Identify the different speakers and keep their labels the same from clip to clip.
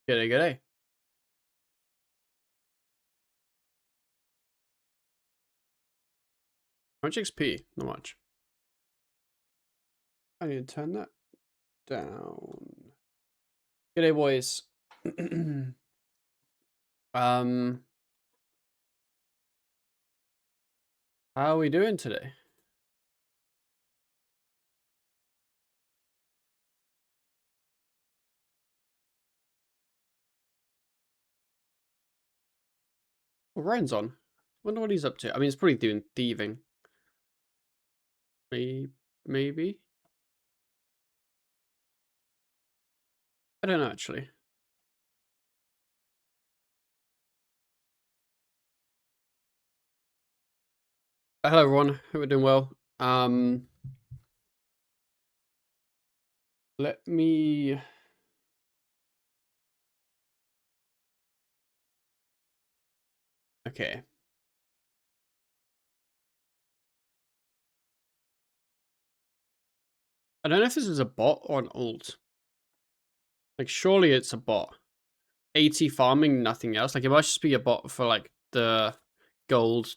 Speaker 1: G'day, g'day. How much XP? Not much. I need to turn that down. G'day, boys. um, how are we doing today? Well, Ryan's on. Wonder what he's up to. I mean, he's probably doing thieving. Maybe. I don't know, actually. Hello, everyone. Hope we're doing well. Let me... Okay. I don't know if this is a bot or an ult. Like, surely it's a bot. 80 farming, nothing else. Like, it must just be a bot for, like, the gold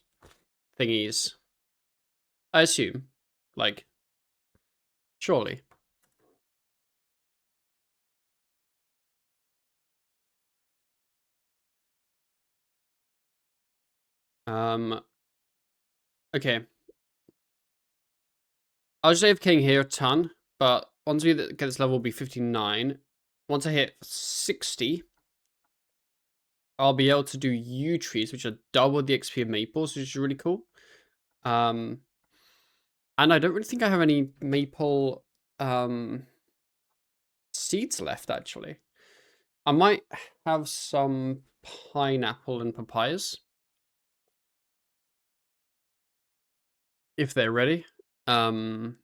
Speaker 1: thingies. I assume. Like, surely. Okay. I'll just save King here a ton, but once we get this level, will be 59. Once I hit 60, I'll be able to do yew trees, which are double the XP of maples, which is really cool. And I don't really think I have any maple seeds left, actually. I might have some pineapple and papayas. If they're ready. But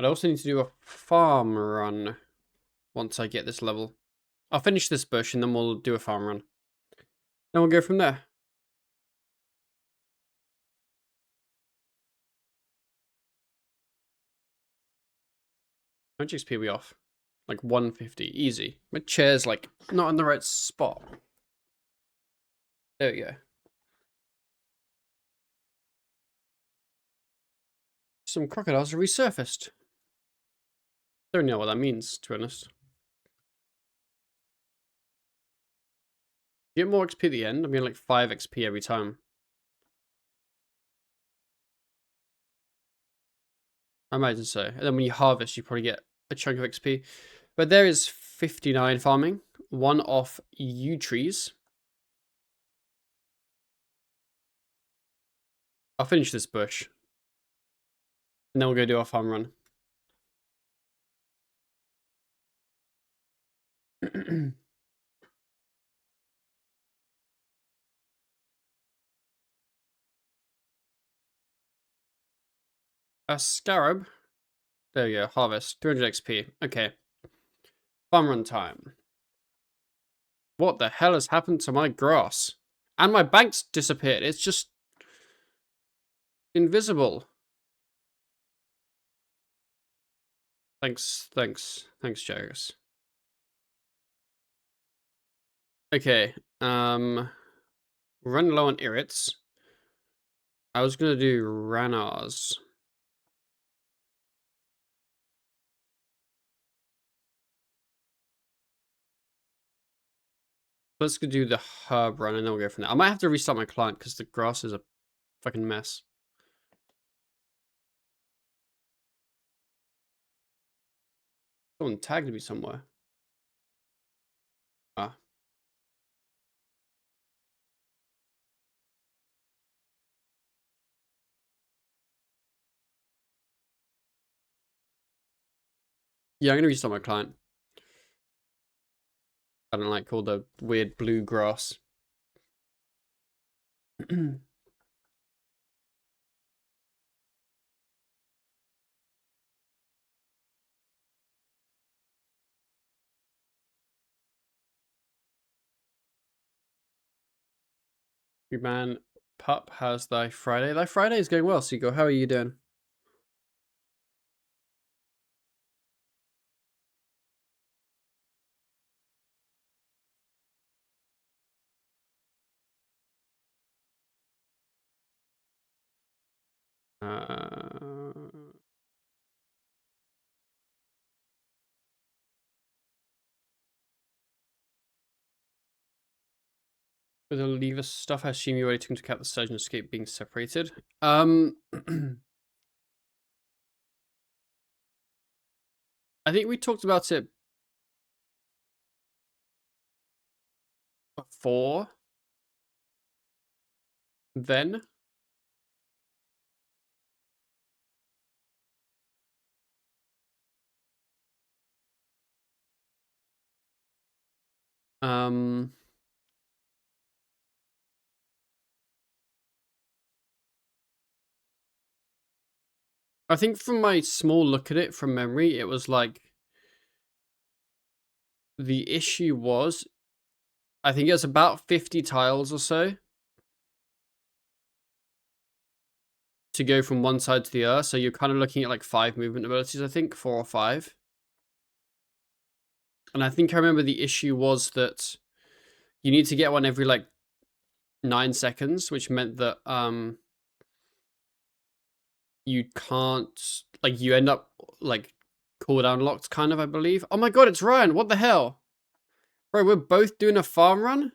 Speaker 1: I also need to do a farm run once I get this level. I'll finish this bush and then we'll do a farm run. Then we'll go from there. How much XP are we off? Like 150, easy. My chair's like not in the right spot. There we go. Some crocodiles are resurfaced. Don't know what that means, to be honest. You get more XP at the end. I mean, like 5 XP every time. I imagine so. And then when you harvest, you probably get a chunk of XP. But there is 59 farming. 1 off yew trees. I'll finish this bush. And then we'll go do our farm run. A scarab. There we go. Harvest. 200 XP. Okay. Farm run time. What the hell has happened to my grass? And my bank's disappeared. It's just invisible. Thanks, Jairus. Okay, run low on irrits. I was gonna do Ranars. Let's go do the herb run and then we'll go from there. I might have to restart my client because the grass is a fucking mess. Someone tagged me somewhere. Ah. Yeah, I'm gonna restart my client. I don't like all the weird blue grass. Good man, pup, how's thy Friday? Thy Friday is going well, Seagull. How are you doing? With the lever stuff, I assume you're waiting to cap the surge and escape being separated. I think we talked about it before then. I think from my small look at it from memory, it was like the issue was, I think it's about 50 tiles or so to go from one side to the other. So you're kind of looking at like 5 movement abilities, I think, 4 or 5. And I think I remember the issue was that you need to get one every like 9 seconds, which meant that you can't, like, you end up like cooldown locked kind of, I believe. Oh my god, it's Ryan. What the hell? Bro, we're both doing a farm run?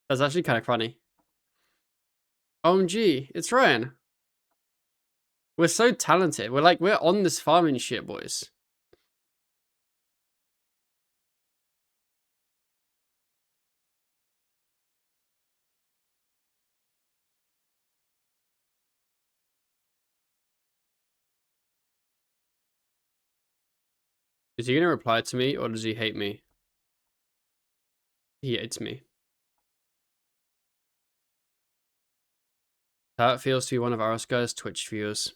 Speaker 1: That's actually kind of funny. OMG, it's Ryan. We're so talented. We're on this farming shit, boys. Is he gonna reply to me or does he hate me? He hates me. How it feels to be one of our guys' Twitch viewers.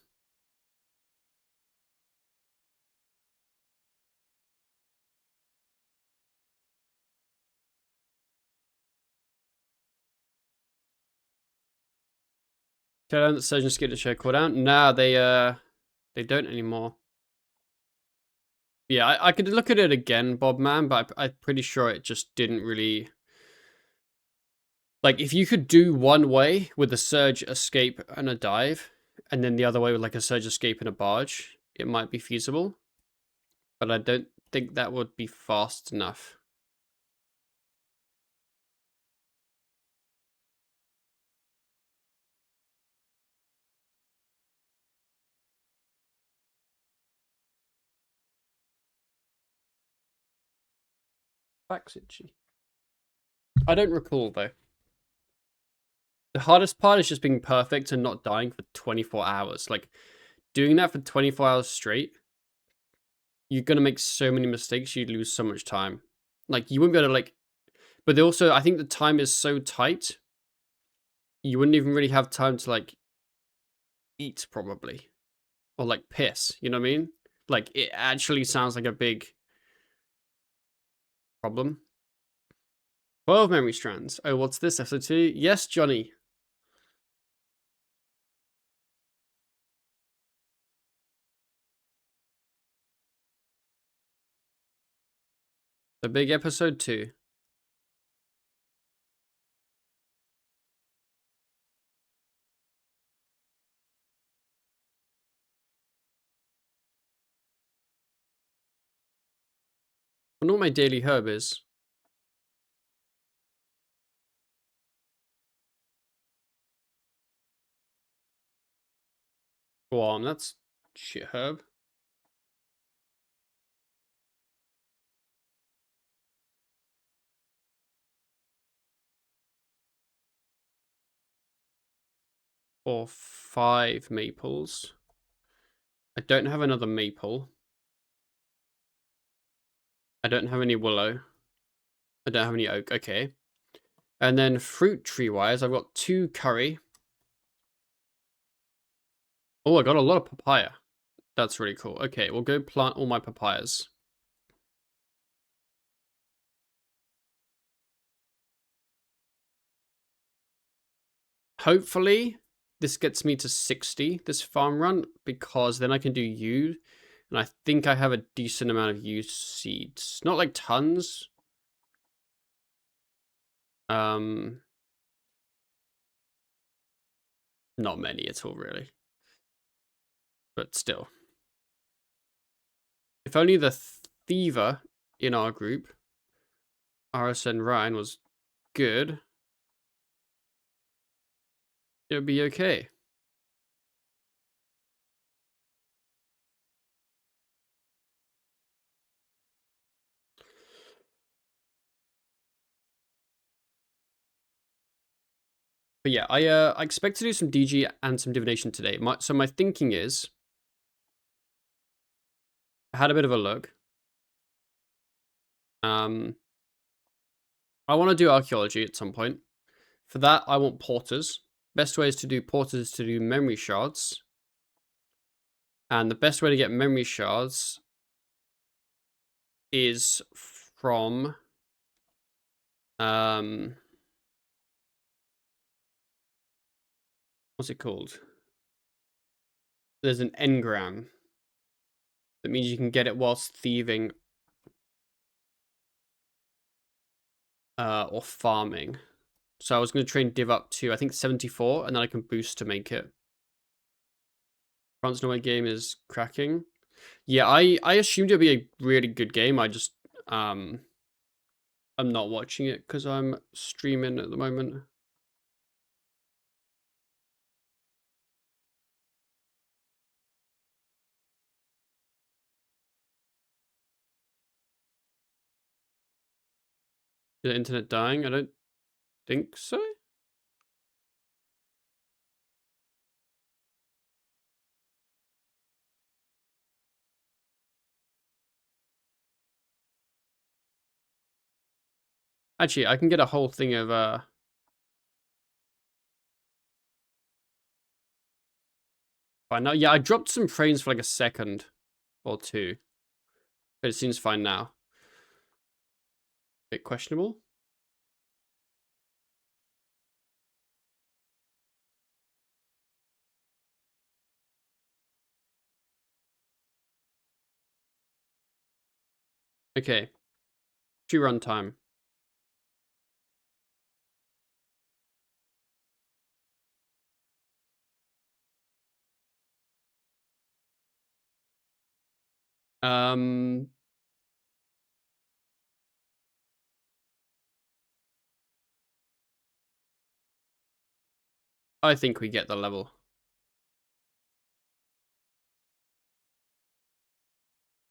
Speaker 1: Tell them that surgeons get to share cooldown. Nah, they don't anymore. Yeah, I could look at it again, Bob Man, but I'm pretty sure it just didn't really. Like, if you could do one way with a surge, escape, and a dive, and then the other way with like a surge, escape, and a barge, it might be feasible. But I don't think that would be fast enough. Back's itchy. I don't recall, though. The hardest part is just being perfect and not dying for 24 hours. Like, doing that for 24 hours straight, you're gonna make so many mistakes, you'd lose so much time. Like, you wouldn't be able to, like... But also, I think the time is so tight, you wouldn't even really have time to, like, eat, probably. Or, like, piss, you know what I mean? Like, it actually sounds like a big problem. 12 memory strands. Oh, what's this, episode 2? Yes, Johnny. The big episode 2. I wonder what my daily herb is. Go on, that's shit herb. Or 5 maples. I don't have another maple. I don't have any willow. I don't have any oak. Okay. And then fruit tree-wise, I've got 2 curry. Oh, I got a lot of papaya. That's really cool. Okay, we'll go plant all my papayas. Hopefully, this gets me to 60, this farm run, because then I can do yew. And I think I have a decent amount of yew seeds. Not like tons. Not many at all, really. But still. If only the Thiever in our group, RSN Ryan, was good, it would be okay. But yeah, I expect to do some DG and some Divination today. So my thinking is, I had a bit of a look. I want to do archaeology at some point. For that, I want porters. Best ways to do porters is to do memory shards. And the best way to get memory shards is from what's it called? There's an engram. That means you can get it whilst thieving or farming. So I was going to train div up to, I think, 74, and then I can boost to make it. France Norway game is cracking. Yeah, I assumed it'd be a really good game. I just I'm not watching it because I'm streaming at the moment. Is the internet dying? I don't think so. Actually, I can get a whole thing of fine now. Yeah, I dropped some frames for like a second or two. But it seems fine now. Bit questionable. Okay. True runtime. Um I think we get the level.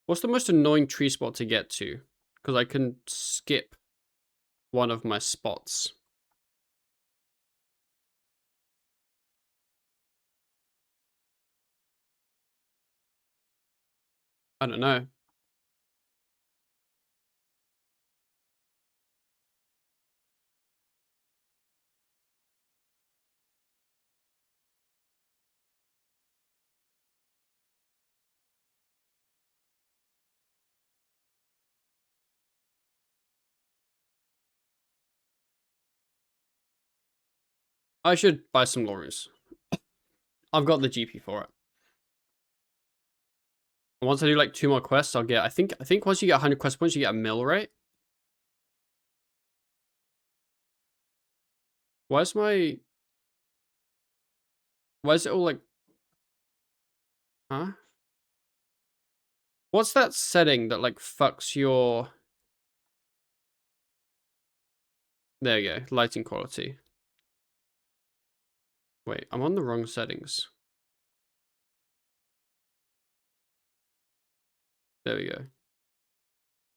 Speaker 1: What's the most annoying tree spot to get to? Because I can skip one of my spots. I don't know. I should buy some lorries. I've got the GP for it. And once I do like 2 more quests, I'll get. I think once you get 100 quest points, you get a mill, right? Where's my? Why is it all like? Huh? What's that setting that like fucks your? There you go. Lighting quality. Wait, I'm on the wrong settings. There we go.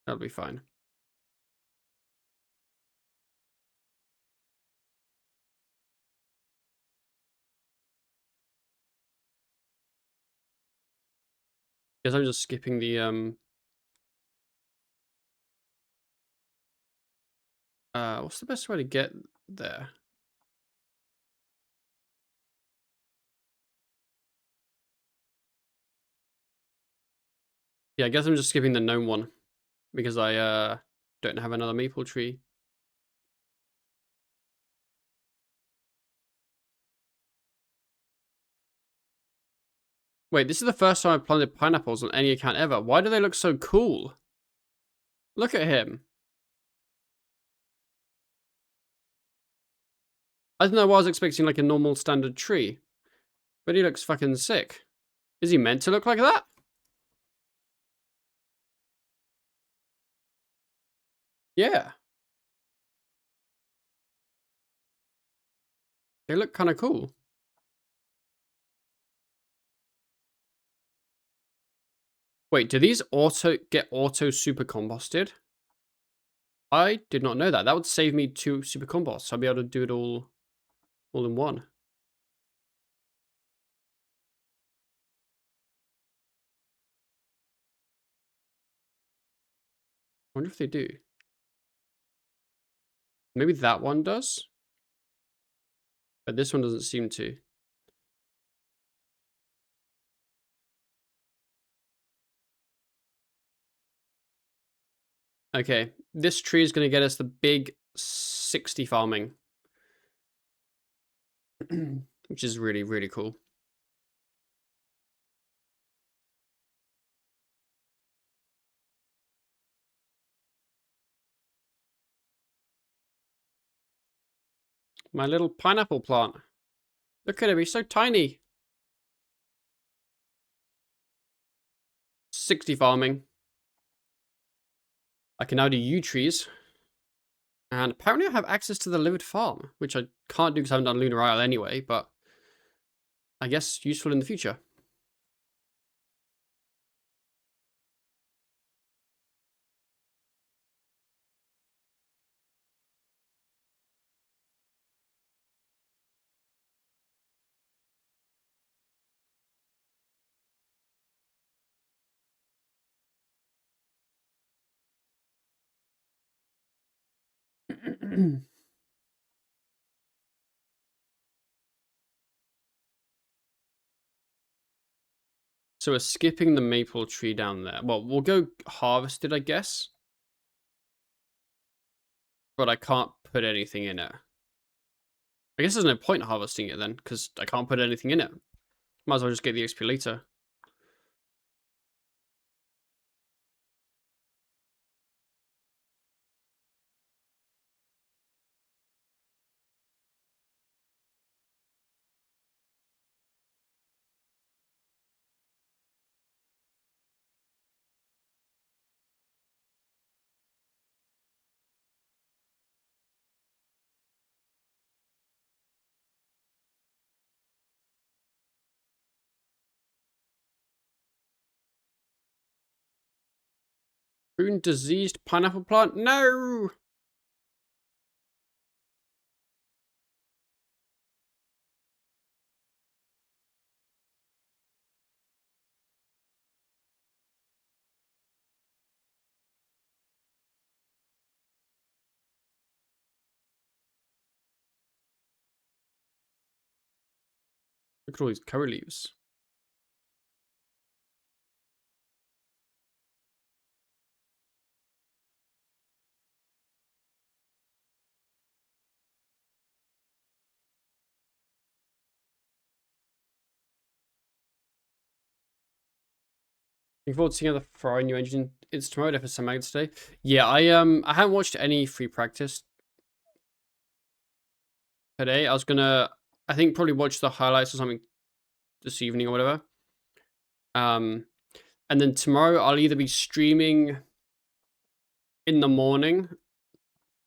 Speaker 1: That'll be fine. Guess I'm just skipping the what's the best way to get there? Yeah, I guess I'm just skipping the gnome one because I don't have another maple tree. Wait, this is the first time I've planted pineapples on any account ever. Why do they look so cool? Look at him. I don't know why I was expecting like a normal standard tree, but he looks fucking sick. Is he meant to look like that? Yeah. They look kind of cool. Wait, do these auto super combusted? I did not know that. That would save me 2 super combots. I'll be able to do it all in one. I wonder if they do. Maybe that one does, but this one doesn't seem to. Okay, this tree is going to get us the big 60 farming, which is really, really cool. My little pineapple plant. Look at him, he's so tiny. 60 farming. I can now do yew trees. And apparently I have access to the livered farm, which I can't do because I haven't done Lunar Isle anyway, but I guess useful in the future. So we're skipping the maple tree down there. Well, we'll go harvest it, I guess. But I can't put anything in it. I guess there's no point harvesting it then, because I can't put anything in it. Might as well just get the XP later. Prune diseased pineapple plant? No! Look at all these curry leaves. Looking forward to seeing how the Ferrari new engine is tomorrow for some mag today. Yeah, I haven't watched any free practice today. I was gonna I think probably watch the highlights or something this evening or whatever. And then tomorrow I'll either be streaming in the morning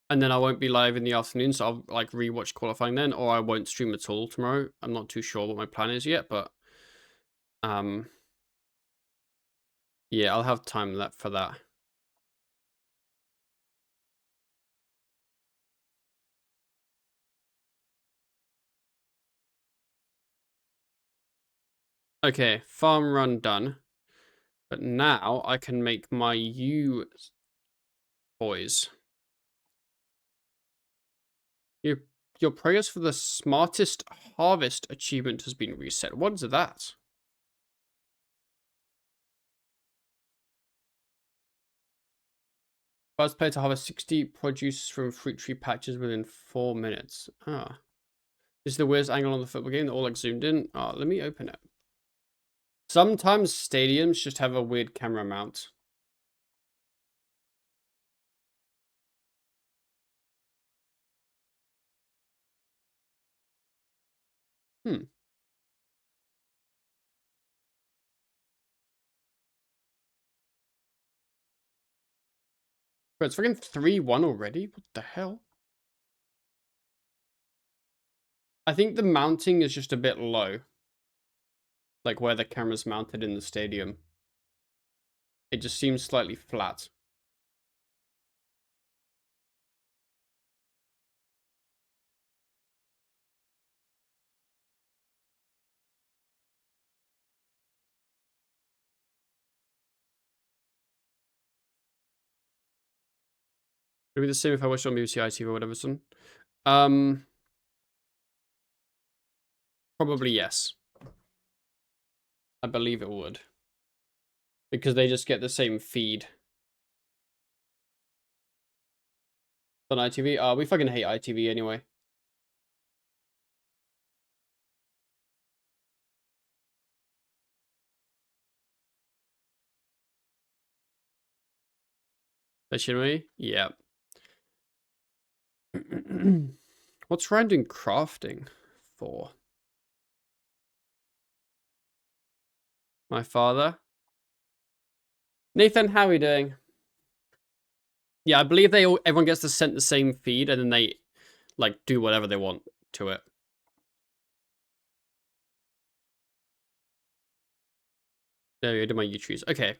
Speaker 1: and then I won't be live in the afternoon, so I'll like rewatch qualifying then, or I won't stream at all tomorrow. I'm not too sure what my plan is yet, but yeah, I'll have time left for that. Okay, farm run done. But now I can make my yew boys. Your your progress for the smartest harvest achievement has been reset. What is that? First player to harvest 60 produce from fruit tree patches within 4 minutes. Ah. This is the weirdest angle on the football game that all like zoomed in. Ah, let me open it. Sometimes stadiums just have a weird camera mount. Hmm. Bro, it's freaking 3-1 already? What the hell? I think the mounting is just a bit low. Like where the camera's mounted in the stadium. It just seems slightly flat. It'd be the same if I watched on BBC ITV or whatever, son. Probably yes. I believe it would. Because they just get the same feed. On ITV? We fucking hate ITV anyway. Machinery? Yeah. What's Ryan doing crafting for? My father? Nathan, how are we doing? Yeah, I believe everyone gets to send the same feed and then they like do whatever they want to it. There you go, do my YouTubes. Okay.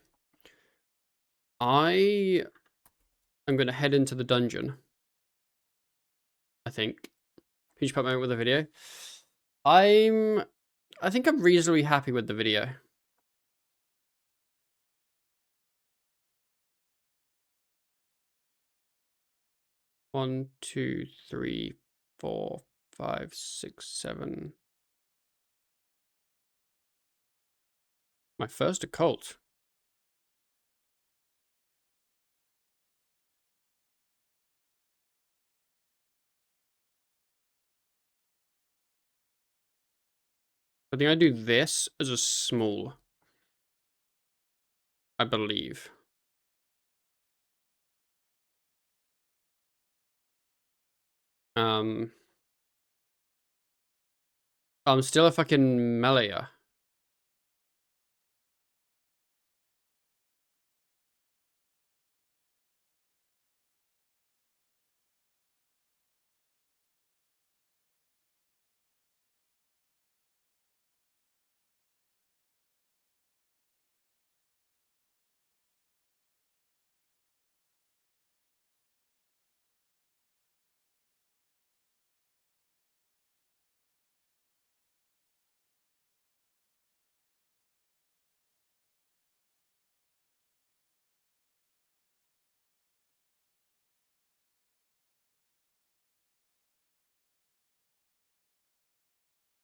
Speaker 1: I am gonna head into the dungeon. I think. Huge part moment with the video. I think I'm reasonably happy with the video. One, two, three, 4, 5, 6, 7. My first occult. I think I do this as a small. I believe. I'm still a fucking meleeer.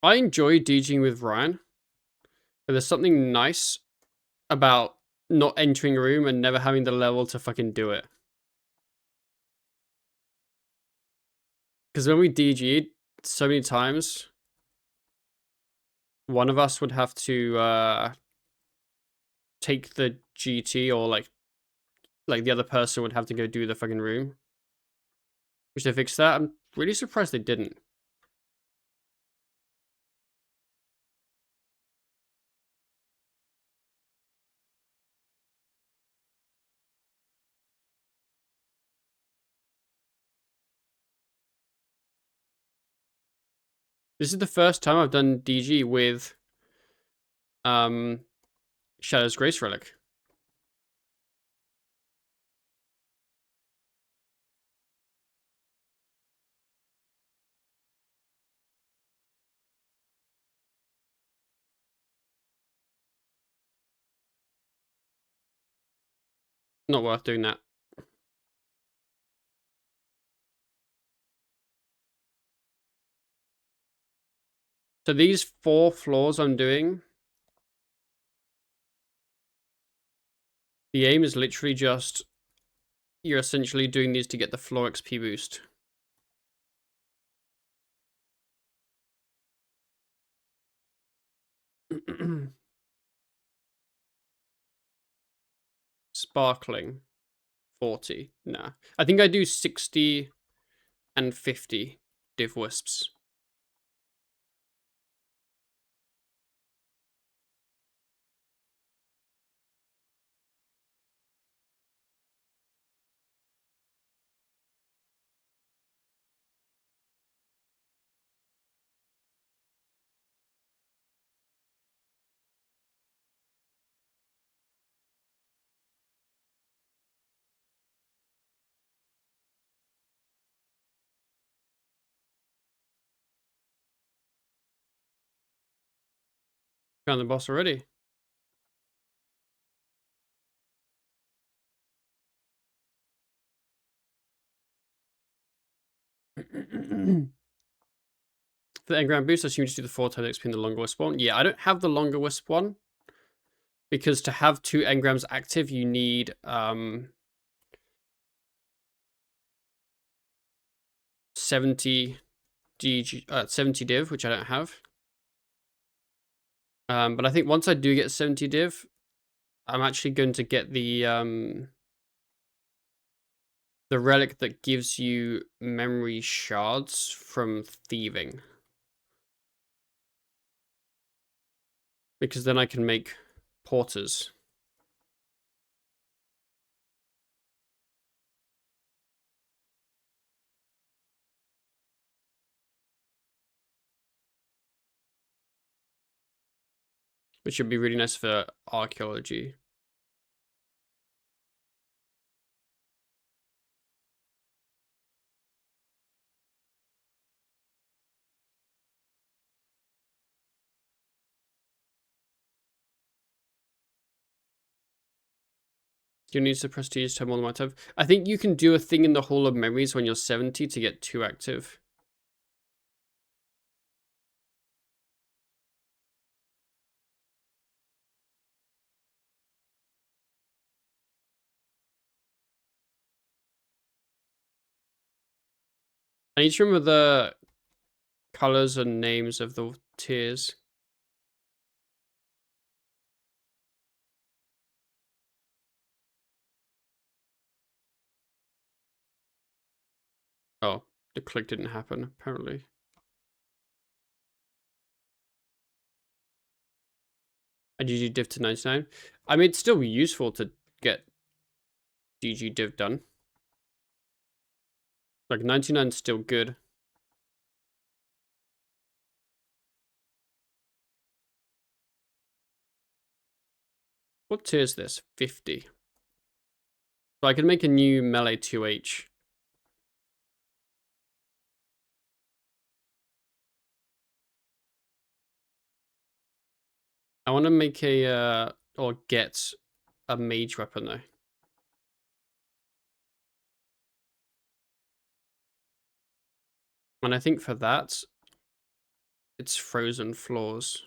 Speaker 1: I enjoy DGing with Ryan, but there's something nice about not entering a room and never having the level to fucking do it. Because when we DG'd so many times, one of us would have to take the GT, or like the other person would have to go do the fucking room. Which they fixed that. I'm really surprised they didn't. This is the first time I've done DG with Shadow's Grace Relic. Not worth doing that. So these 4 floors I'm doing, the aim is literally just, you're essentially doing these to get the floor XP boost. Sparkling. 40. Nah. I think I do 60 and 50 div wisps. Found the boss already. For the engram boost, I assume you just do the 4 times XP in the longer wisp one. Yeah, I don't have the longer wisp one. Because to have 2 engrams active, you need 70 70 div, which I don't have. But I think once I do get 70 div, I'm actually going to get the relic that gives you memory shards from thieving. Because then I can make porters. Which would be really nice for archaeology. You need to prestige to have more than one active. I think you can do a thing in the Hall of Memories when you're 70 to get 2 active. I need to remember the colors and names of the tiers. Oh, the click didn't happen, apparently. I GG div to 99. I mean, it's still useful to get GG div done. Like, 99 is still good. What tier is this? 50. So I can make a new melee 2H. I want to make a, or get a mage weapon though. And I think for that, it's frozen floors.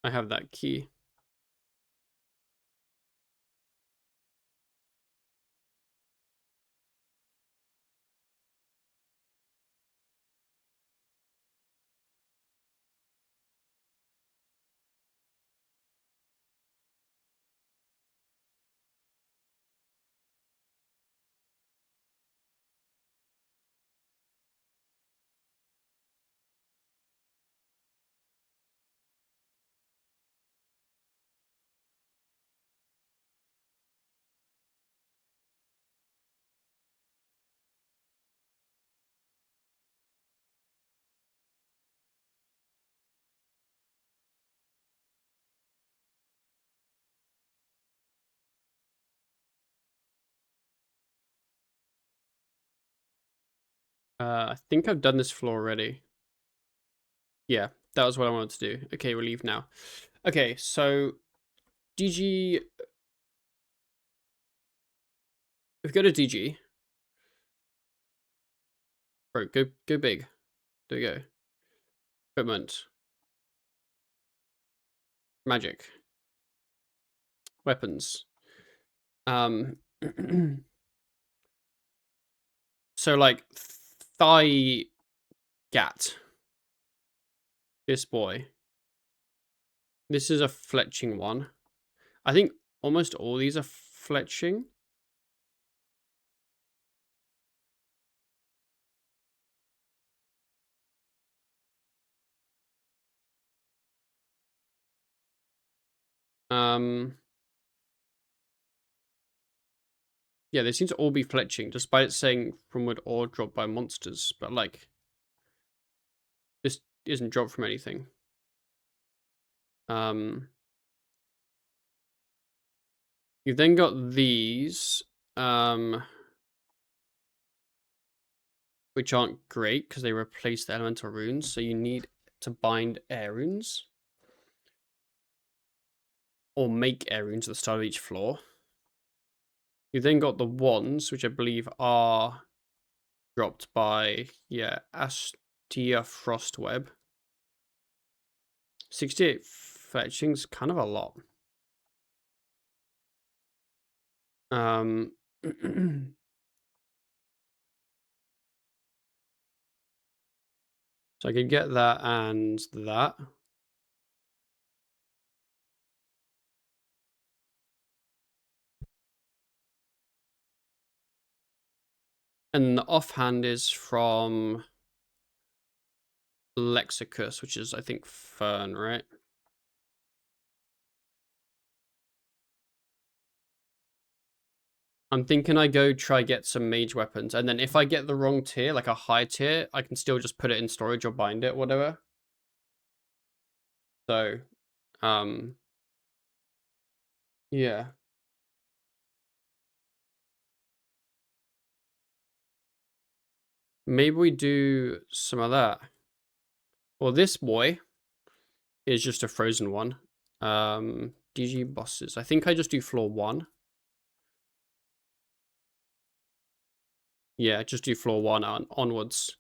Speaker 1: I have that key. I think I've done this floor already. Yeah, that was what I wanted to do. Okay, we'll leave now. Okay, so DG. If we go to DG, bro, go big. There we go. Equipment, magic, weapons. So, like, Thigh Gat. This boy. This is a fletching one. I think almost all these are fletching. Yeah, they seem to all be fletching, despite it saying from wood or dropped by monsters. But, like, this isn't dropped from anything. You've then got these, which aren't great because they replace the elemental runes. So you need to bind air runes. Or make air runes at the start of each floor. You've then got the wands, which I believe are dropped by, yeah, Astia Frostweb. 68 fetching's kind of a lot. So I could get that and that. And the offhand is from Lexicus, which is, I think, Fern, right? I'm thinking I go try get some mage weapons, and then if I get the wrong tier, like a high tier, I can still just put it in storage or bind it, whatever. So, yeah. Maybe we do some of that. Well, this boy is just a frozen one. DG bosses. I think I just do floor 1. Yeah, just do floor 1 onwards.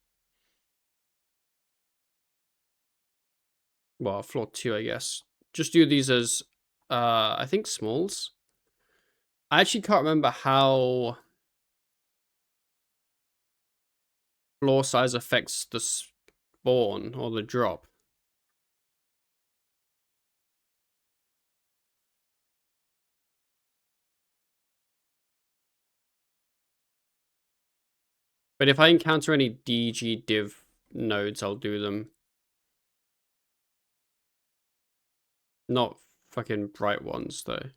Speaker 1: Well, floor 2, I guess. Just do these as, I think smalls. I actually can't remember how floor size affects the spawn or the drop. But if I encounter any DG div nodes, I'll do them. Not fucking bright ones, though.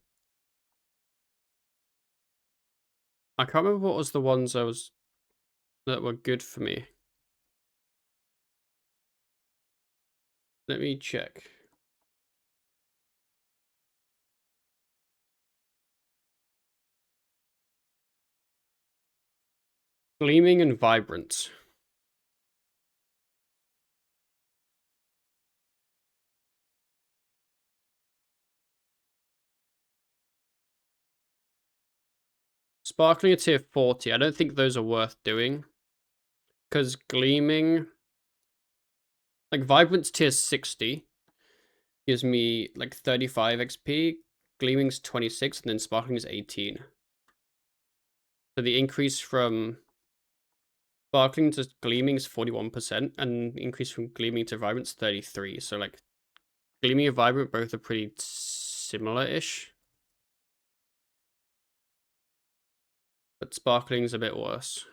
Speaker 1: I can't remember what was the ones that were good for me. Let me check. Gleaming and vibrant. Sparkling at tier 40. I don't think those are worth doing. Because gleaming... Like, vibrant's tier 60. Gives me, like, 35 XP. Gleaming's 26, and then sparkling is 18. So the increase from sparkling to gleaming is 41%, and increase from gleaming to vibrant's 33. So, like, gleaming and vibrant both are pretty similar-ish. But sparkling's a bit worse.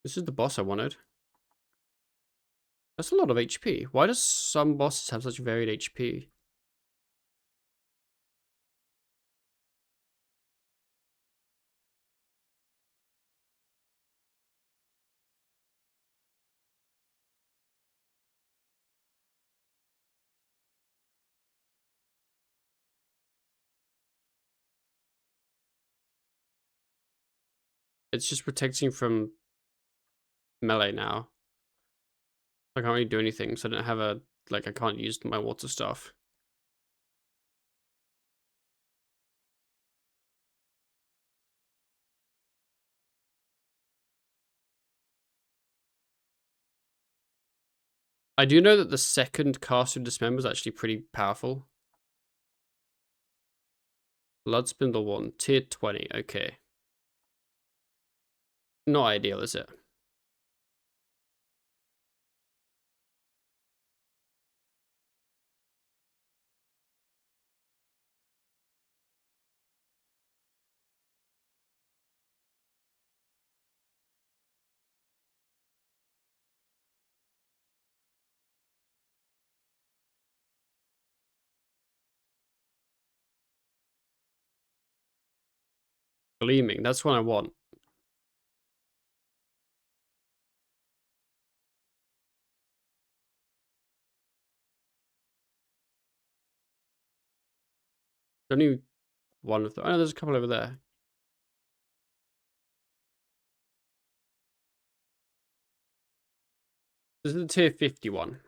Speaker 1: This is the boss I wanted. That's a lot of HP. Why does some bosses have such varied HP? It's just protecting from melee now. I can't really do anything, so I don't have a... Like, I can't use my water stuff. I do know that the second cast of Dismember is actually pretty powerful. Bloodspindle 1, tier 20, okay. Not ideal, is it? Gleaming, that's what I want. Only one of them. Oh, there's a couple over there. This is the tier 50 one.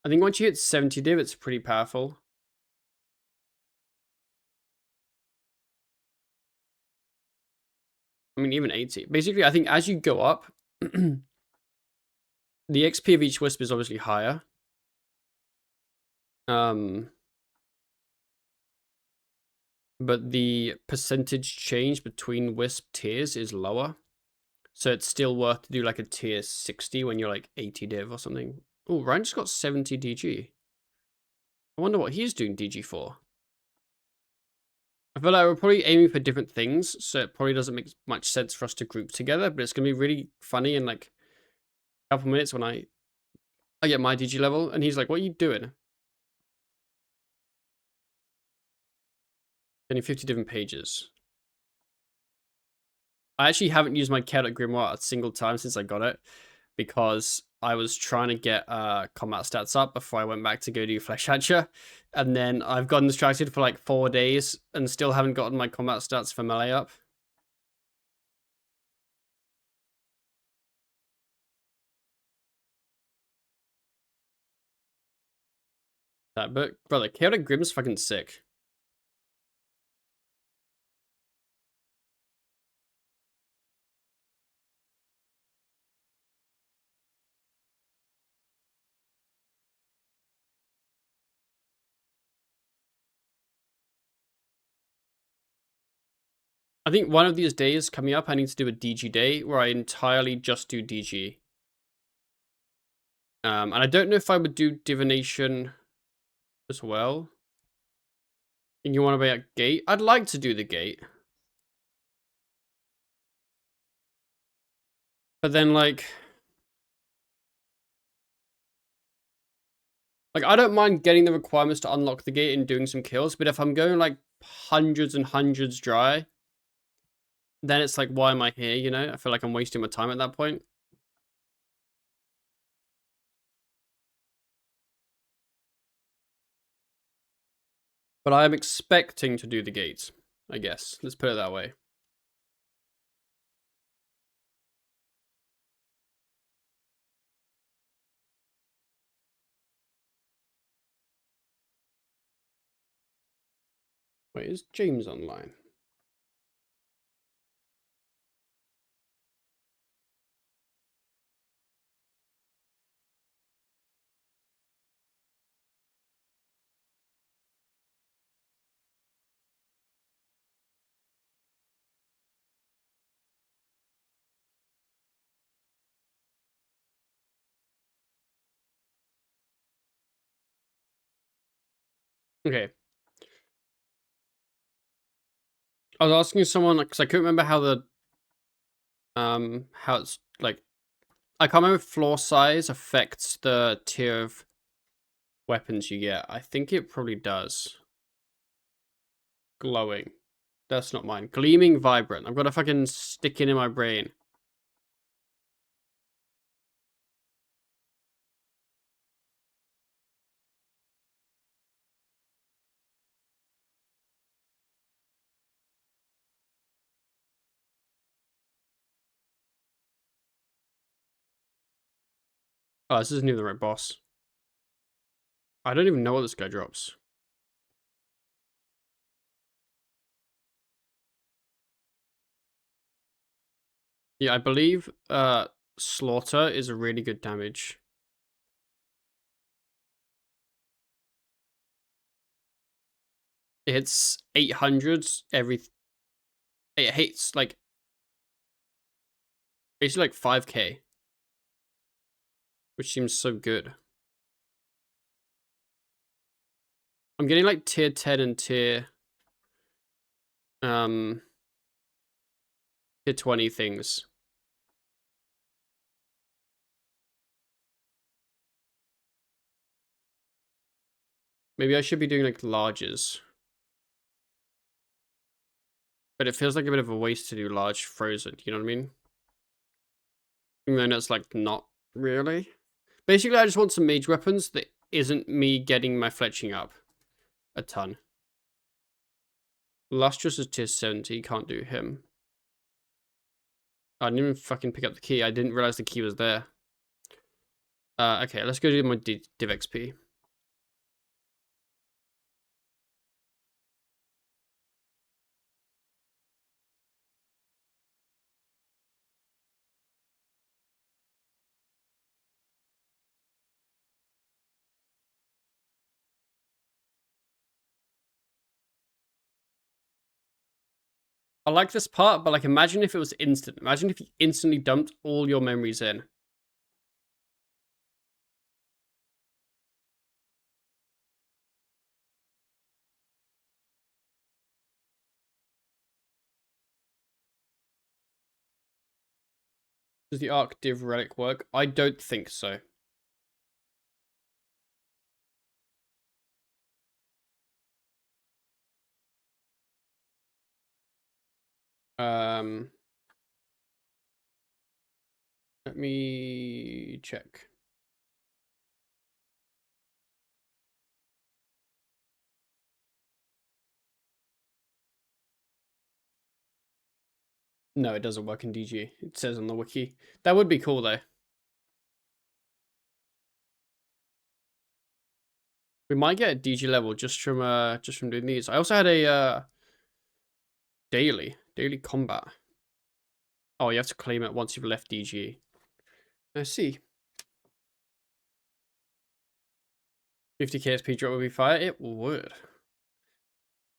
Speaker 1: I think once you hit 70 div, it's pretty powerful. I mean, even 80. Basically, I think as you go up, the XP of each wisp is obviously higher. But the percentage change between wisp tiers is lower. So it's still worth to do like a tier 60 when you're like 80 div or something. Oh, Ryan just got 70 DG. I wonder what he's doing DG for. I feel like we're probably aiming for different things, so it probably doesn't make much sense for us to group together, but it's going to be really funny in like a couple minutes when I get my DG level, and he's like, what are you doing? Getting 50 different pages. I actually haven't used my Chaotic Grimoire a single time since I got it, because I was trying to get combat stats up before I went back to go do Flesh Hatcher, and then I've gotten distracted for like 4 days and still haven't gotten my combat stats for melee up. That book, brother, Chaotic Grim's fucking sick. I think one of these days coming up, I need to do a DG day where I entirely just do DG. And I don't know if I would do Divination as well. And you want to be at Gate? I'd like to do the Gate. But then, like, I don't mind getting the requirements to unlock the gate and doing some kills, but if I'm going, like, hundreds and hundreds dry, then it's like, why am I here, you know? I feel like I'm wasting my time at that point. But I am expecting to do the gates, I guess. Let's put it that way. Wait, is James online? Okay. I was asking someone, because I couldn't remember how the, how it's, like, I can't remember if floor size affects the tier of weapons you get. I think it probably does. Glowing. That's not mine. Gleaming Vibrant. I've got a fucking stick in my brain. Oh, this isn't even the right boss. I don't even know what this guy drops. Yeah, I believe Slaughter is a really good damage. It hits 800s every... It hits, like, basically like 5k. Which seems so good. I'm getting, like, tier 10 and tier 20 things. Maybe I should be doing, like, larges. But it feels like a bit of a waste to do large frozen, you know what I mean? Even though it's, like, not really. Basically, I just want some mage weapons that isn't me getting my fletching up a ton. Lustrous is tier 70, can't do him. I didn't even fucking pick up the key. I didn't realize the key was there. Okay, let's go do my Div XP. I like this part, but, like, imagine if it was instant. Imagine if you instantly dumped all your memories in. Does the Arc Div Relic work? I don't think so. Let me check. No, it doesn't work in DG. It says on the wiki. That would be cool though. We might get a DG level just from doing these. I also had a daily combat. Oh, you have to claim it once you've left DG. I see. 50 KSP drop would be fire. It would.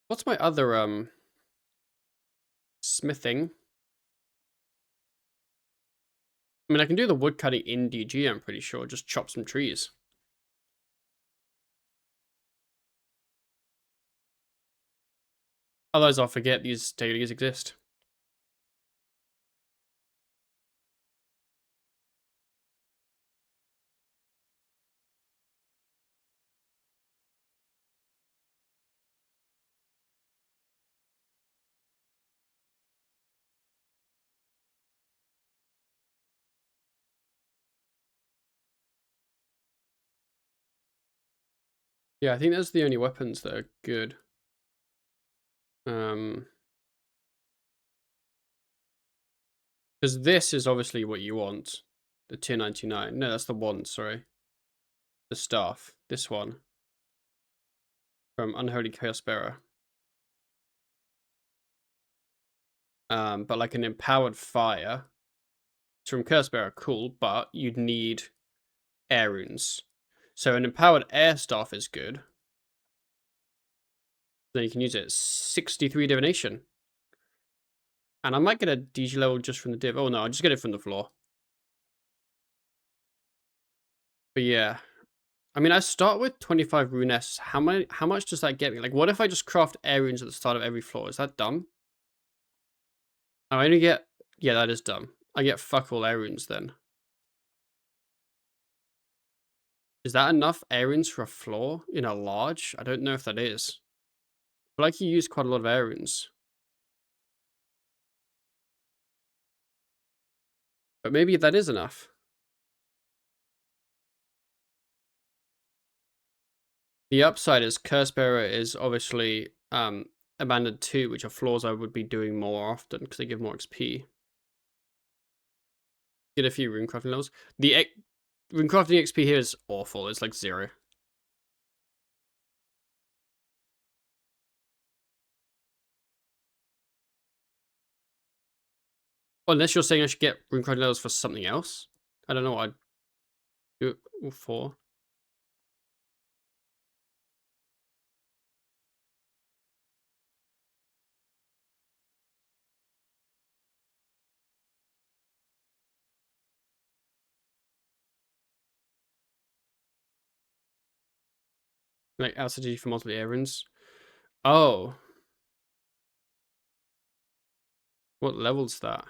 Speaker 1: What's my other smithing? I mean, I can do the wood cutting in DG, I'm pretty sure. Just chop some trees. Otherwise, I'll forget these dailies exist. Yeah, I think that's the only weapons that are good. Because this is obviously what you want. The tier 99. No, that's the wand, sorry. The staff. This one. From Unholy Chaos Bearer. But like an empowered fire. It's from Curse Bearer, cool, but you'd need air runes. So an empowered air staff is good. Then you can use it. 63 divination. And I might get a DG level just from the div. Oh no, I'll just get it from the floor. But yeah. I mean, I start with 25 rune S. How much does that get me? Like, what if I just craft air runes at the start of every floor? Is that dumb? I only get... Yeah, that is dumb. I get fuck all air runes then. Is that enough air runes for a floor in a large? I don't know if that is. But like you use quite a lot of air runes. But maybe that is enough. The upside is Curse Bearer is obviously Abandoned 2, which are floors I would be doing more often because they give more XP. Get a few rune crafting levels. Runecrafting XP here is awful. It's like 0. Unless you're saying I should get runecrafting levels for something else. I don't know what I'd do it for. Like LCG for multiple errands. Oh. What level's that?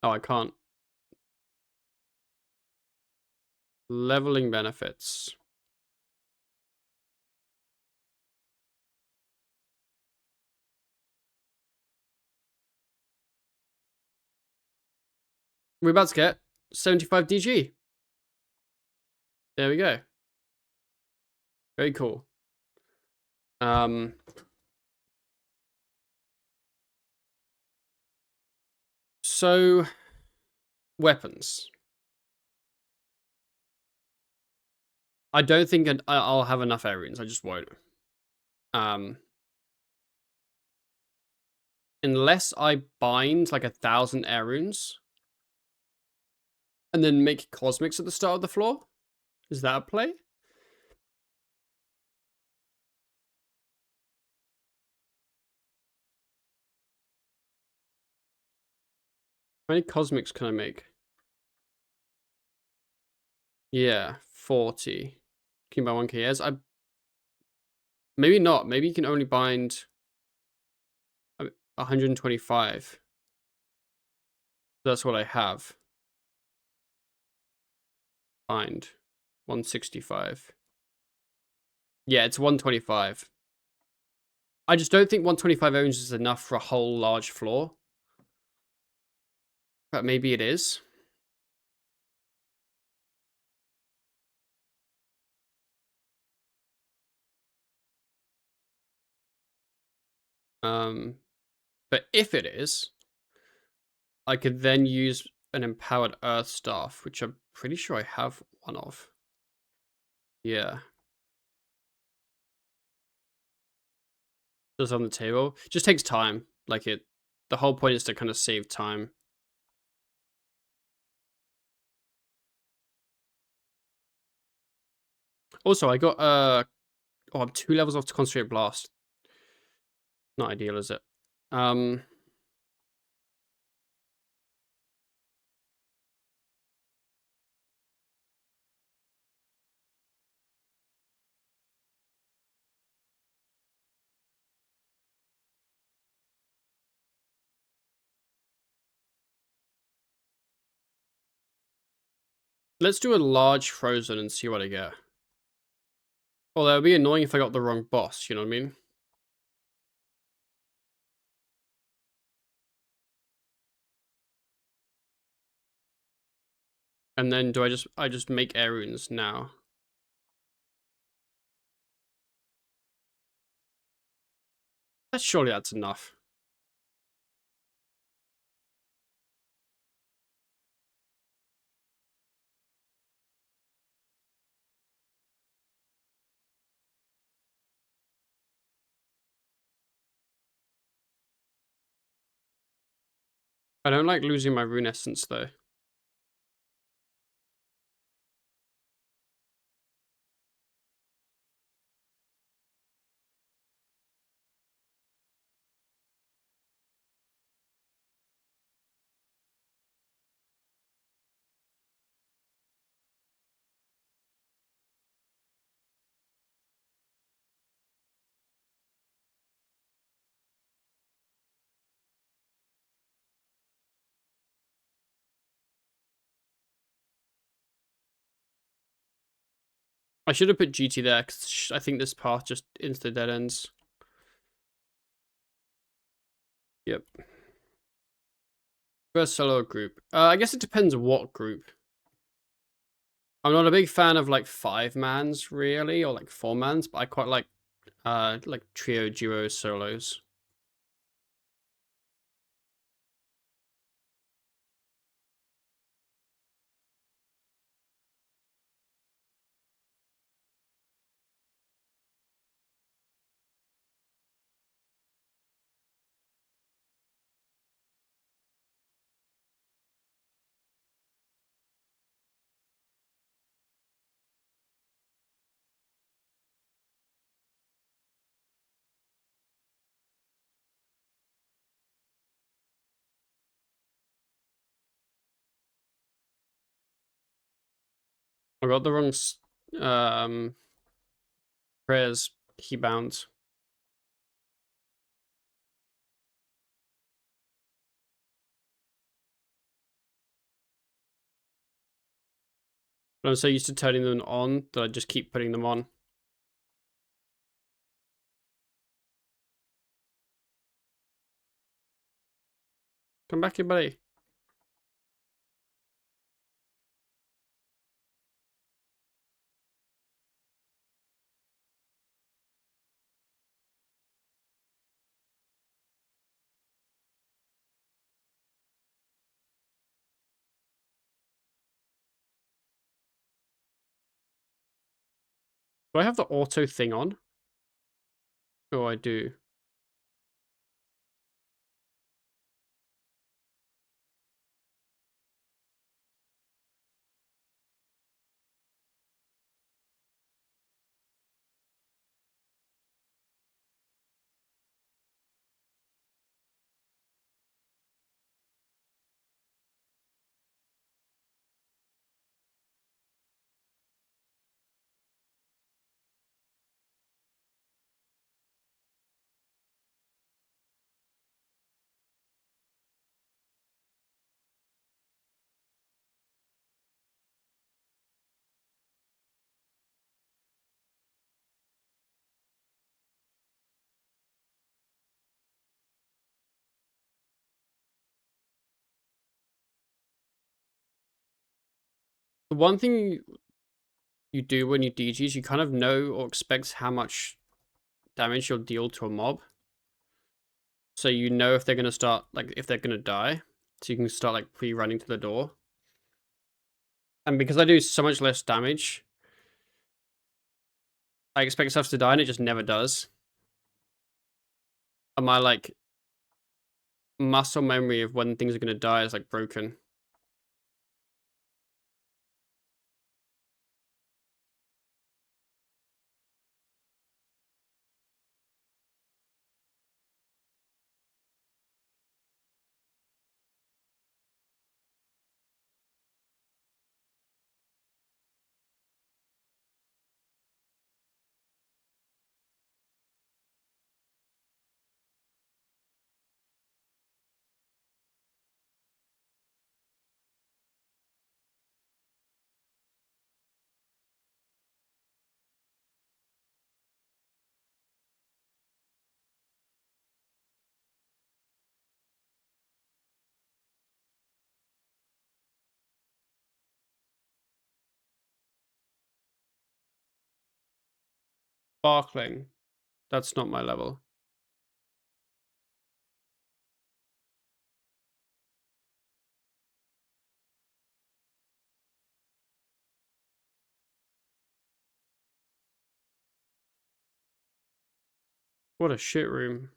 Speaker 1: Oh, I can't. Leveling benefits. We're about to get 75 DG. There we go. Very cool. So weapons. I don't think I'll have enough air runes. I just won't. Unless I bind like 1,000 air runes and then make cosmics at the start of the floor. Is that a play? How many cosmics can I make? Yeah, 40. Can you buy 1k airs? Maybe not. Maybe you can only bind 125. That's what I have. Bind 165. Yeah, it's 125. I just don't think 125 ounces is enough for a whole large floor. But maybe it is. But if it is, I could then use an empowered earth staff, which I'm pretty sure I have one of. Yeah. Just on the table. Just takes time. Like the whole point is to kind of save time. Also, I got I'm 2 levels off to concentrate blast. Not ideal, is it? Let's do a large frozen and see what I get. Well, that would be annoying if I got the wrong boss, you know what I mean? And then do I just make air runes now? Surely that's enough. I don't like losing my rune essence though. I should have put GT there because I think this path just into dead ends. Yep. First solo group. I guess it depends what group. I'm not a big fan of like 5-mans really, or like 4-mans, but I quite like trio, duo, solos. I got the wrong prayers he bound. But I'm so used to turning them on that I just keep putting them on. Come back here, buddy. Do I have the auto thing on? Oh, I do. The one thing you do when you DG is you kind of know or expect how much damage you'll deal to a mob. So you know if they're going to start, like, if they're going to die. So you can start, like, pre-running to the door. And because I do so much less damage, I expect stuff to die and it just never does. And my, like, muscle memory of when things are going to die is, like, broken. Sparkling. That's not my level. What a shit room.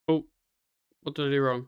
Speaker 1: Oh, what did I do wrong?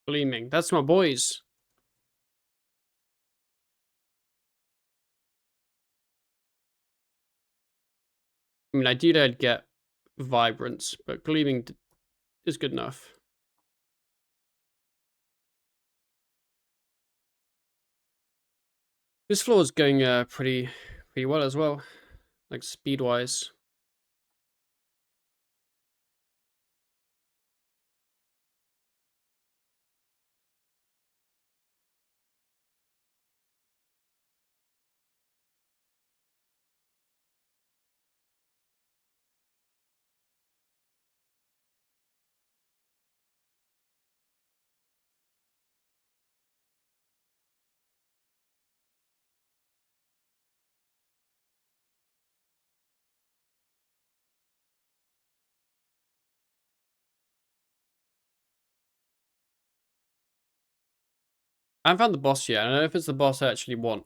Speaker 1: Gleaming. That's my boys. I mean, ideally I'd get Vibrance, but Gleaming is good enough. This floor is going pretty well as well, like speed-wise. I haven't found the boss yet. I don't know if it's the boss I actually want.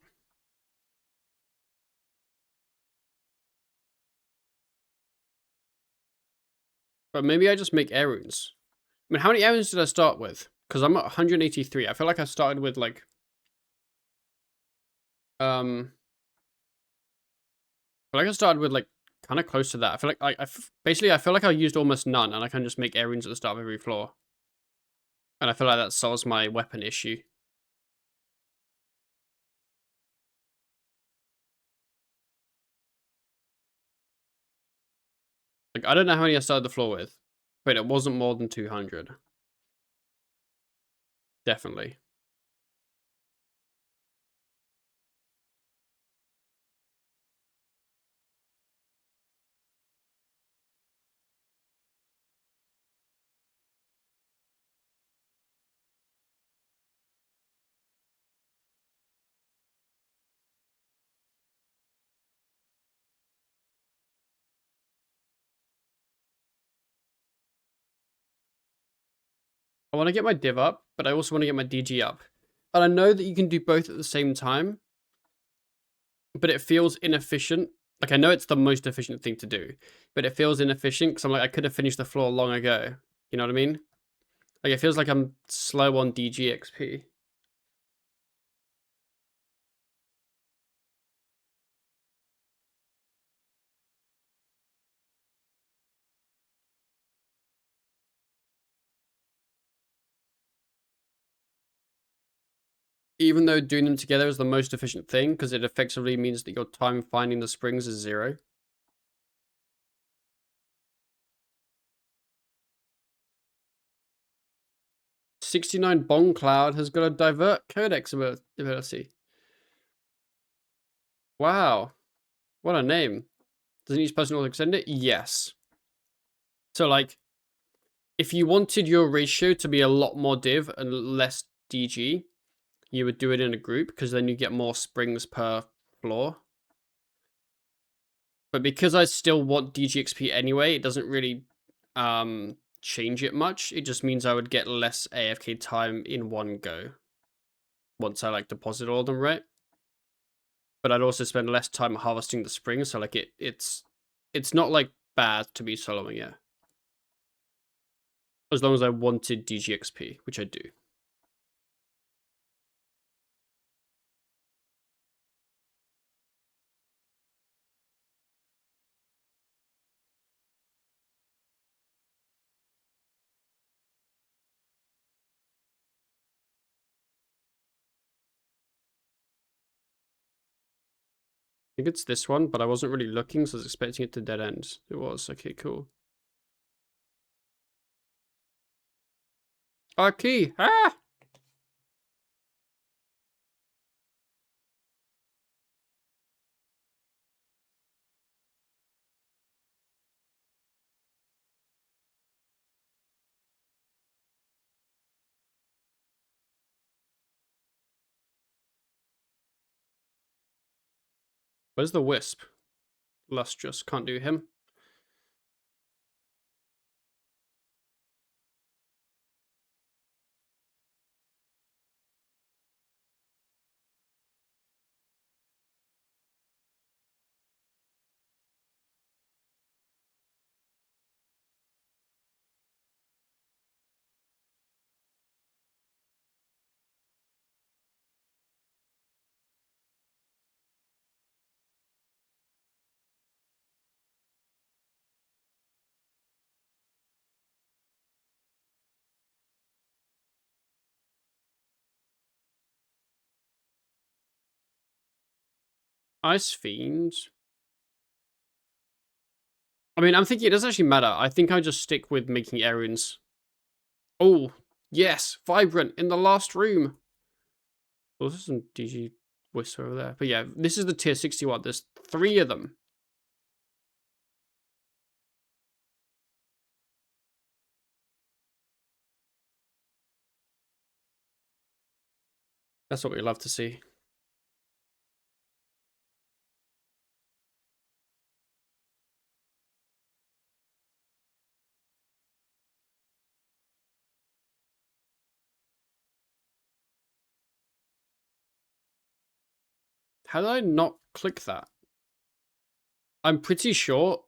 Speaker 1: But maybe I just make air runes. I mean, how many air runes did I start with? Because I'm at 183. I feel like I started with like... I feel like I started with like kind of close to that. I feel like basically I feel like I used almost none, and I can just make air runes at the start of every floor. And I feel like that solves my weapon issue. Like, I don't know how many I started the floor with, but it wasn't more than 200. Definitely. I want to get my div up, but I also want to get my DG up. And I know that you can do both at the same time, but it feels inefficient. Like, I know it's the most efficient thing to do, but it feels inefficient because I'm like, I could have finished the floor long ago. You know what I mean? Like, it feels like I'm slow on DG XP. Even though doing them together is the most efficient thing, because it effectively means that your time finding the springs is 0. "69 Bong Cloud has got a divert codex ability." Wow. What a name. Doesn't each person also extend it? Yes. So, like, if you wanted your ratio to be a lot more div and less DG, you would do it in a group, because then you get more springs per floor. But because I still want DG XP anyway, it doesn't really change it much. It just means I would get less AFK time in one go once I like deposit all of them, right? But I'd also spend less time harvesting the springs, so like it's not like bad to be soloing it. As long as I wanted DG XP, which I do. I think it's this one, but I wasn't really looking, so I was expecting it to dead end. It was. Okay, cool. Our key! Ah! Where's the wisp? Lustrous. Can't do him. Ice Fiend. I mean, I'm thinking it doesn't actually matter. I think I just stick with making Aerians. Oh, yes. Vibrant in the last room. Well, there's some DG Whisper over there. But yeah, this is the tier 61. There's 3 of them. That's what we love to see. How did I not click that? I'm pretty sure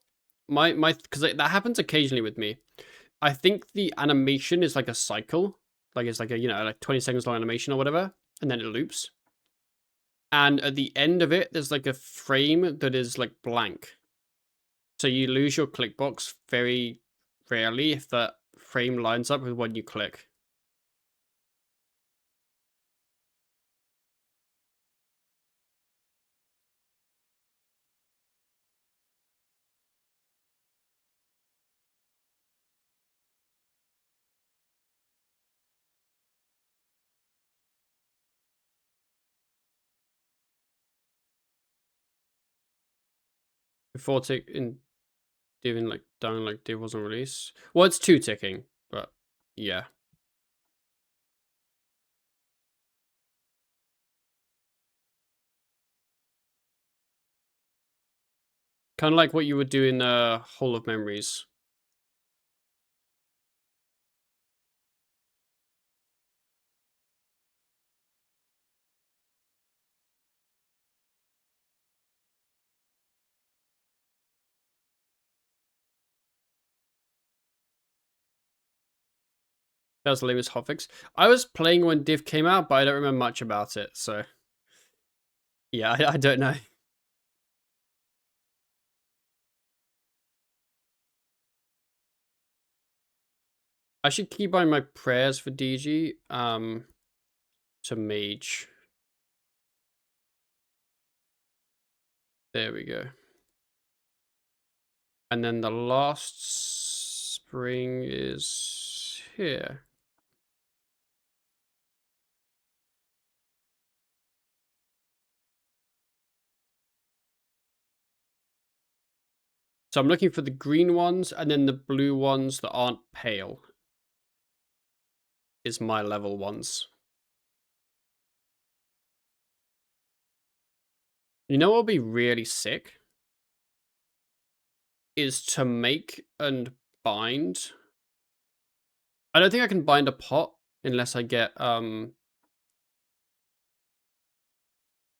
Speaker 1: because that happens occasionally with me. I think the animation is like a cycle. Like it's like a, like 20 seconds long animation or whatever. And then it loops. And at the end of it, there's like a frame that is like blank. So you lose your click box very rarely if that frame lines up with when you click. Before tick in Divin like down like Div wasn't released. Well, it's 2 ticking, but yeah. Kind of like what you would do in Hall of Memories. That was the latest hotfix. I was playing when Div came out, but I don't remember much about it, so yeah, I don't know. I should keep buying my prayers for DG to mage. There we go. And then the last spring is here. So I'm looking for the green ones and then the blue ones that aren't pale. Is my level ones. You know what would be really sick? Is to make and bind. I don't think I can bind a pot unless I get what's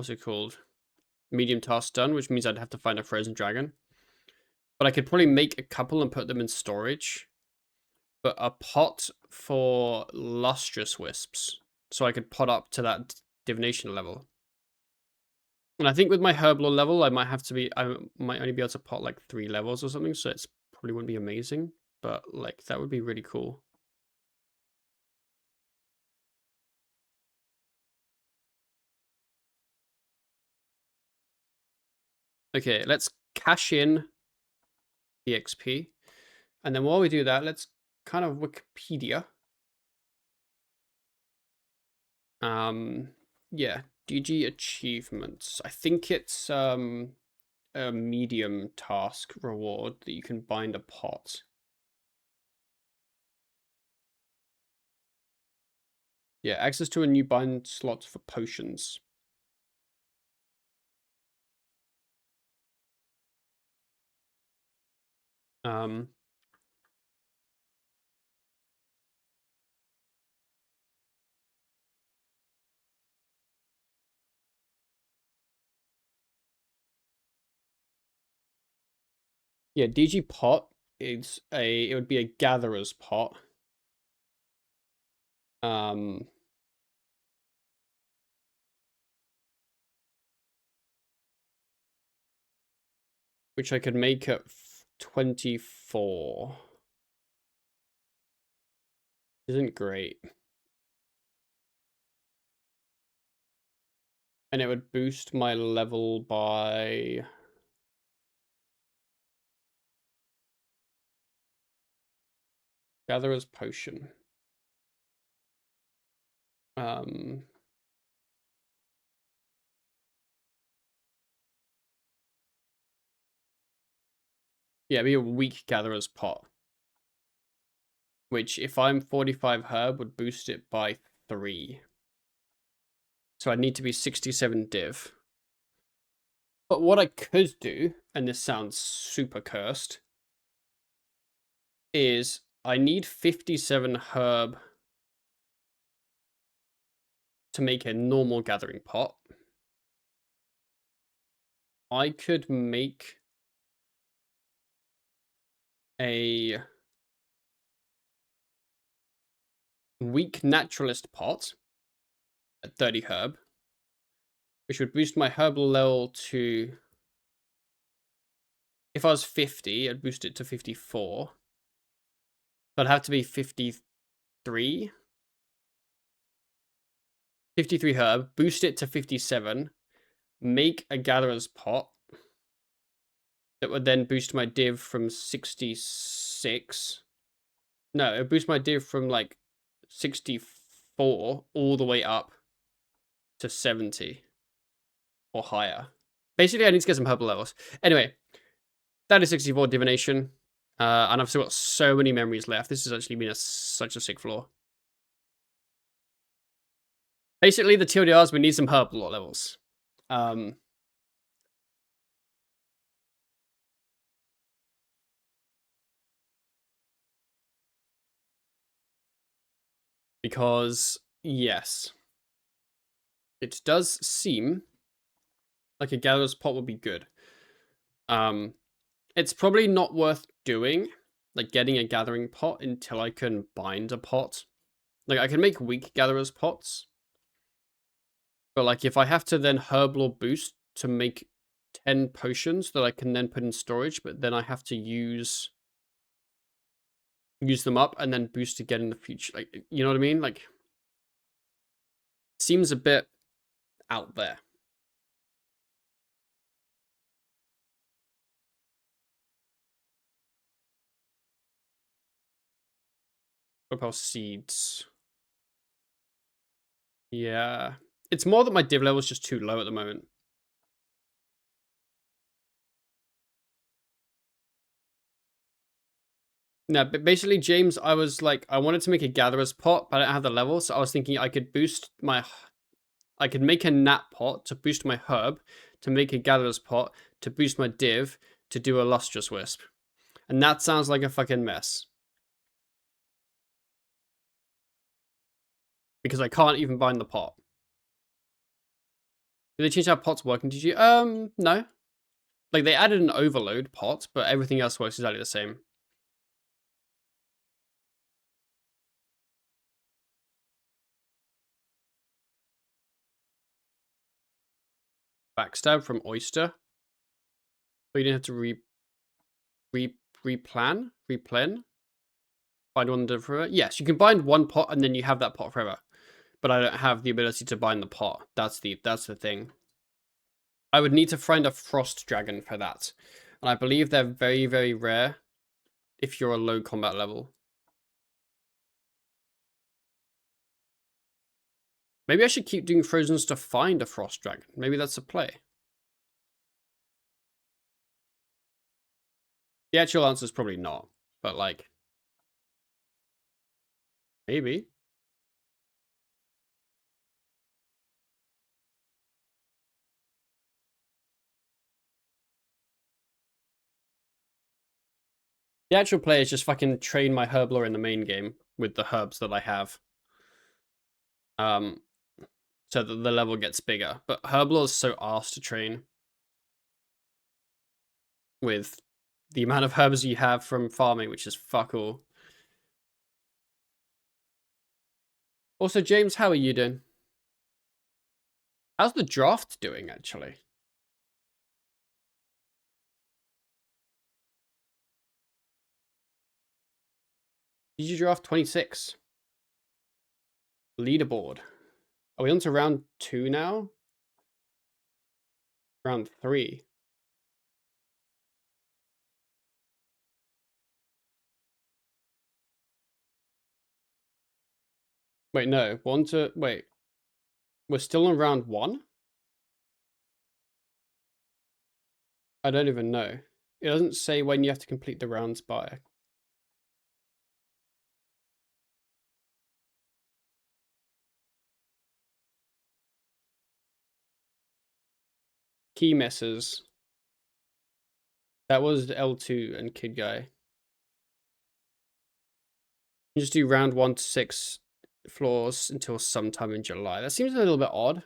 Speaker 1: it called? Medium task done, which means I'd have to find a frozen dragon. But I could probably make a couple and put them in storage. But a pot for lustrous wisps. So I could pot up to that divination level. And I think with my herblore level, I might only be able to pot like 3 levels or something, so it's probably wouldn't be amazing. But like that would be really cool. Okay, let's cash in the XP. And then while we do that, let's kind of Wikipedia. Yeah, DG achievements. I think it's a medium task reward that you can bind a pot. Yeah, access to a new bind slot for potions. Um, yeah, DG pot is it would be a gatherer's pot. Which I could make at 24. Isn't great. And it would boost my level by... Gatherer's Potion. Yeah, it'd be a weak Gatherer's Pot. Which, if I'm 45 herb, would boost it by 3. So I need to be 67 div. But what I could do, and this sounds super cursed, is I need 57 herb to make a normal gathering pot. I could make a weak naturalist pot at 30 herb, which would boost my herb level to... If I was 50, I'd boost it to 54. So I'd have to be 53. 53 herb, boost it to 57, make a gatherer's pot that would then boost my div from 66. No, it would boost my div from like 64 all the way up to 70 or higher. Basically, I need to get some herbal levels. Anyway, that is 64 Divination. And I've still got so many memories left. This has actually been such a sick floor. Basically, the TLDRs, we need some herbal levels. Because, yes, it does seem like a gatherer's pot would be good. It's probably not worth doing, like getting a gathering pot until I can bind a pot. Like, I can make weak gatherer's pots. But, like, if I have to then herb lore boost to make 10 potions that I can then put in storage, but then I have to use them up and then boost again in the future. Like, you know what I mean? Like, seems a bit out there. Propel seeds. Yeah. It's more that my div level is just too low at the moment. No, but basically, James, I was like, I wanted to make a gatherer's pot, but I don't have the level, so I was thinking I could boost my... I could make a nat pot to boost my herb, to make a gatherer's pot, to boost my div, to do a lustrous wisp. And that sounds like a fucking mess. Because I can't even bind the pot. Did they change how pots work in TG? No. Like, they added an overload pot, but everything else works exactly the same. Backstab from Oyster. But you didn't have to replan? Bind one forever? Yes, you can bind one pot and then you have that pot forever. But I don't have the ability to bind the pot. That's the thing. I would need to find a frost dragon for that. And I believe they're very, very rare if you're a low combat level. Maybe I should keep doing Frozens to find a frost dragon. Maybe that's a play. The actual answer is probably not. But like, maybe. The actual play is just fucking train my herblore in the main game with the herbs that I have. So that the level gets bigger. But herblore is so arse to train. With the amount of herbs you have from farming, which is fuck all. Also, James, how are you doing? How's the draft doing, actually? Did you draft 26? Leaderboard. Are we on to round 2 now? Round 3. Wait, no. Wait. We're still on round 1? I don't even know. It doesn't say when you have to complete the rounds by. Key messes. That was L2 and Kid Guy. You just do round 1 to 6 floors until sometime in July. That seems a little bit odd.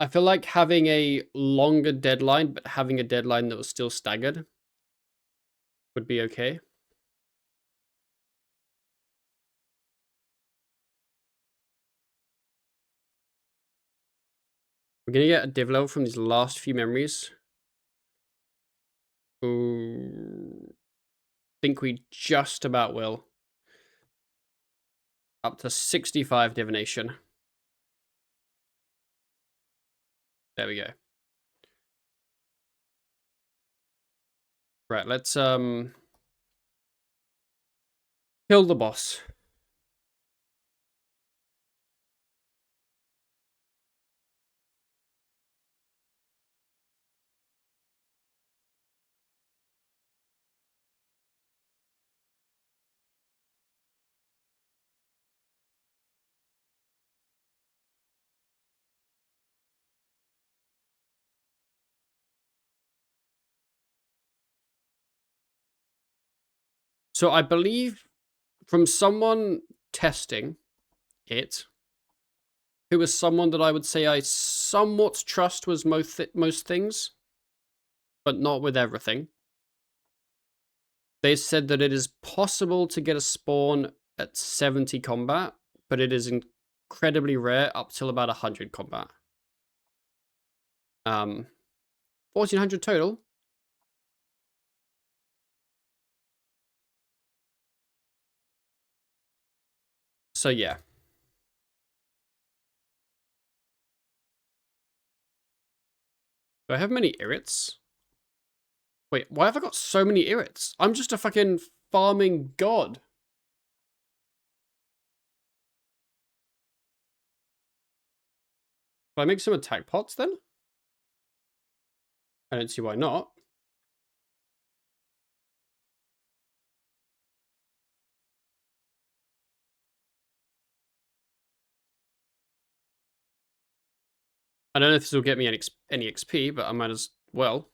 Speaker 1: I feel like having a longer deadline, but having a deadline that was still staggered would be okay. We're gonna get a div level from these last few memories. Ooh. Think we just about will. Up to 65 divination. There we go. Right, let's kill the boss. So I believe from someone testing it, who was someone that I would say I somewhat trust was most things, but not with everything. They said that it is possible to get a spawn at 70 combat, but it is incredibly rare up till about 100 combat. 1400 total. So yeah. Do I have many irrits? Wait, why have I got so many irrits? I'm just a fucking farming god. Do I make some attack pots then? I don't see why not. I don't know if this will get me any XP, but I might as well.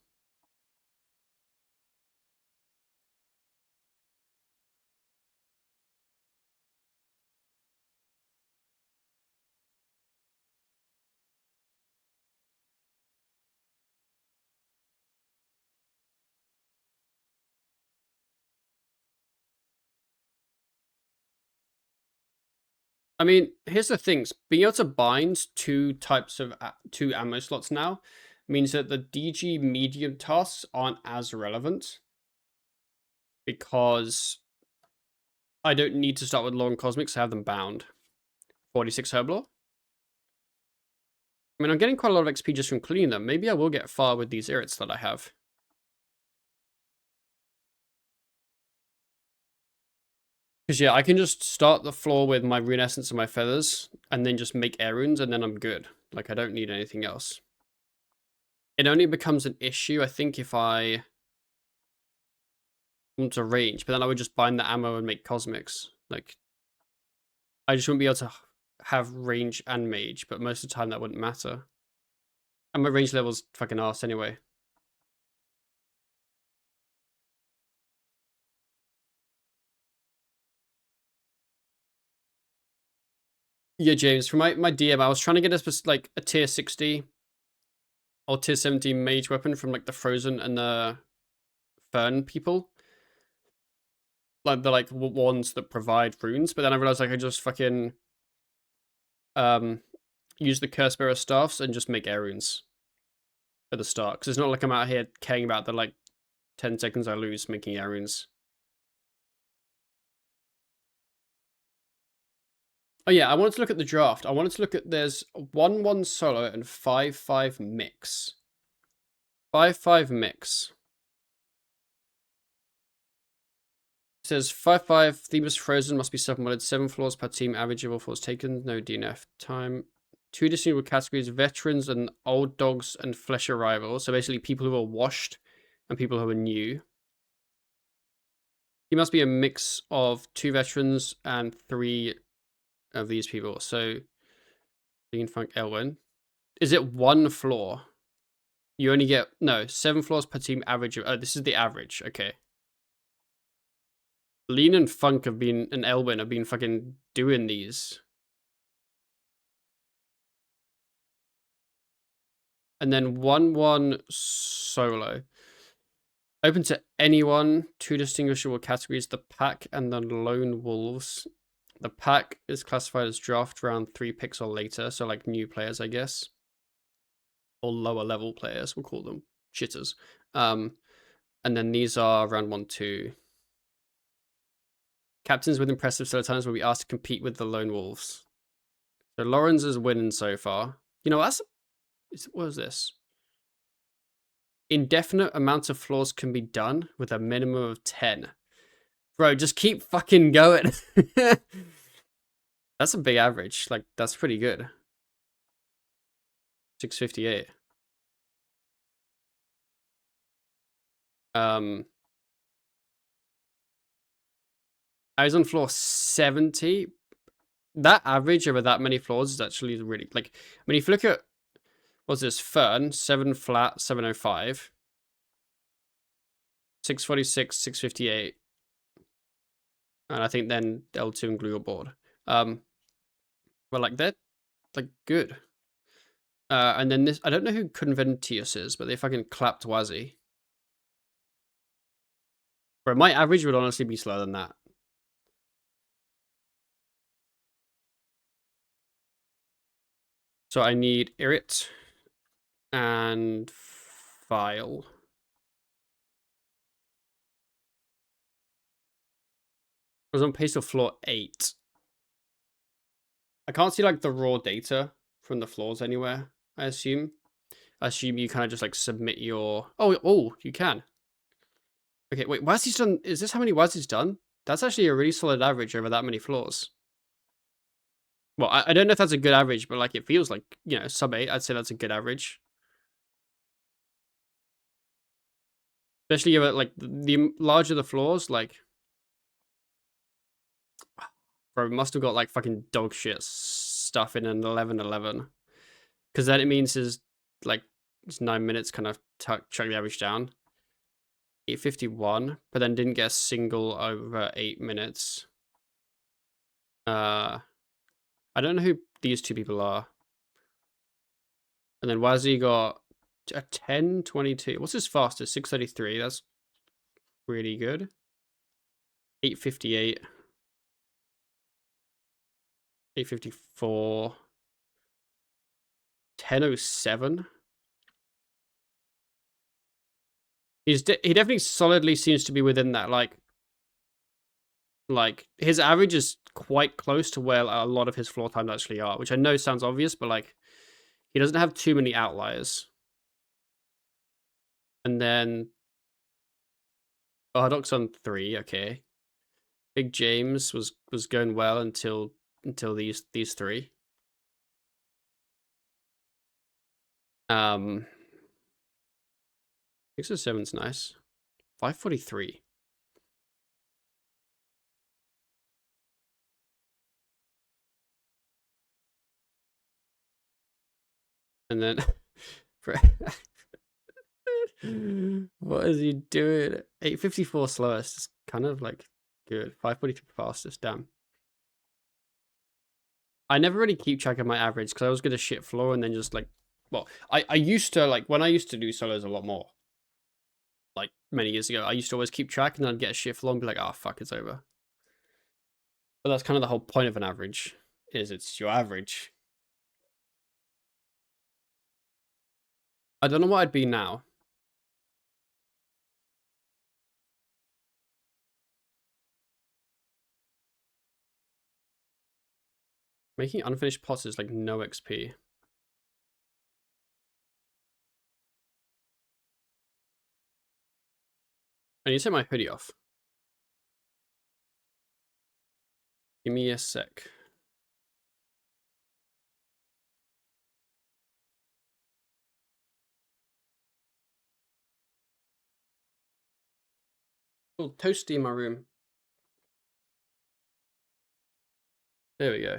Speaker 1: I mean, here's the things. Being able to bind two ammo slots now means that the DG medium tasks aren't as relevant. Because I don't need to start with long cosmics, I have them bound. 46 Herblore. I mean, I'm getting quite a lot of XP just from cleaning them. Maybe I will get far with these irrits that I have. Because yeah, I can just start the floor with my rune essence and my feathers, and then just make air runes, and then I'm good. Like, I don't need anything else. It only becomes an issue, I think, if I want to range, but then I would just bind the ammo and make cosmics. Like, I just wouldn't be able to have range and mage, but most of the time that wouldn't matter. And my range level's fucking arse anyway. Yeah, James, for my DM, I was trying to get a tier 60 or tier 70 mage weapon from like the Frozen and the Fern people. Like the ones that provide runes, but then I realized I could just fucking use the Curse Bearer staffs and just make air runes at the start. Because it's not like I'm out here caring about the like 10 seconds I lose making air runes. Oh yeah, I wanted to look at the draft. I wanted to look at there's 1-1 solo and 5-5 mix. 5-5 mix. It says 5-5 theme is frozen, must be self-modded. 7 floors per team, average of all floors taken, no DNF time. 2 distinguishable categories: veterans and old dogs and flesh arrivals. So basically people who are washed and people who are new. He must be a mix of 2 veterans and 3 of these people. So Dean Funk Elwin. Is it 1 floor? You only get, no, 7 floors per team average. Oh, this is the average. Okay. Lean and Funk have been, and Elwin have been fucking doing these. And then 1-1 solo. Open to anyone. 2 distinguishable categories: the pack and the lone wolves. The pack is classified as draft round 3 picks or later, so like new players, I guess, or lower level players. We'll call them shitters. And then these are round 1, 2. Captains with impressive solo times will be asked to compete with the lone wolves. So Lawrence is winning so far. You know, what is this? Indefinite amounts of floors can be done with a minimum of 10. Bro, just keep fucking going. That's a big average. Like, that's pretty good. 658. I was on floor 70. That average over that many floors is actually really, like, I mean, if you look at, what's this, Fern, 7 flat, 705. 646, 658. And I think then L2 and glue board. Well, like, they're, like, good. And then this, I don't know who Conventius is, but they fucking clapped Wazzy. Bro, my average would honestly be slower than that. So I need Irit and File. I was on pace of floor 8. I can't see like the raw data from the floors anywhere, I assume. I assume you kind of just like submit your... Oh, you can. Okay, wait, Wazzy's done... Is this how many Wazzy's done? That's actually a really solid average over that many floors. Well, I don't know if that's a good average, but like it feels like, you know, sub 8, I'd say that's a good average. Especially like the larger the floors, like... Bro, must have got like fucking dog shit stuff in an 11-11. Because then it means is like it's 9 minutes kind of chuck the average down. 851, but then didn't get a single over 8 minutes. I don't know who these 2 people are. And then Wazzy got a 10:22. What's his fastest? 6:33. That's really good. 8:58. 8:54. 10:07. He definitely solidly seems to be within that, like his average is quite close to where a lot of his floor times actually are, which I know sounds obvious, but like he doesn't have too many outliers. And then Bardoc's on 3, okay. Big James was going well until these 3. 6 or 7's nice. 543. And then what is he doing? 854 slowest is kind of like good. 543 fastest, damn. I never really keep track of my average because I was gonna shit floor and then just like, well, I used to, like, when I used to do solos a lot more, like many years ago, I used to always keep track and then I'd get a shit floor and be like, oh fuck, it's over. But that's kind of the whole point of an average, is it's your average. I don't know what I'd be now. Making unfinished pots is like no XP. I need to take my hoodie off. Give me a sec. Oh, toasty in my room. There we go.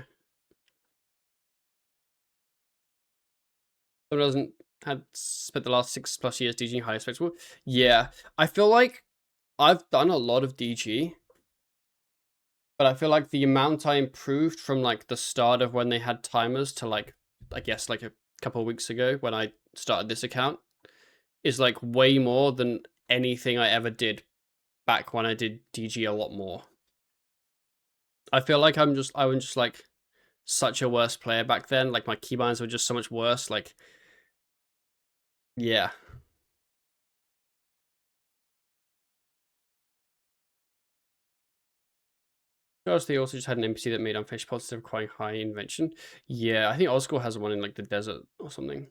Speaker 1: Someone doesn't had spent the last 6+ years DGing high specs. Well, yeah, I feel like I've done a lot of DG, but I feel like the amount I improved from like the start of when they had timers to like, I guess like a couple of weeks ago when I started this account is like way more than anything I ever did back when I did DG a lot more. I feel like I was just like such a worse player back then. Like my keybinds were just so much worse. Like, yeah. They also just had an NPC that made unfinished positive quite high invention. Yeah, I think Oscar has one in like the desert or something.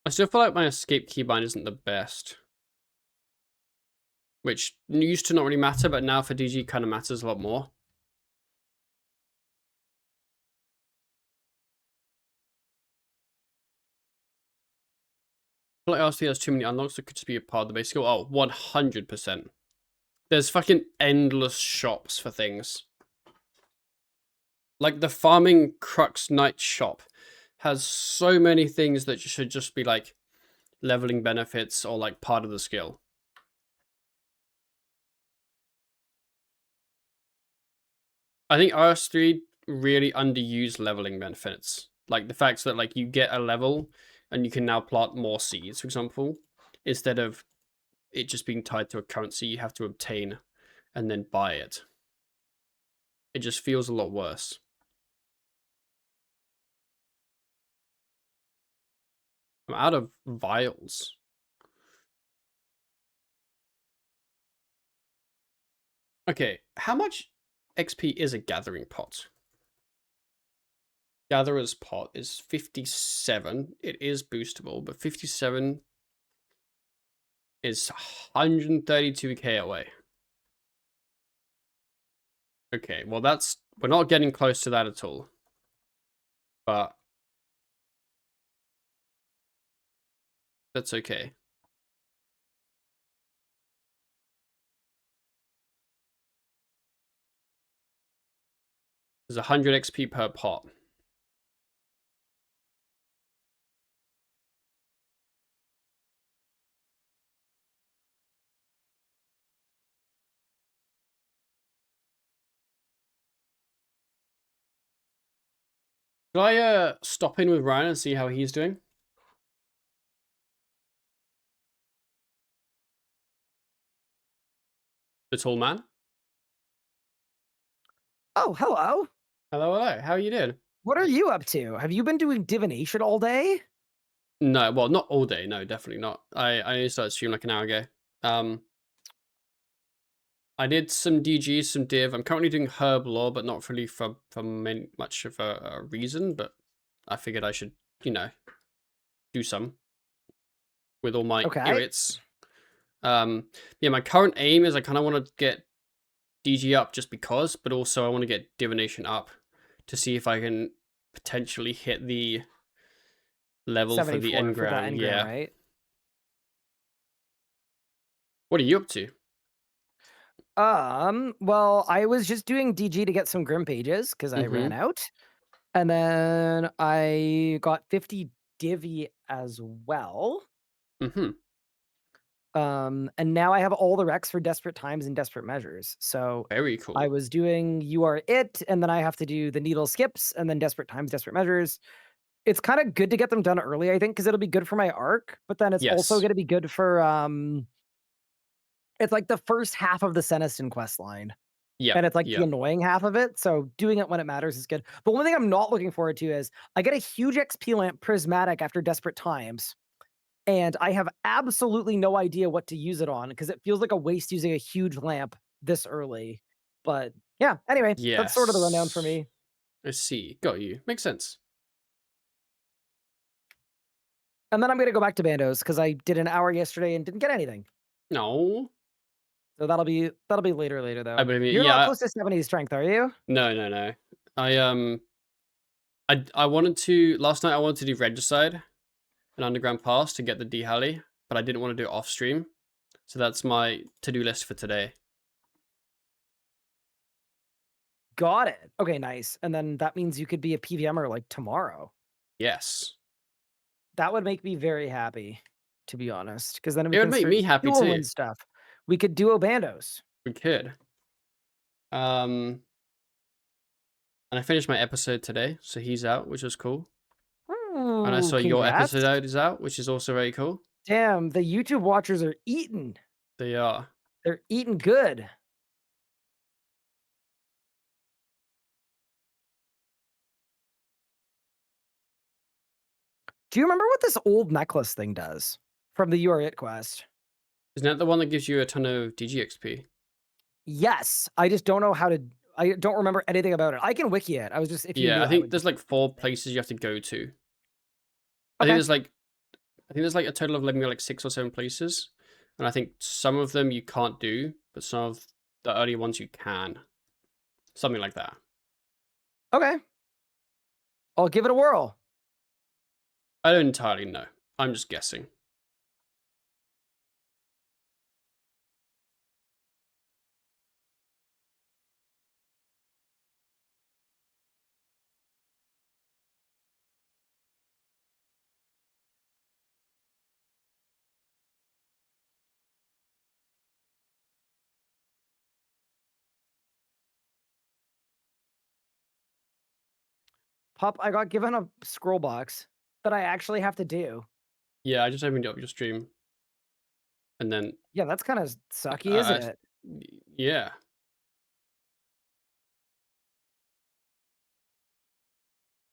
Speaker 1: I still feel like my escape keybind isn't the best, which used to not really matter, but now for DG kind of matters a lot more. I feel like RSP has too many unlocks that could just be a part of the base skill. Oh, 100%. There's fucking endless shops for things. Like the Farming Crux Night shop has so many things that should just be like leveling benefits or like part of the skill. I think RS3 really underused leveling benefits. Like the fact that like you get a level and you can now plant more seeds, for example, instead of it just being tied to a currency you have to obtain and then buy it. It just feels a lot worse. I'm out of vials. Okay, how much XP is a gathering pot? Gatherer's pot is 57. It is boostable, but 57 is 132k away. Okay, well we're not getting close to that at all. But that's okay. There's 100 XP per pot. Should I stop in with Ryan and see how he's doing? The tall man?
Speaker 2: Oh, hello.
Speaker 1: Hello, hello. How are you doing?
Speaker 2: What are you up to? Have you been doing divination all day?
Speaker 1: No, well, not all day. No, definitely not. I only started streaming like an hour ago. I did some DG, some div. I'm currently doing herb lore, but not really for much of a reason. But I figured I should, do some with all my
Speaker 2: Okay.
Speaker 1: irrits. Yeah, my current aim is I kind of want to get DG up just because, but also I want to get divination up to see if I can potentially hit the level for the
Speaker 2: 74 for the
Speaker 1: engram.
Speaker 2: engram,
Speaker 1: Yeah.
Speaker 2: right?
Speaker 1: What are you up to?
Speaker 2: Well, I was just doing DG to get some Grim pages because I ran
Speaker 1: Mm-hmm.
Speaker 2: out. And then I got 50 Divi as well.
Speaker 1: Mm-hmm.
Speaker 2: And now I have all the Recs for Desperate Times and Desperate Measures. So
Speaker 1: Very
Speaker 2: I
Speaker 1: cool.
Speaker 2: was doing You Are It, and then I have to do the Needle Skips, and then Desperate Times, Desperate Measures. it's kinda good to get them done early, I think, because 'cause it'll be good for my arc, but then it's also
Speaker 1: Yes.
Speaker 2: gonna be good for, it's like the first half of the Seniston quest line,
Speaker 1: Yep.
Speaker 2: and it's like the
Speaker 1: Yep.
Speaker 2: annoying half of it, so doing it when it matters is good. But one thing I'm not looking forward to is I get a huge XP lamp prismatic after Desperate Times, and I have absolutely no idea what to use it on because it feels like a waste using a huge lamp this early. But yeah, anyway, that's sort of the rundown for
Speaker 1: Yes.
Speaker 2: me.
Speaker 1: I see. Got you. Makes sense.
Speaker 2: And then I'm gonna go back to Bandos because I did an hour yesterday and didn't get anything.
Speaker 1: No.
Speaker 2: So that'll be later
Speaker 1: I
Speaker 2: though.
Speaker 1: believe it.
Speaker 2: You're not
Speaker 1: Yeah.
Speaker 2: close to 70 strength, are you?
Speaker 1: No, no, no. I I wanted to last night I wanted to do Regicide, an underground pass to get the D Halley, but I didn't want to do it off stream. So that's my to-do list for today.
Speaker 2: Got it. Okay, nice. And then that means you could be a PVMer like tomorrow.
Speaker 1: Yes.
Speaker 2: That would make me very happy, to be honest, because then we
Speaker 1: It would
Speaker 2: can
Speaker 1: make
Speaker 2: start
Speaker 1: me happy
Speaker 2: dueling
Speaker 1: too.
Speaker 2: stuff. We could duo Bandos.
Speaker 1: We could. Um and I finished my episode today, so he's out, which was cool. And I
Speaker 2: Ooh,
Speaker 1: saw your
Speaker 2: congrats.
Speaker 1: episode is out, which is also very cool.
Speaker 2: Damn, the YouTube watchers are eating.
Speaker 1: They are.
Speaker 2: They're eating good. Do you remember what this old necklace thing does from the You Are It quest?
Speaker 1: Isn't that the one that gives you a ton of DGXP?
Speaker 2: Yes, I just don't know how to. I don't remember anything about it. I can wiki it. I was just if you
Speaker 1: Yeah,
Speaker 2: knew,
Speaker 1: I
Speaker 2: I
Speaker 1: think
Speaker 2: would
Speaker 1: there's
Speaker 2: just
Speaker 1: like
Speaker 2: read
Speaker 1: 4
Speaker 2: the thing.
Speaker 1: places you have to go to. I think
Speaker 2: Okay,
Speaker 1: there's like I think there's like a total of maybe like 6 or 7 places. And I think some of them you can't do, but some of the early ones you can. Something like that.
Speaker 2: okay, I'll give it a whirl.
Speaker 1: I don't entirely know. I'm just guessing.
Speaker 2: Pop, I got given a scroll box that I actually have to do.
Speaker 1: Yeah, I just opened up your stream and then
Speaker 2: Yeah, that's kind of sucky, isn't
Speaker 1: uh,
Speaker 2: it?
Speaker 1: yeah.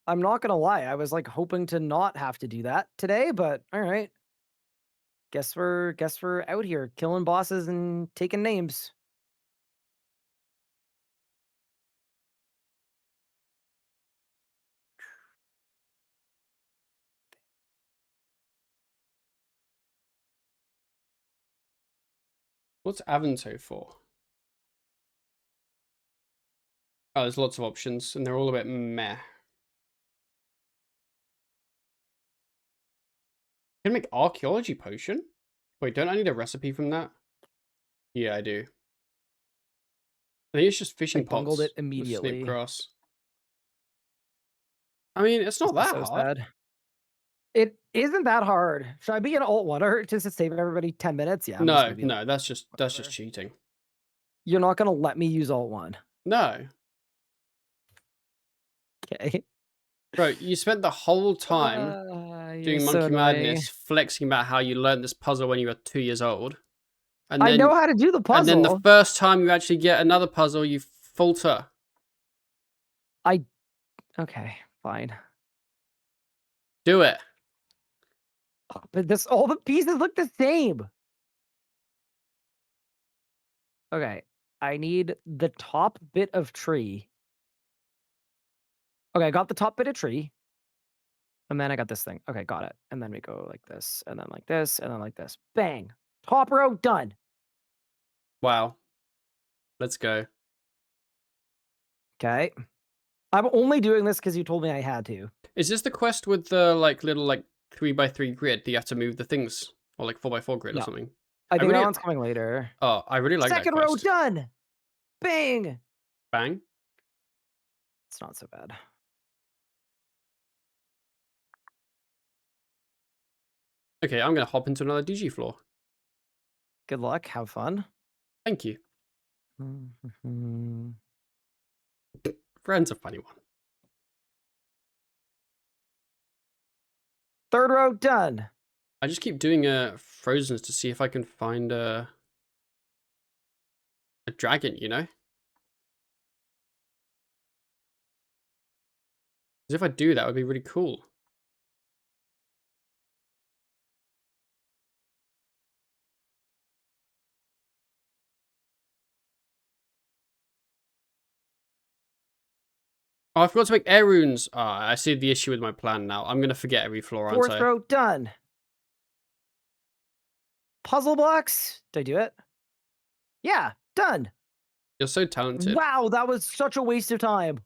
Speaker 2: I'm not gonna lie. I was like hoping to not have to do that today, but all right. Guess we're out here killing bosses and taking names.
Speaker 1: What's Avanto for? Oh, there's lots of options and they're all a bit meh. Can I make archaeology potion? Wait, don't I need a recipe from that? Yeah, I do. I think it's just
Speaker 2: I
Speaker 1: fishing
Speaker 2: bungled it
Speaker 1: pots with snake
Speaker 2: immediately.
Speaker 1: grass. I mean, it's
Speaker 2: This
Speaker 1: not
Speaker 2: is
Speaker 1: that
Speaker 2: so
Speaker 1: hard.
Speaker 2: sad. It isn't that hard. Should I be an alt oneer just to save everybody 10 minutes? Yeah, I'm just
Speaker 1: No,
Speaker 2: gonna be an
Speaker 1: no, that's just
Speaker 2: whatever.
Speaker 1: cheating.
Speaker 2: You're not gonna let me use alt one.
Speaker 1: No.
Speaker 2: Okay.
Speaker 1: Bro, you spent the whole time
Speaker 2: You're
Speaker 1: doing
Speaker 2: so
Speaker 1: Monkey
Speaker 2: annoying.
Speaker 1: Madness, flexing about how you learned this puzzle when you were 2 years old, and
Speaker 2: I
Speaker 1: then
Speaker 2: know how to do the
Speaker 1: and then the
Speaker 2: puzzle.
Speaker 1: first time you actually get another puzzle, you falter.
Speaker 2: I okay, fine.
Speaker 1: Do it.
Speaker 2: But this all the pieces look the same. Okay. I need the top bit of tree. Okay, I got the top bit of tree. And then I got this thing. Okay, got it. And then we go like this, and then like this, and then like this. Bang. Top row done.
Speaker 1: Wow. Let's go.
Speaker 2: Okay. I'm only doing this because you told me I had to.
Speaker 1: Is this the quest with the like little like 3x3 grid that you have to move the things, or like 4x4 grid or
Speaker 2: No.
Speaker 1: something?
Speaker 2: I
Speaker 1: I
Speaker 2: think that
Speaker 1: really
Speaker 2: one's coming later.
Speaker 1: oh, I really like that
Speaker 2: Second row
Speaker 1: quest.
Speaker 2: done. Bang.
Speaker 1: Bang.
Speaker 2: It's not so bad.
Speaker 1: Okay, I'm gonna hop into another DG floor.
Speaker 2: Good luck. Have fun.
Speaker 1: Thank you. Friend's a funny one.
Speaker 2: Third row, done.
Speaker 1: I just keep doing Frozens to see if I can find a dragon, you know? Because if I do, that would be really cool. Oh, I forgot to make air runes. Ah, I see the issue with my plan now. I'm going to forget every floor, aren't
Speaker 2: Fourth
Speaker 1: I?
Speaker 2: row, done. Puzzle blocks. Did I do it? Yeah, done.
Speaker 1: You're so talented.
Speaker 2: Wow, that was such a waste of time.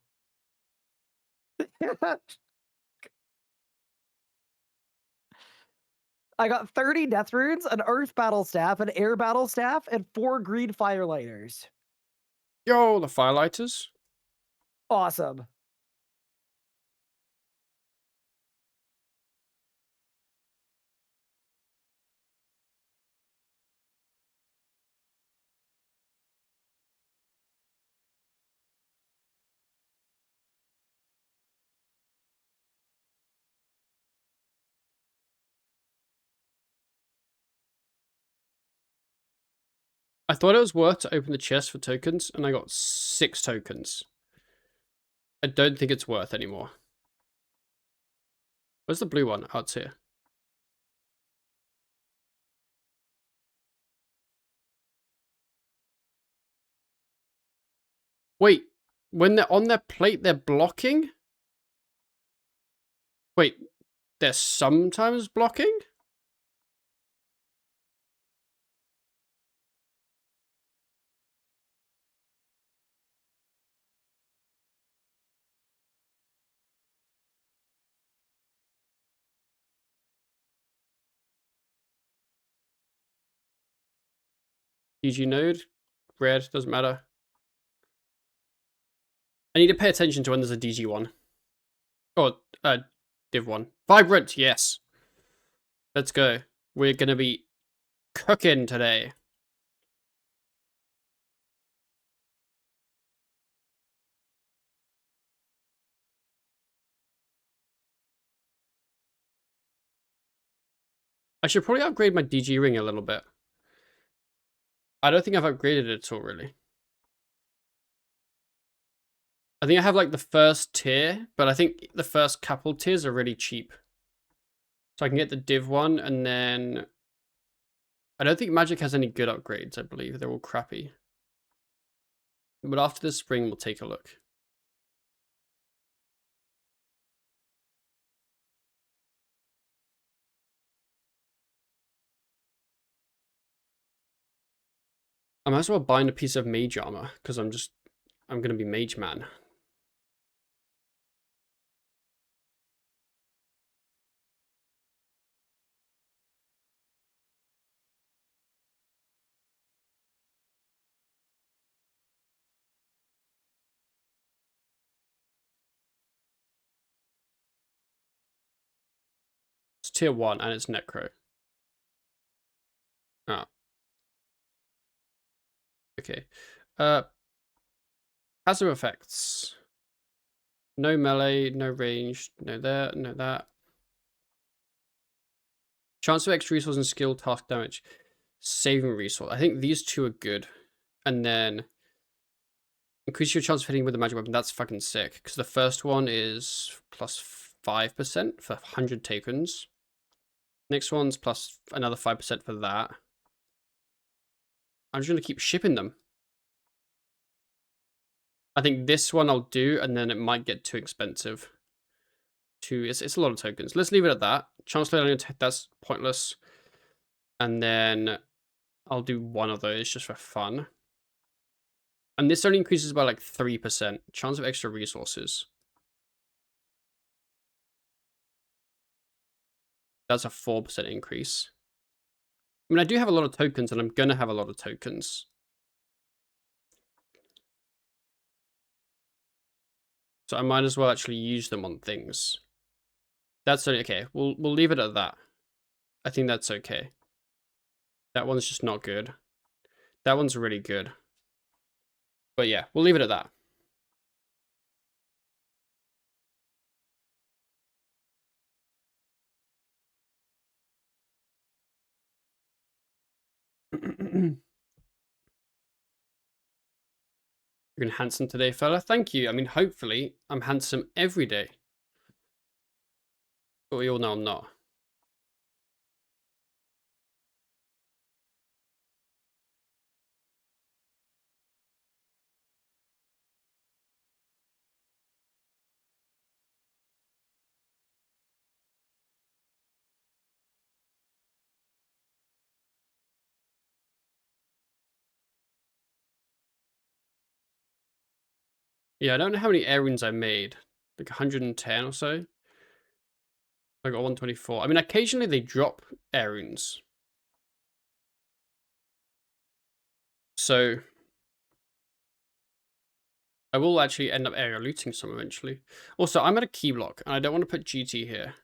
Speaker 2: I got 30 death runes, an earth battle staff, an air battle staff, and 4 green firelighters.
Speaker 1: Yo, the firelighters.
Speaker 2: Awesome.
Speaker 1: I thought it was worth to open the chest for tokens, and I got 6 tokens. I don't think it's worth anymore. Where's the blue one? Oh, it's here. Wait, when they're on their plate, they're blocking? Wait, they're sometimes blocking? DG node, red, doesn't matter. I need to pay attention to when there's a DG one. Or, div one. Vibrant, yes. Let's go. We're gonna be cooking today. I should probably upgrade my DG ring a little bit. I don't think I've upgraded it at all, really. I think I have like the first tier, but I think the first couple tiers are really cheap. So I can get the div one, and then I don't think magic has any good upgrades, I believe. They're all crappy. But after the spring, we'll take a look. I might as well bind a piece of mage armor, because I'm going to be mage man. It's tier 1, and it's necro. Ah, okay. Passive effects. No melee, no range, no there, no that. Chance of extra resource and skill task damage. Saving resource. I think these two are good. And then increase your chance of hitting with a magic weapon. That's fucking sick. Because the first one is plus 5% for 100 tokens. Next one's plus another 5% for that. I'm just going to keep shipping them. I think this one I'll do, and then it might get too expensive. It's a lot of tokens. Let's leave it at that. Chancellor, that's pointless. And then I'll do one of those just for fun. And this only increases by like 3%. Chance of extra resources. That's a 4% increase. I mean, I do have a lot of tokens, and I'm going to have a lot of tokens. So I might as well actually use them on things. That's okay. We'll leave it at that. I think that's okay. That one's just not good. That one's really good. But yeah, we'll leave it at that. You're handsome today, fella. Thank you. I mean, hopefully, I'm handsome every day. But we all know I'm not. Yeah, I don't know how many air runes I made. Like 110 or so. I got 124. I mean, occasionally they drop air runes. So I will actually end up area looting some eventually. Also, I'm at a key block, and I don't want to put GT here.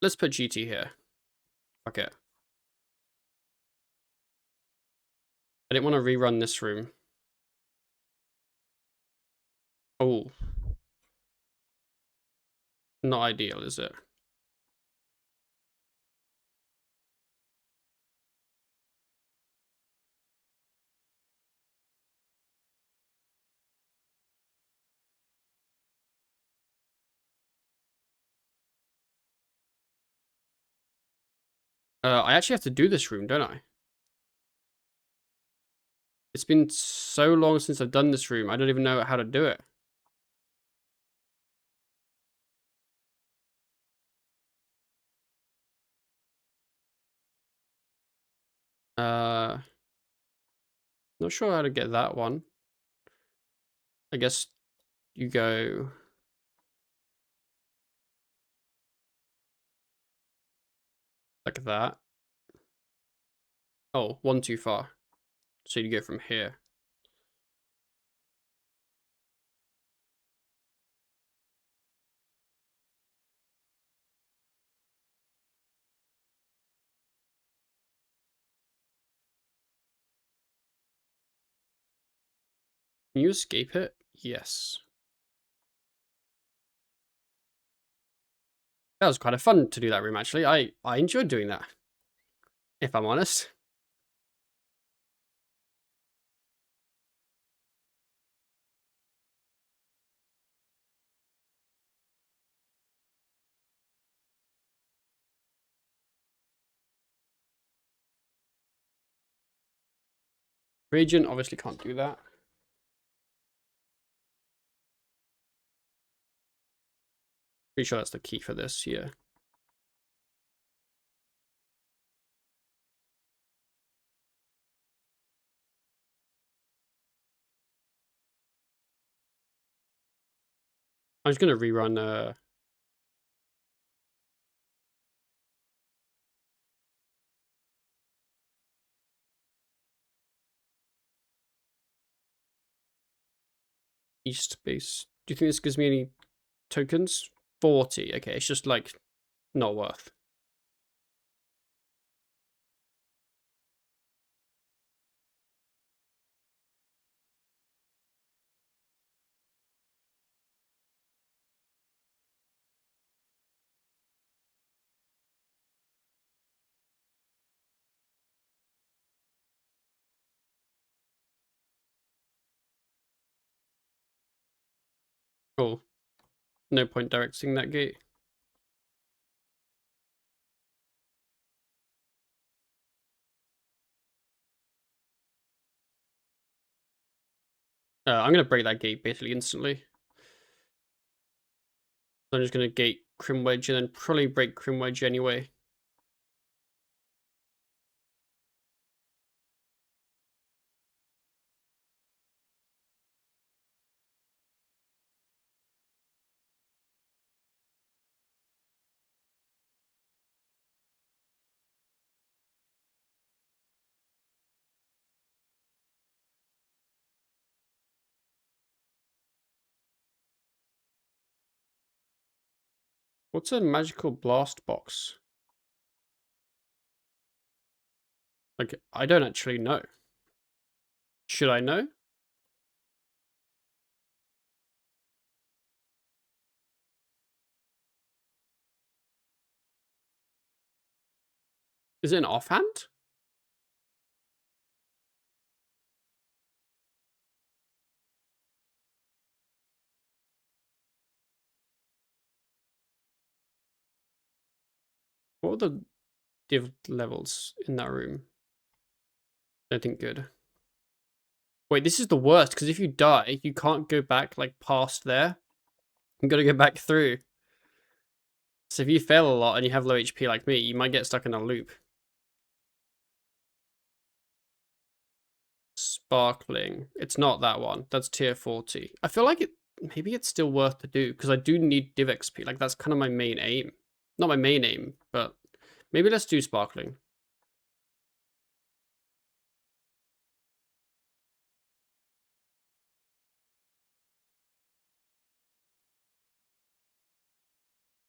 Speaker 1: Let's put GT here. Fuck it. I didn't want to rerun this room. Oh. Not ideal, is it? I actually have to do this room, don't I? It's been so long since I've done this room, I don't even know how to do it. Not sure how to get that one. I guess you go like that. Oh, one too far. So you go from here. Can you escape it? Yes. That was kind of fun to do that room, actually. I enjoyed doing that, if I'm honest. Region obviously can't do that. Pretty sure that's the key for this, yeah. I'm just gonna rerun East base. Do you think this gives me any tokens? 40. Okay, it's just like not worth. Cool. No point directing that gate. I'm gonna break that gate basically instantly. I'm just gonna gate Crim Wedge and then probably break Crim Wedge anyway. What's a magical blast box? Like, I don't actually know. Should I know? Is it an offhand? What were the div levels in that room? I don't think good. Wait, this is the worst, because if you die, you can't go back, like, past there. You gotta go back through. So if you fail a lot and you have low HP like me, you might get stuck in a loop. Sparkling. It's not that one. That's tier 40. I feel like maybe it's still worth to do, because I do need div XP. Like, that's kind of my main aim. Not my main aim, but maybe let's do sparkling.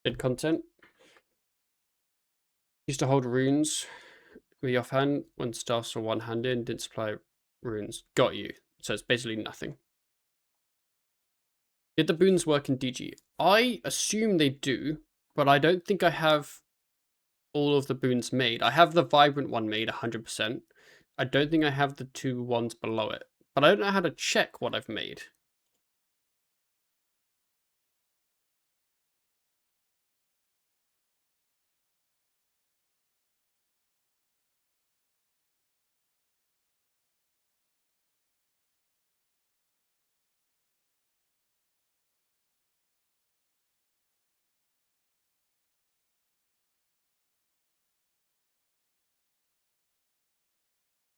Speaker 1: Did content. Used to hold runes with the offhand when staffs were one-handed and didn't supply runes. Got you. So it's basically nothing. Did the boons work in DG? I assume they do, but I don't think I have all of the boons made. I have the vibrant one made 100%. I don't think I have the 2 ones below it, but I don't know how to check what I've made.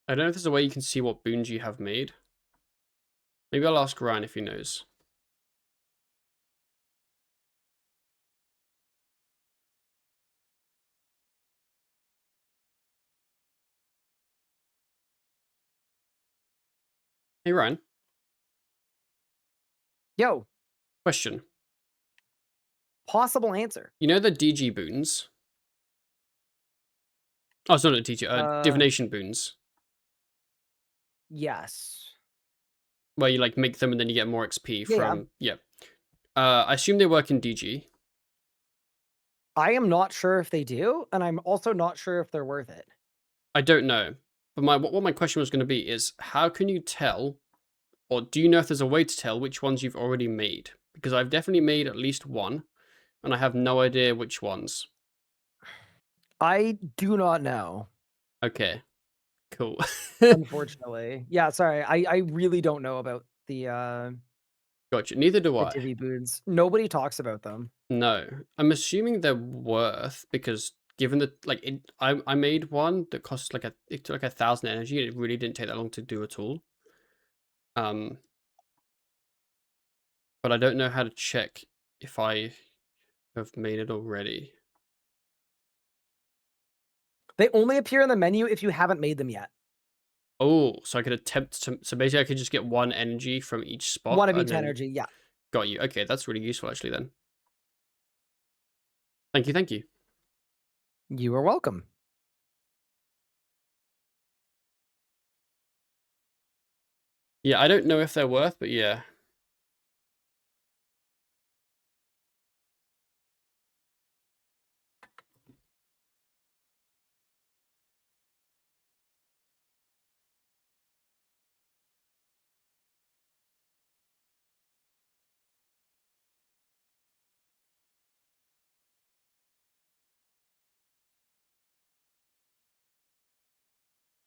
Speaker 1: I don't know if there's a way you can see what boons you have made. Maybe I'll ask Ryan if he knows. Hey Ryan,
Speaker 2: Yo,
Speaker 1: question.
Speaker 2: possible answer.
Speaker 1: You know the DG boons? Oh, it's not a DG, divination boons.
Speaker 2: Yes.
Speaker 1: Where you like make them and then you get more XP
Speaker 2: Yeah, yeah.
Speaker 1: from, yeah. I assume they work in DG.
Speaker 2: I am not sure if they do, and I'm also not sure if they're worth it.
Speaker 1: I don't know. But what my question was going to be is, how can you tell, or do you know if there's a way to tell which ones you've already made? Because I've definitely made at least one, and I have no idea which ones.
Speaker 2: I do not know,
Speaker 1: Okay, cool.
Speaker 2: unfortunately. Yeah, sorry. I really don't know about
Speaker 1: Gotcha. Neither do
Speaker 2: the
Speaker 1: I.
Speaker 2: divvy boons. Nobody talks about them.
Speaker 1: No, I'm assuming they're worth because given that like I made one that cost like it took like 1,000 energy and it really didn't take that long to do at all. Um, but I don't know how to check if I have made it already.
Speaker 2: They only appear in the menu if you haven't made them yet.
Speaker 1: Oh, so I could attempt to. So basically, I could just get one energy from each spot,
Speaker 2: One of
Speaker 1: and
Speaker 2: each
Speaker 1: then
Speaker 2: energy, yeah.
Speaker 1: got you. Okay, that's really useful actually. Then, thank you, thank you.
Speaker 2: You are welcome.
Speaker 1: Yeah, I don't know if they're worth, but yeah.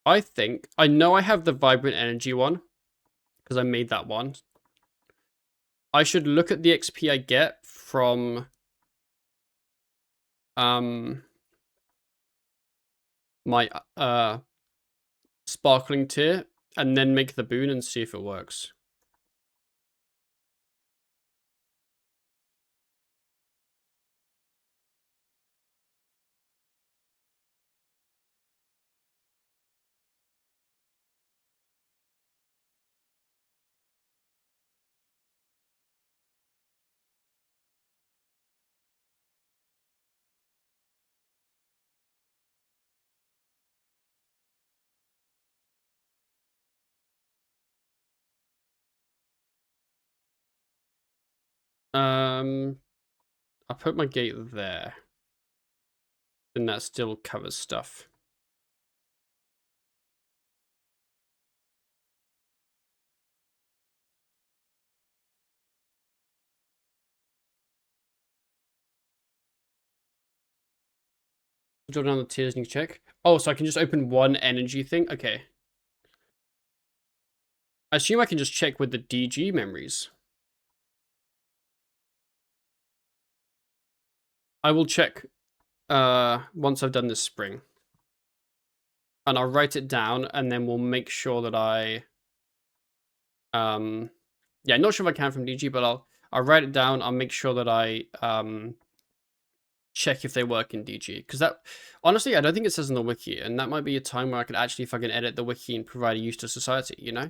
Speaker 1: I know I have the vibrant energy one because I made that one. I should look at the XP I get from my sparkling tier and then make the boon and see if it works. I put my gate there. And that still covers stuff. Draw down the tiers and you check. Oh, so I can just open one energy thing? Okay. I assume I can just check with the DG memories. I will check once I've done this spring. And I'll write it down, and then we'll make sure that I... yeah, not sure if I can from DG, but I'll write it down. I'll make sure that I check if they work in DG. Because that... Honestly, I don't think it says in the wiki, and that might be a time where I could actually fucking edit the wiki and provide a use to society, you know?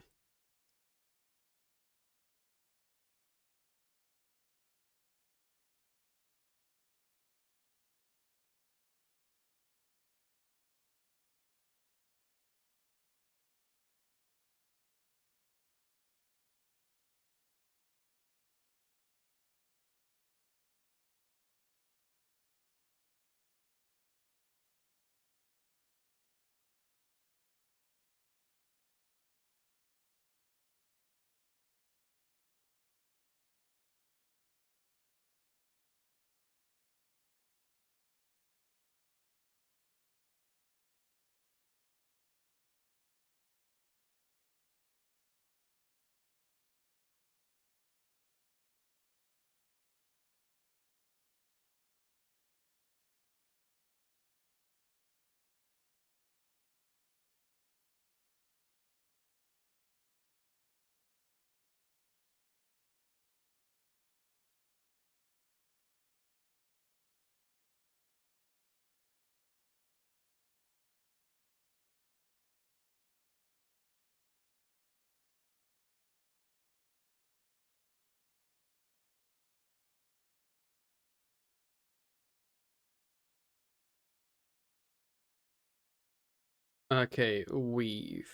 Speaker 1: Okay, weave.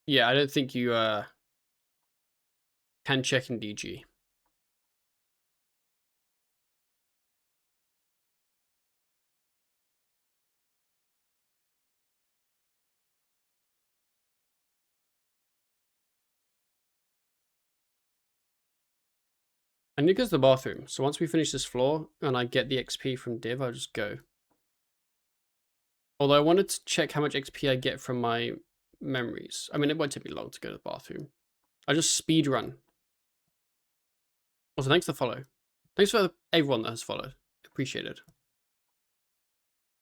Speaker 1: Yeah, I don't think you can check in DG. And it goes to the bathroom. So once we finish this floor and I get the XP from Div, I'll just go. Although I wanted to check how much XP I get from my memories. I mean, it won't take me long to go to the bathroom. I just speed run. Also, thanks for the follow. Thanks for everyone that has followed. Appreciate it.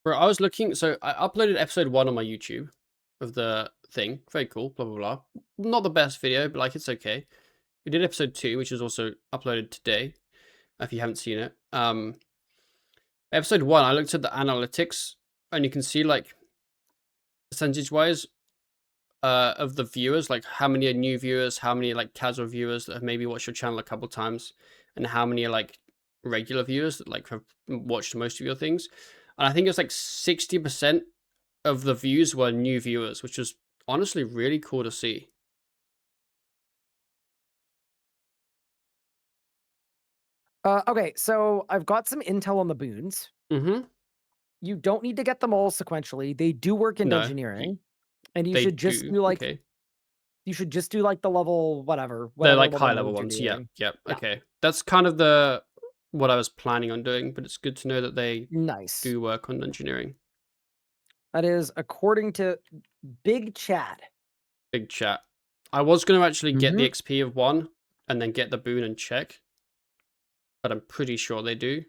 Speaker 1: Bro, I was looking, so I uploaded episode 1 on my YouTube of the thing. Very cool, blah, blah, blah. Not the best video, but like, it's okay. We did episode 2, which is also uploaded today, if you haven't seen it. Episode 1, I looked at the analytics, and you can see, like, percentage-wise, of the viewers, like how many are new viewers, how many like casual viewers that have maybe watched your channel a couple times, and how many are like regular viewers that like have watched most of your things. And I think it's like 60% of the views were new viewers, which was honestly really cool to see.
Speaker 2: Okay, so I've got some intel on the boons.
Speaker 1: Mm-hmm.
Speaker 2: You don't need to get them all sequentially. They do work in
Speaker 1: No,
Speaker 2: engineering, and you
Speaker 1: they
Speaker 2: should just
Speaker 1: do.
Speaker 2: do like
Speaker 1: Okay.
Speaker 2: the level
Speaker 1: They're
Speaker 2: whatever
Speaker 1: like
Speaker 2: level
Speaker 1: high level
Speaker 2: modes you're
Speaker 1: ones. Yep.
Speaker 2: doing.
Speaker 1: Yep.
Speaker 2: Yeah,
Speaker 1: Okay. That's kind of the what I was planning on doing, but it's good to know that they
Speaker 2: nice.
Speaker 1: do work on engineering.
Speaker 2: That is according to Big Chat.
Speaker 1: Big chat. I was going to actually get the
Speaker 2: Mhm.
Speaker 1: XP of 1 and then get the boon and check, but I'm pretty sure they do.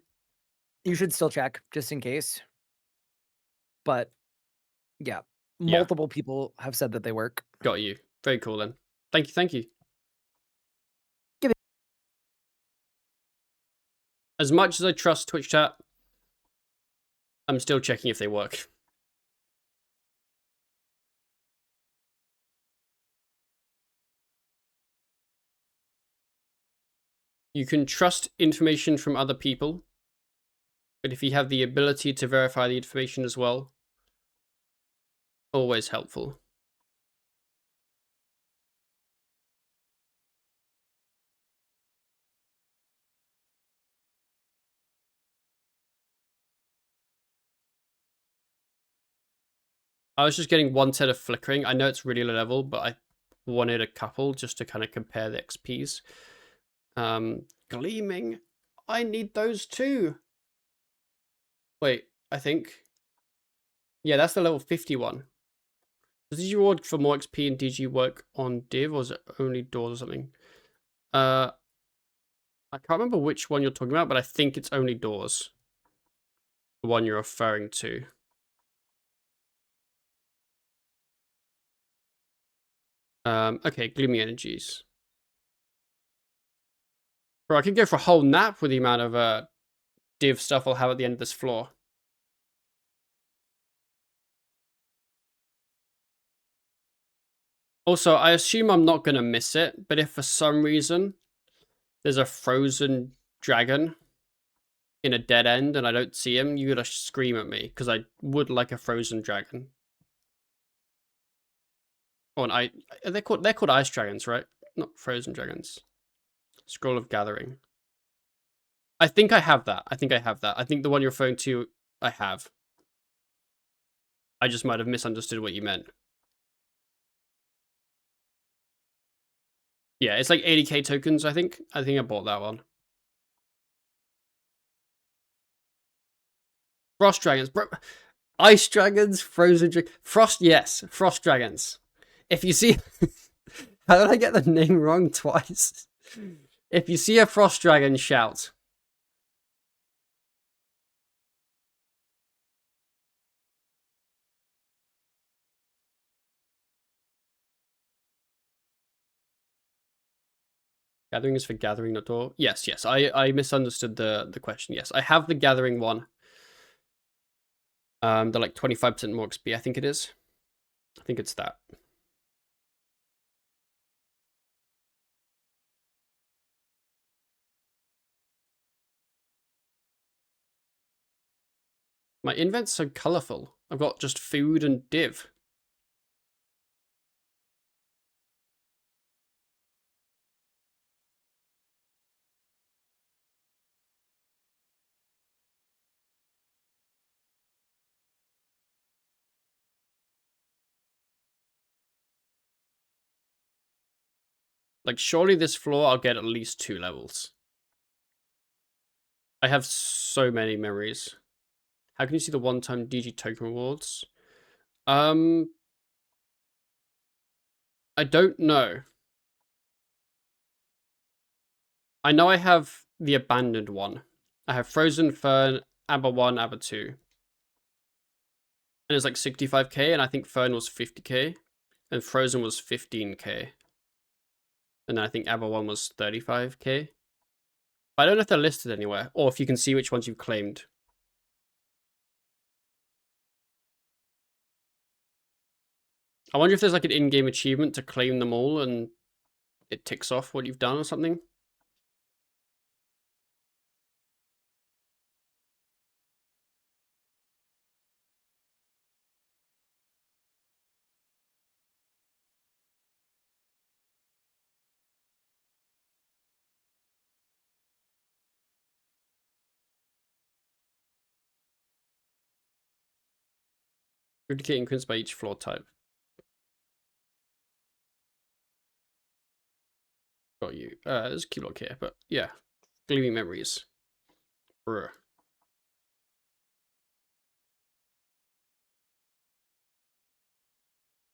Speaker 2: You should still check just in case. But yeah,
Speaker 1: Yeah,
Speaker 2: multiple people have said that they work.
Speaker 1: got you. Very cool then. Thank you, thank you.
Speaker 2: Give it.
Speaker 1: As much as I trust Twitch chat, I'm still checking if they work. You can trust information from other people, but if you have the ability to verify the information as well, always helpful. I was just getting one set of flickering. I know it's really low level, but I wanted a couple just to kind of compare the XPs. Gleaming. I need those too. Wait, I think. Yeah, that's the level 51. Does this reward for more XP and DG work on Div, or is it only doors or something? I can't remember which one you're talking about, but I think it's only doors. The one you're referring to. Okay, gloomy energies. Bro, I could go for a whole nap with the amount of div stuff I'll have at the end of this floor. Also, I assume I'm not gonna miss it, but if for some reason there's a frozen dragon in a dead end and I don't see him, you gotta scream at me, because I would like a frozen dragon. Oh, and they're called ice dragons, right? Not frozen dragons. Scroll of Gathering. I think I have that. I think the one you're referring to, I have. I just might have misunderstood what you meant. Yeah, it's like 80k tokens, I think. I think I bought that one. Frost dragons, bro. Ice dragons, frozen frost. Yes, frost dragons. If you see, how did I get the name wrong twice? If you see a frost dragon, shout. Gathering is for gathering, not door. Yes, yes. I misunderstood the question. Yes, I have the gathering one. They're like 25% more XP. I think it is. I think it's that. My invent's so colorful. I've got just food and div. Like, surely this floor I'll get at least 2 levels. I have so many memories. How can you see the one-time DG token rewards? I don't know. I know I have the abandoned one. I have Frozen Fern, Aber 1, Aber 2. And it's like 65k, and I think Fern was 50k, and Frozen was 15k. And then I think Aber 1 was 35k. I don't know if they're listed anywhere, or if you can see which ones you've claimed. I wonder if there's like an in-game achievement to claim them all, and it ticks off what you've done or something. Duplicate increments by each floor type. Got you. There's a key block here, but yeah. Gleaming memories. Bruh.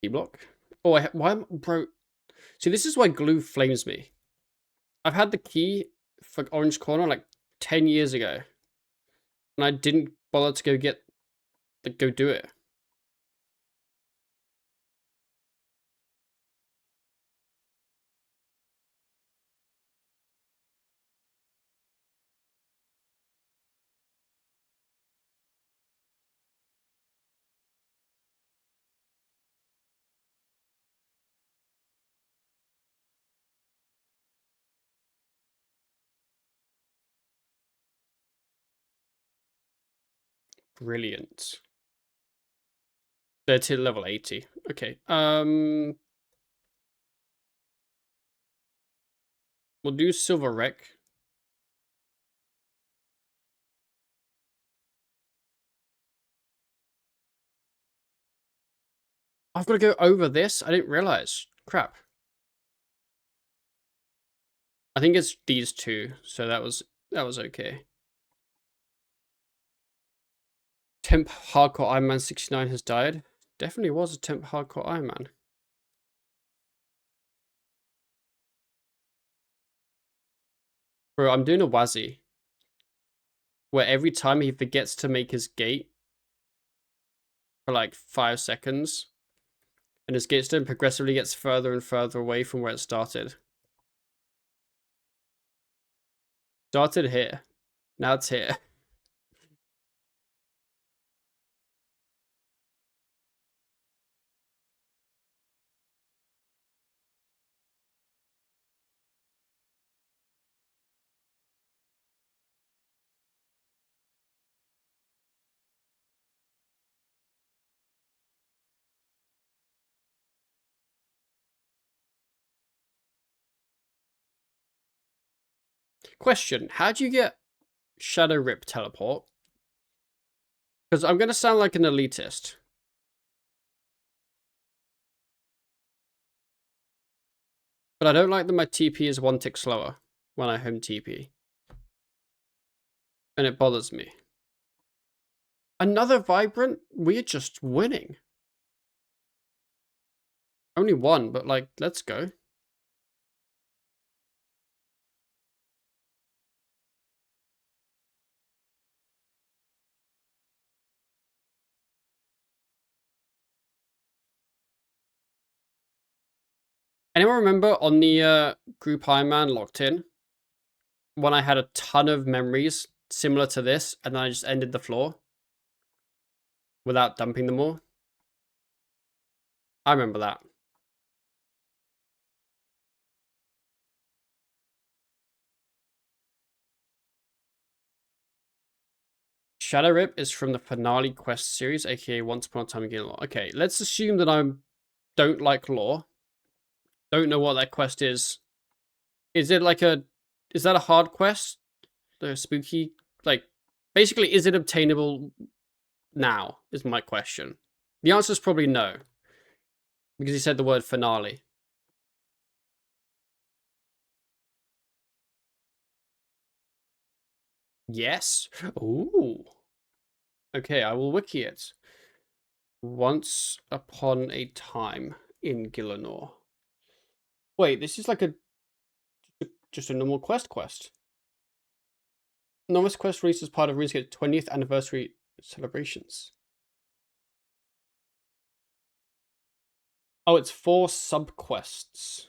Speaker 1: Key block? Oh, why am, bro? See, this is why glue flames me. I've had the key for Orange Corner like 10 years ago. And I didn't bother to go do it. Brilliant. They're to level 80. Okay. We'll do Silver Wreck. I've got to go over this? I didn't realize. Crap. I think it's these two. So that was That was okay. Temp Hardcore Ironman 69 has died. Definitely was a Temp Hardcore Ironman. Bro, I'm doing a Wazzy. Where every time he forgets to make his gate for like 5 seconds, and his gate stone progressively gets further and further away from where it started. Started here. Now it's here. Question, how do you get Shadow Rip teleport? Because I'm going to sound like an elitist. But I don't like that my TP is 1 tick slower when I home TP. And it bothers me. Another Vibrant? We're just winning. Only one, but like, let's go. Anyone remember on the Group Ironman locked in? When I had a ton of memories similar to this, and then I just ended the floor without dumping them all? I remember that. Shadow Rip is from the finale quest series, aka Once Upon a Time in Gilmore. Okay, let's assume that I don't like lore. Don't know what that quest is. Is it like a... Is that a hard quest? The spooky... Like, basically, is it obtainable now, is my question. The answer is probably no. Because he said the word finale. Yes. Ooh. Okay, I will wiki it. Once upon a time in Gillinor. Wait, this is like just a normal quest. Novice quest released as part of RuneScape's 20th anniversary celebrations. Oh, it's 4 subquests.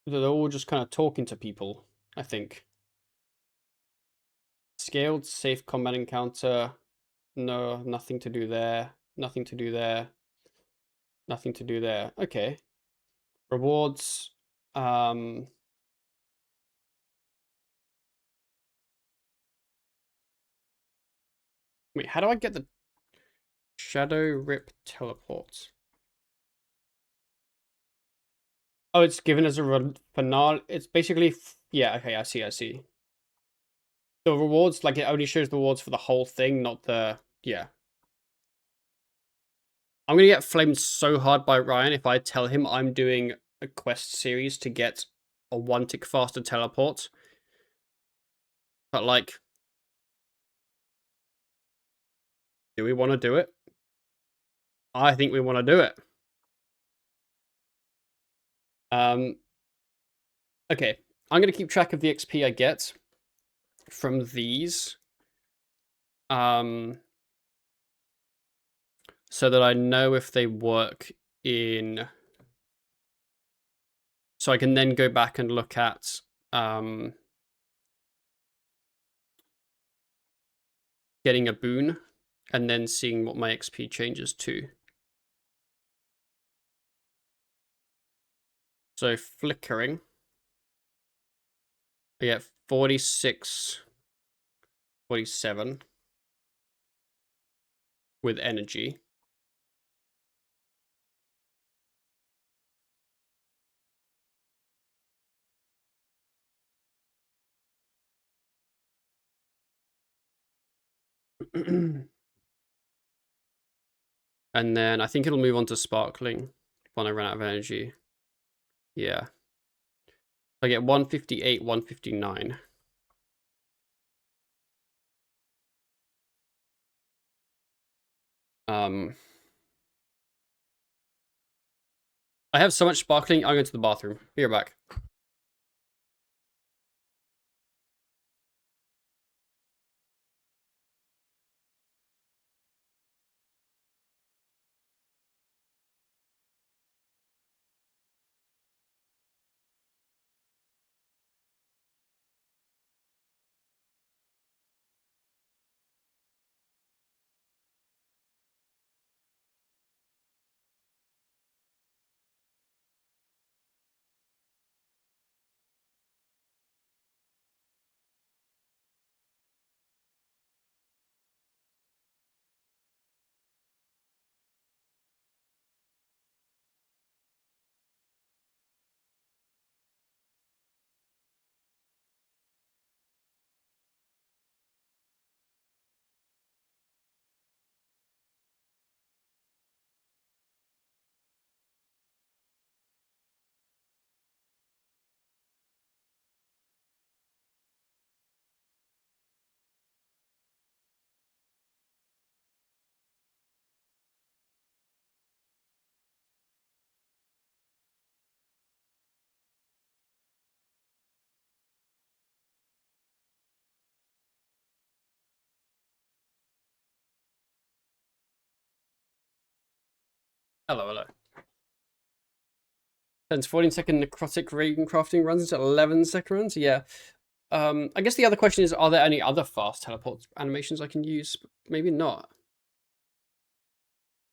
Speaker 1: They're all just kind of talking to people, I think. Scaled safe combat encounter. No, nothing to do there. Nothing to do there. Nothing to do there. Okay. Rewards. Wait, how do I get the Shadow Rip teleport? Oh, it's given as a finale. It's basically... Yeah, okay, I see. The rewards, like, it only shows the rewards for the whole thing, not the... Yeah. I'm gonna get flamed so hard by Ryan if I tell him I'm doing a quest series to get a 1 tick faster teleport. But, like... Do we want to do it? I think we want to do it. Okay. I'm gonna keep track of the XP I get from these. So that I know if they work in... So I can then go back and look at getting a boon and then seeing what my XP changes to. So flickering, I get 46, 47 with energy. And then I think it'll move on to sparkling when I run out of energy. Yeah. I get 158, 159. I have so much sparkling, I'm going to the bathroom. Be right back. Hello, hello. Spends 14-second necrotic raven crafting runs into 11-second runs. Yeah. I guess the other question is, are there any other fast teleport animations I can use? Maybe not.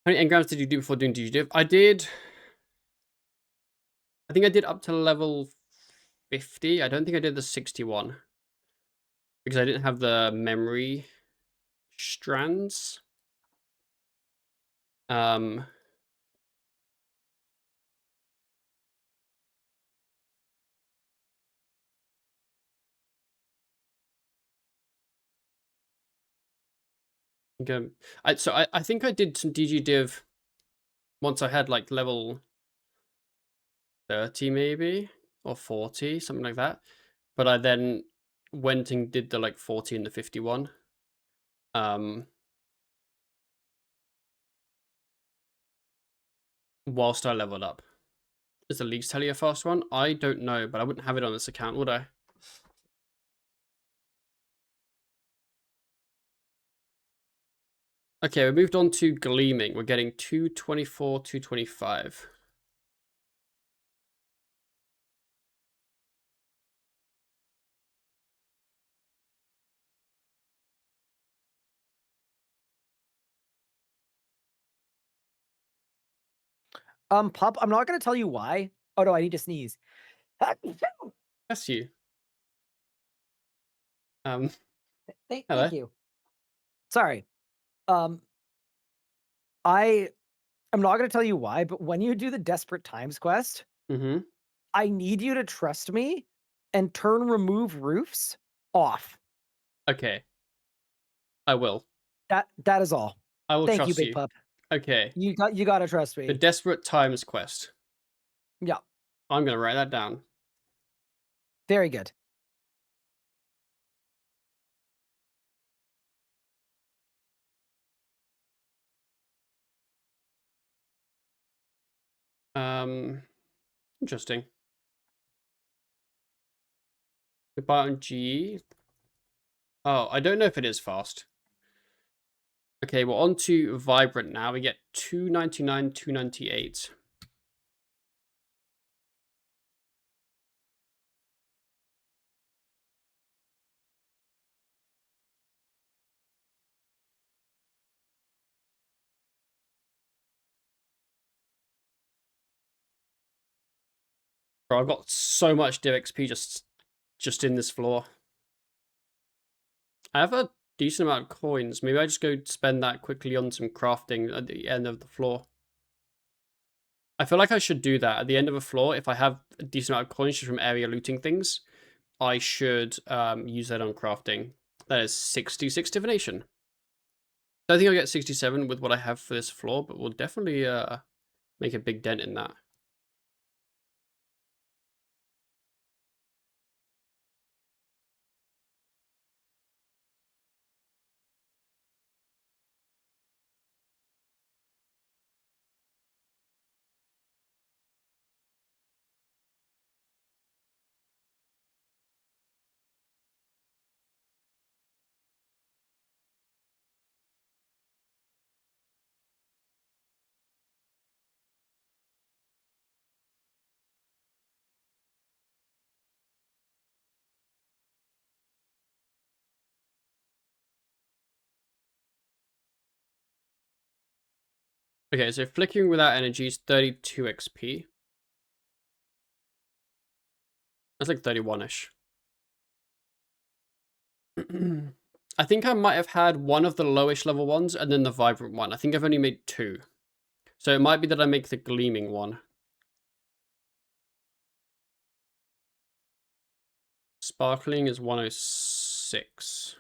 Speaker 1: How many engrams did you do before doing DGDiv? I think I did up to level 50. I don't think I did the 61. Because I didn't have the memory strands. Okay. I think I did some DGDiv once I had like level 30 maybe, or 40, something like that. But I then went and did the like 40 and the 51. Whilst I leveled up. Is the leagues tally a fast one? I don't know, but I wouldn't have it on this account, would I? Okay, we moved on to Gleaming. We're getting 224, 225.
Speaker 2: Pup, I'm not gonna tell you why. Oh no, I need to sneeze.
Speaker 1: Bless you.
Speaker 2: Thank
Speaker 1: Hello.
Speaker 2: you. Sorry. I am not gonna tell you why, but when you do the Desperate Times quest,
Speaker 1: Mm-hmm.
Speaker 2: I need you to trust me and turn remove roofs off.
Speaker 1: Okay. I will.
Speaker 2: That is all.
Speaker 1: I will
Speaker 2: Thank you,
Speaker 1: trust
Speaker 2: big
Speaker 1: you.
Speaker 2: pup.
Speaker 1: Okay.
Speaker 2: You gotta trust
Speaker 1: The
Speaker 2: me.
Speaker 1: Desperate Times quest.
Speaker 2: Yeah,
Speaker 1: I'm gonna write that down.
Speaker 2: very good.
Speaker 1: Interesting. Goodbye on G. Oh, I don't know if it is fast. Okay, we're on to Vibrant now. We get 299, 298. Bro, I've got so much div XP just in this floor. I have a decent amount of coins. Maybe I just go spend that quickly on some crafting at the end of the floor. I feel like I should do that at the end of a floor. If I have a decent amount of coins just from area looting things, I should use that on crafting. That is 66 divination. I don't think I'll get 67 with what I have for this floor, but we'll definitely make a big dent in that. Okay, so flickering without energy is 32 XP. That's like 31-ish. I think I might have had one of the lowish level ones and then the vibrant one. I think I've only made 2. So it might be that I make the gleaming one. Sparkling is 106.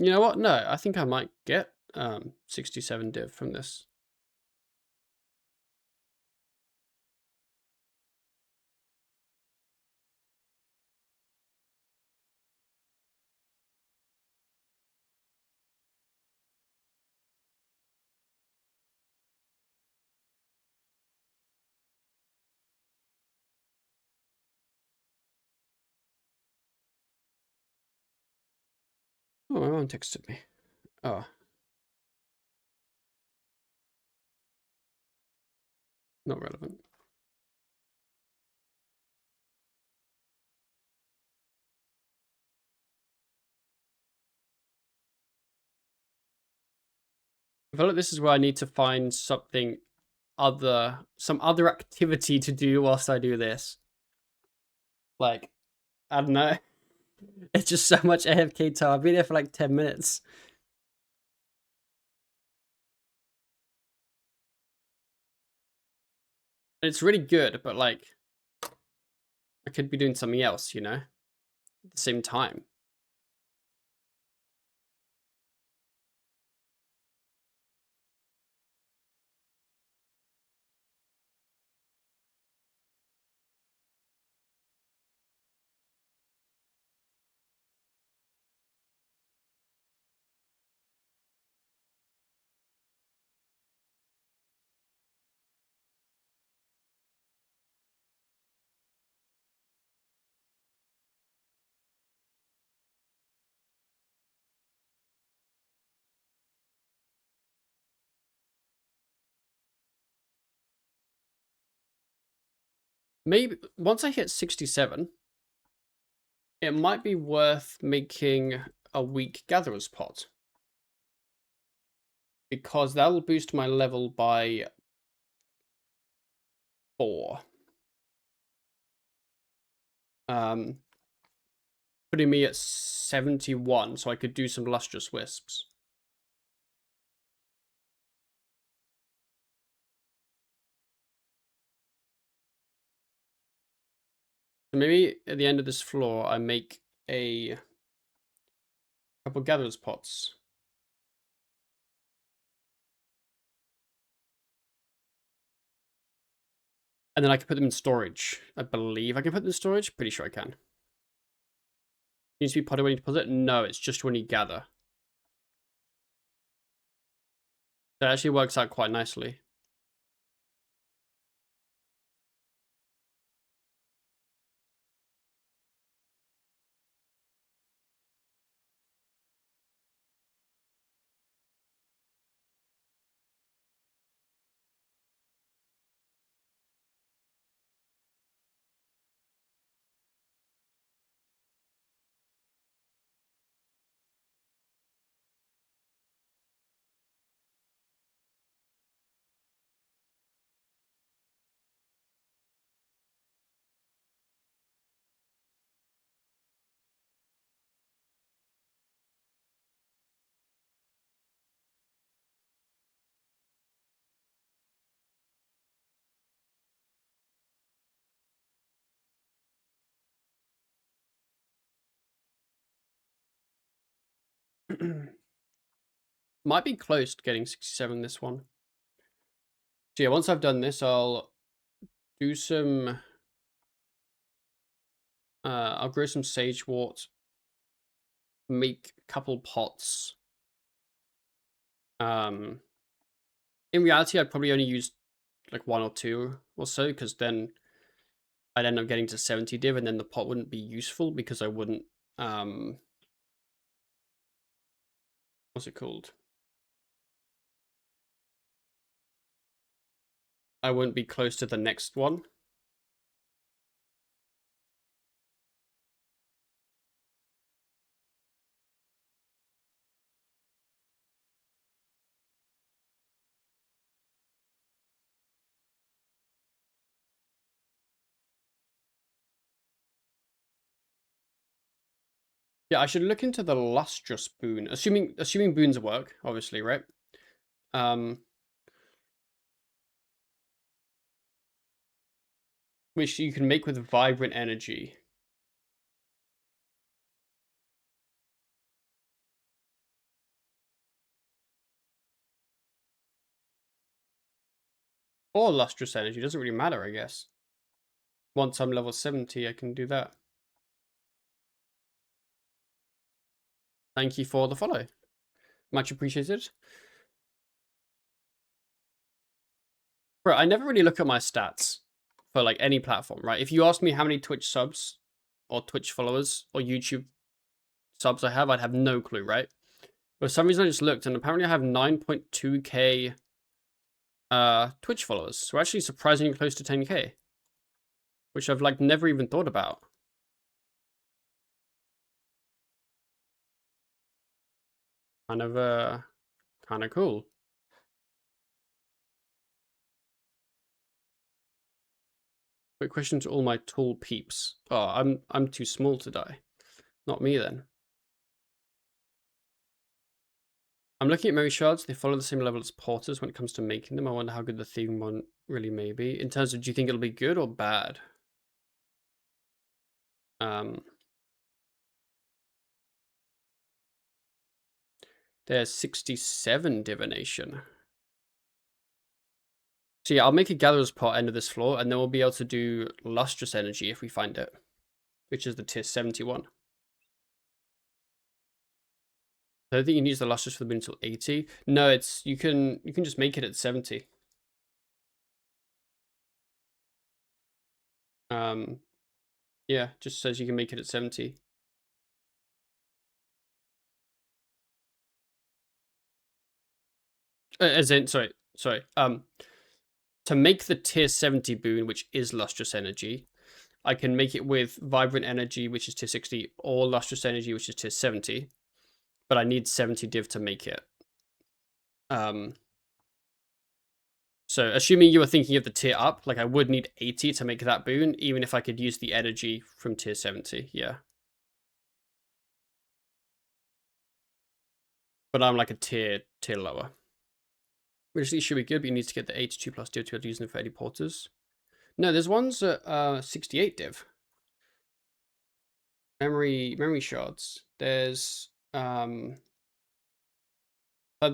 Speaker 1: You know what? No, I think I might get 67 div from this. Oh, my mom texted me. Oh, not relevant. I feel like this is where I need to find something some other activity to do whilst I do this. Like, I don't know. It's just so much AFK time. I've been there for like 10 minutes. It's really good, but like, I could be doing something else, you know, at the same time. Maybe once I hit 67, it might be worth making a weak gatherer's pot. Because that'll boost my level by 4. Putting me at 71, so I could do some lustrous wisps. So maybe at the end of this floor, I make a couple gatherer's pots. And then I can put them in storage. I believe I can put them in storage. Pretty sure I can. Needs to be potted when you deposit? No, it's just when you gather. That actually works out quite nicely. Might be close to getting 67 this one. So yeah, once I've done this, I'll do some... I'll grow some sagewort, make a couple pots, In reality, I'd probably only use like 1 or 2 or so, because then I'd end up getting to 70 div, and then the pot wouldn't be useful because I wouldn't, what's it called? I wouldn't be close to the next one. Yeah, I should look into the lustrous boon, assuming boons work, obviously, right? Which you can make with vibrant energy. Or lustrous energy, doesn't really matter, I guess. Once I'm level 70, I can do that. Thank you for the follow. Much appreciated. Bro, I never really look at my stats for like any platform, right? If you ask me how many Twitch subs or Twitch followers or YouTube subs I have, I'd have no clue, right? But for some reason I just looked, and apparently I have 9.2k Twitch followers. So actually surprisingly close to 10k. Which I've like never even thought about. Kind of cool. Quick question to all my tall peeps. Oh, I'm too small to die. Not me then. I'm looking at memory shards. They follow the same level as porters when it comes to making them. I wonder how good the theme one really may be. In terms of, do you think it'll be good or bad? There's 67 divination. So yeah, I'll make a gatherer's pot end of this floor, and then we'll be able to do lustrous energy if we find it, which is the tier 71. I don't think you can use the lustrous for the moon until 80. No, it's you can just make it at 70. Yeah, just says you can make it at 70. As in, sorry. To make the tier 70 boon, which is lustrous energy, I can make it with vibrant energy, which is tier 60, or lustrous energy, which is tier 70. But I need 70 div to make it. So assuming you were thinking of the tier up, like I would need 80 to make that boon, even if I could use the energy from tier 70, yeah. But I'm like a tier lower. Which should be good, but you need to get the 82 plus div to be able to use them for 80 porters. No, there's ones at 68 div. Memory shards. There's the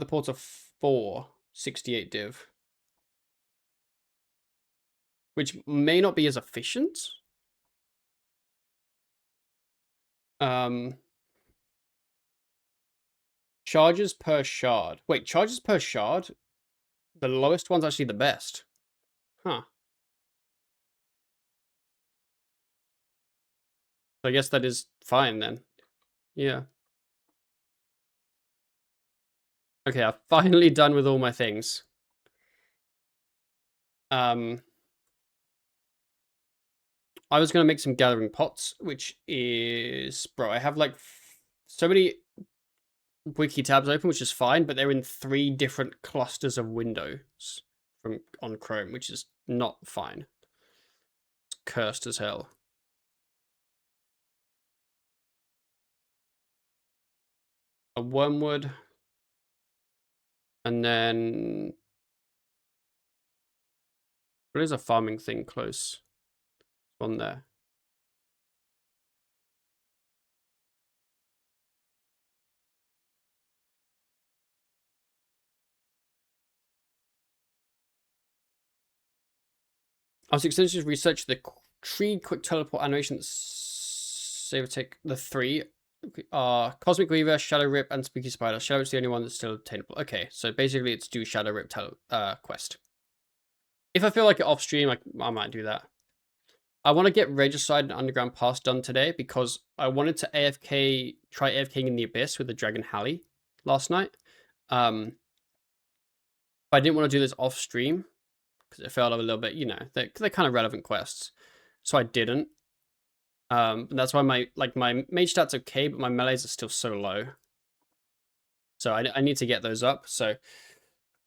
Speaker 1: porter 4, 68 div. Which may not be as efficient. Charges per shard. Wait, charges per shard? The lowest one's actually the best. Huh. So I guess that is fine then. Yeah. Okay, I've finally done with all my things. I was going to make some gathering pots, which is... Bro, I have like so many wiki tabs open, which is fine, but they're in 3 different clusters of windows on Chrome, which is not fine. It's cursed as hell. A wormwood. And then... There is a farming thing close on there. I was extensively researching the tree quick teleport animation. Save take the 3. Cosmic Weaver, Shadow Rip, and Spooky Spider. Shadow Rip's the only one that's still attainable. Okay, so basically it's do Shadow Rip quest. If I feel like it off stream, I might do that. I want to get Regicide and Underground Pass done today because I wanted to try AFKing in the Abyss with the Dragon Halley last night. But I didn't want to do this off stream because it felt a little bit, they're kind of relevant quests. So I didn't. And that's why my mage stat's okay, but my melees are still so low. So I need to get those up. So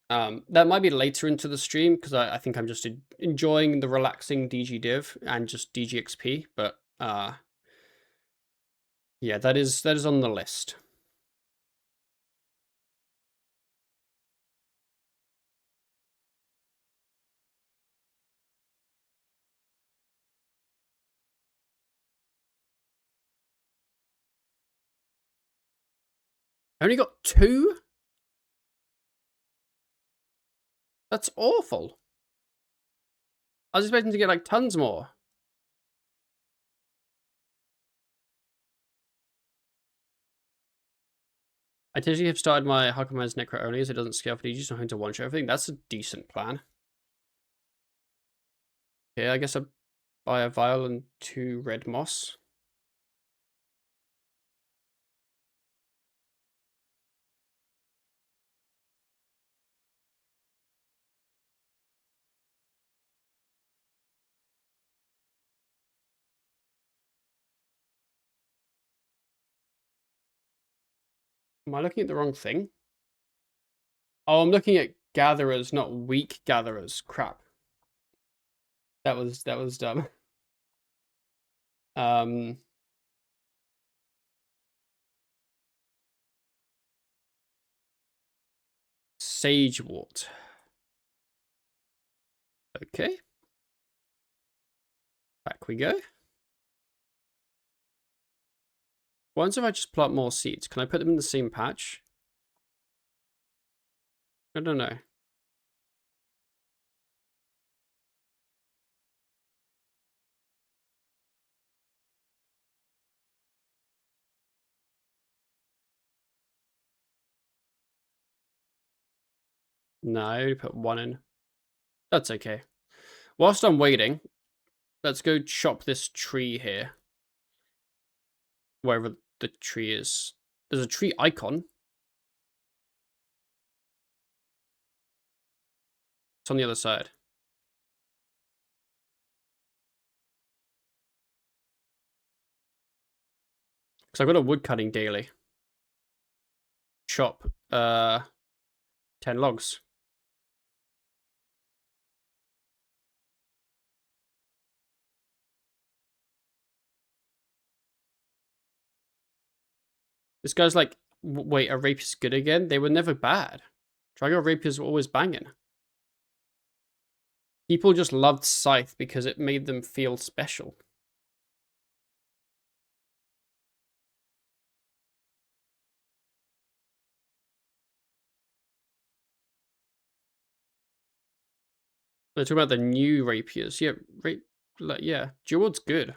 Speaker 1: that might be later into the stream because I think I'm just enjoying the relaxing DG div and just DG XP. But yeah, that is on the list. I only got 2? That's awful. I was expecting to get like tons more. I potentially have started my Hardcore Necro only as it doesn't scale for DG, so I'm going to one-shot everything. That's a decent plan. Okay, I guess I buy a vial and 2 red moss. Am I looking at the wrong thing? Oh, I'm looking at gatherers, not weak gatherers. Crap. That was dumb. Sagewort. Okay. Back we go. Once if I just plant more seeds, can I put them in the same patch? I don't know. No, I only put 1 in. That's okay. Whilst I'm waiting, let's go chop this tree here. Wherever the tree is. There's a tree icon. It's on the other side. Because I've got a wood cutting daily. Chop 10 logs. This guy's like, wait, a rapier's good again? They were never bad. Drago rapiers were always banging. People just loved Scythe because it made them feel special. They're talking about the new rapiers. Yeah, yeah, dual wield's good.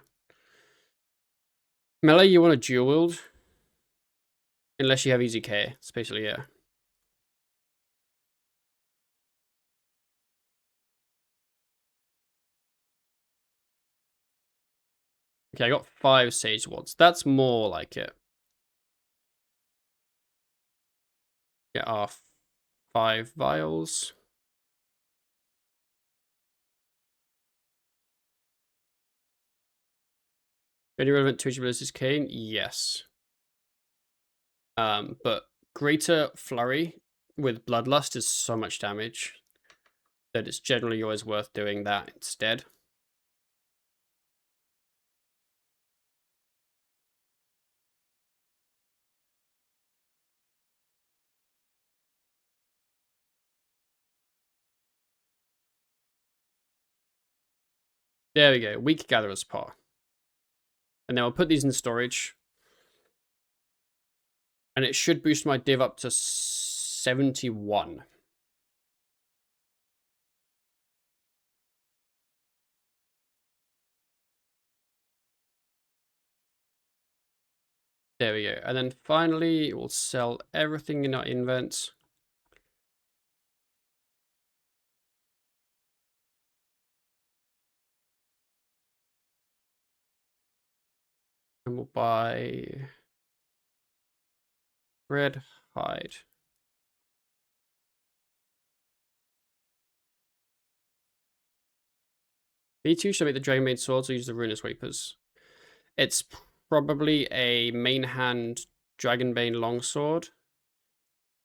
Speaker 1: Melee, you want a dual wield? Unless you have easy K. It's basically, yeah. Okay, I got 5 Sage Wards. That's more like it. Get our 5 vials. Any relevant Twitch abilities Kane? Yes. But Greater Flurry with Bloodlust is so much damage that it's generally always worth doing that instead. There we go. Weak Gatherer's Paw. And then I'll put these in storage. And it should boost my div up to 71. There we go. And then finally, we'll sell everything in our invent. And we'll buy red hide. B2 should make the Dragon Maid swords or use the Ruinous Reapers. It's probably a main hand Dragonbane longsword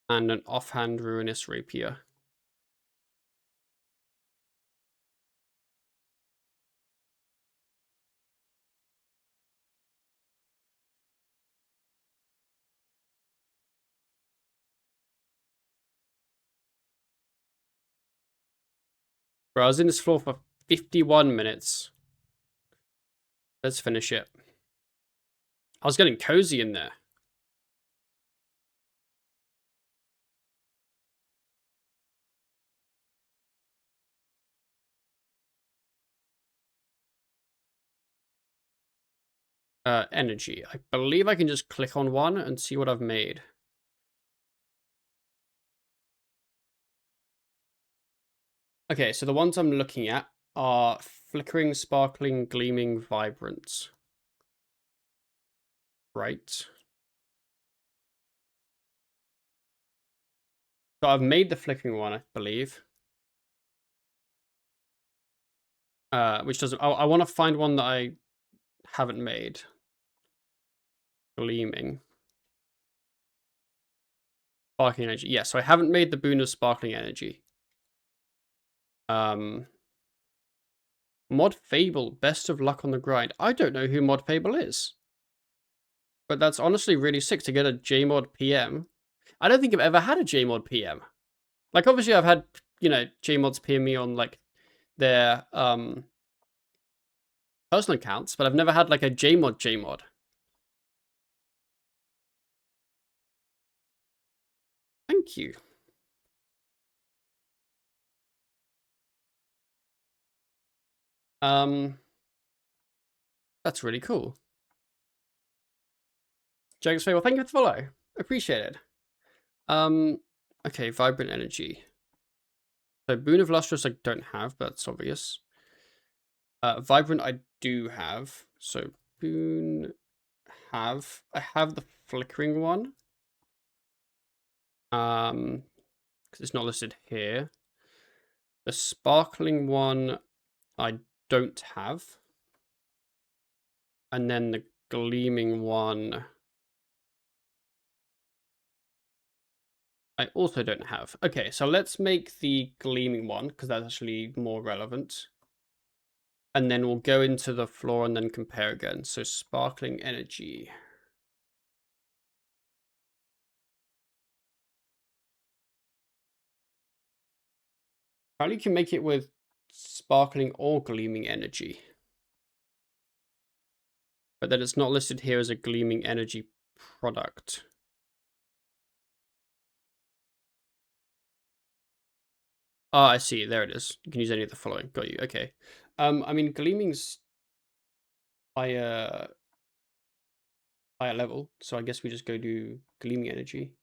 Speaker 1: and an offhand Ruinous Rapier. Bro, I was in this floor for 51 minutes. Let's finish it. I was getting cozy in there. Energy. I believe I can just click on one and see what I've made. Okay, so the ones I'm looking at are flickering, sparkling, gleaming, vibrant. Right. So I've made the flickering one, I believe. Which doesn't... I want to find one that I haven't made. Gleaming. Sparkling energy. Yeah, so I haven't made the boon of sparkling energy. Mod Fable, best of luck on the grind. I don't know who Mod Fable is. But that's honestly really sick to get a JMod PM. I don't think I've ever had a JMod PM. Like, obviously I've had, you know, JMods PM me on, like, their, personal accounts, but I've never had, like, a JMod. Thank you. That's really cool. Jags Fable, thank you for the follow. Appreciate it. Okay, Vibrant Energy. So Boon of Lustrous I don't have, but that's obvious. Vibrant I do have. So Boon have. I have the Flickering one. Because it's not listed here. The Sparkling one I don't have. And then the Gleaming one I also don't have. Okay, so let's make the Gleaming one, because that's actually more relevant. And then we'll go into the floor and then compare again. So Sparkling Energy. Probably you can make it with Sparkling or Gleaming Energy. But then it's not listed here as a Gleaming Energy product. Ah, I see. There it is. You can use any of the following. Got you. Okay. I mean, Gleaming's higher level, so I guess we just go do Gleaming Energy,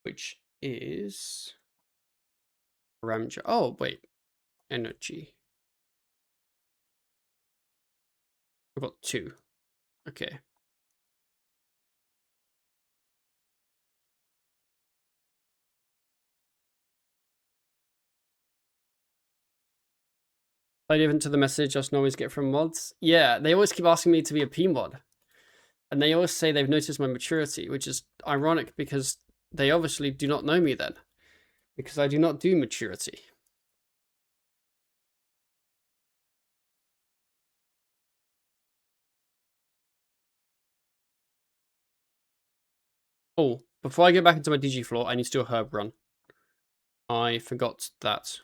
Speaker 1: which is Ramja. Oh wait, energy. I've got 2. Okay. I live into the message I always get from mods. Yeah, they always keep asking me to be a P mod. And they always say they've noticed my maturity, which is ironic because they obviously do not know me then. Because I do not do maturity. Oh, before I go back into my DG floor, I need to do a herb run. I forgot that.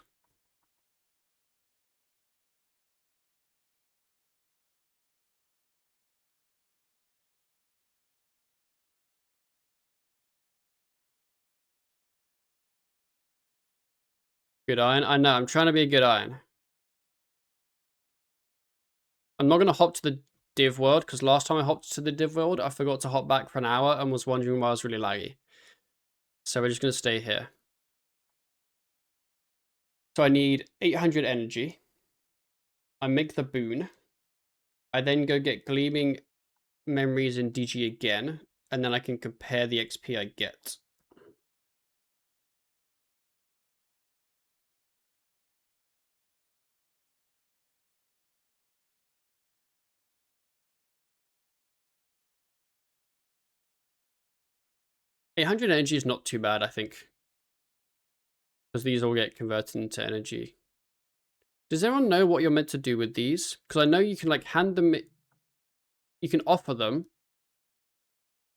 Speaker 1: Good iron? I know, I'm trying to be a good iron. I'm not going to hop to the div world, because last time I hopped to the div world, I forgot to hop back for an hour and was wondering why I was really laggy. So we're just going to stay here. So I need 800 energy. I make the boon. I then go get Gleaming Memories in DG again, and then I can compare the XP I get. $800 energy is not too bad, I think. Because these all get converted into energy. Does everyone know what you're meant to do with these? Because I know you can like hand them, you can offer them,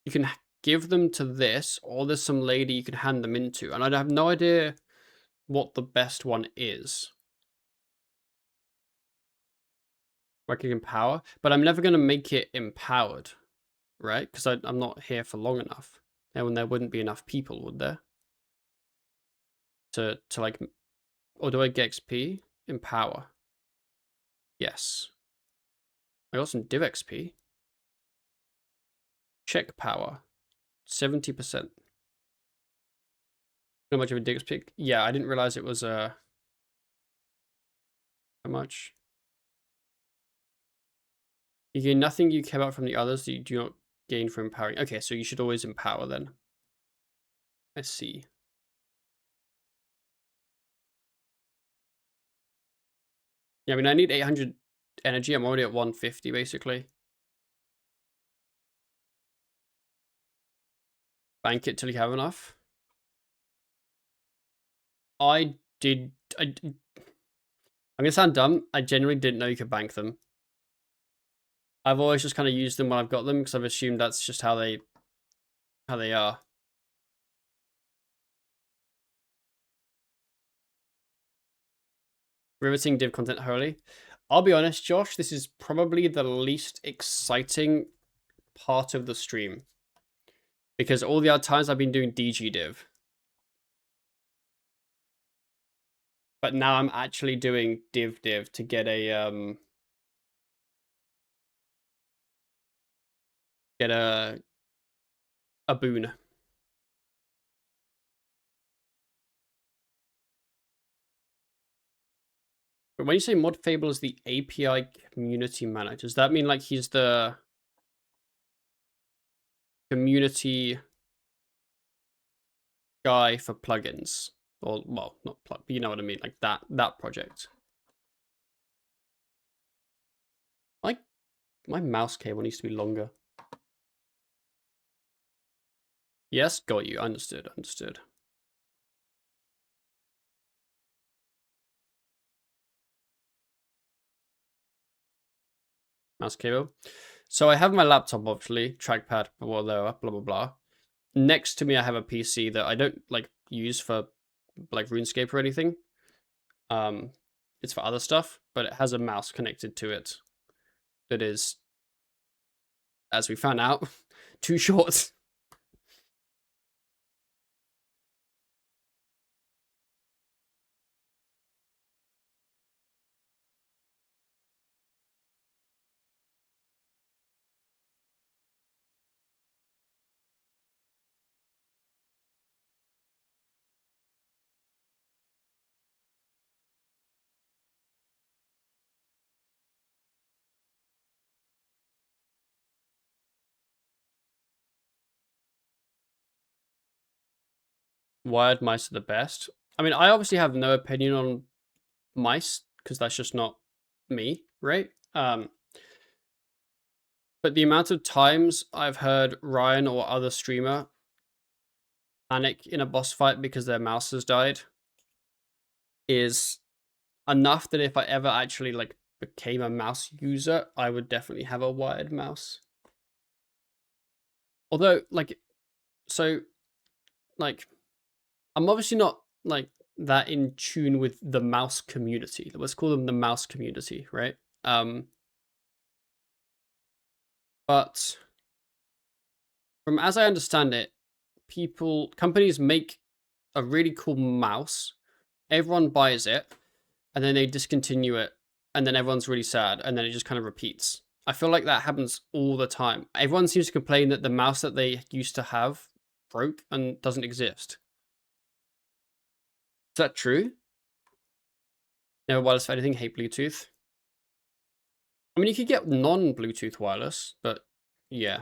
Speaker 1: you can give them to this, or there's some lady you can hand them into, and I have no idea what the best one is. Where I can empower, but I'm never going to make it empowered, right? Because I'm not here for long enough. And there wouldn't be enough people, would there? To like, or do I get XP? Empower. Yes. I got some div XP. Check power. 70%. How much of a div XP? Yeah, I didn't realize it was how much? You gain nothing you care about from the others that you do not gain from empowering. Okay, so you should always empower then. I see. Yeah, I mean, I need 800 energy. I'm already at 150, basically. Bank it till you have enough. I'm gonna sound dumb. I genuinely didn't know you could bank them. I've always just kind of used them when I've got them because I've assumed that's just how they are. Riveting div content holy. I'll be honest, Josh, this is probably the least exciting part of the stream. Because all the other times I've been doing DG div. But now I'm actually doing div to get a boon. But when you say Mod Fable is the API community manager, does that mean like he's the community guy for plugins? Or, well, not plug, but you know what I mean, like that project. Like, my mouse cable needs to be longer. Yes, got you. Understood. Mouse cable. So I have my laptop, obviously, trackpad, blah, blah, blah. Next to me, I have a PC that I don't, like, use for, like, RuneScape or anything. It's for other stuff, but it has a mouse connected to it that is, as we found out, too short. Wired mice are the best. I mean, I obviously have no opinion on mice because that's just not me, right? But the amount of times I've heard Ryan or other streamer panic in a boss fight because their mouse has died is enough that if I ever actually like became a mouse user, I would definitely have a wired mouse. Although, like, so, like, I'm obviously not like that in tune with the mouse community. Let's call them the mouse community, right? But from as I understand it, companies make a really cool mouse, everyone buys it, and then they discontinue it, and then everyone's really sad, and then it just kind of repeats. I feel like that happens all the time. Everyone seems to complain that the mouse that they used to have broke and doesn't exist. Is that true? No wireless for anything, hate Bluetooth. I mean, you could get non-Bluetooth wireless, but yeah.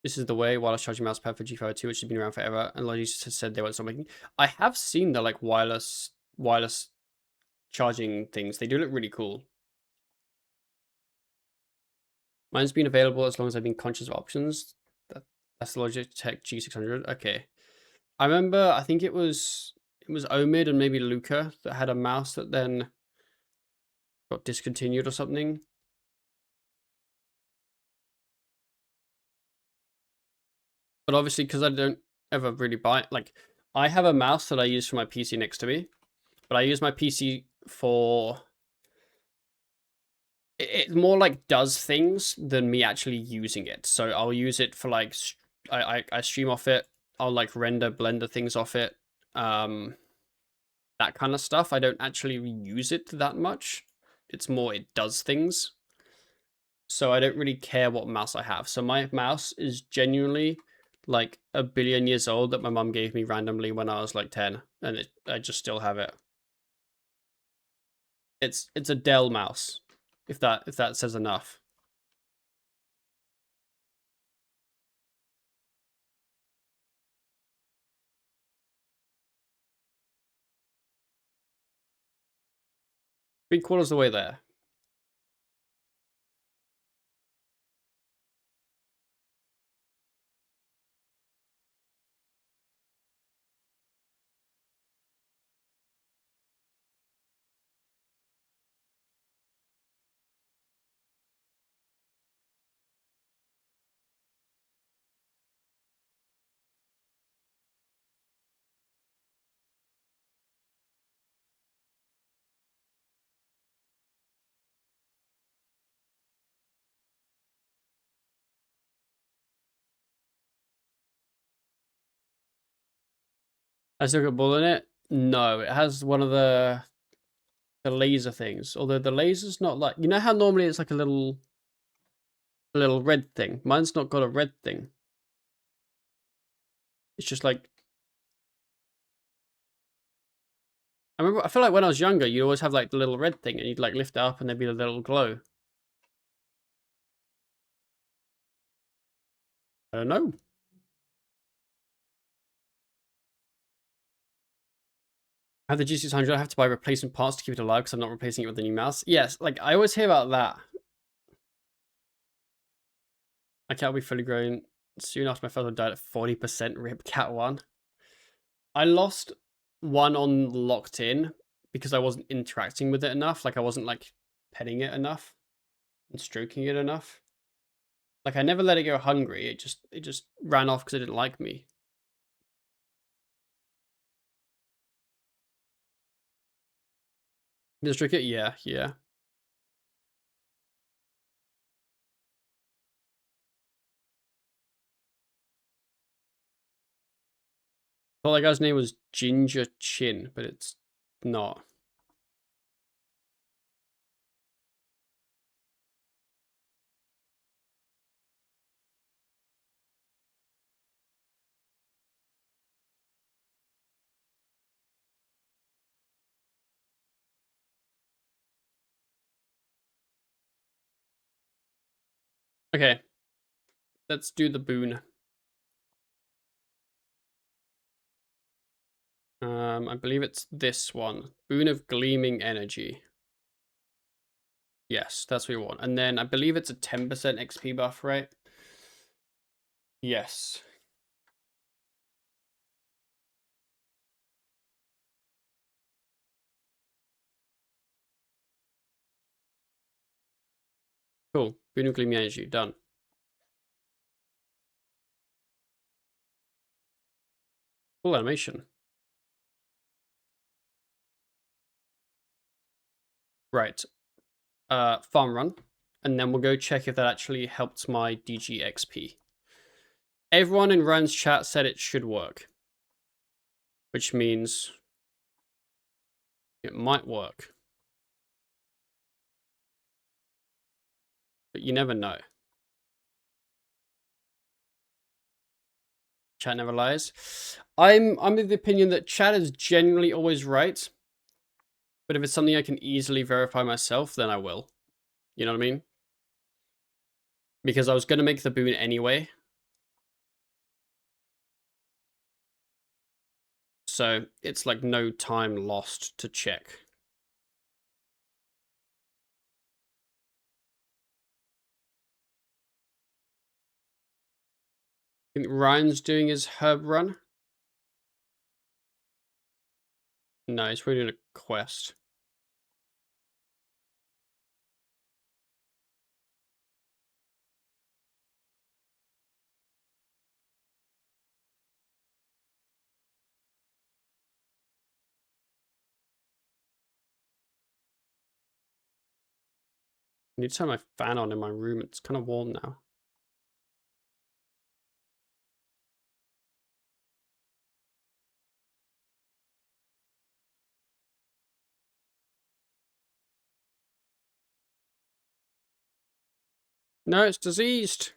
Speaker 1: This is the way, wireless charging mouse pad for G502, which has been around forever, and Logitech has said they won't stop making. I have seen the like wireless charging things. They do look really cool. Mine's been available as long as I've been conscious of options. That's the Logitech G600. Okay. I remember, I think it was Omid and maybe Luca that had a mouse that then got discontinued or something. But obviously, because I don't ever really buy, like, I have a mouse that I use for my PC next to me, but I use my PC for, it more like does things than me actually using it. So I'll use it for like, I stream off it. I'll like render Blender things off it. That kind of stuff. I don't actually use it that much. It's more it does things. So I don't really care what mouse I have. So my mouse is genuinely like a billion years old that my mum gave me randomly when I was like 10, and I just still have it. It's a Dell mouse, if that says enough. Three-quarters of the way there. I still got ball in it. No, it has one of the laser things. Although the laser's not like, you know how normally it's like a little red thing. Mine's not got a red thing. It's just like, I feel like when I was younger, you always have like the little red thing, and you'd like lift it up, and there'd be a little glow. I don't know. I have the G600. I have to buy replacement parts to keep it alive because I'm not replacing it with the new mouse. Yes, like I always hear about that. My cat will be fully grown soon after my father died at 40%. Rip cat one. I lost one on locked in because I wasn't interacting with it enough. Like I wasn't like petting it enough and stroking it enough. Like I never let it go hungry. It just ran off because it didn't like me. Did it stroke it? Yeah, yeah. Thought that guy's name was Ginger Chin, but it's not. Okay, let's do the boon. I believe it's this one. Boon of Gleaming Energy. Yes, that's what we want. And then I believe it's a 10% XP buff, right? Yes. Cool. Boon of Gleaming Energy. Done. Cool animation. Right. Farm run. And then we'll go check if that actually helped my DG XP. Everyone in Ryan's chat said it should work. Which means it might work. But you never know. Chat never lies. I'm of the opinion that chat is generally always right. But if it's something I can easily verify myself, then I will. You know what I mean? Because I was going to make the boon anyway. So it's like no time lost to check. I think Ryan's doing his herb run. No, he's probably doing a quest. I need to turn my fan on in my room. It's kind of warm now. No, it's diseased.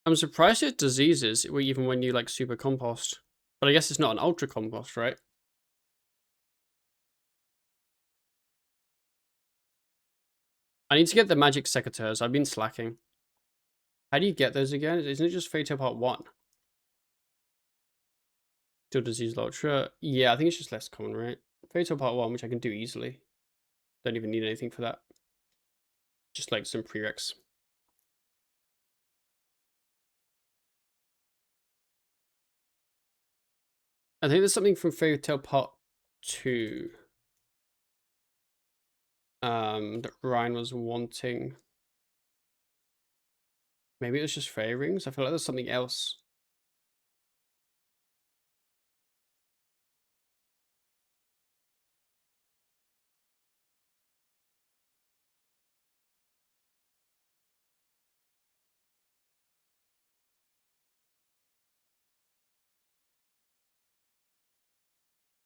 Speaker 1: I'm surprised it diseases even when you like super compost. But I guess it's not an ultra compost, right? I need to get the magic secateurs. I've been slacking. How do you get those again? Isn't it just Fairy Tail Part 1? Still diseased ultra. Yeah, I think it's just less common, right? Fairy Tail Part 1, which I can do easily. Don't even need anything for that. Just like some prereqs. I think there's something from Fairy Tail Part 2 that Ryan was wanting. Maybe it was just fairy rings. I feel like there's something else.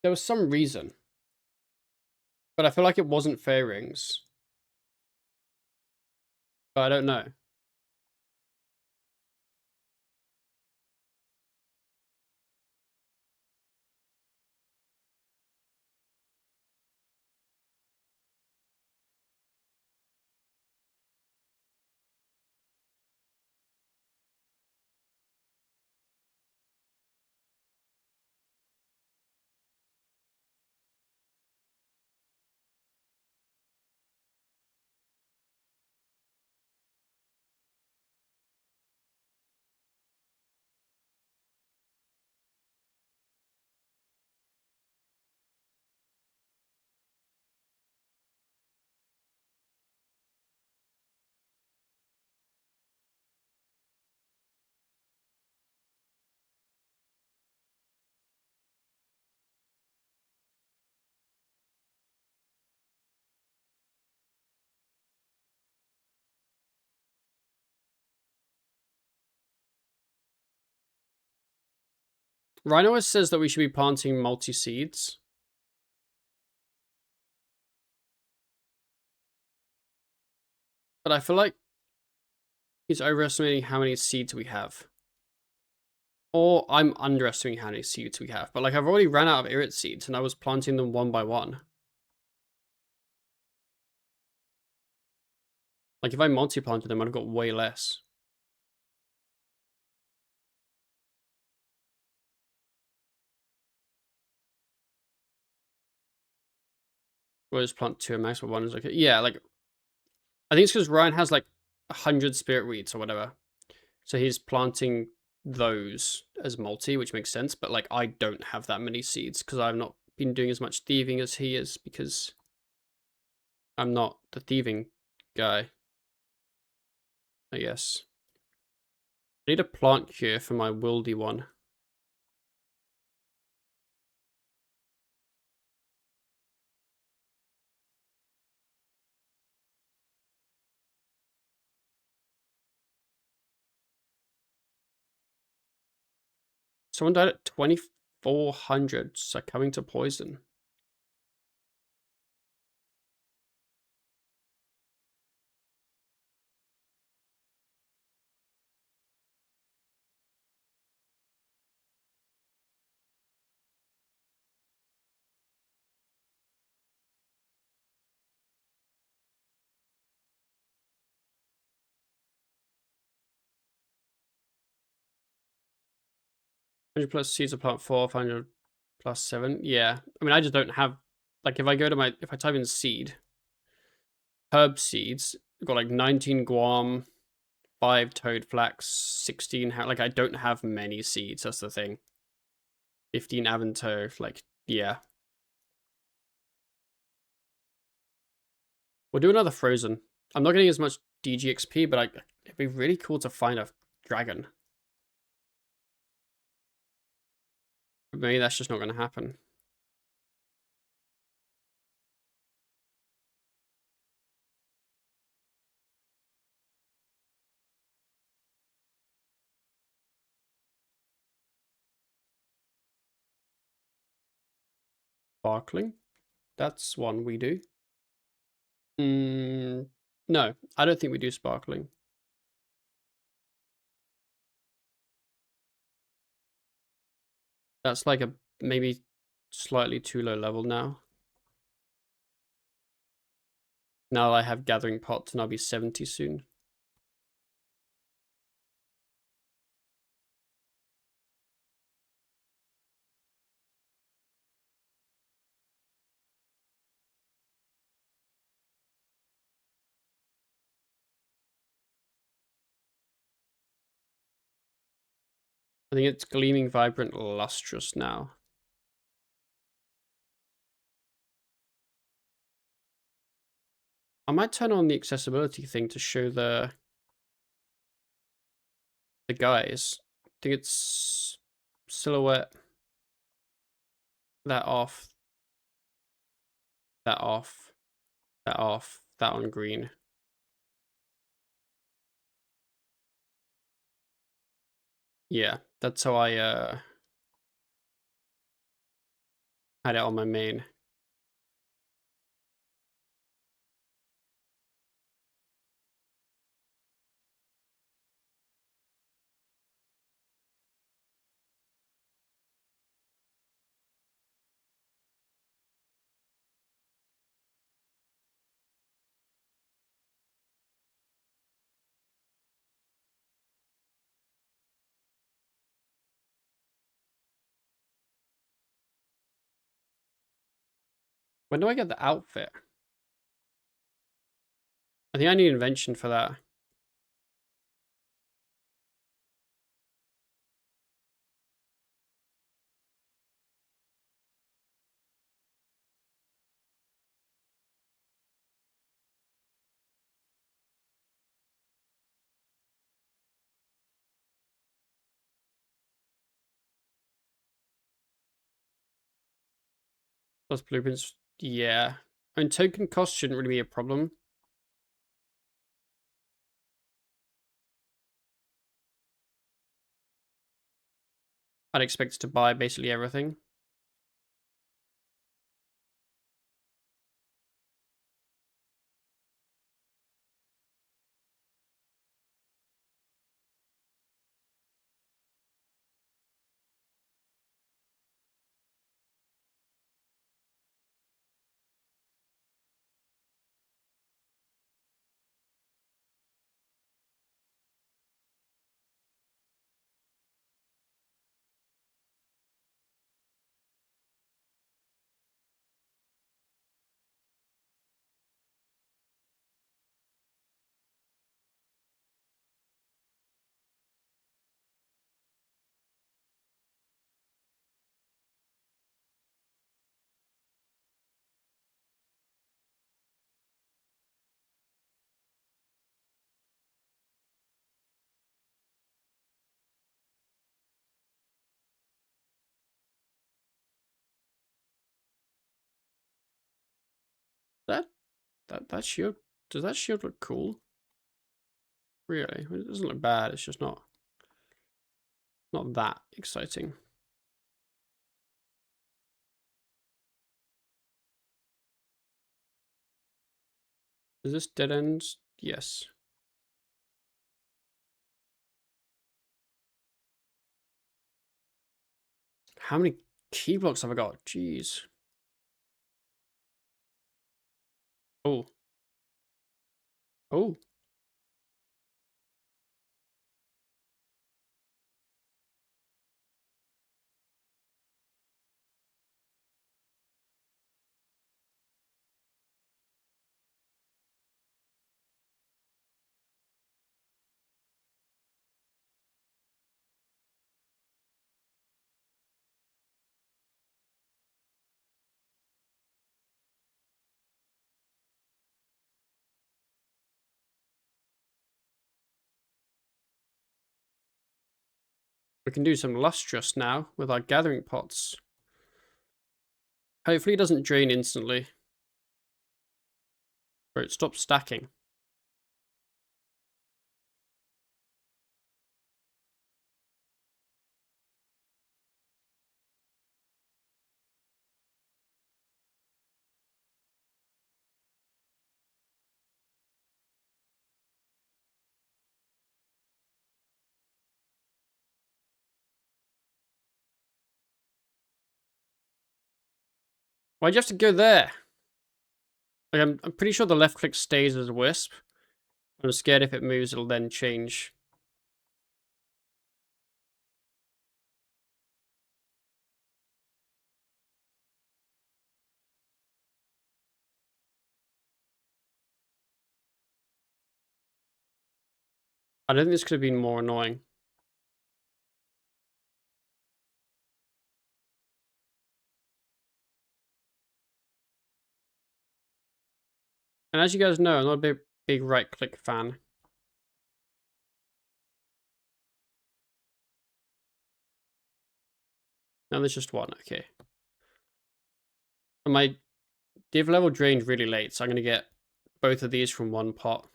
Speaker 1: There was some reason, but I feel like it wasn't fairy rings. But I don't know. Ryan always says that we should be planting multi-seeds. But I feel like he's overestimating how many seeds we have. Or I'm underestimating how many seeds we have. But like I've already ran out of Irit seeds and I was planting them one by one. Like if I multi-planted them, I'd have got way less. We'll just plant 2 at max, but 1 is okay. Yeah, like I think it's because Ryan has like 100 spirit weeds or whatever. So he's planting those as multi, which makes sense. But like I don't have that many seeds because I've not been doing as much thieving as he is because I'm not the thieving guy, I guess. I need a plant cure for my wildy one. Someone died at 2400 succumbing to poison. 100 plus seeds of plant 4, 500 plus 7. Yeah. I mean, I just don't have, like, if I go to my, if I type in seed, herb seeds, I've got like 19 guam, 5 toad flax, 16, like, I don't have many seeds. That's the thing. 15 avanto, like, yeah. We'll do another frozen. I'm not getting as much DG XP, but it'd be really cool to find a dragon. But maybe that's just not going to happen. Sparkling. That's one we do. No, I don't think we do sparkling. That's like a maybe slightly too low level now. Now I have gathering pots and I'll be 70 soon. I think it's gleaming, vibrant, lustrous now. I might turn on the accessibility thing to show the guys. I think it's silhouette. That off. That off. That off. That on green. Yeah, that's how I had it on my main. When do I get the outfit? I think I need invention for that. Plus blueprints. Yeah. I mean, token cost shouldn't really be a problem. I'd expect to buy basically everything. That that shield, does that shield look cool? Really? It doesn't look bad. It's just not that exciting. Is this dead ends? Yes. How many key blocks have I got? Jeez. Oh. Oh. We can do some lustrous now with our gathering pots. Hopefully it doesn't drain instantly. Or it stops stacking. Why'd you have to go there? Like, I'm pretty sure the left click stays as a wisp. I'm scared if it moves, it'll then change. I don't think this could have been more annoying. And as you guys know, I'm not a big right click fan. Now there's just one, okay. And my div level drained really late, so I'm gonna get both of these from one pot.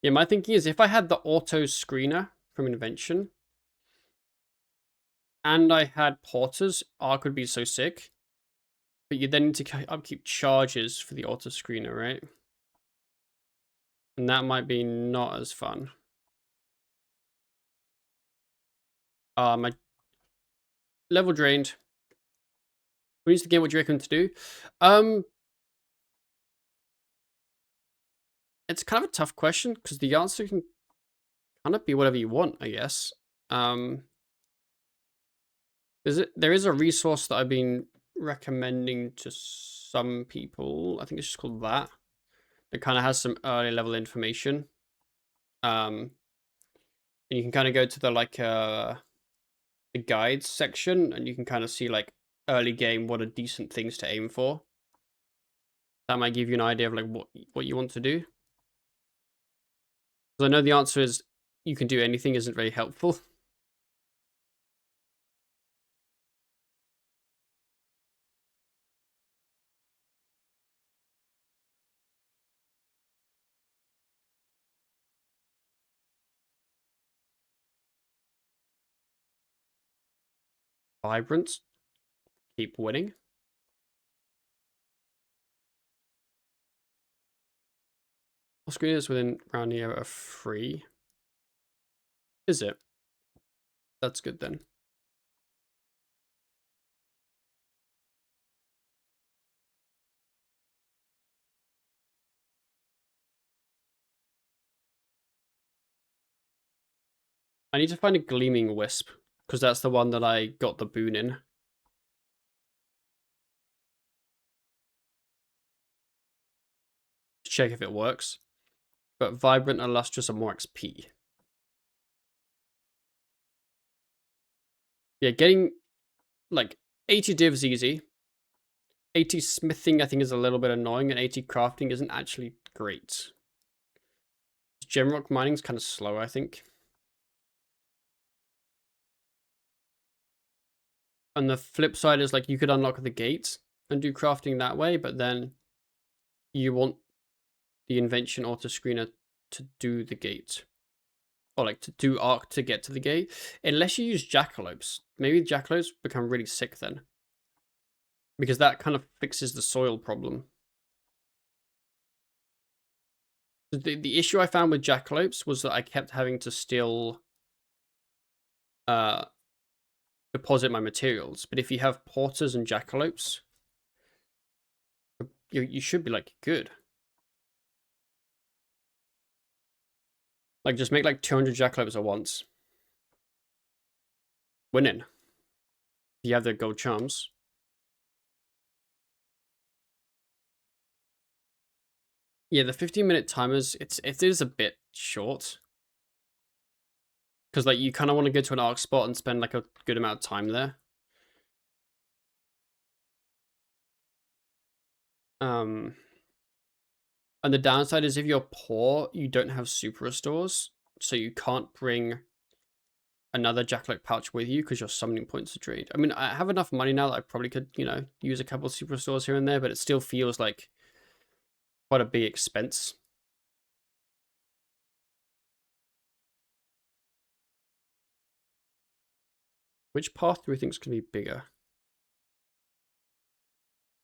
Speaker 1: Yeah, my thinking is if I had the auto screener from Invention and I had porters, Arc would be so sick. But you then need to upkeep charges for the auto screener, right? And that might be not as fun. My level drained. We need the game. What do you recommend to do? It's kind of a tough question because the answer can kind of be whatever you want, I guess. There is a resource that I've been recommending to some people. I think it's just called that. It kind of has some early level information. And you can kind of go to the guides section and you can kind of see like early game what are decent things to aim for. That might give you an idea of like what you want to do. Because I know the answer is you can do anything isn't very helpful. Vibrant. Keep winning. All screeners within round here are free. Is it? That's good then. I need to find a Gleaming Wisp, because that's the one that I got the boon in. Check if it works. But Vibrant and Lustrous are more XP. Yeah, getting like 80 divs easy. 80 smithing I think is a little bit annoying, and 80 crafting isn't actually great. Gemrock mining is kind of slow, I think. And the flip side is like you could unlock the gates and do crafting that way, but then you want the invention auto screener to do the gate. Or like to do arc to get to the gate. Unless you use jackalopes. Maybe jackalopes become really sick then. Because that kind of fixes the soil problem. The issue I found with jackalopes was that I kept having to still deposit my materials. But if you have porters and jackalopes, you should be like good. Like just make like 200 jackalopes at once. Winning. You have the gold charms. Yeah, the 15-minute timers, it is a bit short. Because, like, you kind of want to go to an arc spot and spend, like, a good amount of time there. And the downside is if you're poor, you don't have super restores, so you can't bring another jackalope pouch with you because your summoning points are drained. I mean, I have enough money now that I probably could, use a couple of super restores here and there, but it still feels like quite a big expense. Which path do we think is going to be bigger?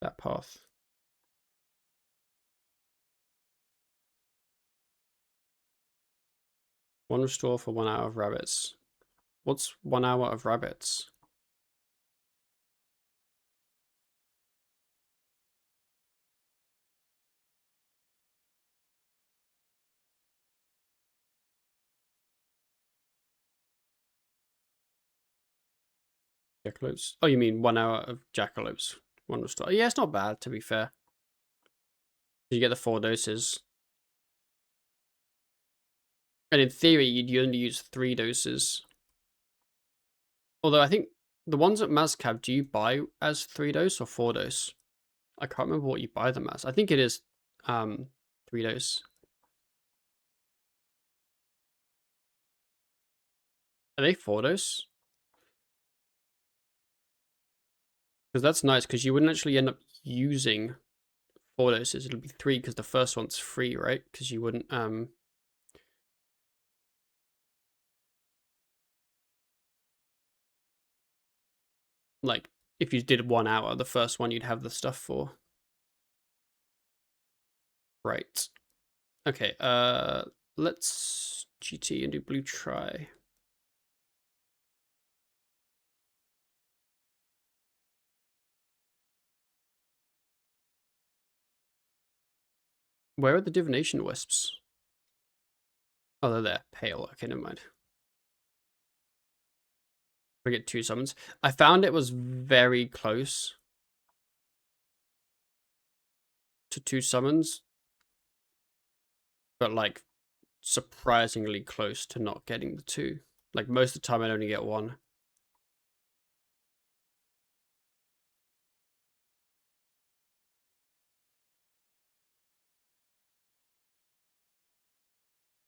Speaker 1: That path. One restore for 1 hour of rabbits. What's 1 hour of rabbits? Jackalopes. Oh, you mean 1 hour of jackalopes? One restore. Yeah, it's not bad, to be fair. You get the 4 doses. And in theory, you'd only use 3 doses. Although I think the ones at Mazcab, do you buy as 3 dose or 4 dose? I can't remember what you buy them as. I think it is 3 dose. Are they 4 dose? Because that's nice, because you wouldn't actually end up using 4 doses. It'll be 3 because the first one's free, right? Because you wouldn't like if you did 1 hour, the first one you'd have the stuff for. Right. Okay, let's GT and do blue try. Where are the divination wisps? Oh, they're there. Pale. Okay, never mind. We get 2 summons. I found it was very close to 2 summons, but like surprisingly close to not getting the 2. Like most of the time I'd only get 1.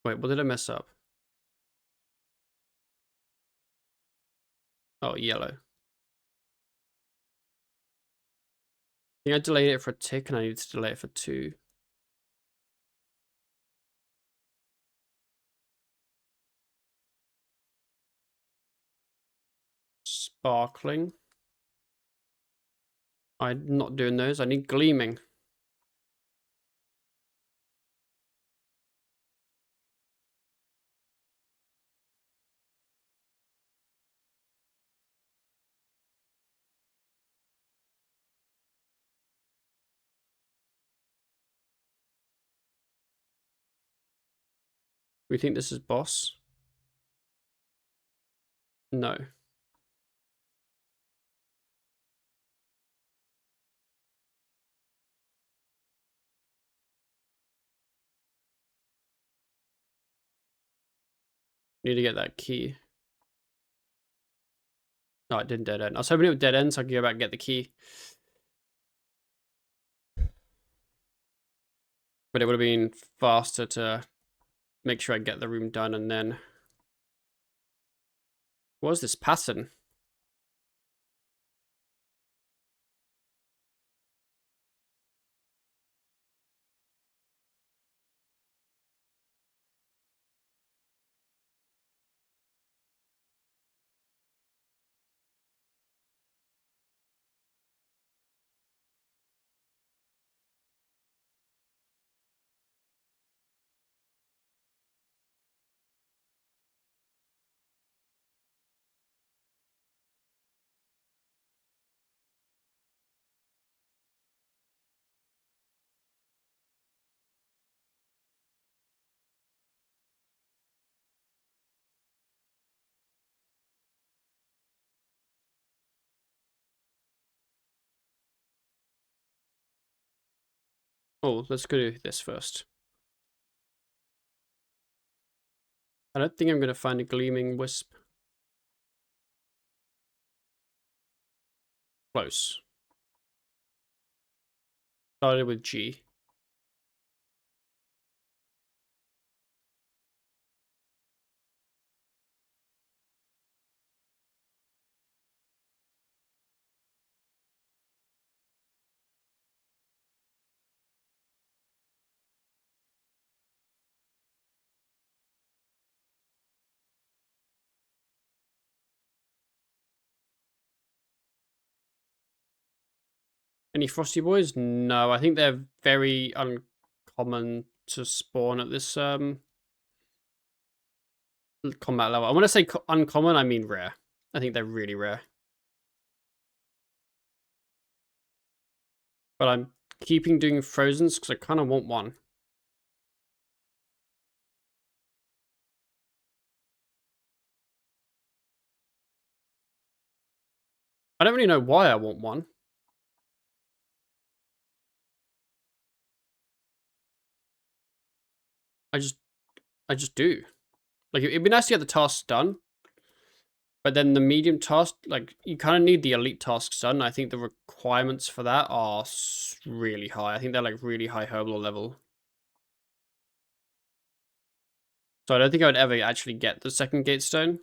Speaker 1: Wait, what did I mess up? Oh, yellow. I think I delayed it for a tick and I need to delay it for 2. Sparkling. I'm not doing those. I need gleaming. We think this is boss? No. Need to get that key. No, it didn't dead end. I was hoping it would dead end so I could go back and get the key. But it would have been faster to make sure I get the room done and then... What was this pattern? Oh, let's go do this first. I don't think I'm going to find a gleaming wisp. Close. Started with G. Any frosty boys? No, I think they're very uncommon to spawn at this combat level. I want to say uncommon, I mean rare. I think they're really rare. But I'm keeping doing frozens because I kind of want one. I don't really know why I want one. I just do. Like, it'd be nice to get the tasks done. But then the medium task, like, you kind of need the elite tasks done. I think the requirements for that are really high. I think they're, like, really high herbal level. So I don't think I would ever actually get the second gatestone.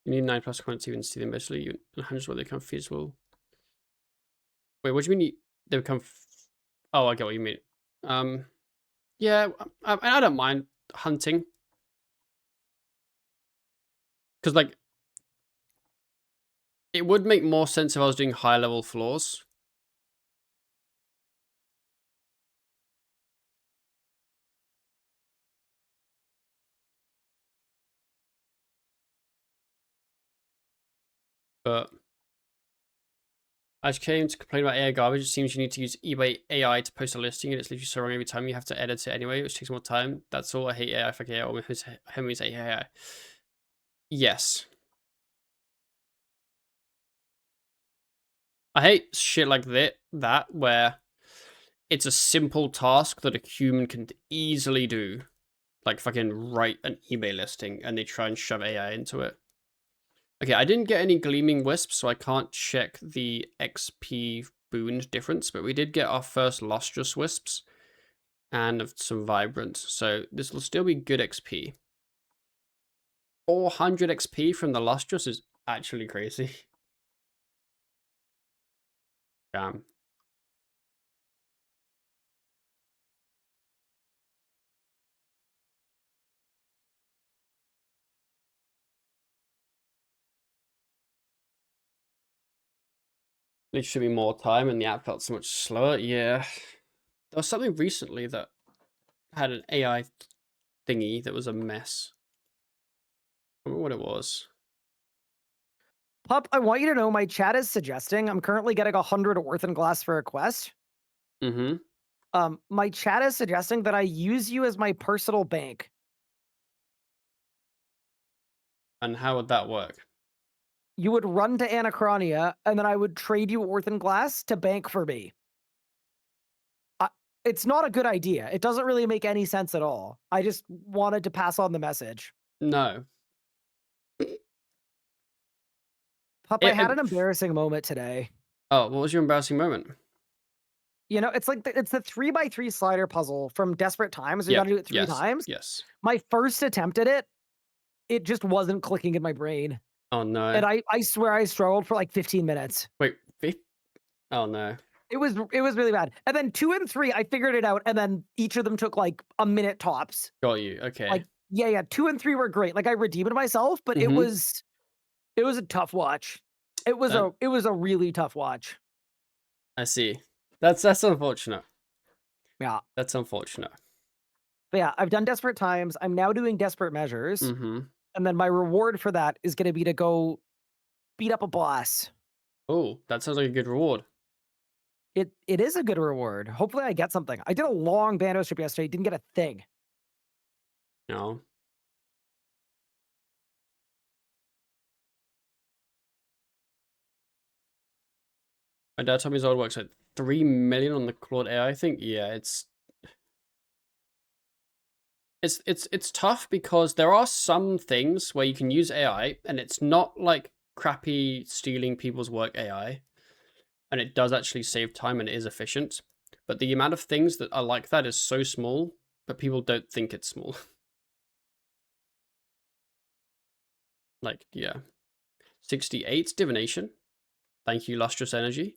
Speaker 1: You need 9+ coins to even see them. Basically, you 100 where they become feasible. Wait, what do you mean they become? Oh, I get what you mean. Yeah, I don't mind hunting because like it would make more sense if I was doing high level floors. But I just came to complain about AI garbage. It seems you need to use eBay AI to post a listing, and it's literally so wrong every time. You have to edit it anyway, which takes more time. That's all. I hate AI. Fuck AI. Or him say AI. Yes. I hate shit like that where it's a simple task that a human can easily do. Like fucking write an eBay listing and they try and shove AI into it. Okay, I didn't get any gleaming wisps, so I can't check the XP boon difference, but we did get our first lustrous wisps and some vibrant, so this will still be good XP. 400 XP from the lustrous is actually crazy. Damn. There should be more time and the app felt so much slower. Yeah. There was something recently that had an AI thingy that was a mess. I don't remember what it was.
Speaker 2: Pup, I want you to know my chat is suggesting I'm currently getting 100 Orphan Glass for a quest.
Speaker 1: Mm-hmm.
Speaker 2: My chat is suggesting that I use you as my personal bank.
Speaker 1: And how would that work?
Speaker 2: You would run to Anachronia, and then I would trade you Orphan Glass to bank for me. It's not a good idea. It doesn't really make any sense at all. I just wanted to pass on the message.
Speaker 1: No.
Speaker 2: Pup, I had an embarrassing moment today.
Speaker 1: Oh, what was your embarrassing moment?
Speaker 2: You know, it's like it's the 3x3 slider puzzle from Desperate Times. You
Speaker 1: Yeah.
Speaker 2: got to do it three
Speaker 1: Yes.
Speaker 2: times.
Speaker 1: Yes.
Speaker 2: My first attempt at it, it just wasn't clicking in my brain.
Speaker 1: Oh no.
Speaker 2: And I swear I struggled for like 15 minutes.
Speaker 1: Wait. Oh no.
Speaker 2: It was really bad. And then 2 and 3, I figured it out, and then each of them took like a minute tops.
Speaker 1: Got you. Okay.
Speaker 2: Like, yeah, 2 and 3 were great. Like I redeemed myself, but it was a tough watch. It was a really tough watch.
Speaker 1: I see. That's unfortunate.
Speaker 2: Yeah.
Speaker 1: That's unfortunate.
Speaker 2: But yeah, I've done Desperate Times. I'm now doing Desperate Measures.
Speaker 1: Mm-hmm.
Speaker 2: And then my reward for that is gonna be to go beat up a boss.
Speaker 1: Oh, that sounds like a good reward.
Speaker 2: It is a good reward. Hopefully, I get something. I did a long bando trip yesterday, didn't get a thing.
Speaker 1: No. My dad told me his old works at 3 million on the Claude AI. I think, yeah, it's tough because there are some things where you can use AI and it's not like crappy stealing people's work AI, and it does actually save time and it is efficient. But the amount of things that are like that is so small, but people don't think it's small. Like, yeah. 68 Divination. Thank you, Lustrous Energy.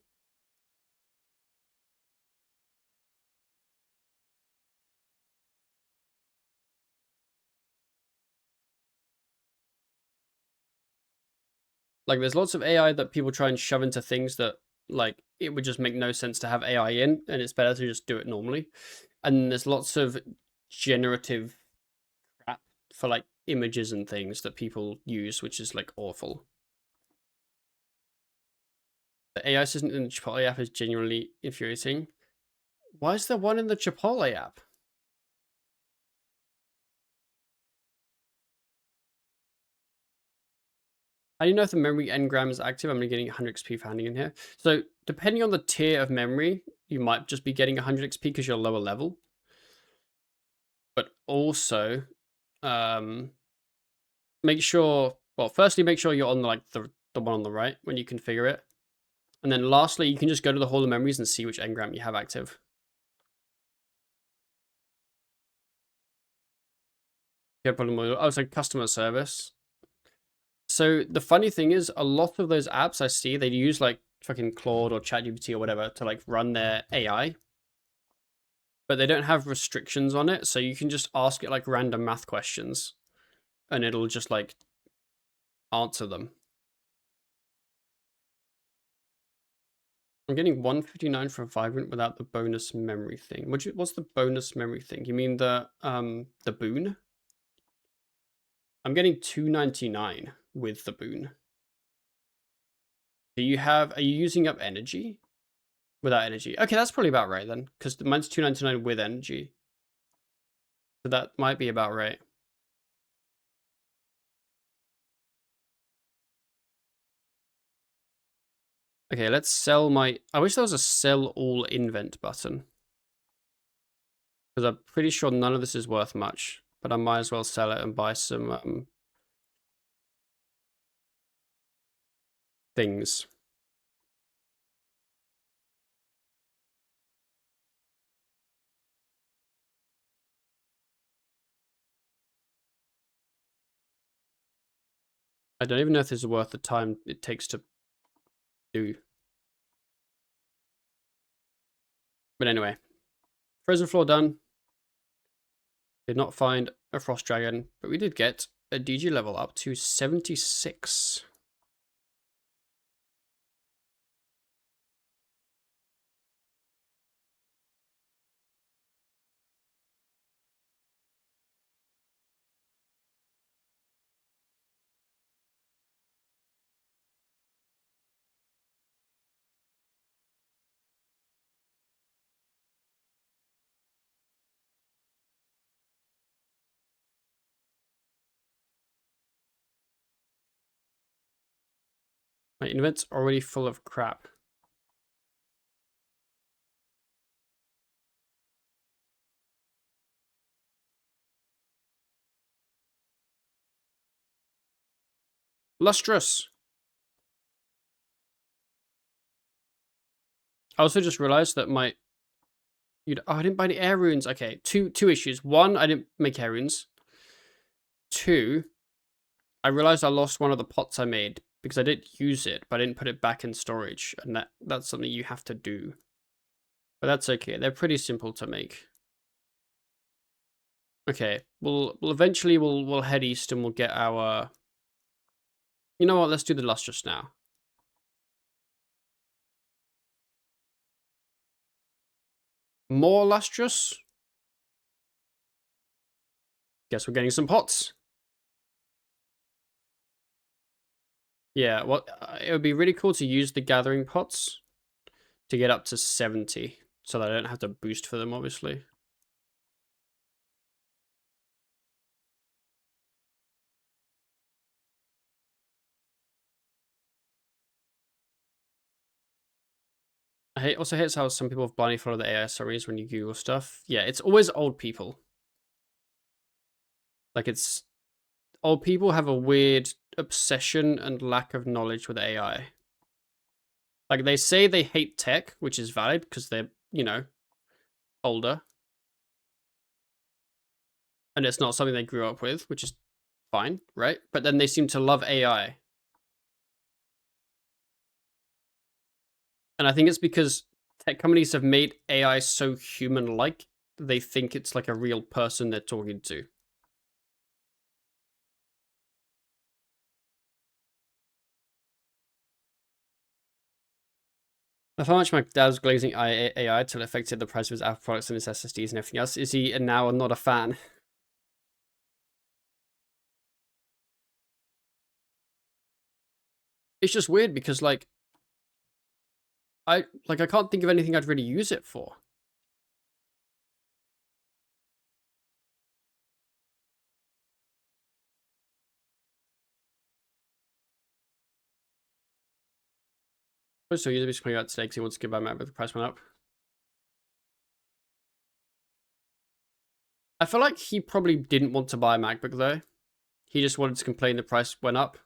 Speaker 1: Like, there's lots of AI that people try and shove into things that, like, it would just make no sense to have AI in, and it's better to just do it normally. And there's lots of generative crap for, like, images and things that people use, which is, like, awful. The AI assistant in the Chipotle app is genuinely infuriating. Why is there one in the Chipotle app? I don't know if the memory engram is active. I'm only getting 100 XP for handing in here. So depending on the tier of memory, you might just be getting 100 XP because you're lower level. But also, make sure, well, firstly, make sure you're on the one on the right when you configure it. And then lastly, you can just go to the Hall of Memories and see which engram you have active. Yeah, problem with, oh, it's like customer service. So the funny thing is, a lot of those apps I see, they use like fucking Claude or ChatGPT or whatever to like run their AI, but they don't have restrictions on it. So you can just ask it like random math questions and it'll just like answer them. I'm getting 159 for Vibrant without the bonus memory thing. What's the bonus memory thing? You mean the boon? I'm getting 299 with the boon. Are you using up energy? Without energy. Okay, that's probably about right then, because mine's 299 with energy. So that might be about right. Okay, let's sell my... I wish there was a sell all invent button. Because I'm pretty sure none of this is worth much. But I might as well sell it and buy some things. I don't even know if this is worth the time it takes to do. But anyway. Frozen floor done. Did not find a frost dragon, but we did get a DG level up to 76. My invent's already full of crap. Lustrous. I also just realized that my... I didn't buy any air runes. Okay, two issues. One, I didn't make air runes. Two, I realized I lost one of the pots I made because I did use it, but I didn't put it back in storage, and that's something you have to do. But that's okay. They're pretty simple to make. Okay, we'll eventually we'll head east and we'll get our... You know what? Let's do the lustrous now. More lustrous. Guess we're getting some pots. Yeah, well, it would be really cool to use the gathering pots to get up to 70, so that I don't have to boost for them, obviously. Also hates how some people have blindly follow the AI summaries when you Google stuff. Yeah, it's always old people. Like, it's old people have a weird obsession and lack of knowledge with AI. Like, they say they hate tech, which is valid because they're, older. And it's not something they grew up with, which is fine, right? But then they seem to love AI. And I think it's because tech companies have made AI so human-like, they think it's like a real person they're talking to. I found much my dad was glazing AI till it affected the price of his Apple products and his SSDs and everything else. Is he now not a fan? It's just weird because I can't think of anything I'd really use it for. So he's just coming out today because he wants to get my Mac, but the price went up. I feel like he probably didn't want to buy a MacBook though. He just wanted to complain the price went up.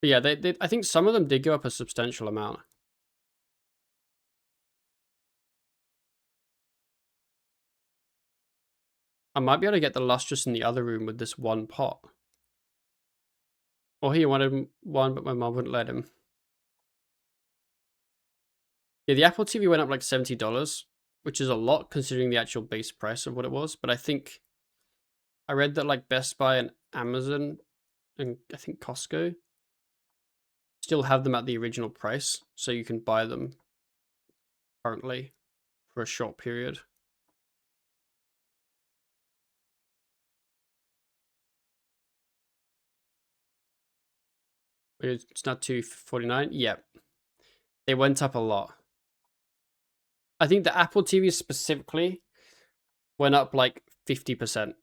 Speaker 1: But yeah, I think some of them did go up a substantial amount. I might be able to get the lustrous in the other room with this one pot. Or he wanted one, but my mom wouldn't let him. Yeah, the Apple TV went up like $70, which is a lot considering the actual base price of what it was. But I think I read that like Best Buy and Amazon and I think Costco still have them at the original price, so you can buy them currently for a short period. It's not $249. Yeah, they went up a lot. I think the Apple TV specifically went up like 50%.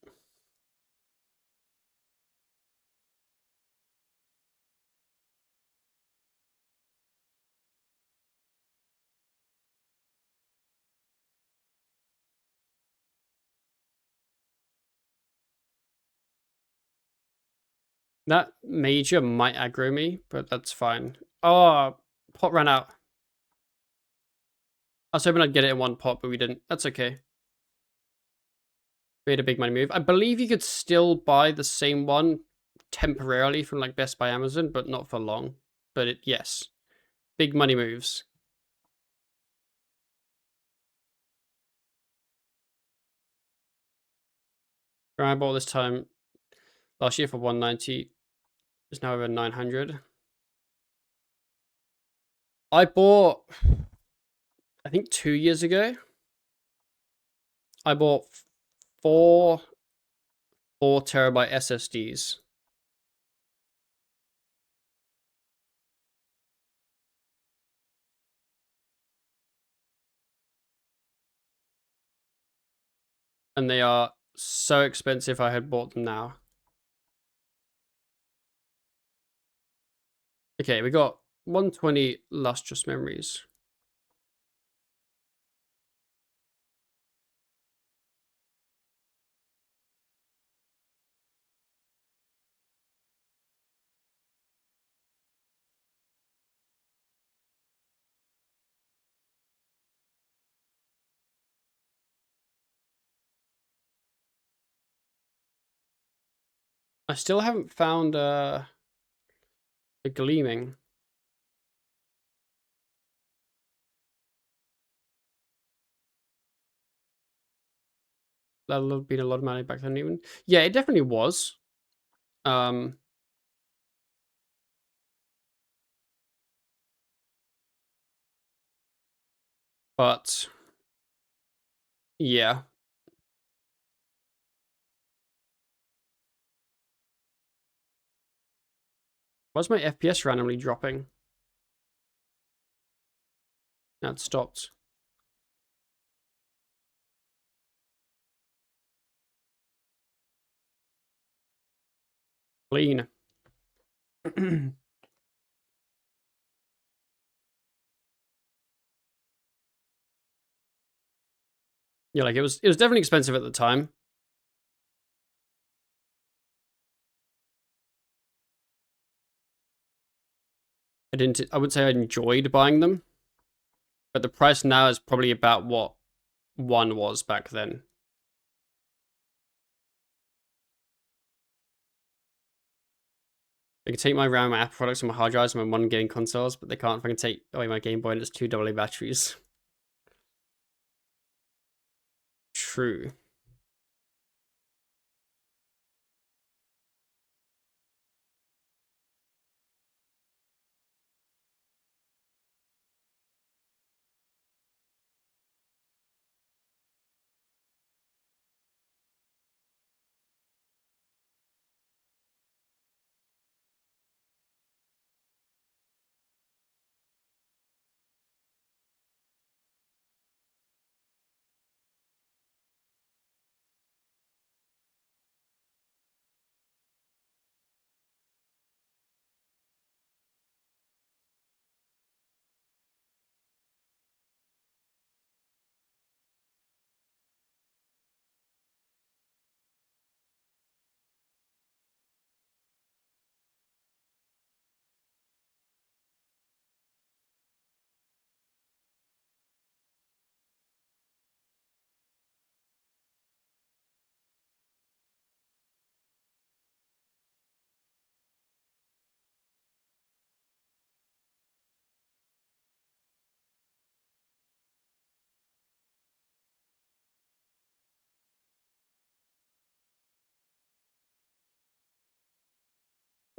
Speaker 1: That major might aggro me, but that's fine. Oh, pot ran out. I was hoping I'd get it in one pot, but we didn't. That's okay. We had a big money move. I believe you could still buy the same one temporarily from like Best Buy, Amazon, but not for long. But yes, big money moves. I bought this time last year for 190. It's now over 900. I bought, I think 2 years ago, I bought four 4 terabyte SSDs. And they are so expensive I had bought them now. Okay, we got 120 lustrous memories. I still haven't found a gleaming. That'll have been a lot of money back then even. Yeah, it definitely was. Um but yeah. Why's my FPS randomly dropping? Now it stopped. Clean. Yeah, like it was definitely expensive at the time. I would say I enjoyed buying them, but the price now is probably about what one was back then. They can take my RAM, my Apple products, and my hard drives, and my one gaming consoles, but they can't fucking take away my Game Boy and its 2 AA batteries. True.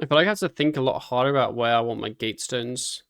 Speaker 1: I feel like I have to think a lot harder about where I want my gate stones.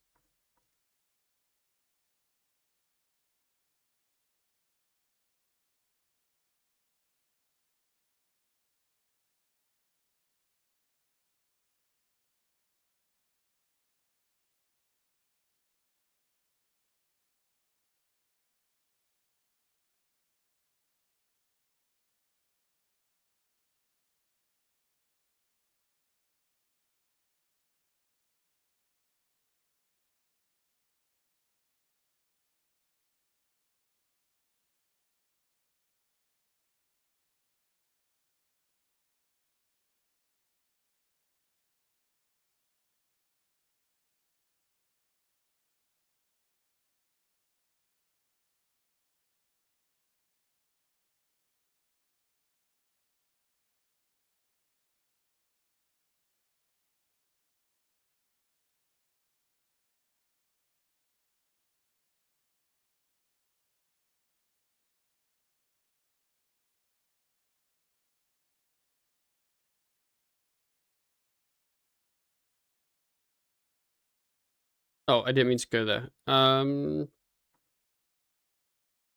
Speaker 1: Oh, I didn't mean to go there.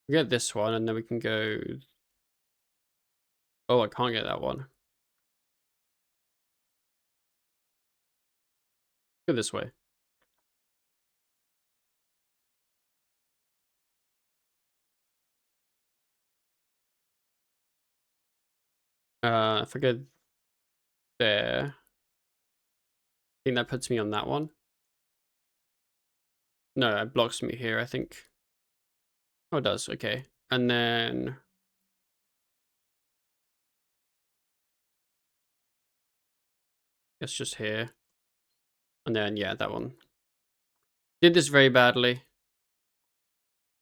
Speaker 1: We get this one, and then we can go... Oh, I can't get that one. Go this way. If I go there... I think that puts me on that one. No, it blocks me here, I think. Oh, it does. Okay. And then... It's just here. And then, yeah, that one. Did this very badly.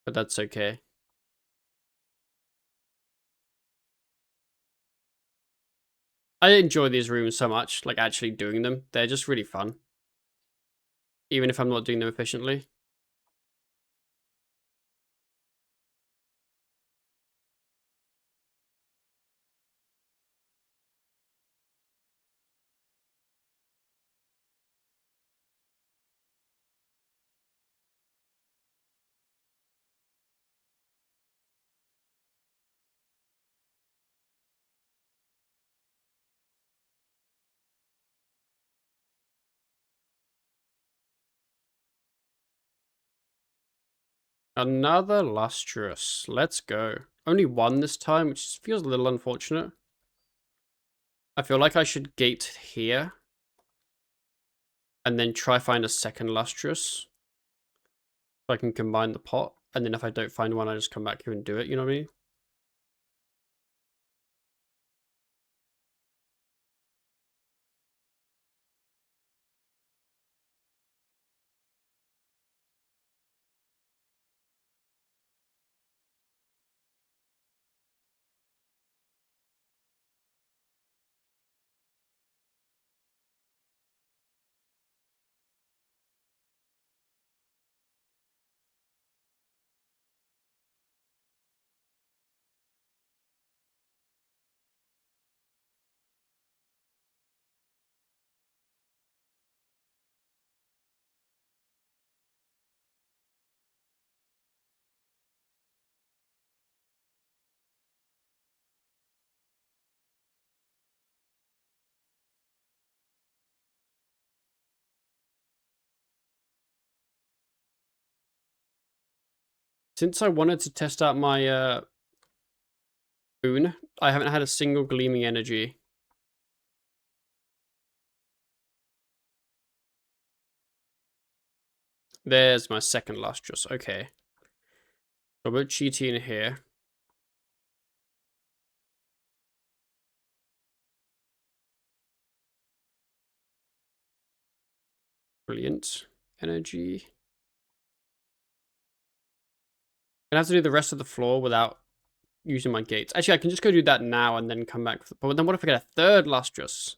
Speaker 1: But that's okay. I enjoy these rooms so much, like actually doing them. They're just really fun. Even if I'm not doing them efficiently. Another lustrous. Let's go. Only one this time, which feels a little unfortunate. I feel like I should gate here. And then try find a second lustrous. So I can combine the pot. And then if I don't find one, I just come back here and do it. You know what I mean? Since I wanted to test out my boon, I haven't had a single gleaming energy. There's my second lustrous. Okay. So we're cheating here. Brilliant. Energy. I have to do the rest of the floor without using my gates. Actually, I can just go do that now and then come back. But then what if I get a third lustrous?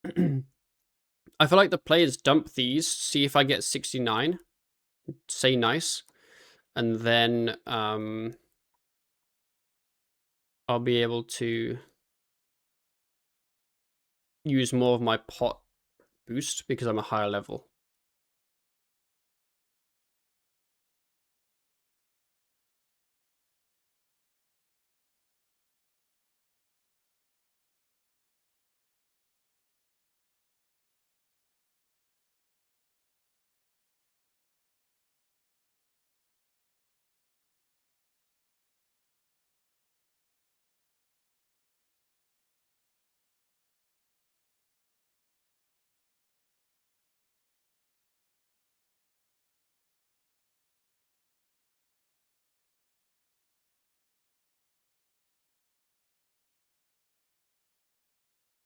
Speaker 1: I feel like the players dump these, see if I get 69, say nice, and then I'll be able to use more of my pot boost because I'm a higher level.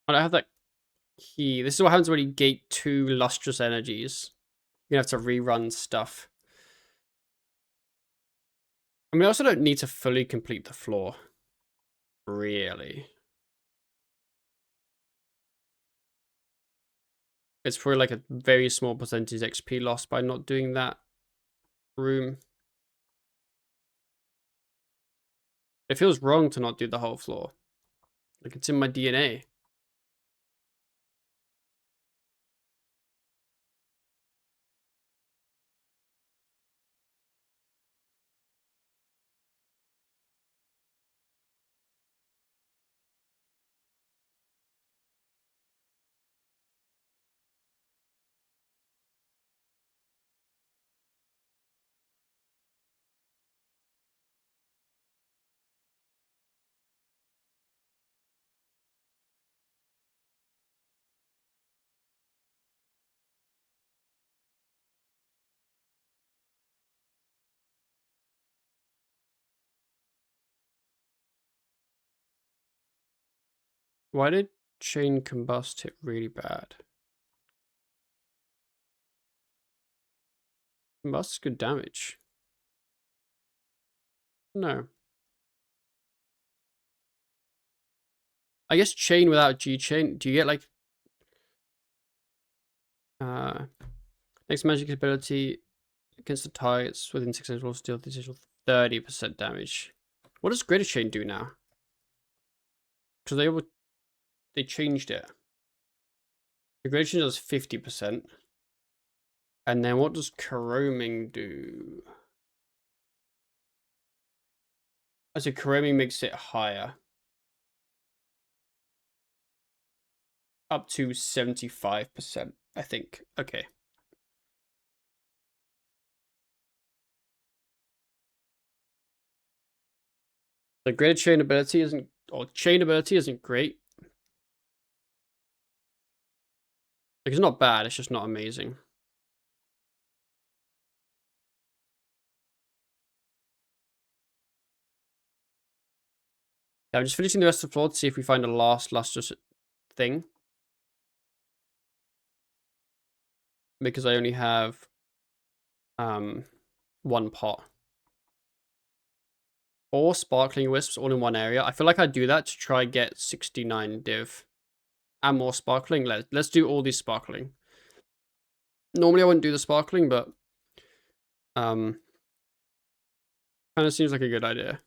Speaker 1: I don't have that key. This is what happens when you gate 2 lustrous energies. You're gonna have to rerun stuff. I mean, I also don't need to fully complete the floor. Really. It's probably like a very small percentage XP loss by not doing that room. It feels wrong to not do the whole floor. Like, it's in my DNA. Why did chain combust hit really bad? Combust is good damage. No. I guess chain without G chain. Do you get like next magic ability against the targets within 6 inches will deal the additional 30% damage. What does greater chain do now? Because they changed it. The greater chain does 50%. And then what does corroming do? Oh, so corroming makes it higher. up to 75%, I think. Okay. The graded chain ability isn't, or chain ability isn't great. Like, it's not bad, it's just not amazing. Yeah, I'm just finishing the rest of the floor to see if we find a last lustrous thing. Because I only have one pot. 4 sparkling wisps all in one area. I feel like I'd do that to try get 69 div. And more sparkling. Let's do all these sparkling. Normally I wouldn't do the sparkling, but kind of seems like a good idea.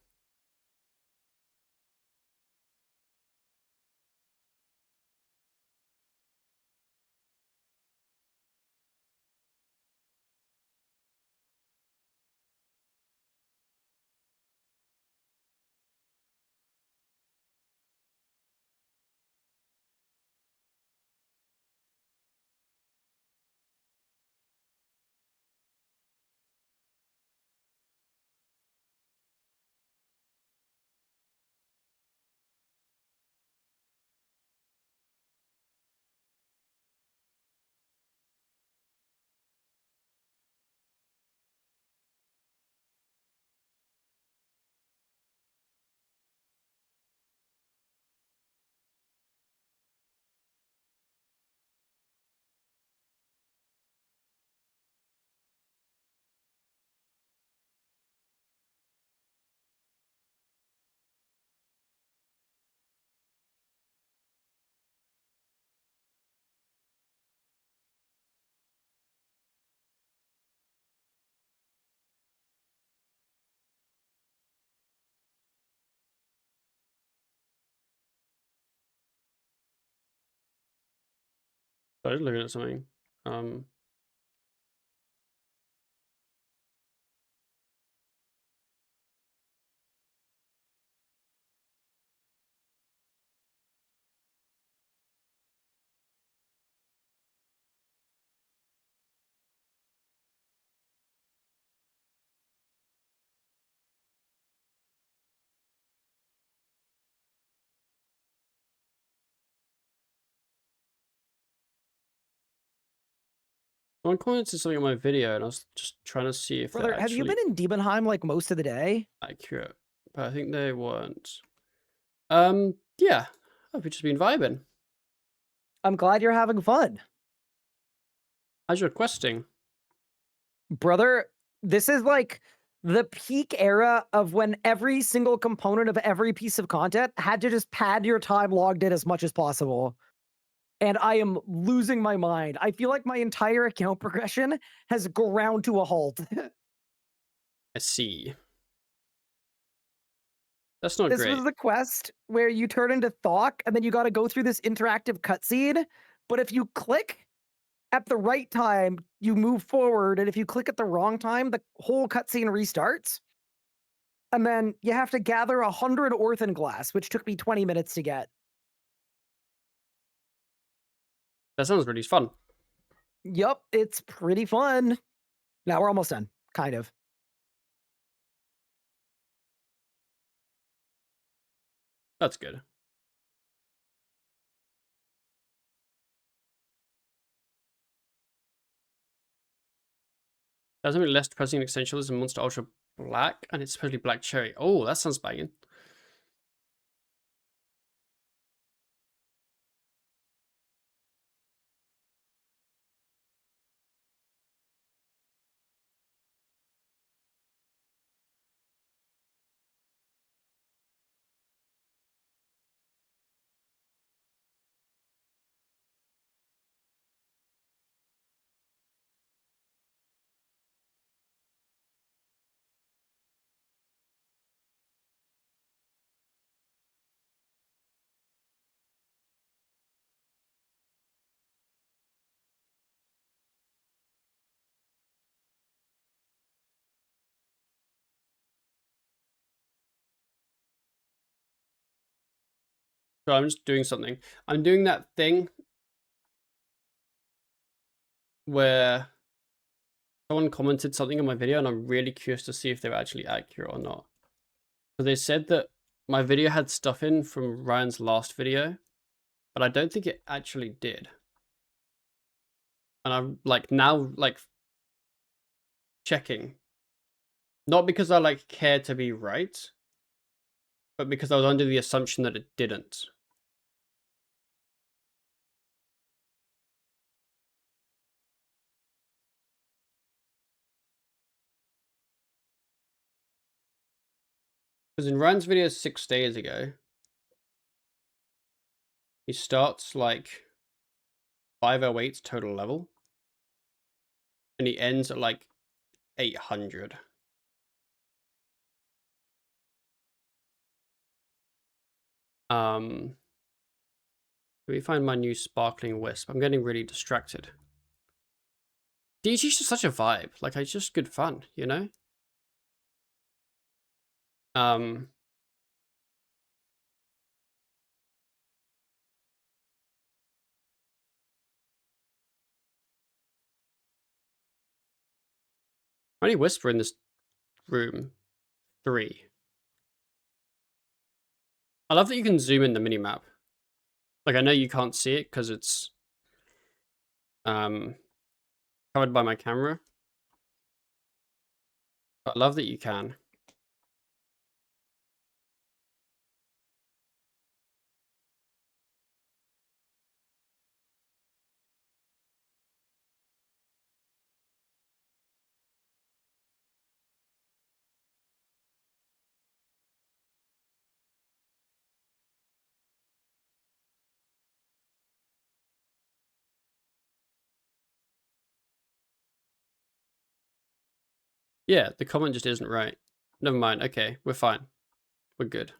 Speaker 1: I was looking at something. Someone commented something on my video, and I was just trying to see if they're
Speaker 2: Brother, have you been
Speaker 1: actually
Speaker 2: in Demonheim like most of the day?
Speaker 1: accurate. But I think they weren't. Yeah. I've just been vibing.
Speaker 2: I'm glad you're having fun.
Speaker 1: How's your questing?
Speaker 2: Brother, this is like the peak era of when every single component of every piece of content had to just pad your time logged in as much as possible. And I am losing my mind. I feel like my entire account progression has ground to a halt.
Speaker 1: I see. That's not
Speaker 2: This was
Speaker 1: great.
Speaker 2: the quest where you turn into Thok and then you got to go through this interactive cutscene. But if you click at the right time, you move forward. And if you click at the wrong time, the whole cutscene restarts. And then you have to gather 100 Orphan Glass, which took me 20 minutes to get.
Speaker 1: That sounds really fun.
Speaker 2: Yup, it's pretty fun. Now we're almost done, kind of.
Speaker 1: That's good. There's something less depressing and essential is a Monster Ultra Black, and it's supposedly Black Cherry. Oh, that sounds banging. So I'm just doing something. I'm doing that thing where someone commented something on my video, and I'm really curious to see if they're actually accurate or not. So they said that my video had stuff in from Ryan's last video, but I don't think it actually did. And I'm like now like checking. Not because I like care to be right, but because I was under the assumption that it didn't. Because in Ryan's video 6 days ago, he starts like 508 total level, and he ends at like 800. Let me find my new sparkling wisp. I'm getting really distracted. DG's just such a vibe. Like, it's just good fun, you know? How many whisper in this room? 3. I love that you can zoom in the minimap. Like, I know you can't see it because it's covered by my camera. But I love that you can. Yeah, the comment just isn't right. Never mind. Okay, we're fine. We're good.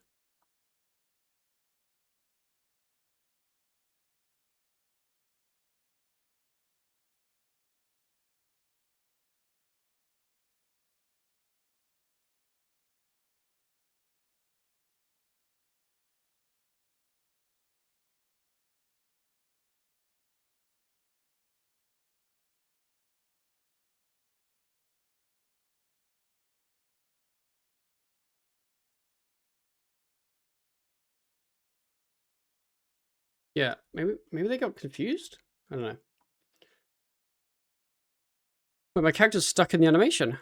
Speaker 1: Yeah, maybe they got confused? I don't know. Wait, my character's stuck in the animation.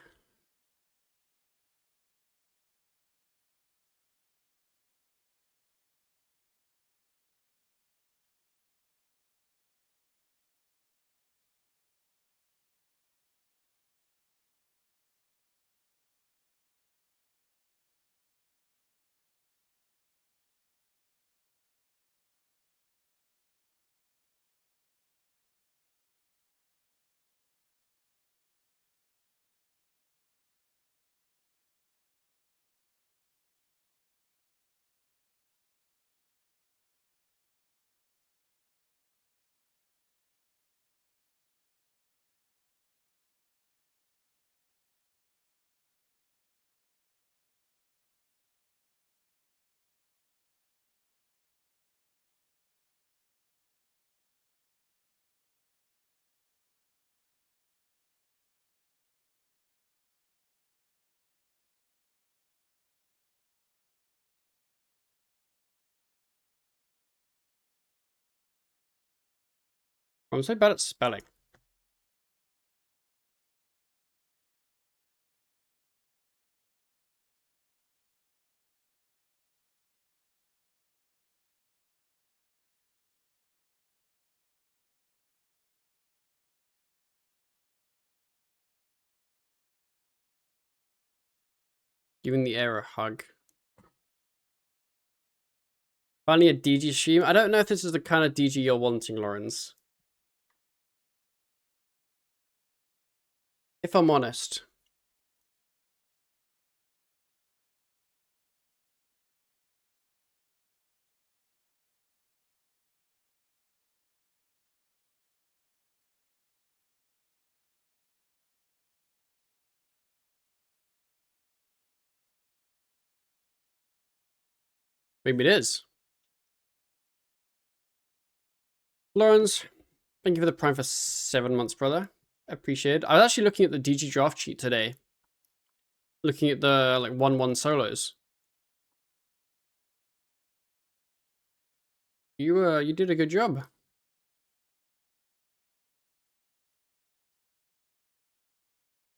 Speaker 1: I'm so bad at spelling. Giving the air a hug. Finally a DG stream. I don't know if this is the kind of DG you're wanting, Lawrence. If I'm honest. Maybe it is. Lawrence, thank you for the prime for 7 months, brother. Appreciated. I was actually looking at the DG draft sheet today. Looking at the like 1-1 solos. You did a good job.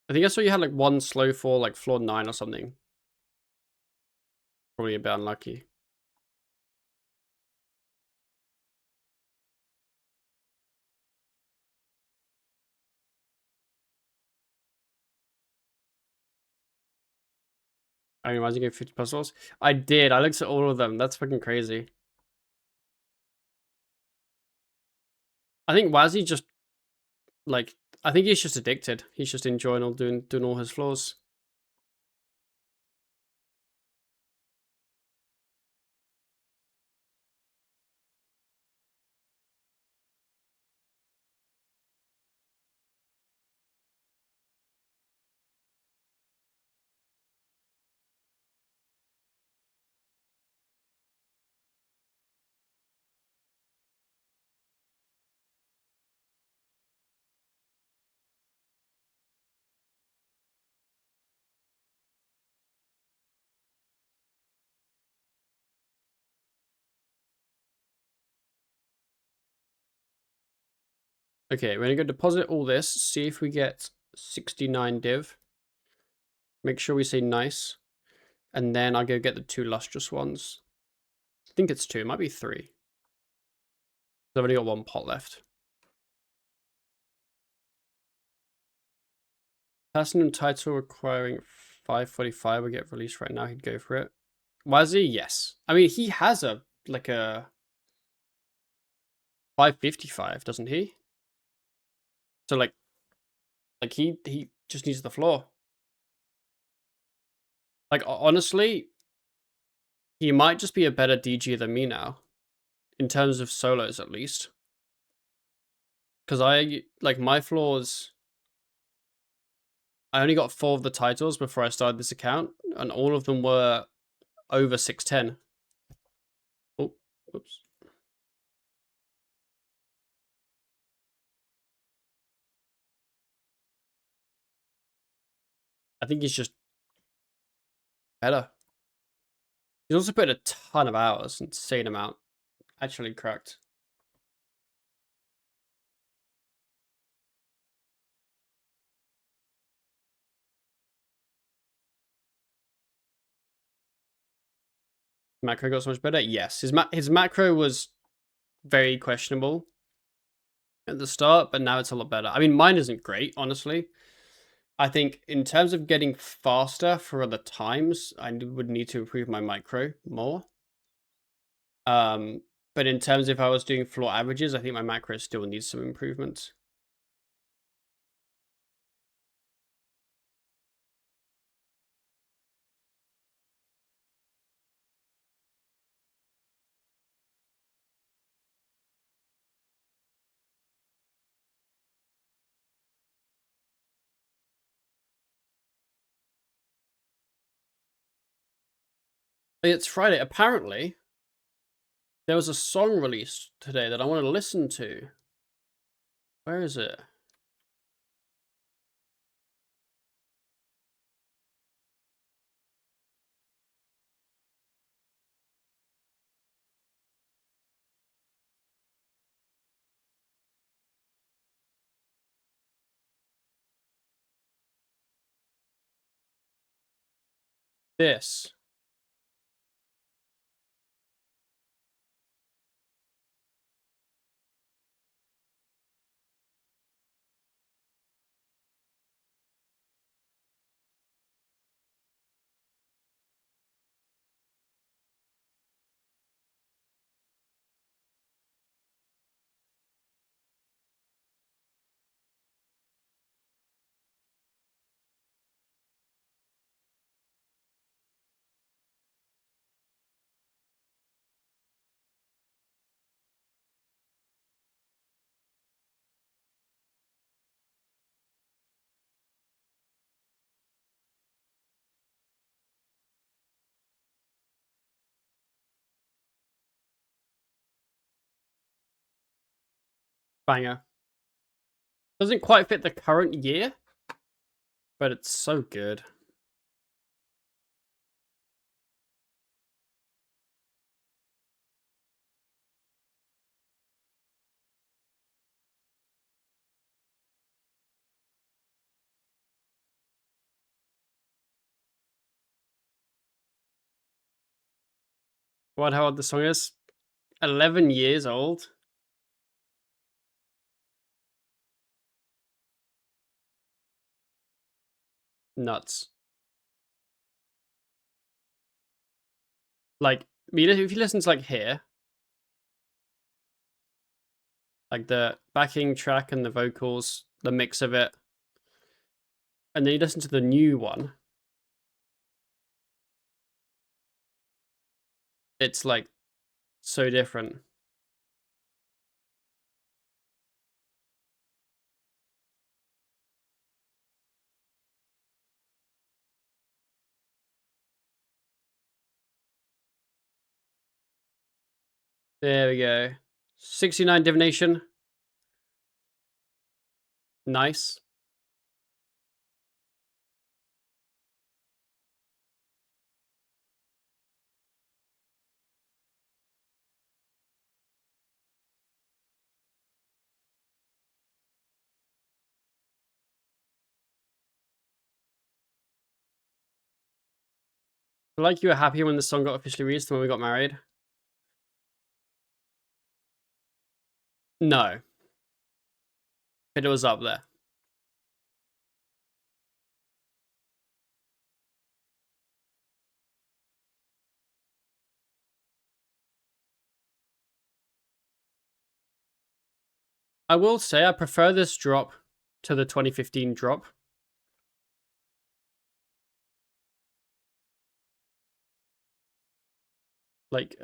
Speaker 1: I think I saw you had like 1 slow 4, like floor 9 or something. Probably a bit unlucky. I mean, imagine getting 50 plus rolls. I did. I looked at all of them. That's fucking crazy. I think Wazzy just like I think he's just addicted. He's just enjoying all doing all his floors. Okay, we're gonna go deposit all this, see if we get 69 div. Make sure we say nice. And then I'll go get the 2 lustrous ones. I think it's 2, it might be 3. I've only got 1 pot left. Person and title requiring 545 will get released right now, he'd go for it. Wazzy, yes. I mean, he has a 555, doesn't he? So like he just needs the floor. Like honestly, he might just be a better DG than me now, in terms of solos at least. Because I like my floors. I only got 4 of the titles before I started this account, and all of them were over 610. Oh, whoops. I think he's just better. He's also put a ton of hours, insane amount. Actually cracked. Macro got so much better. Yes, his macro was very questionable at the start, but now it's a lot better. I mean, mine isn't great, honestly. I think in terms of getting faster for other times, I would need to improve my micro more. But in terms of if I was doing floor averages, I think my macro still needs some improvements. It's Friday. Apparently, there was a song released today that I want to listen to. Where is it? This. Banger. Doesn't quite fit the current year, but it's so good. What, how old the song is? 11 years old. Nuts. Like, if you listen to like here, like the backing track and the vocals, the mix of it, and then you listen to the new one, it's like so different. There we go. 69 Divination. Nice. Like you were happy when the song got officially released when we got married. No. But it was up there. I will say I prefer this drop to the 2015 drop. Like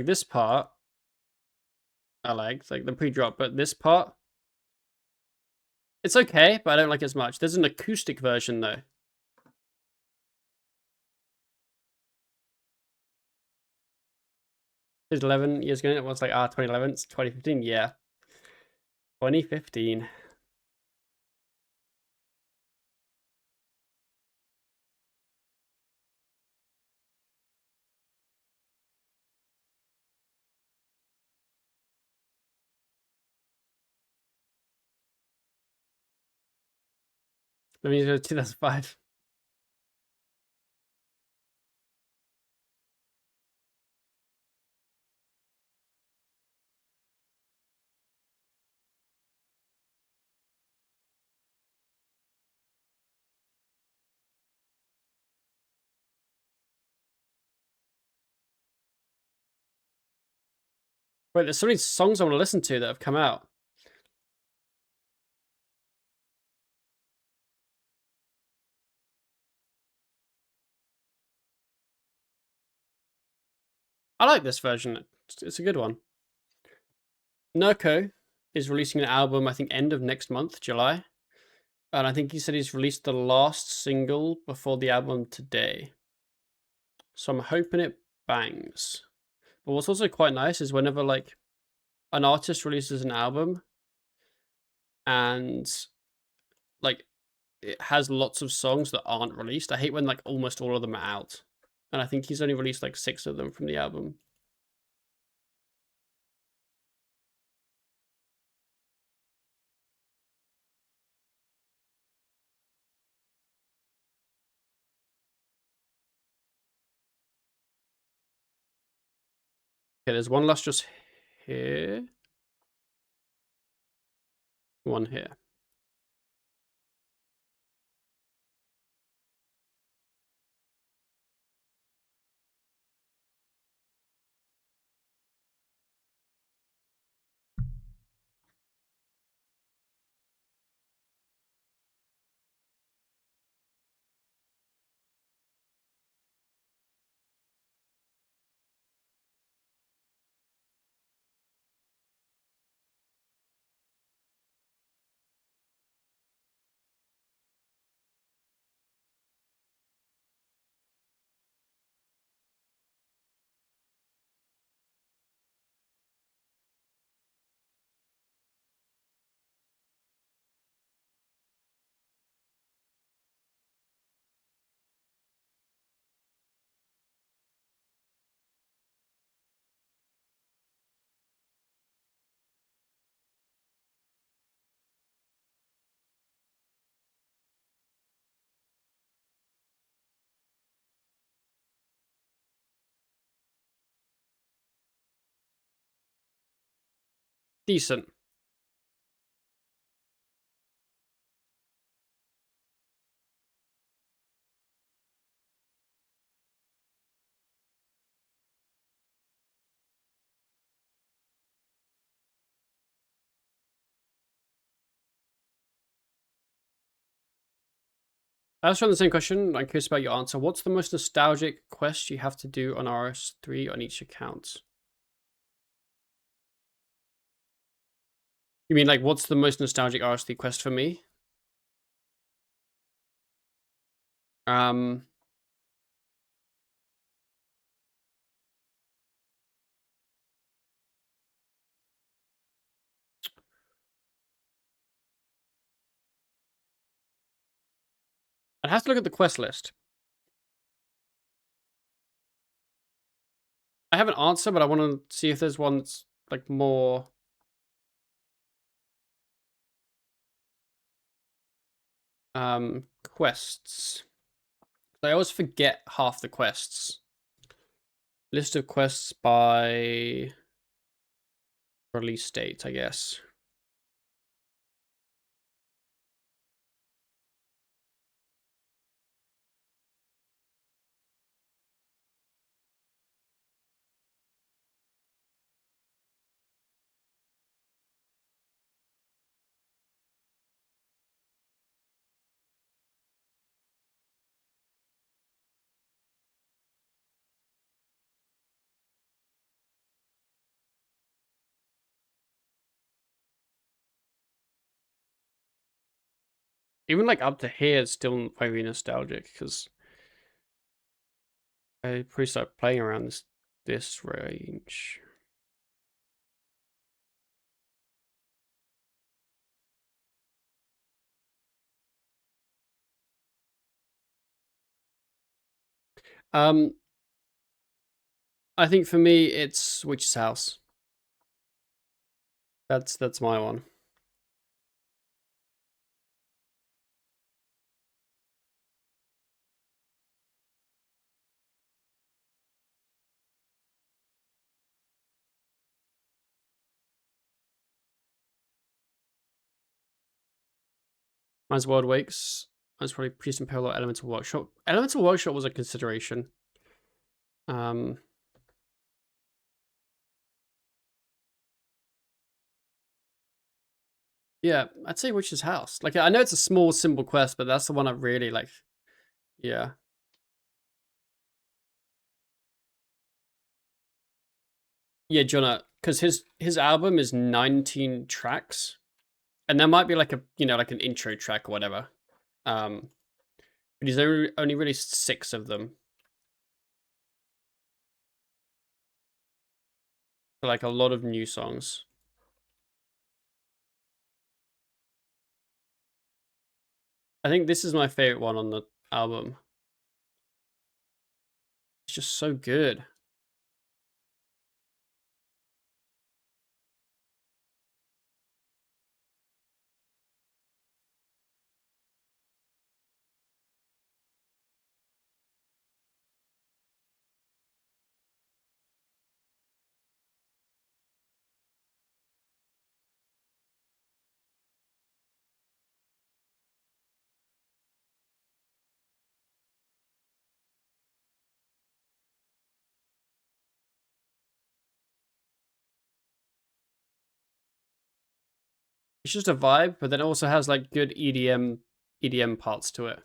Speaker 1: this part I liked, like the pre-drop, but this part, it's okay, but I don't like it as much. There's an acoustic version though. It's 11 years ago. It was like 2011. It's 2015. Yeah, 2015. Let me go 2005. Wait, there's so many songs I want to listen to that have come out. I like this version. It's a good one. Nurko is releasing an album, I think, end of next month, July. And I think he said he's released the last single before the album today. So I'm hoping it bangs. But what's also quite nice is whenever like an artist releases an album and like it has lots of songs that aren't released. I hate when like almost all of them are out. And I think he's only released like 6 of them from the album. Okay, there's one last just here. One here. Decent. As from the same question, I'm curious about your answer. What's the most nostalgic quest you have to do on RS3 on each account? You mean like what's the most nostalgic RS3 quest for me? Um, I'd have to look at the quest list. I have an answer, but I want to see if there's one that's like more quests. I always forget half the quests. List of quests by release date, I guess. Even like up to here, it's still very nostalgic because I probably started playing around this range. Um, I think for me, it's Witch's House. That's my one. Mine's World Wakes. Mine's probably Priest and Pale or Elemental Workshop. Elemental Workshop was a consideration. Yeah, I'd say Witch's House. Like, I know it's a small, simple quest, but that's the one I really like. Yeah. Yeah, Jonah, because his album is 19 tracks, and there might be like a like an intro track or whatever. But he's only released 6 of them. So like a lot of new songs. I think this is my favorite one on the album. It's just so good. It's just a vibe, but then it also has like good EDM parts to it.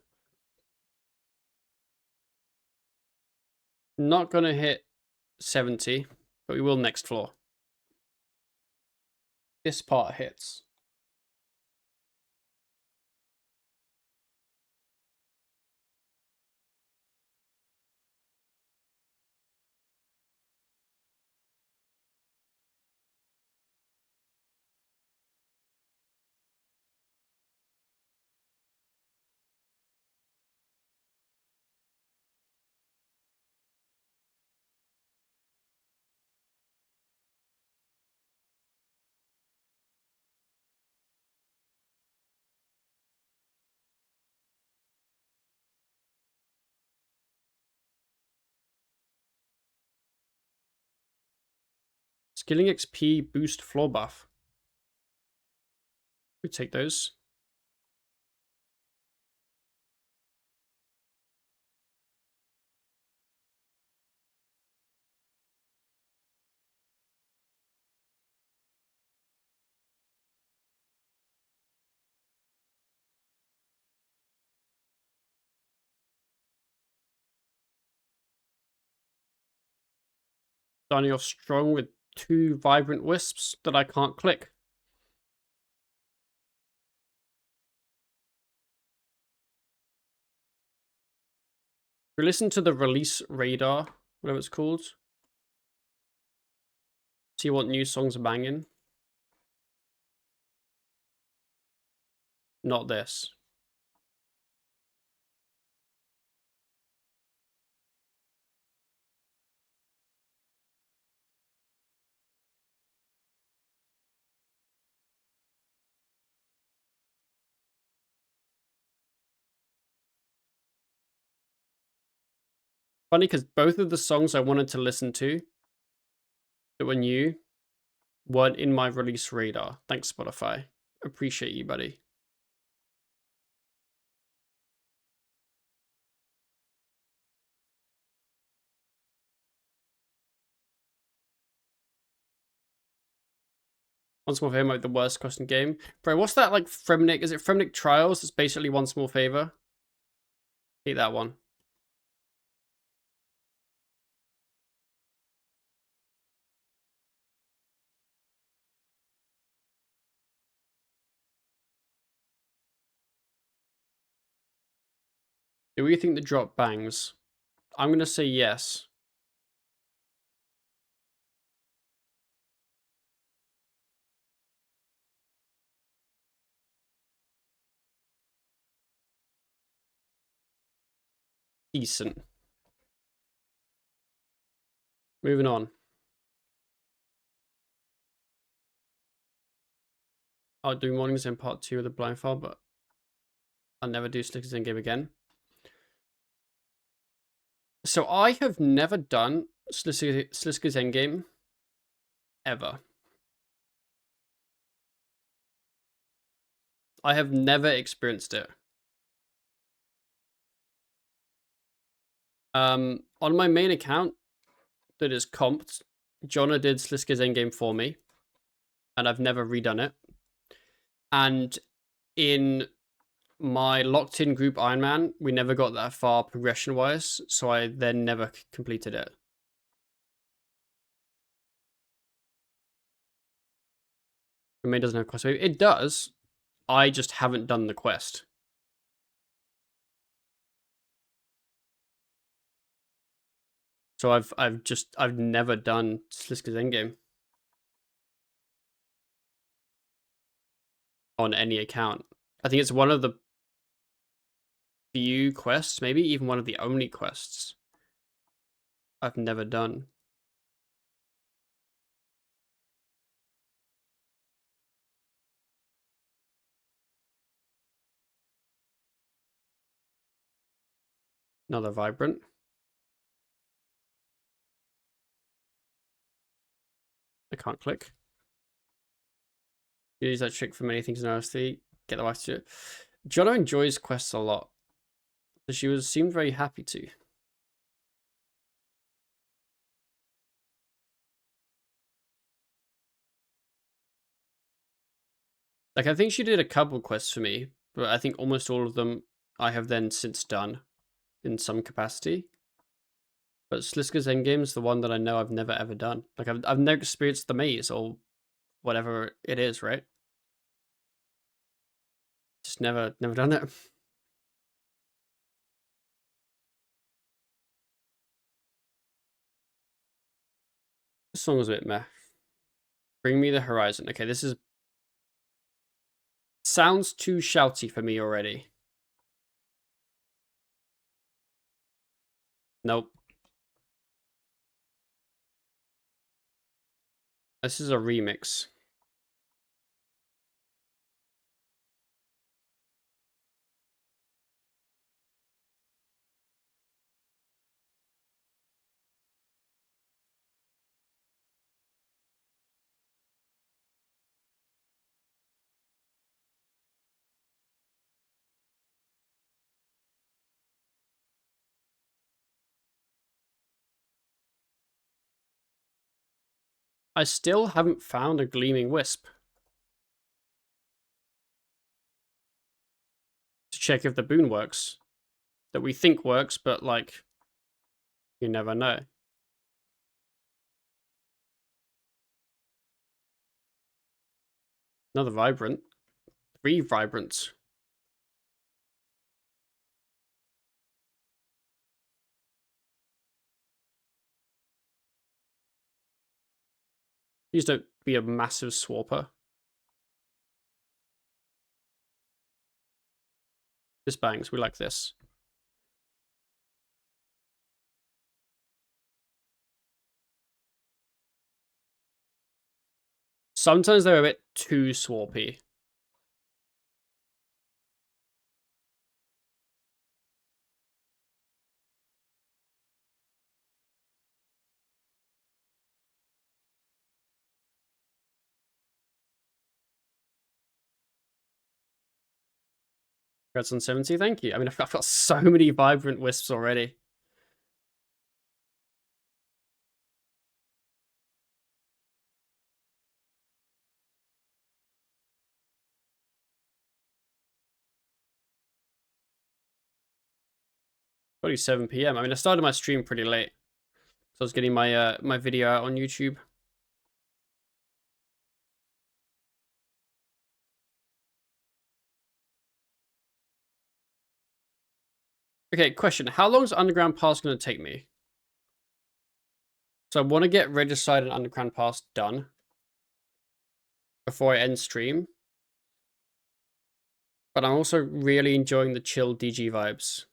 Speaker 1: Not gonna hit 70, but we will next floor. This part hits. Skilling XP boost floor buff. We take those. Starting off strong with 2 Vibrant Wisps that I can't click. We listen to the release radar, whatever it's called. See what new songs are banging. Not this. Funny because both of the songs I wanted to listen to that were new weren't in my release radar. Thanks, Spotify. Appreciate you, buddy. Once More Favor might be the worst question game. Bro, what's that like Fremnik? Is it Fremnik Trials? It's basically Once More Favor. Hate that one. Do we think the drop bangs? I'm gonna say yes. Decent. Moving on. I'll do mornings in part 2 of the blindfold, but I'll never do Slickers in game again. So I have never done Sliskers Endgame ever. I have never experienced it. On my main account that is comped, Jonna did Sliskers Endgame for me, and I've never redone it. And in my locked-in group Ironman, we never got that far progression-wise, so I then never completed it. The main doesn't have quest wave. It does. I just haven't done the quest. So I've never done Sliskers Endgame on any account. I think it's one of the few quests, maybe even one of the only quests I've never done. Another Vibrant. I can't click. Use that trick for many things in RST. Get the wife to it. Jono enjoys quests a lot. So she seemed very happy to. Like, I think she did a couple quests for me, but I think almost all of them I have then since done in some capacity. But Sliska's Endgame is the one that I know I've never ever done. Like, I've never experienced the maze or whatever it is, right? Just never done it. This song was a bit meh. Bring Me the Horizon. Okay, this is... sounds too shouty for me already. Nope. This is a remix. I still haven't found a gleaming wisp to check if the boon works. That we think works, but like, you never know. Another vibrant. 3 vibrants. Please don't be a massive swapper. This bangs. We like this. Sometimes they're a bit too swampy. Congrats on 70, thank you. I mean, I've got so many vibrant wisps already. Probably 7 p.m. I mean, I started my stream pretty late. So I was getting my my video out on YouTube. Okay, question. How long is Underground Pass going to take me? So I want to get Regicide and Underground Pass done before I end stream. But I'm also really enjoying the chill DG vibes.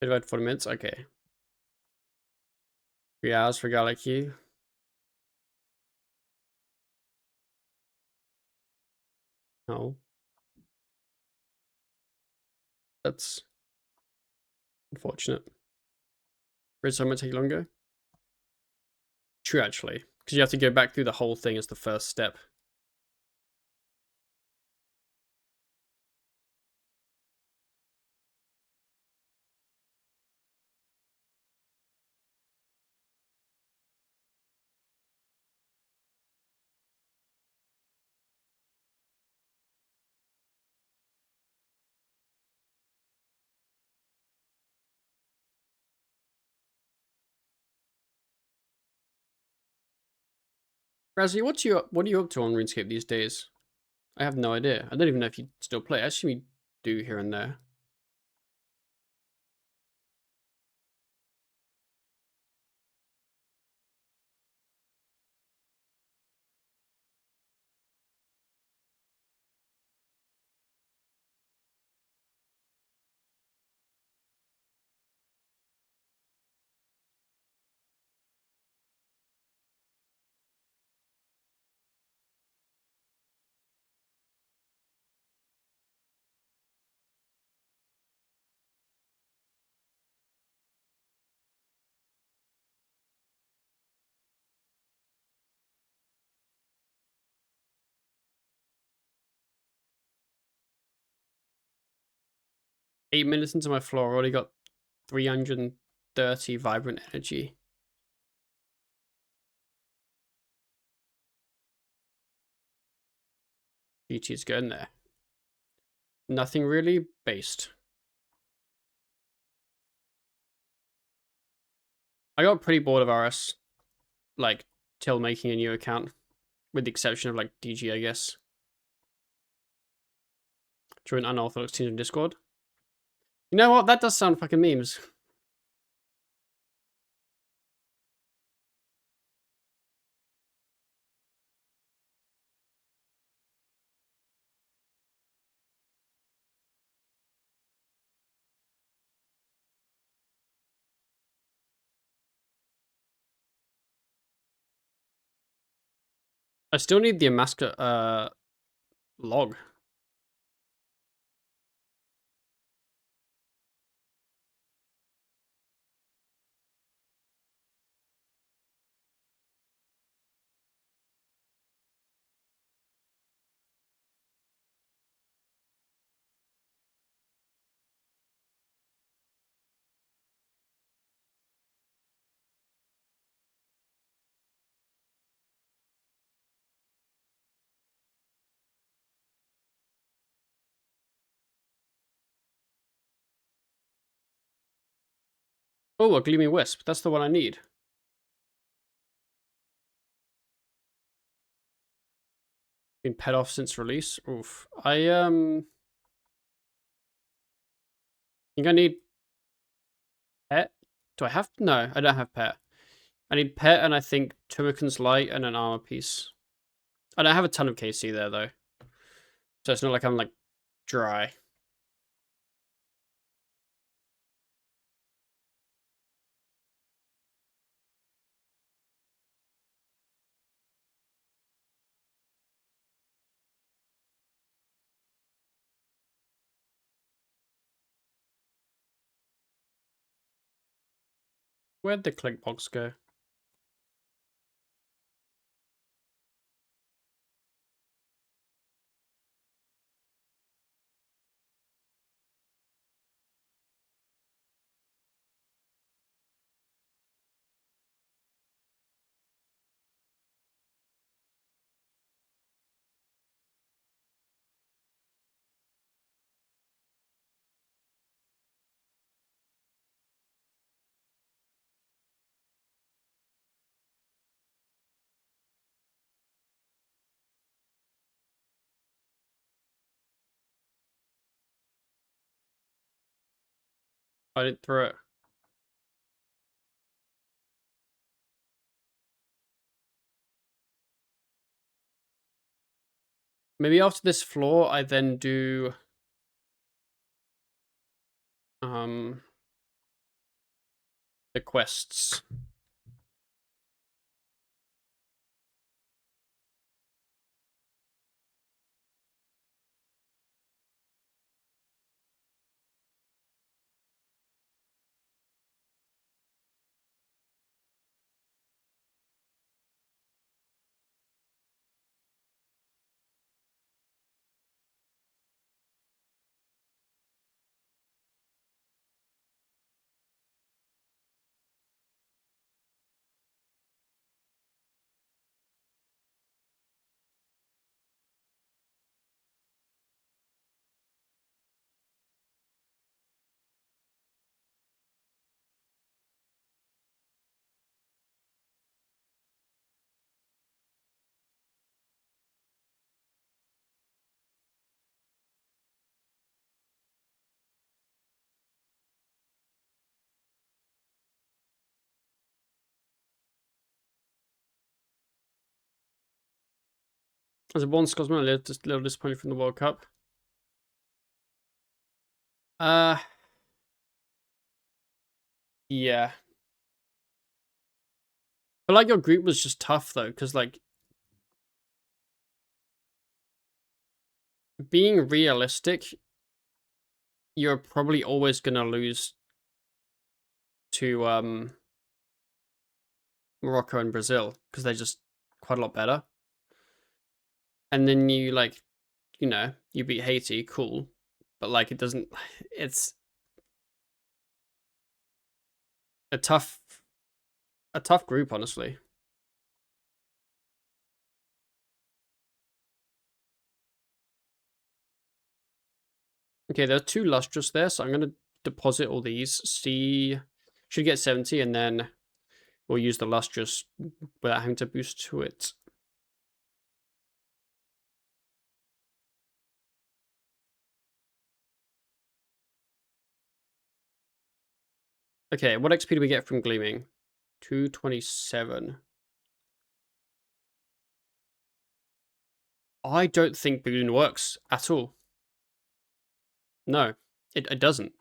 Speaker 1: 40 minutes? Okay. 3 hours for a guy like you. No. That's unfortunate. Redstone might take longer. True, actually. Because you have to go back through the whole thing as the first step. Razzie, what are you up to on RuneScape these days? I have no idea. I don't even know if you still play. I assume you do here and there. Eight minutes into my floor, already got 330 vibrant energy. GT is going there. Nothing really based. I got pretty bored of RS, like, till making a new account. With the exception of, like, DG, I guess. Join unorthodox teams in Discord. You know what? That does sound fucking memes. I still need the Amaska, log. Oh, a Gleaming Wisp. That's the one I need. Been pet off since release. Oof. Think I need pet. Do I have? No, I don't have pet. I need pet, and I think Turrican's Light and an armor piece. I don't have a ton of KC there though, so it's not like I'm like dry. Where'd the click box go? I didn't throw it. Maybe after this floor, I then do the quests. As a Bond Scotsman, a little disappointed from the World Cup. Yeah. But like your group was just tough though, because like being realistic, you're probably always gonna lose to Morocco and Brazil because they're just quite a lot better. And then you like, you beat Haiti, cool, but like it doesn't. It's a tough group, honestly. Okay, there are 2 lustrous there, so I'm gonna deposit all these. See, should get 70, and then we'll use the lustrous without having to boost to it. Okay, what XP do we get from Gleaming? 227. I don't think Boon works at all. No, it doesn't.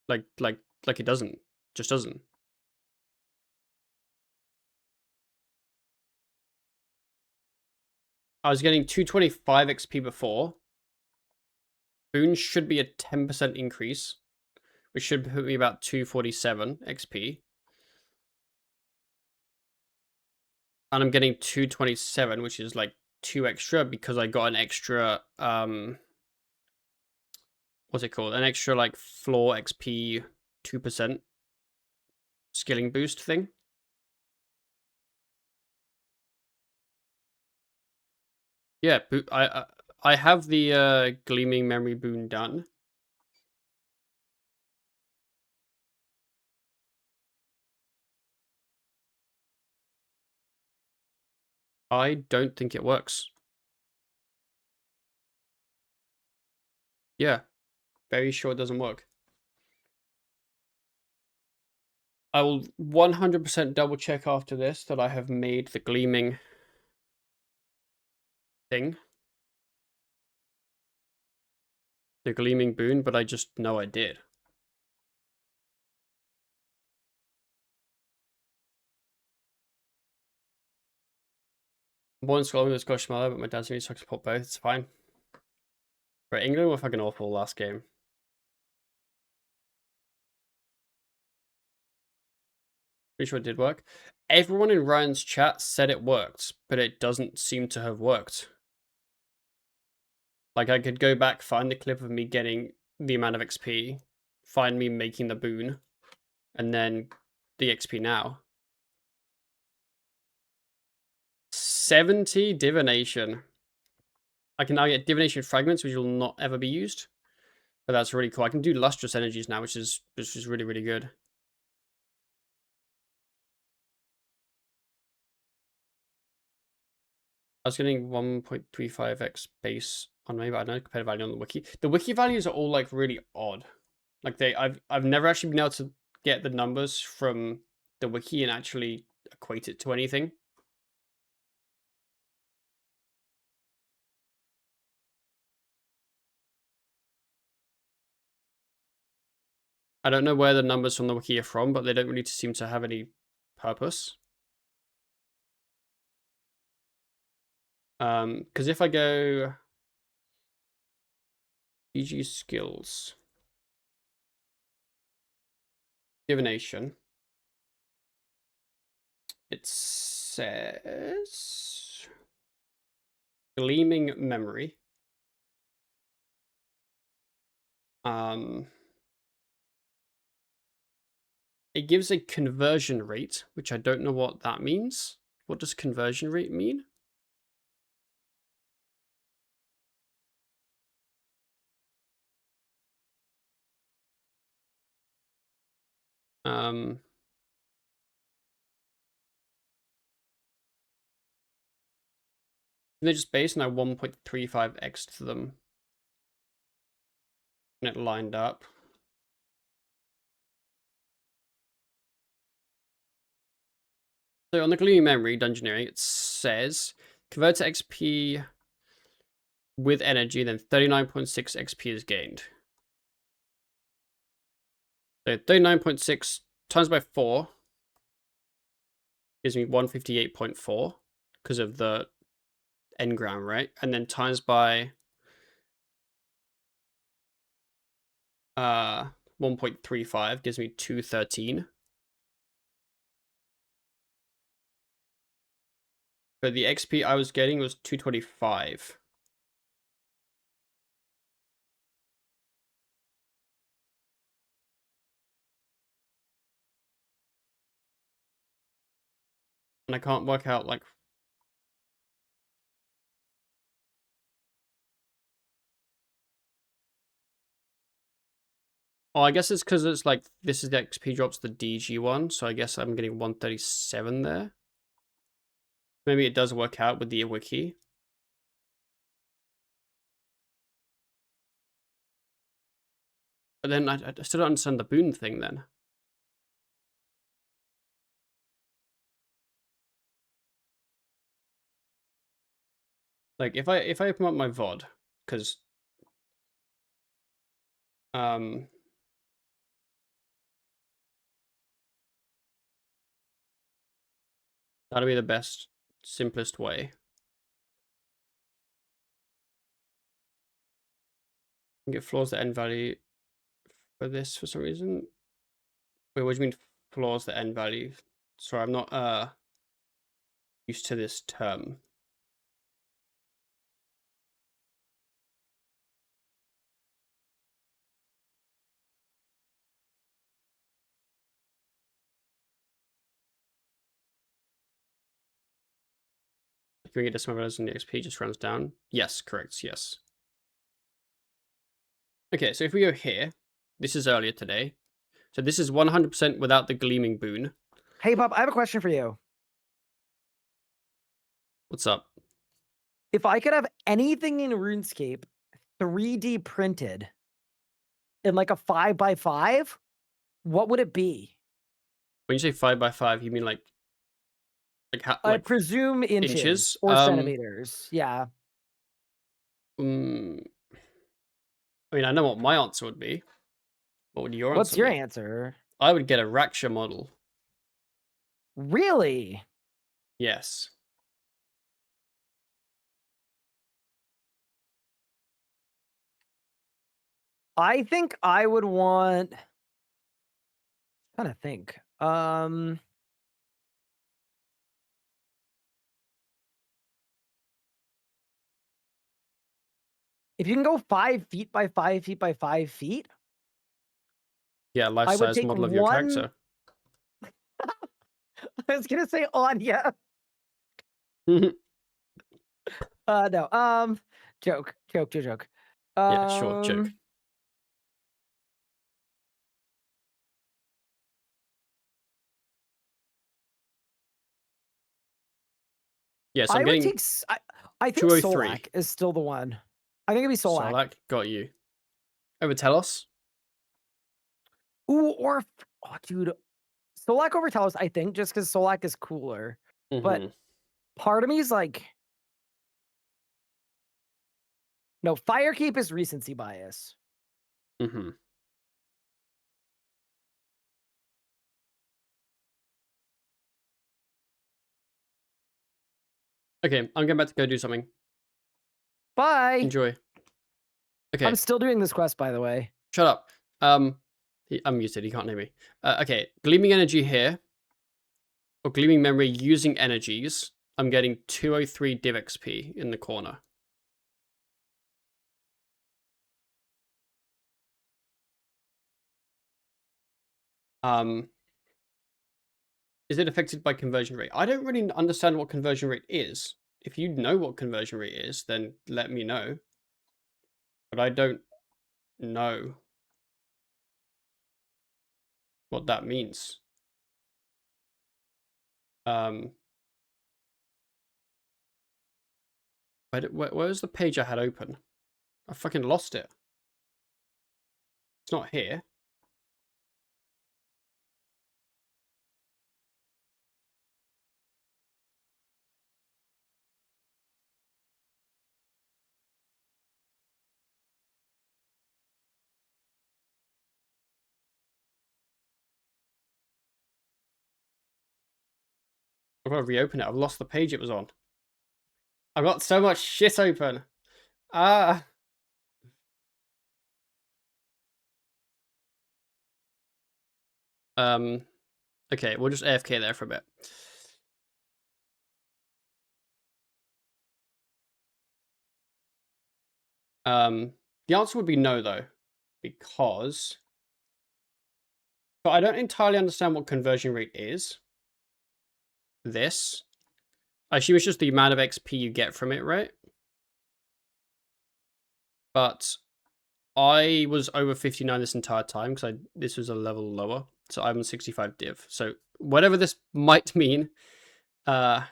Speaker 1: Like it doesn't. Just doesn't. I was getting 225 XP before. Boon should be a 10% increase, which should put me about 247 XP. And I'm getting 227, which is like 2 extra because I got an extra what's it called? An extra like floor XP 2% skilling boost thing. Yeah, I have the Gleaming Memory Boon done. I don't think it works. Yeah, very sure it doesn't work. I will 100% double check after this that I have made the gleaming thing. The gleaming boon, but I just know I did. I'm born in Scotland with a Scottish mother, but my dad's really sucks to pop both. It's fine. But England were fucking awful last game. Pretty sure it did work. Everyone in Ryan's chat said it worked, but it doesn't seem to have worked. Like, I could go back, find the clip of me getting the amount of XP, find me making the boon, and then the XP now. 70 Divination. I can now get Divination Fragments, which will not ever be used. But that's really cool. I can do Lustrous Energies now, which is really, really good. I was getting 1.35x base on me, but I know competitive value on the wiki. The wiki values are all like really odd. Like I've never actually been able to get the numbers from the wiki and actually equate it to anything. I don't know where the numbers from the wiki are from, but they don't really seem to have any purpose. Because if I go GG skills, divination, it says gleaming memory. It gives a conversion rate, which I don't know what that means. What does conversion rate mean? They're just based on 1.35x to them. And it lined up. So on the Gleaming Memory Dungeoneering, it says convert to XP with energy, then 39.6 XP is gained. So 39.6 times by 4 gives me 158.4 because of the engram, right? And then times by 1.35 gives me 213. But the XP I was getting was 225. And I can't work out, like... Oh, I guess it's because it's like, this is the XP drops the DG one, so I guess I'm getting 137 there. Maybe it does work out with the wiki. But then I still don't understand the boon thing then. Like, if I open up my VOD, because... that'll be the best, simplest way. I get flaws the end value for this for some reason. Wait, what do you mean flaws the end value? Sorry, I'm not used to this term. Can we get decimal values and the XP just runs down? Yes, correct, yes. Okay, so if we go here, this is earlier today. So this is 100% without the gleaming boon.
Speaker 2: Hey, Bob, I have a question for you.
Speaker 1: What's up?
Speaker 2: If I could have anything in RuneScape 3D printed in like a 5x5, what would it be?
Speaker 1: When you say 5x5, you mean
Speaker 2: I
Speaker 1: like
Speaker 2: presume inches
Speaker 1: inches?
Speaker 2: or centimeters. Yeah.
Speaker 1: Mm, I mean, I know what my answer would be. What would your
Speaker 2: What's
Speaker 1: answer
Speaker 2: your
Speaker 1: be?
Speaker 2: answer?
Speaker 1: I would get a Raksha model.
Speaker 2: Really?
Speaker 1: Yes.
Speaker 2: I think I would want trying to think. If you can go 5 feet by 5 feet by 5 feet,
Speaker 1: Yeah,
Speaker 2: I would
Speaker 1: life-size
Speaker 2: take
Speaker 1: model of your
Speaker 2: one.
Speaker 1: character.
Speaker 2: I was gonna say Anya. No. Joke.
Speaker 1: Yeah, sure, joke.
Speaker 2: Um,
Speaker 1: Yeah, so I'm
Speaker 2: I would
Speaker 1: getting
Speaker 2: take. I think
Speaker 1: 203.
Speaker 2: Solak is still the one. I think it'd be Solak.
Speaker 1: Solak, got you. Over Telos?
Speaker 2: Ooh, oh, dude, Solak over Talos. I think just because Solak is cooler, but
Speaker 1: Mm-hmm.
Speaker 2: part of me is like, no, Firekeep is recency bias.
Speaker 1: Mm-hmm. Okay, I'm going back to go do something.
Speaker 2: Bye.
Speaker 1: Enjoy.
Speaker 2: I'm
Speaker 1: Okay,
Speaker 2: still doing this quest, by the way.
Speaker 1: shut up. I'm muted, he can't hear me. Okay, Gleaming Energy here, or Gleaming Memory using energies. I'm getting 203 Div XP in the corner. Is it affected by conversion rate? I don't really understand what conversion rate is. If you know what conversion rate is, then let me know. But I don't know what that means. Um, where's the page I had open? I fucking lost it. It's not here. I've got to reopen it. I've lost the page it was on. I've got so much shit open. Ah. Okay, we'll just AFK there for a bit. The answer would be no, though, because but I don't entirely understand what conversion rate is. This. I assume it's just the amount of XP you get from it, right? But I was over 59 this entire time because this was a level lower, so I'm on 65 div. So whatever this might mean, kind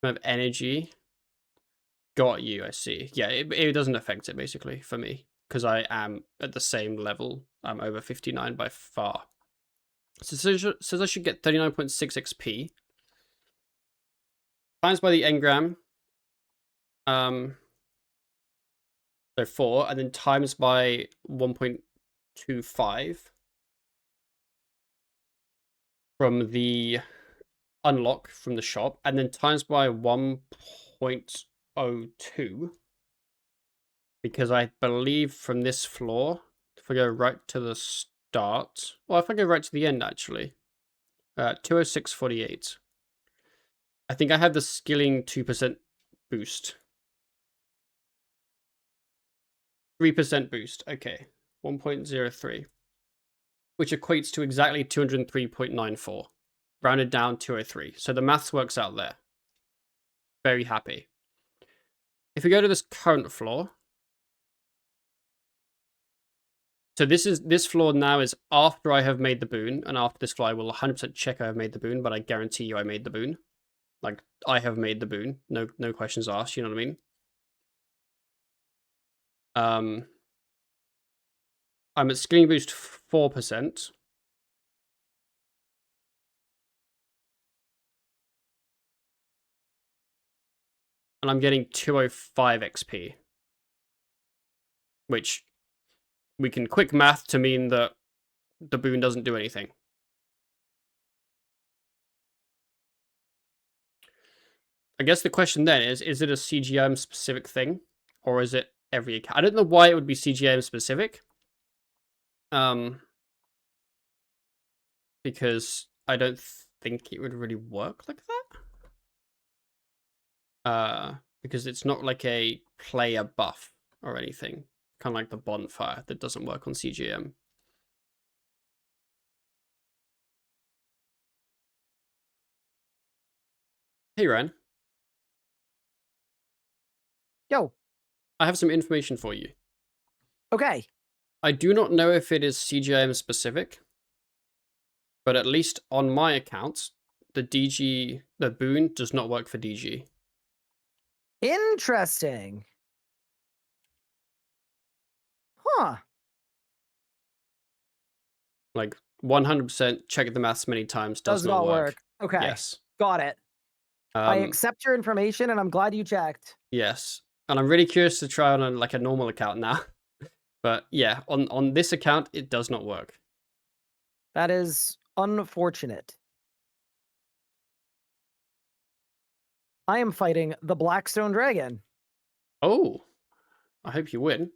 Speaker 1: of energy, got you. I see. Yeah, it doesn't affect it basically for me because I am at the same level. I'm over 59 by far. So it says I should get 39.6 XP times by the engram. So 4, and then times by 1.25 from the unlock from the shop, and then times by 1.02 because I believe from this floor, if I go right to the start, well, if I go right to the end actually, 206.48. I think I have the skilling 2% boost. 3% boost. Okay, 1.03. Which equates to exactly 203.94. Rounded down 203. So the maths works out there. Very happy. If we go to this current floor, so this floor now is after I have made the boon, and after this floor I will 100% check I have made the boon, but I guarantee you I made the boon. Like, I have made the boon. No questions asked, you know what I mean? I'm at skilling boost 4%. And I'm getting 205 XP. Which we can quick math to mean that the boon doesn't do anything. I guess the question then is it a CGM specific thing? Or is it every account? I don't know why it would be CGM specific. Because I don't think it would really work like that. Because it's not like a player buff or anything. Kind of like the bonfire that doesn't work on CGM. Hey, Ren.
Speaker 2: Yo.
Speaker 1: I have some information for you.
Speaker 2: Okay.
Speaker 1: I do not know if it is CGM specific, but at least on my account, the boon does not work for DG.
Speaker 2: Interesting. Huh.
Speaker 1: Like 100% check the maths many times, does not
Speaker 2: not
Speaker 1: work.
Speaker 2: work. Okay.
Speaker 1: Yes.
Speaker 2: Got it. I accept your information, and I'm glad you checked.
Speaker 1: Yes. And I'm really curious to try on a normal account now. But yeah, on this account, it does not work.
Speaker 2: That is unfortunate. I am fighting the Blackstone Dragon.
Speaker 1: Oh, I hope you win.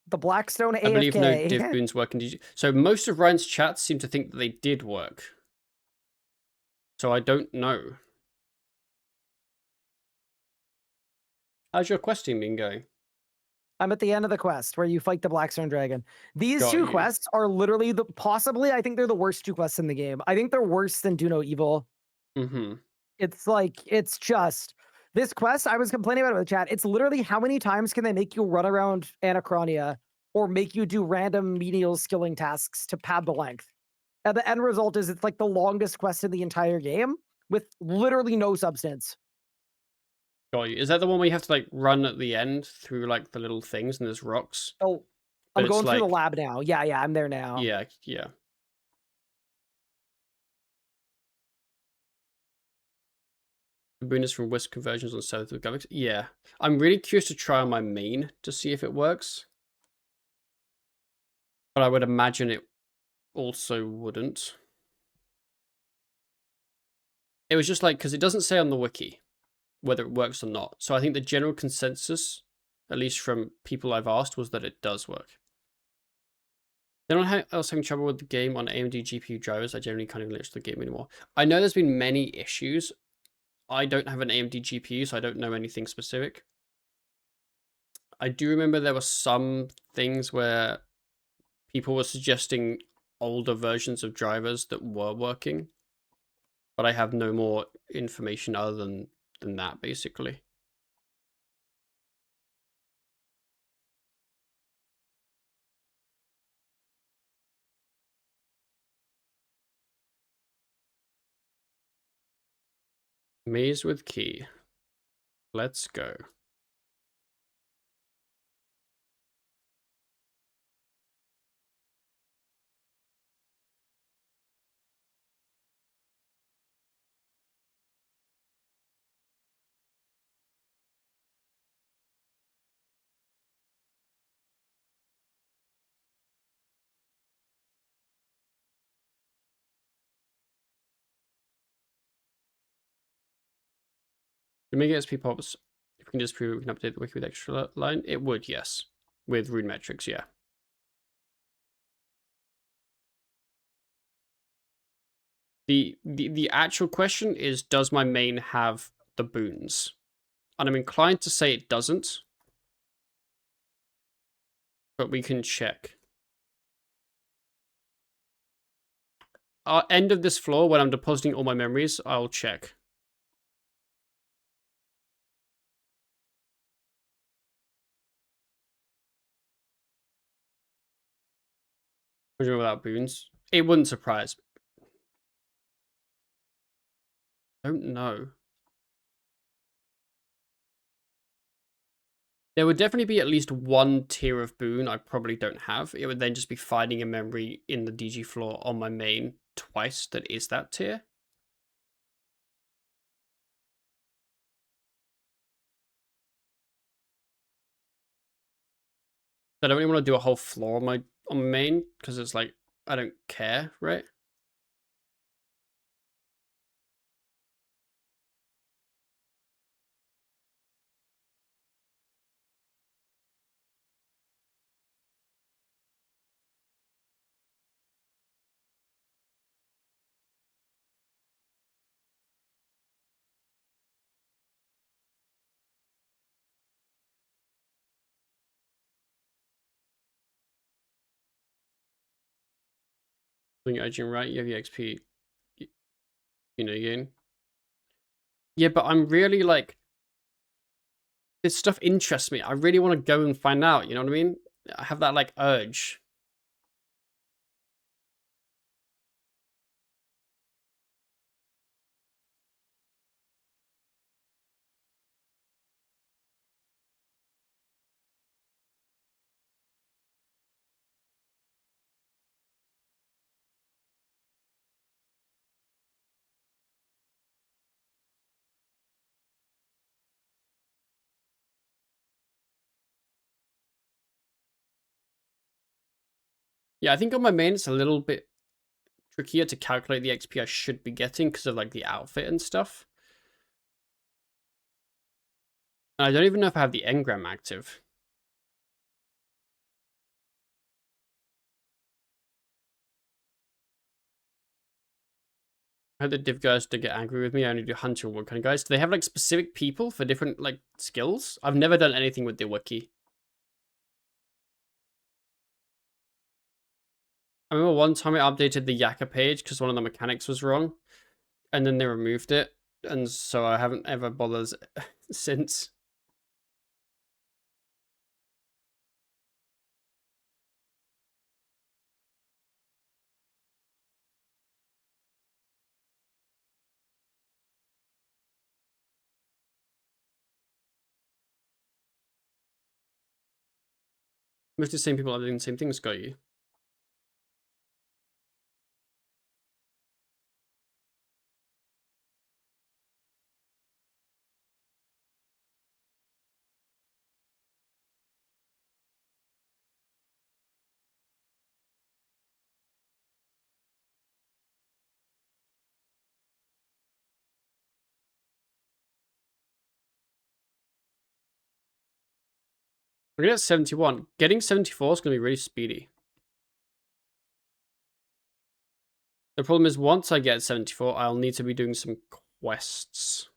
Speaker 2: The Blackstone
Speaker 1: I believe no div
Speaker 2: AFK.
Speaker 1: boons work in DG. So most of Ryan's chats seem to think that they did work. So I don't know. How's your questing been going?
Speaker 2: I'm at the end of the quest where you fight the Blackstone Dragon. These
Speaker 1: Got
Speaker 2: two
Speaker 1: you.
Speaker 2: quests are literally possibly, I think they're the worst two quests in the game. I think they're worse than Do No Evil.
Speaker 1: Mm-hmm.
Speaker 2: It's like, it's just this quest. I was complaining about it with the chat. It's literally how many times can they make you run around Anachronia or make you do random menial skilling tasks to pad the length? And the end result is it's like the longest quest in the entire game with literally no substance.
Speaker 1: Got you. Is that the one where you have to like run at the end through like the little things and there's rocks?
Speaker 2: Oh,
Speaker 1: But
Speaker 2: I'm
Speaker 1: it's
Speaker 2: going through the
Speaker 1: like,
Speaker 2: lab now. Yeah, I'm there now.
Speaker 1: yeah. The boon is from Wisp conversions on South of Galaxy. Yeah. I'm really curious to try on my main to see if it works. But I would imagine it also wouldn't. It was just like, because it doesn't say on the wiki whether it works or not. So I think the general consensus, at least from people I've asked, was that it does work. Anyone else having trouble with the game on AMD GPU drivers? I generally can't even glitch the game anymore. I know there's been many issues. I don't have an AMD GPU, so I don't know anything specific. I do remember there were some things where people were suggesting older versions of drivers that were working, but I have no more information other than that, basically. Maze with key. Let's go. To make XP pops, if we can just prove it, we can update the wiki with extra line. It would, yes. With rune metrics, yeah. The actual question is, does my main have the boons? And I'm inclined to say it doesn't. But we can check. End of this floor, when I'm depositing all my memories, I'll check. Without boons. It wouldn't surprise me. Don't know. There would definitely be at least one tier of boon I probably don't have. It would then just be finding a memory in the DG floor on my main twice that is that tier. I don't really want to do a whole floor on my main because it's like I don't care, right? Doing urgent, right? You have your XP, you know, again. Yeah, but I'm really like, this stuff interests me. I really want to go and find out, you know what I mean? I have that like urge. Yeah, I think on my main it's a little bit trickier to calculate the XP I should be getting because of like the outfit and stuff. And I don't even know if I have the engram active. I hope the div guys don't get angry with me. I only do hunter one kind of guys. Do they have like specific people for different like skills? I've never done anything with the wiki. I remember one time I updated the Yaka page because one of the mechanics was wrong, and then they removed it, and so I haven't ever bothered since. Most of the same people are doing the same things, got you. We're gonna get 71. Getting 74 is gonna be really speedy. The problem is once I get 74, I'll need to be doing some quests.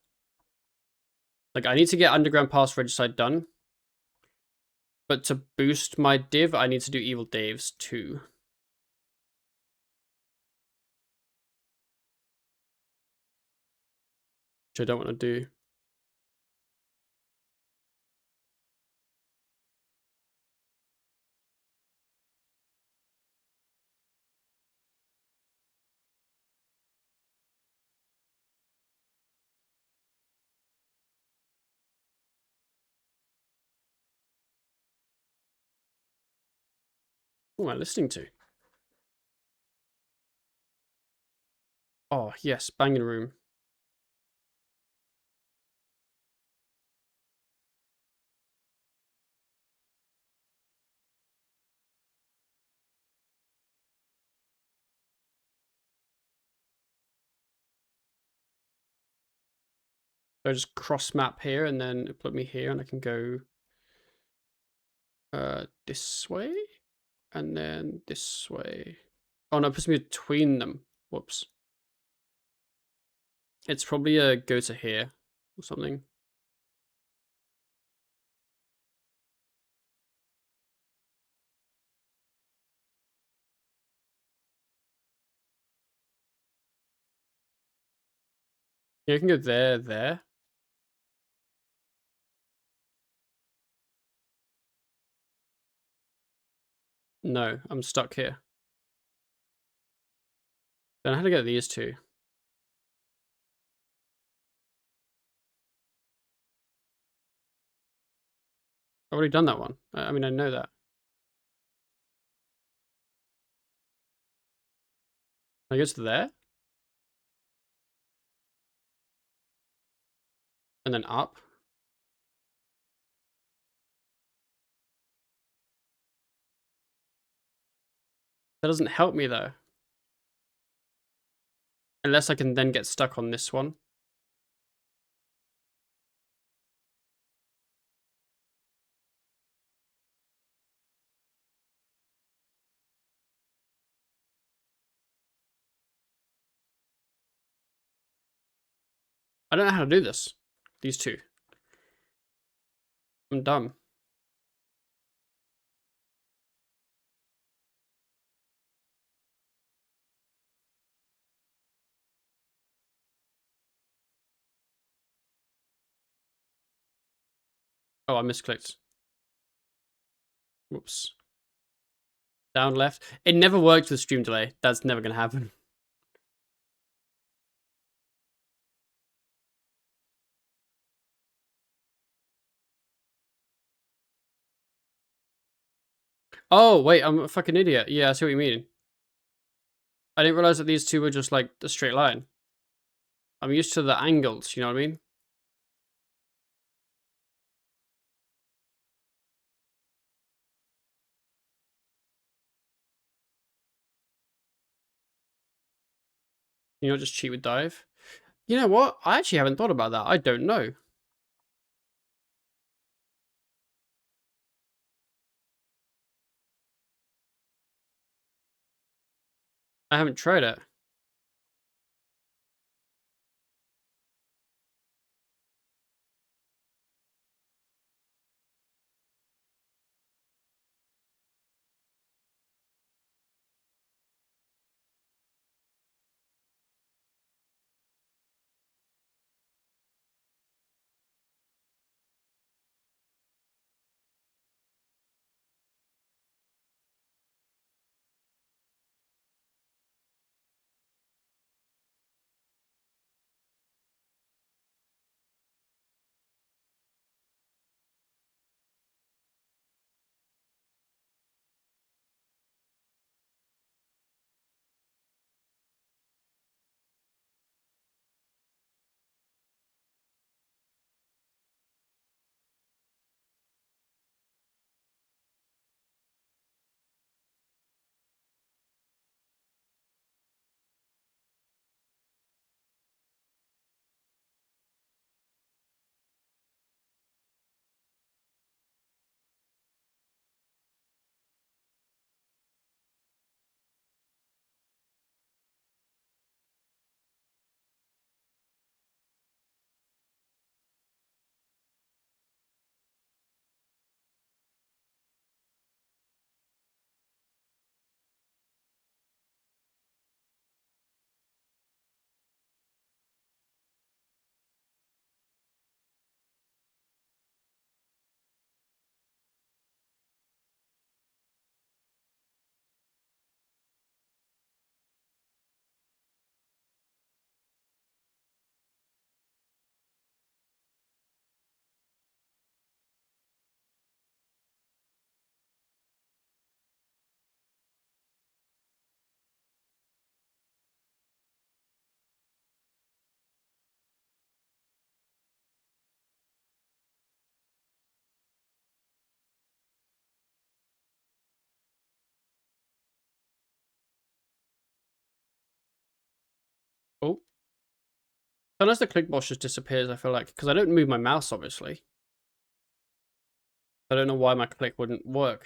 Speaker 1: Like I need to get Underground Pass Regicide done. But to boost my div, I need to do Evil Daves too. Which I don't want to do. Who am I listening to? Oh, yes, Banging Room. So I just cross map here and then put me here and I can go this way and then this way. Oh no, it puts me between them. Whoops. It's probably a go to here or something. Yeah, you can go there. No, I'm stuck here. Then I had to get these two. I've already done that one. I mean, I know that. I guess there, and then up. That doesn't help me though. Unless I can then get stuck on this one. I don't know how to do this. These two. I'm dumb. Oh, I misclicked. Whoops. Down left. It never worked with stream delay. That's never gonna happen. Oh, wait, I'm a fucking idiot. Yeah, I see what you mean. I didn't realize that these two were just like a straight line. I'm used to the angles, you know what I mean? You know, just cheat with dive. You know what? I actually haven't thought about that. I don't know. I haven't tried it. Oh. Unless the click box just disappears, I feel like. Because I don't move my mouse, obviously. I don't know why my click wouldn't work.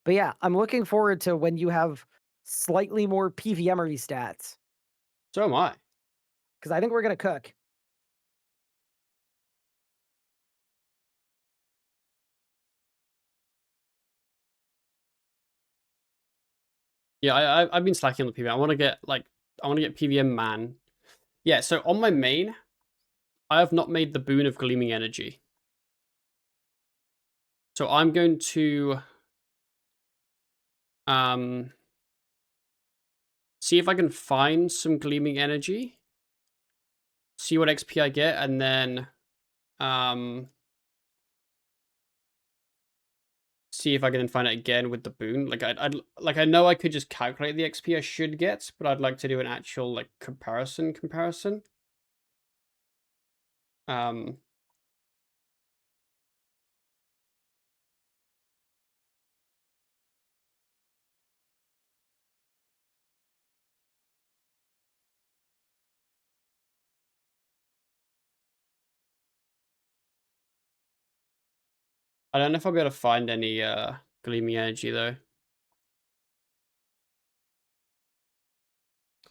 Speaker 2: But yeah, I'm looking forward to when you have slightly more PVMery stats
Speaker 1: So am I.
Speaker 2: because I think we're gonna cook.
Speaker 1: Yeah, I've been slacking on the PVM. I want to get PVM man. Yeah, so on my main, I have not made the boon of gleaming energy. So I'm going to um see if I can find some gleaming energy, see what XP I get, and then um see if I can find it again with the boon. Like I know I could just calculate the XP I should get, but I'd like to do an actual like comparison. Um I don't know if I'll be able to find any gleaming energy though.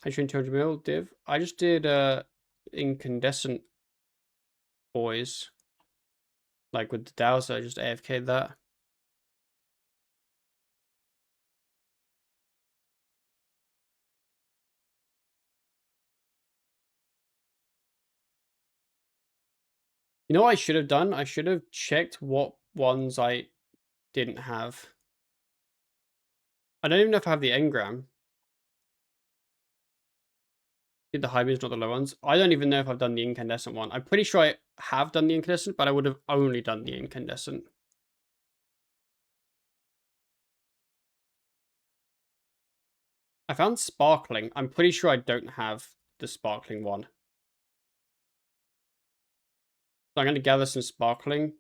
Speaker 1: I trained 200 mil div. I just did incandescent boys. Like with the Dowser, I just AFK'd that. You know what I should have done? I should have checked what ones I didn't have. I don't even know if I have the engram. Did the high beams, not the low ones? I don't even know if I've done the incandescent one. I'm pretty sure I have done the incandescent, but I would have only done the incandescent. I found sparkling. I'm pretty sure I don't have the sparkling one. So I'm going to gather some sparkling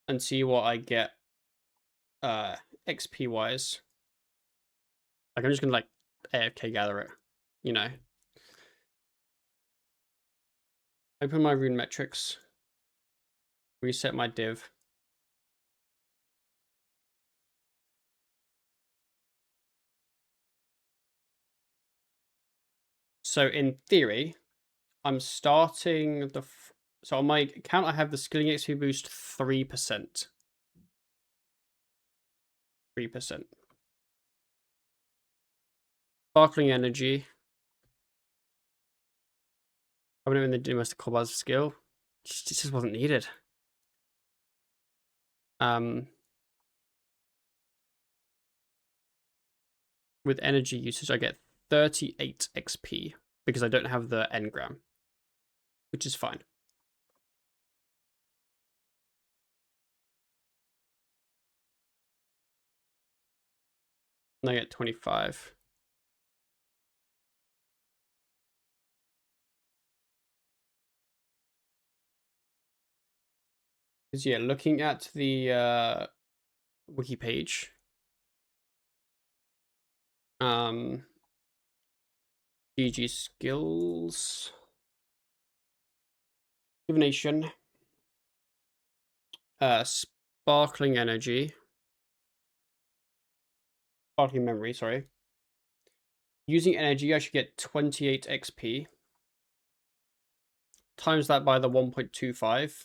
Speaker 1: and see what I get XP wise. Like I'm just gonna like AFK gather it, you know. Open my rune metrics, reset my div. So in theory, I'm starting the so on my account I have the skilling XP boost 3%. 3%. Sparkling energy. I'm not in the domestic cobalt skill. It just wasn't needed. With energy usage, I get 38 XP because I don't have the engram, which is fine. And I get 25. Because yeah, looking at the wiki page, GG skills, divination, sparkling energy, sparkling memory, sorry. Using energy, I should get 28 XP. Times that by the 1.25.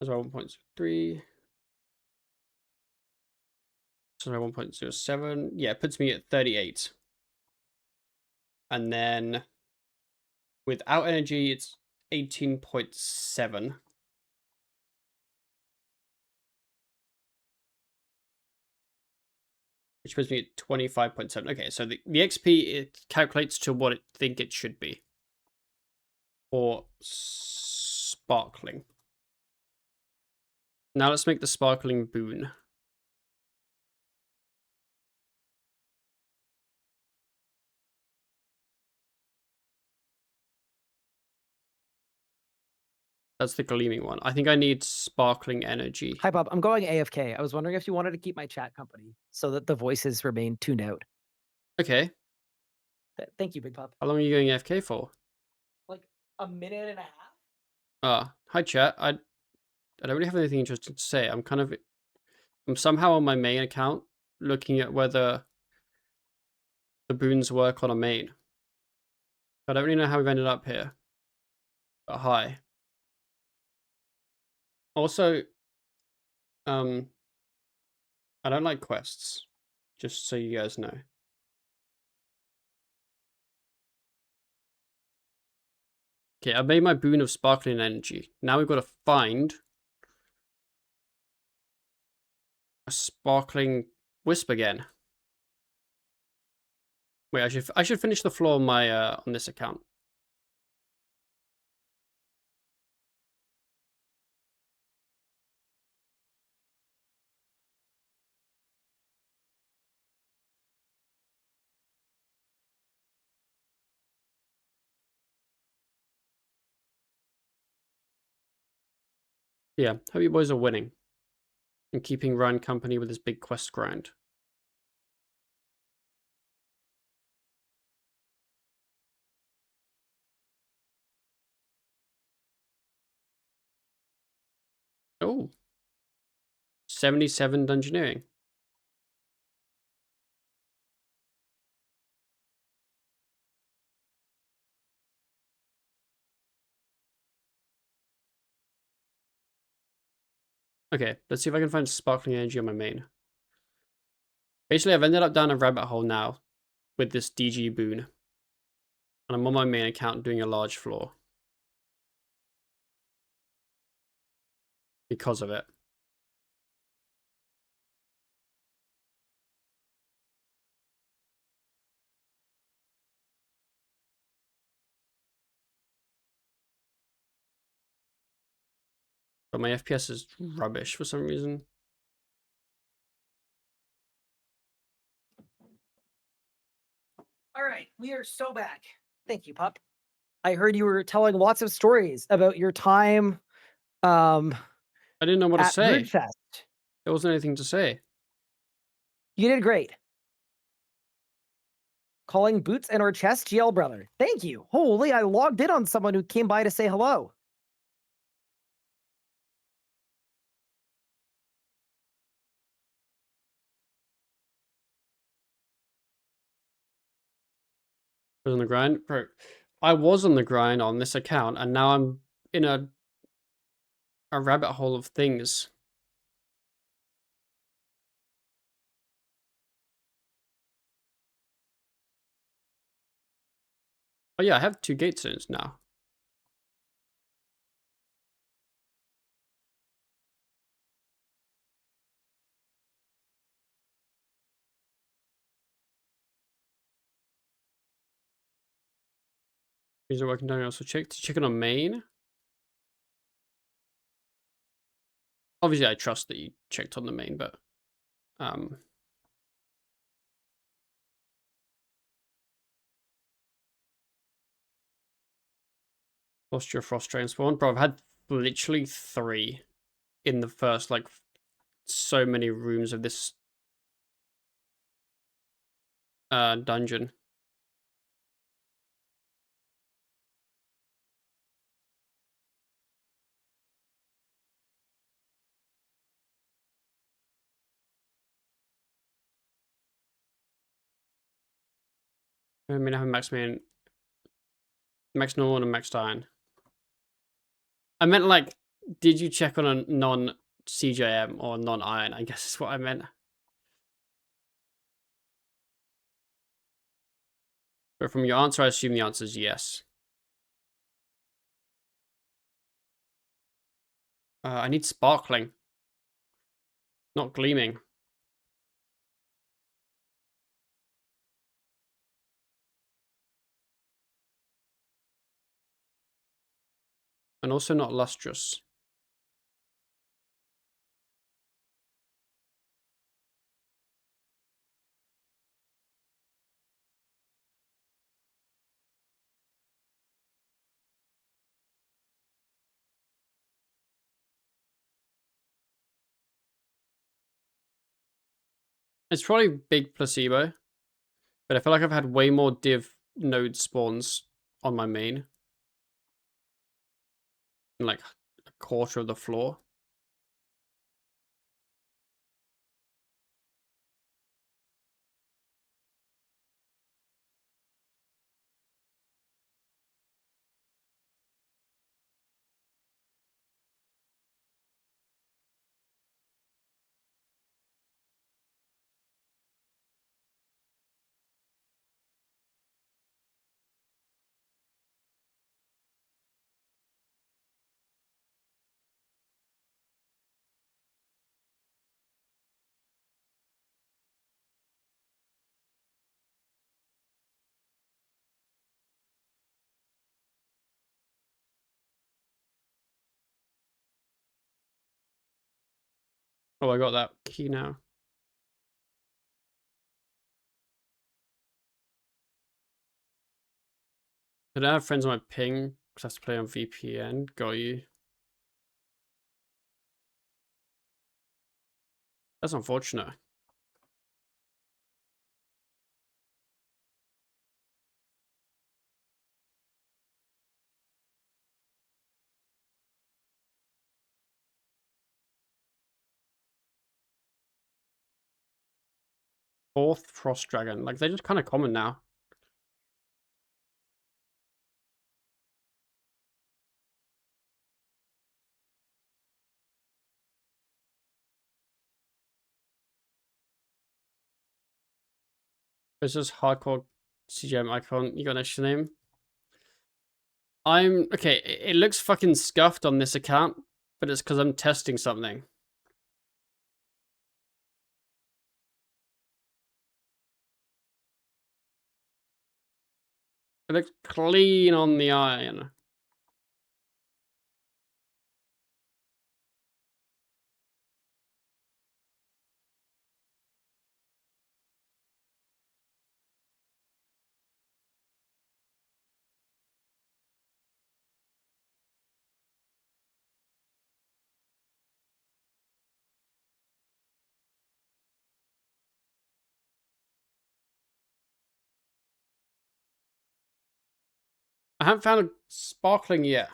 Speaker 1: As well, 1.3. So 1.07. Yeah, it puts me at 38. And then without energy, it's 18.7. Which puts me at 25.7. Okay, so the XP, it calculates to what it think it should be. For sparkling. Now let's make the sparkling boon. That's the gleaming one. I think I need sparkling energy.
Speaker 2: Hi, Bob. I'm going AFK. I was wondering if you wanted to keep my chat company so that the voices remain tuned out.
Speaker 1: Okay.
Speaker 2: Thank you, Big Pop.
Speaker 1: How long are you going AFK for?
Speaker 2: Like a minute and a half.
Speaker 1: Hi chat. I don't really have anything interesting to say. I'm kind of I'm somehow on my main account looking at whether the boons work on a main. I don't really know how we've ended up here. But hi. Also, I don't like quests. Just so you guys know. Okay, I made my boon of sparkling energy. Now we've got to find a sparkling wisp again. Wait, I should finish the floor on my on this account. Yeah, hope you boys are winning and keeping Ryan company with his big quest grind. Oh, 77 dungeoneering. Okay, let's see if I can find sparkling energy on my main. Basically, I've ended up down a rabbit hole now with this DG boon. And I'm on my main account doing a large floor. Because of it. But my FPS is rubbish for some reason.
Speaker 2: All right, we are so back. Thank you, Pup. I heard you were telling lots of stories about your time
Speaker 1: I didn't know what to
Speaker 2: at
Speaker 1: say.
Speaker 2: Broodfest.
Speaker 1: There wasn't anything to say.
Speaker 2: You did great. Calling Boots and our chest GL brother. Thank you. Holy, I logged in on someone who came by to say hello.
Speaker 1: I was on the grind. Bro, I was on the grind on this account, and now I'm in a rabbit hole of things. Oh yeah, I have 2 gate zones now. These are working down. I also checked chicken on main. Obviously, I trust that you checked on the main, but lost your frost train spawn. Bro, I've had literally 3 in the first like so many rooms of this dungeon. I mean, I have max main, max normal, and max iron. I meant like, did you check on a non CJM or non iron? I guess is what I meant. But from your answer, I assume the answer is yes. I need sparkling, not gleaming. And also not lustrous. It's probably big placebo, but I feel like I've had way more div node spawns on my main. In like a quarter of the floor. Oh, I got that key now. I don't have friends on my ping because I have to play on VPN. Got you. That's unfortunate. Fourth Frost Dragon. Like, they're just kind of common now. This is Hardcore CGM icon. You got an extra name? Okay, it looks fucking scuffed on this account, but it's because I'm testing something. It looks clean on the iron. I haven't found a sparkling yet.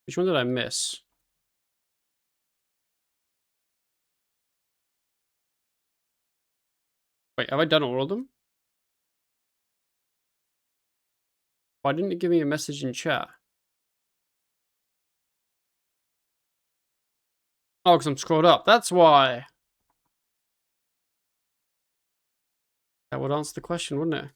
Speaker 1: Which one did I miss? Wait, have I done all of them? Why didn't it give me a message in chat? Oh, because I'm scrolled up. That's why. That would answer the question, wouldn't it?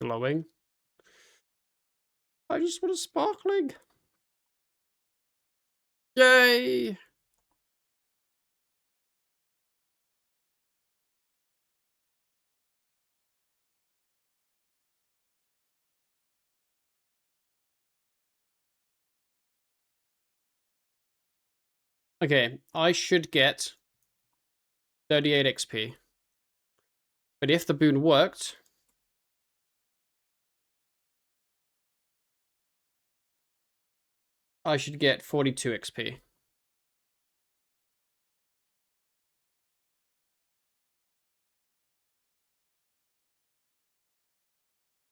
Speaker 1: Glowing. I just want a sparkling. Yay! Okay, I should get 38 XP. But if the boon worked, I should get 42 XP.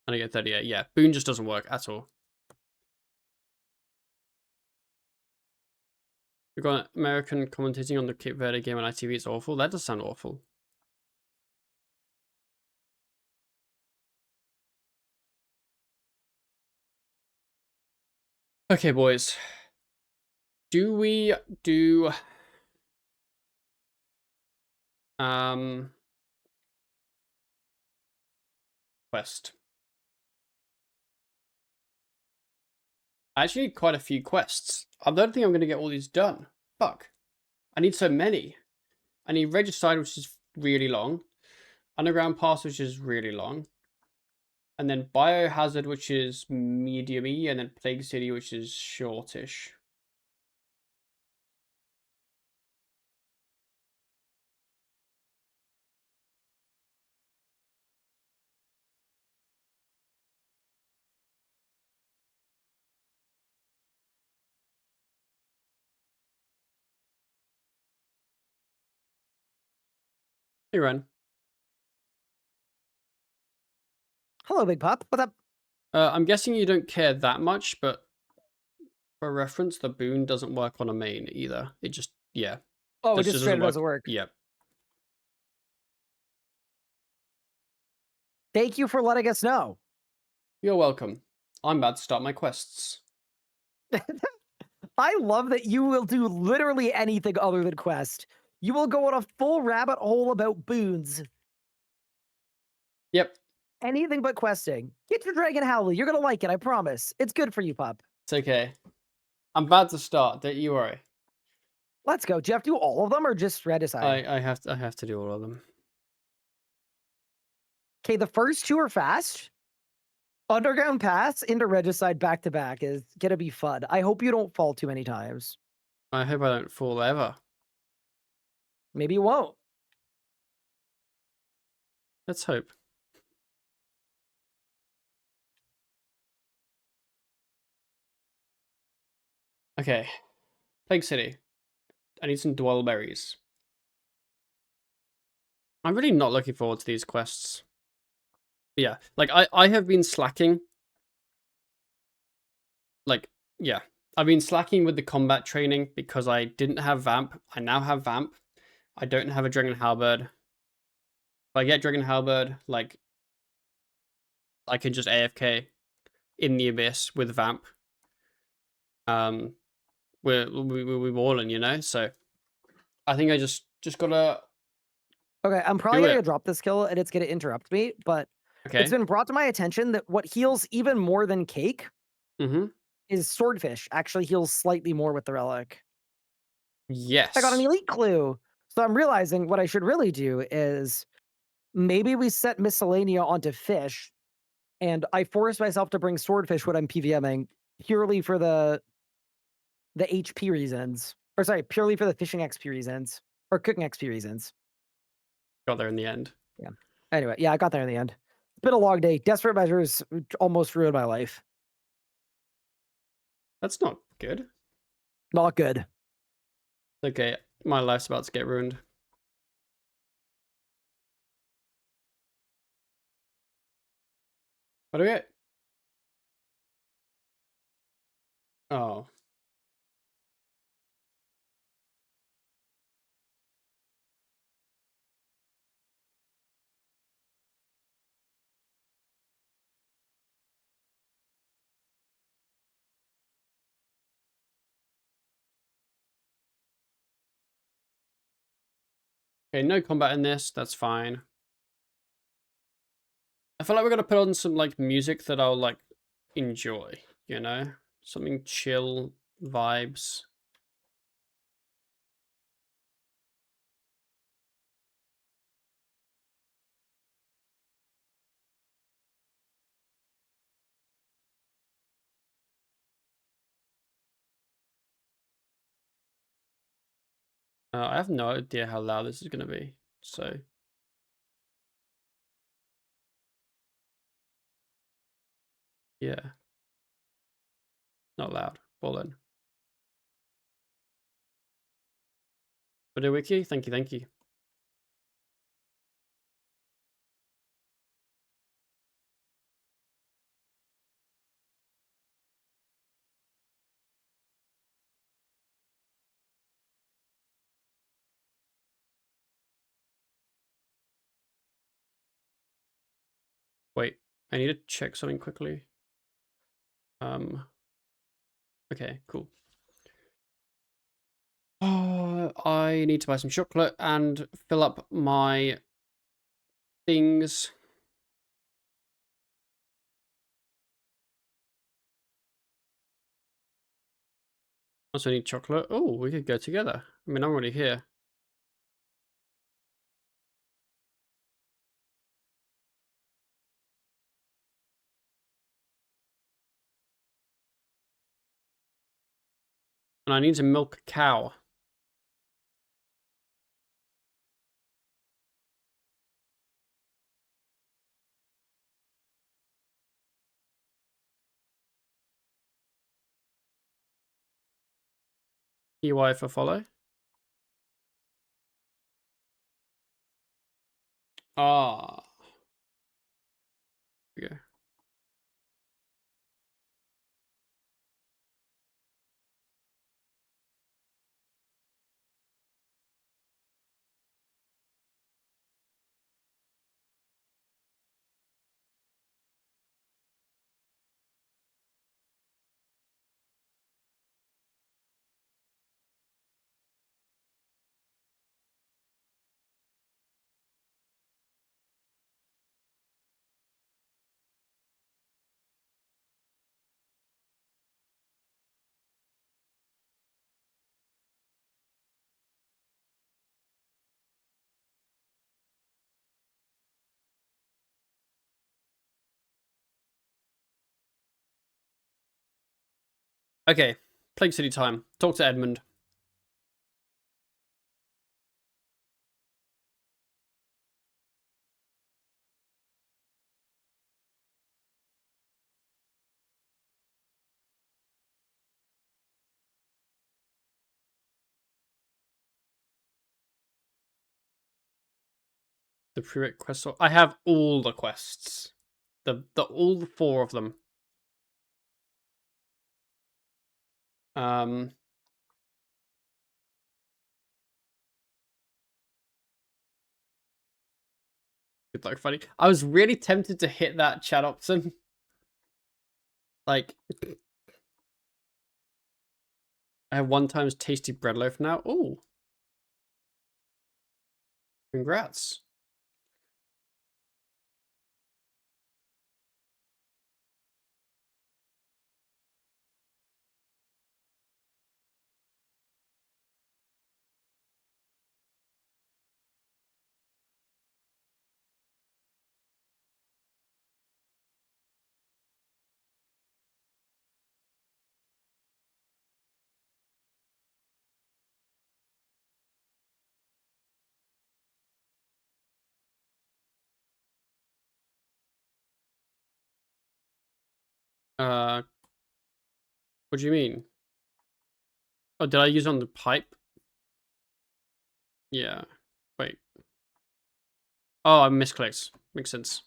Speaker 1: And I get 38. Yeah, boon just doesn't work at all. We've got American commentating on the Cape Verde game on ITV. It's awful. That does sound awful. Okay, boys. Do we do quest? I actually need quite a few quests. I don't think I'm going to get all these done. Fuck. I need so many. I need Regicide, which is really long. Underground Pass, which is really long. And then Biohazard, which is medium-y. And then Plague City, which is shortish. Hey, Ren.
Speaker 2: Hello, Big Pop. What's up?
Speaker 1: I'm guessing you don't care that much, but for reference, the boon doesn't work on a main either. It just, yeah.
Speaker 2: Oh, it
Speaker 1: This
Speaker 2: just
Speaker 1: just
Speaker 2: straight
Speaker 1: doesn't
Speaker 2: up
Speaker 1: work.
Speaker 2: doesn't work.
Speaker 1: Yep.
Speaker 2: Thank you for letting us know.
Speaker 1: You're welcome. I'm about to start my quests.
Speaker 2: I love that you will do literally anything other than quest. You will go on a full rabbit hole about boons.
Speaker 1: Yep.
Speaker 2: Anything but questing. Get your Dragon Howley. You're gonna like it, I promise. It's good for you, pup.
Speaker 1: It's okay. I'm about to start. Don't you worry.
Speaker 2: Let's go. Do you have to do all of them or just Regicide?
Speaker 1: I have to do all of them.
Speaker 2: Okay, the first two are fast. Underground Pass into Regicide back to back is gonna be fun. I hope you don't fall too many times.
Speaker 1: I hope I don't fall ever.
Speaker 2: Maybe you won't.
Speaker 1: Let's hope. Okay. Plague City. I need some dwell berries. I'm really not looking forward to these quests. But yeah, like I have been slacking. Like, yeah. I've been slacking with the combat training because I didn't have Vamp. I now have Vamp. I don't have a Dragon Halberd. If I get Dragon Halberd, like, I can just AFK in the Abyss with Vamp. We're balling, you know? So, I think I just gotta
Speaker 2: Okay, I'm probably
Speaker 1: do
Speaker 2: gonna
Speaker 1: it.
Speaker 2: drop this kill and it's gonna interrupt me, but it's
Speaker 1: Okay.
Speaker 2: been brought to my attention that what heals even more than Cake
Speaker 1: Mm-hmm.
Speaker 2: is Swordfish. Actually heals slightly more with the relic. I got an
Speaker 1: Yes.
Speaker 2: elite clue. So I'm realizing what I should really do is maybe we set Miscellanea onto Fish, and I force myself to bring Swordfish when I'm PVMing purely for the HP reasons. Or sorry, purely for the fishing XP reasons. Or cooking XP reasons.
Speaker 1: Got there in the end.
Speaker 2: Yeah. Anyway, yeah, I got there in the end. It's been a long day. Desperate measures almost ruined my life.
Speaker 1: That's not good.
Speaker 2: Not good.
Speaker 1: Okay, my life's about to get ruined. What do we get? Oh. Okay, no combat in this. That's fine. I feel like we're gonna put on some like music that I'll like enjoy, you know? Something chill vibes. I have no idea how loud this is gonna be, so yeah, not loud. Ballin'. But a wiki, thank you, thank you. Wait, I need to check something quickly. Okay, cool. I need to buy some chocolate and fill up my things. Also need chocolate. Oh, we could go together. I mean, I'm already here. And I need to milk a cow. EY for follow. Ah. Here we go. Okay, Plague City time. Talk to Edmund. The prereq quest. I have all the quests. All 4 of them. Good luck, funny. I was really tempted to hit that chat option. Like, I have 1 times tasty bread loaf now. Ooh, congrats. What do you mean? Oh, did I use on the pipe? Yeah. Wait. Oh, I misclicked. Makes sense.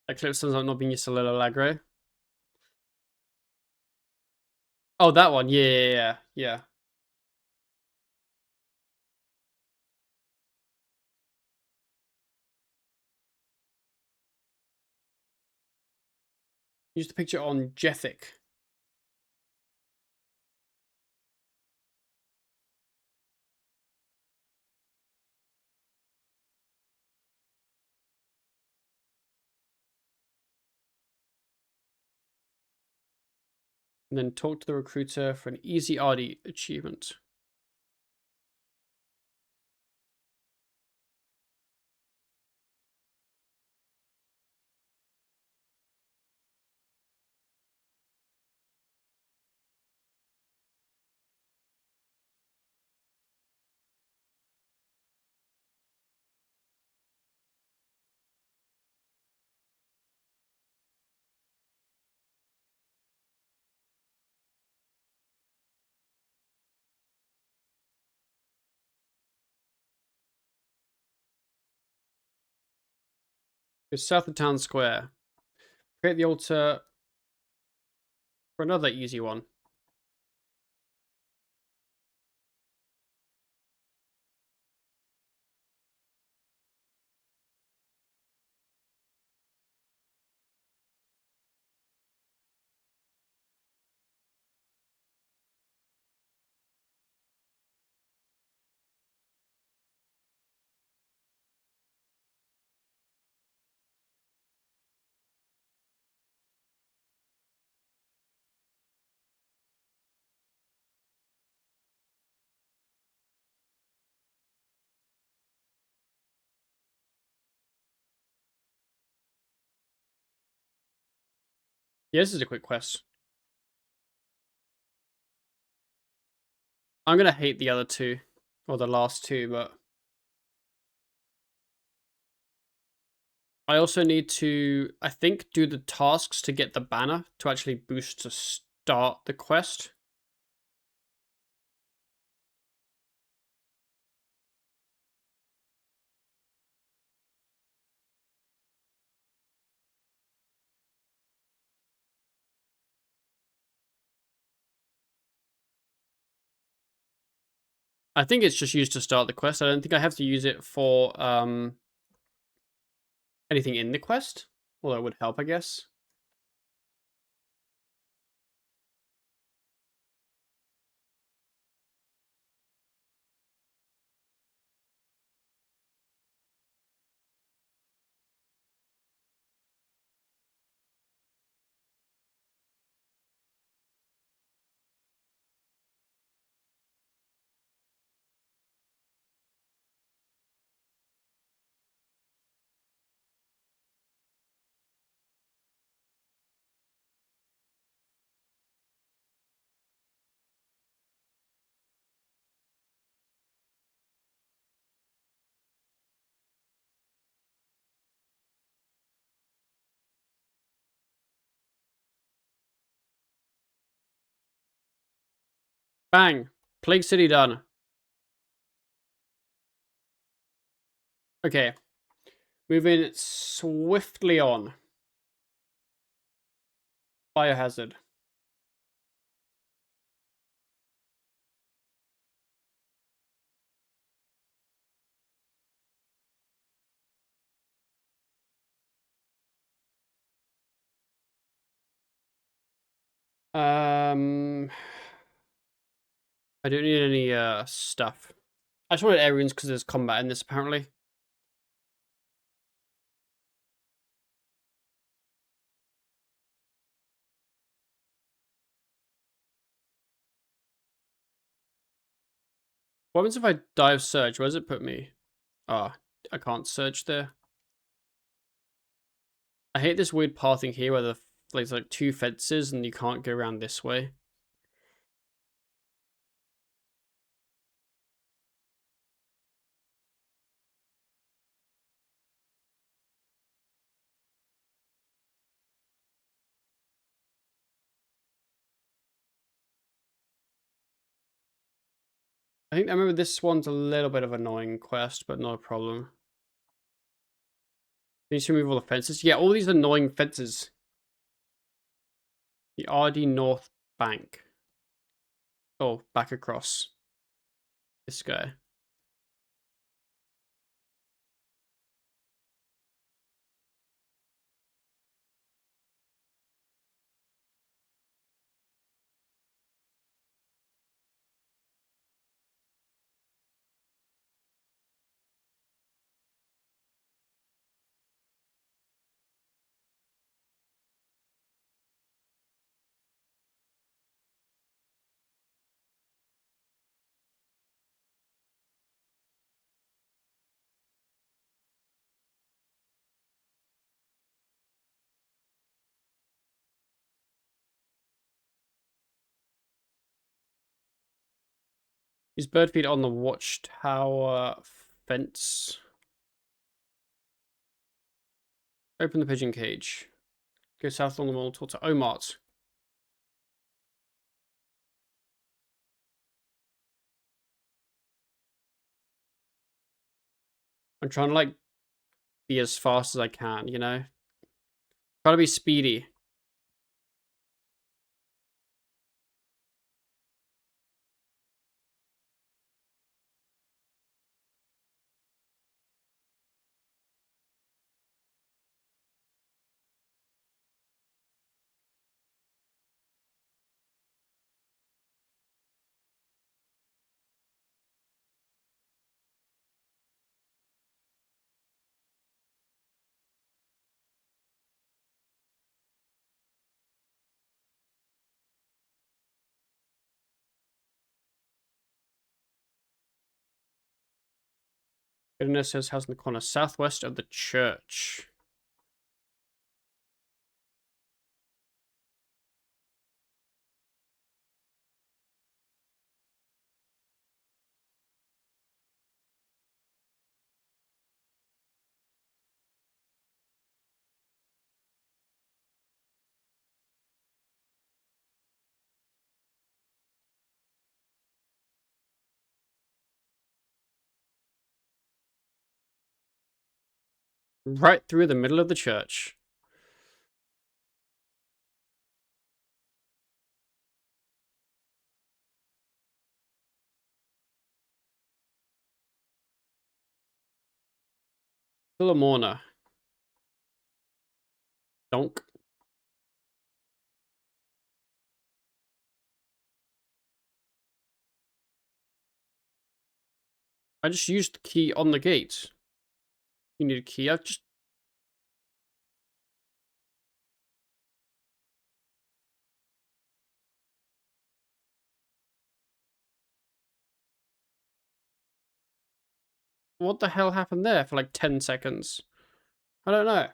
Speaker 1: Eclipse sounds like not being used to little aggro. Oh, that one. Yeah. Use the picture on Jethic. And then talk to the recruiter for an easy RD achievement. Go south of town square. Create the altar for another easy one. Yeah, this is a quick quest. I'm gonna hate the other two, or the last two, but I also need to, I think, do the tasks to get the banner to actually boost to start the quest. I think it's just used to start the quest. I don't think I have to use it for anything in the quest. Although it would help, I guess. Bang! Plague City done. Okay. Moving swiftly on. Biohazard. I don't need any stuff. I just wanted air runes because there's combat in this apparently. What happens if I dive surge? Where does it put me? Ah, I can't surge there. I hate this weird pathing here where there's like two fences and you can't go around this way. I remember this one's a little bit of an annoying quest, but not a problem. Needs to remove all the fences. Yeah, all these annoying fences. The RD North Bank. Oh, back across. This guy. Use bird feed on the watchtower fence. Open the pigeon cage. Go south along the wall to Omart. I'm trying to like be as fast as I can, you know? Try to be speedy. Goodness says house in the corner southwest of the church. Right through the middle of the church. Still a mourner. Donk. I just used the key on the gate. You need a key. I've just... What the hell happened there for like 10 seconds? I don't know.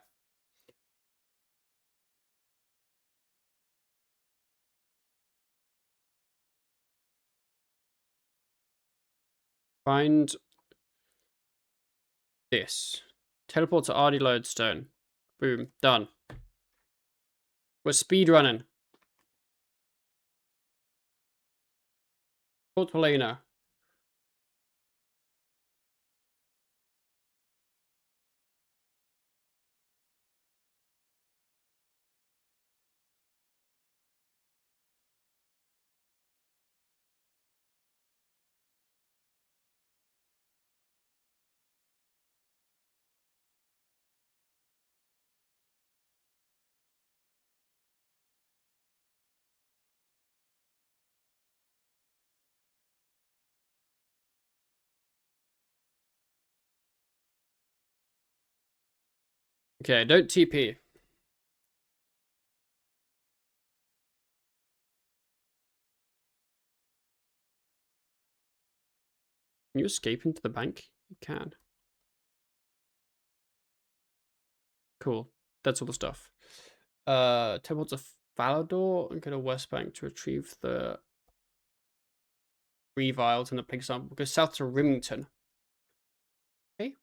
Speaker 1: Find this. Teleport to Ardy Lodestone. Boom. Done. We're speed running. Talk to Lena. Okay, don't TP. Can you escape into the bank? You can. Cool. That's all the stuff. Teleport to Falador and go to West Bank to retrieve the 3 vials in the pig sample. Go south to Rimington. Okay.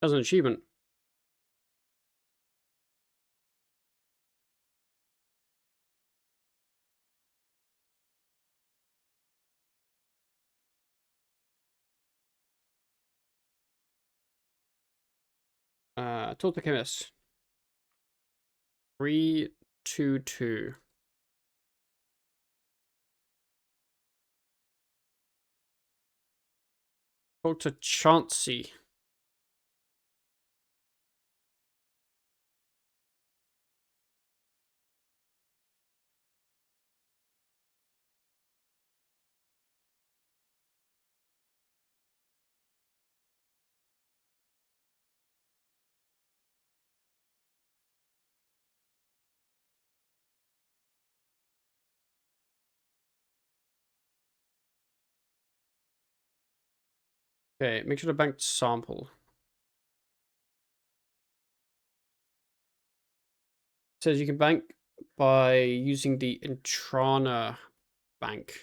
Speaker 1: As an achievement. Talk to chemist. 322. Talk to Chauncey. Okay, make sure to bank sample. It says you can bank by using the Intrana bank.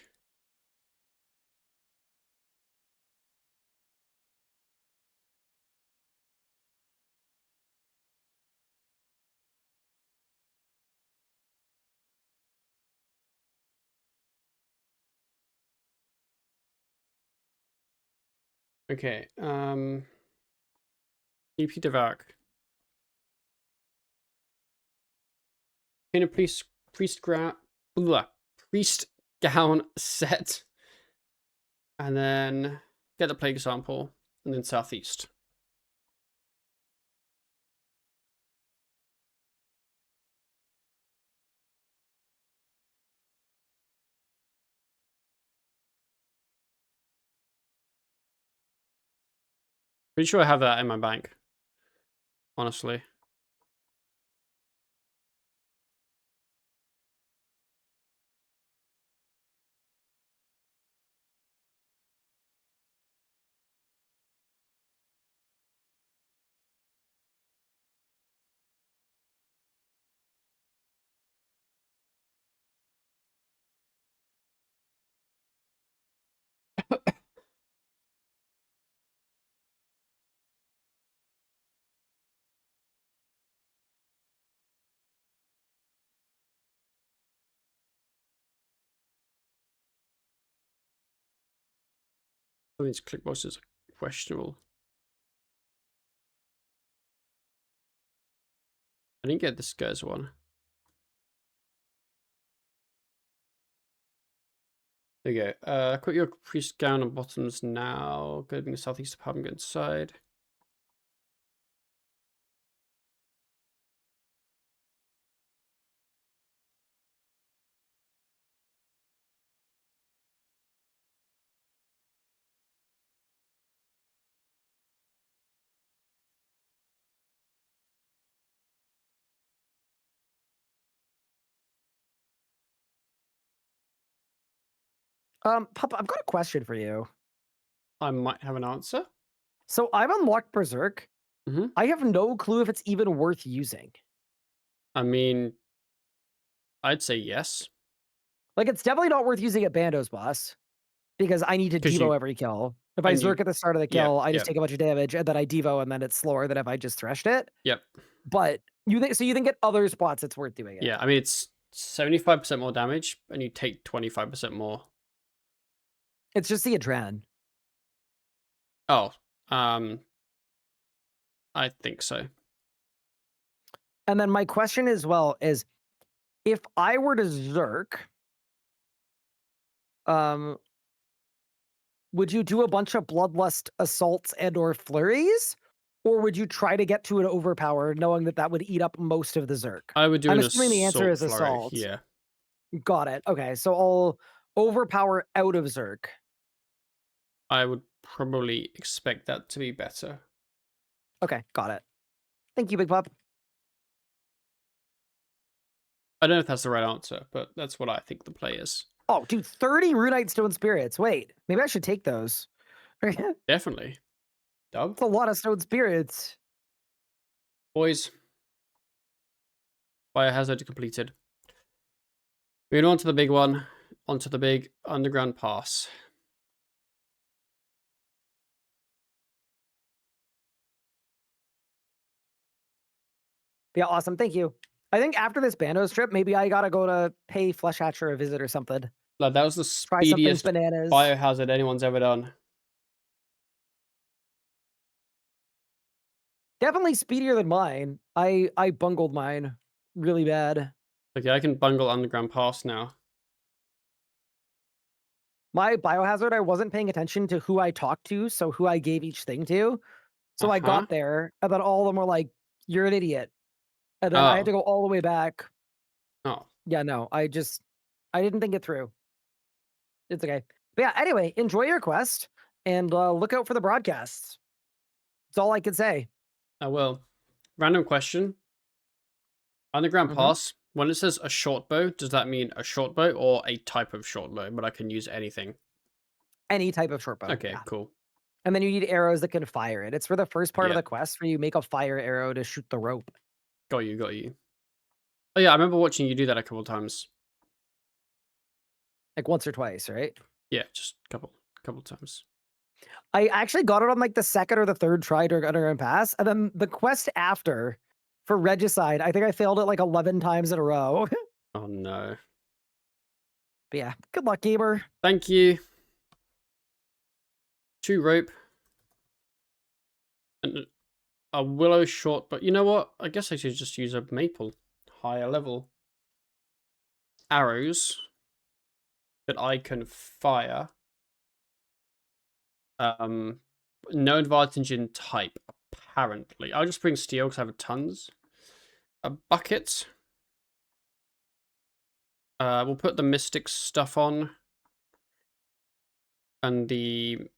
Speaker 1: Okay, EP Devark. In a priest gown set. And then get the plague sample. And then southeast. Pretty sure I have that in my bank. Honestly. I mean, these click boxes are questionable. I didn't get this guy's one. There you go. Put your priest down on bottoms now. Go to the southeast apartment, go inside.
Speaker 2: Pup, I've got a question for you.
Speaker 1: I might have an answer.
Speaker 2: So I've unlocked Berserk.
Speaker 1: Mm-hmm.
Speaker 2: I have no clue if it's even worth using.
Speaker 1: I mean, I'd say yes.
Speaker 2: Like, it's definitely not worth using at Bando's boss because I need to
Speaker 1: Because you
Speaker 2: Devo every kill. If I
Speaker 1: and you
Speaker 2: Zerk at the start of the
Speaker 1: Yep,
Speaker 2: kill, I just
Speaker 1: yep,
Speaker 2: take a bunch of damage and then I Devo and then it's slower than if I just threshed it.
Speaker 1: yep.
Speaker 2: But you think at other spots it's worth doing it?
Speaker 1: Yeah, I mean, it's 75% more damage, and you take 25% more.
Speaker 2: It's just the Adren.
Speaker 1: Oh, I think so.
Speaker 2: And then my question as well is if I were to Zerk, um, would you do a bunch of bloodlust assaults and or flurries? Or would you try to get to an overpower knowing that that would eat up most of the Zerk?
Speaker 1: I would do
Speaker 2: I'm
Speaker 1: an
Speaker 2: assuming the answer
Speaker 1: assault
Speaker 2: is
Speaker 1: flurry,
Speaker 2: assault.
Speaker 1: yeah.
Speaker 2: Got it. Okay, so I'll overpower out of Zerk.
Speaker 1: I would probably expect that to be better.
Speaker 2: Okay, got it. Thank you, Big Pup.
Speaker 1: I don't know if that's the right answer, but that's what I think the play is.
Speaker 2: Oh, dude, 30 Runite Stone Spirits. Wait, maybe I should take those. It's
Speaker 1: Definitely. Dub?
Speaker 2: a lot of Stone Spirits.
Speaker 1: Boys. Biohazard completed. Moving on to the big one. Onto the big underground pass.
Speaker 2: Yeah, awesome. Thank you. I think after this Bandos trip, maybe I gotta go to pay Flesh Hatcher a visit or something.
Speaker 1: Like, that was the
Speaker 2: Try something
Speaker 1: speediest
Speaker 2: bananas.
Speaker 1: biohazard anyone's ever done.
Speaker 2: Definitely speedier than mine. I bungled mine really bad.
Speaker 1: Okay, I can bungle underground pass now.
Speaker 2: My biohazard, I wasn't paying attention to who I talked to, so who I gave each thing to. So I
Speaker 1: Uh-huh.
Speaker 2: got there, and then all of them were like, "You're an idiot," and then I had
Speaker 1: Oh.
Speaker 2: to go all the way back.
Speaker 1: Oh.
Speaker 2: Yeah, no, I didn't think it through. It's okay. But yeah, anyway, enjoy your quest and look out for the broadcasts. That's all I can say.
Speaker 1: Oh, well. Random question. Underground
Speaker 2: Mhm.
Speaker 1: pass. When it says a short bow, does that mean a short bow or a type of short bow? But I can use anything.
Speaker 2: Any type of short bow.
Speaker 1: Okay,
Speaker 2: Yeah.
Speaker 1: cool.
Speaker 2: And then you need arrows that can fire it. It's for the first part of
Speaker 1: Yeah.
Speaker 2: the quest where you make a fire arrow to shoot the rope.
Speaker 1: Got you, got you. Oh yeah, I remember watching you do that a couple times.
Speaker 2: Like once or twice, right?
Speaker 1: Yeah, just a couple times.
Speaker 2: I actually got it on like the second or the third try during Underground Pass. And then the quest after for Regicide, I think I failed it like 11 times in a row.
Speaker 1: Oh no.
Speaker 2: But yeah, good luck, gamer.
Speaker 1: Thank you. 2 rope. And a willow short, but you know what? I guess I should just use a maple. Higher level. Arrows that I can fire. No advantage in type, apparently. I'll just bring steel because I have tons. A bucket. We'll put the mystic stuff on. And the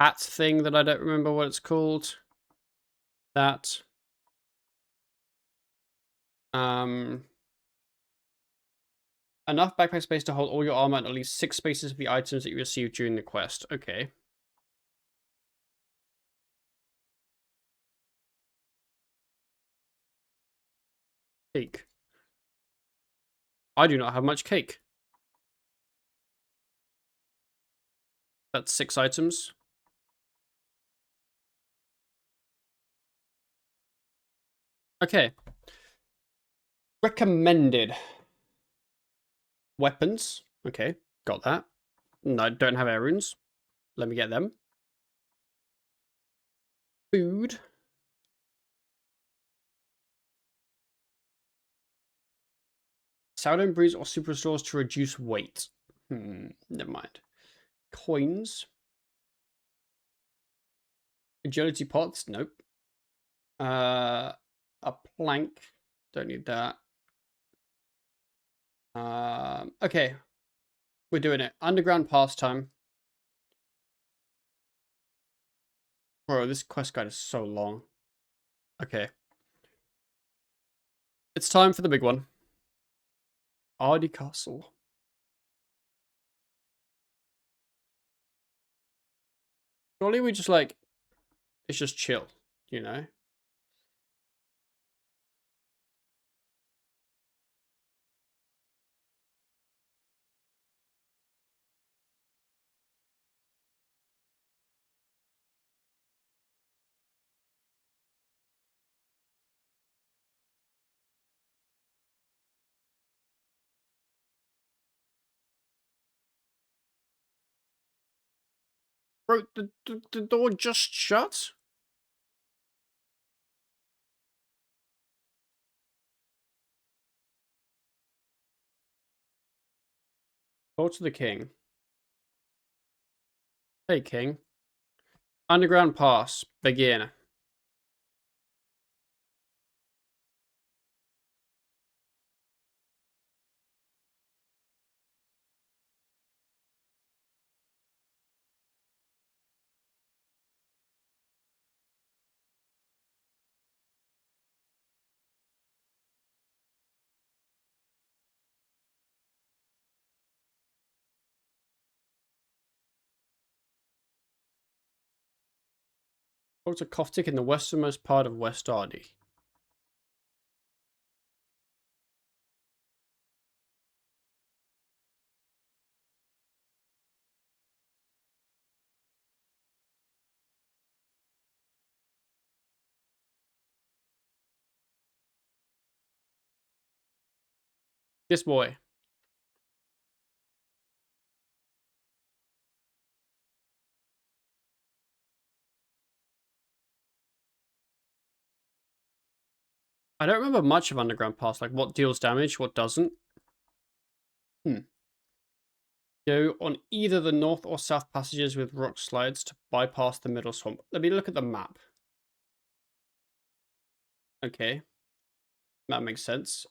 Speaker 1: hat thing that I don't remember what it's called. That. Enough backpack space to hold all your armor and at least 6 spaces of the items that you received during the quest. Okay. Cake. I do not have much cake. That's 6 items. Okay. Recommended. Weapons. Okay, got that. No, I don't have air runes. Let me get them. Food. Sourdough breeze or superstores to reduce weight. Never mind. Coins. Agility pots. Nope. A plank. Don't need that. Okay. We're doing it. Underground pastime. Bro, this quest guide is so long. Okay. It's time for the big one. Ardy Castle. Surely we just like... It's just chill, you know? Bro, the door just shut? Go to the king. Hey, king. Underground pass. Begin. Go to Koftik in the westernmost part of West Ardy. This boy. I don't remember much of Underground Pass, like what deals damage, what doesn't. Go on either the north or south passages with rock slides to bypass the middle swamp. Let me look at the map. Okay. That makes sense.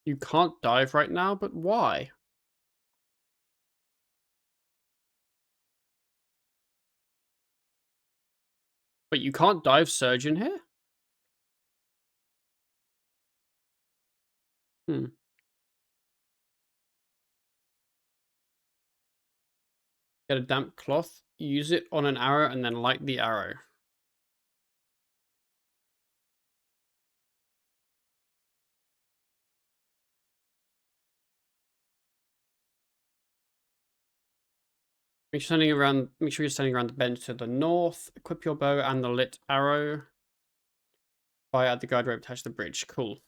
Speaker 1: You can't dive right now, but why? But you can't dive surge in here? Hmm. Get a damp cloth, use it on an arrow, and then light the arrow. Make sure you're standing around the bench to the north. Equip your bow and the lit arrow. Fire at the guide rope attached to the bridge. Cool.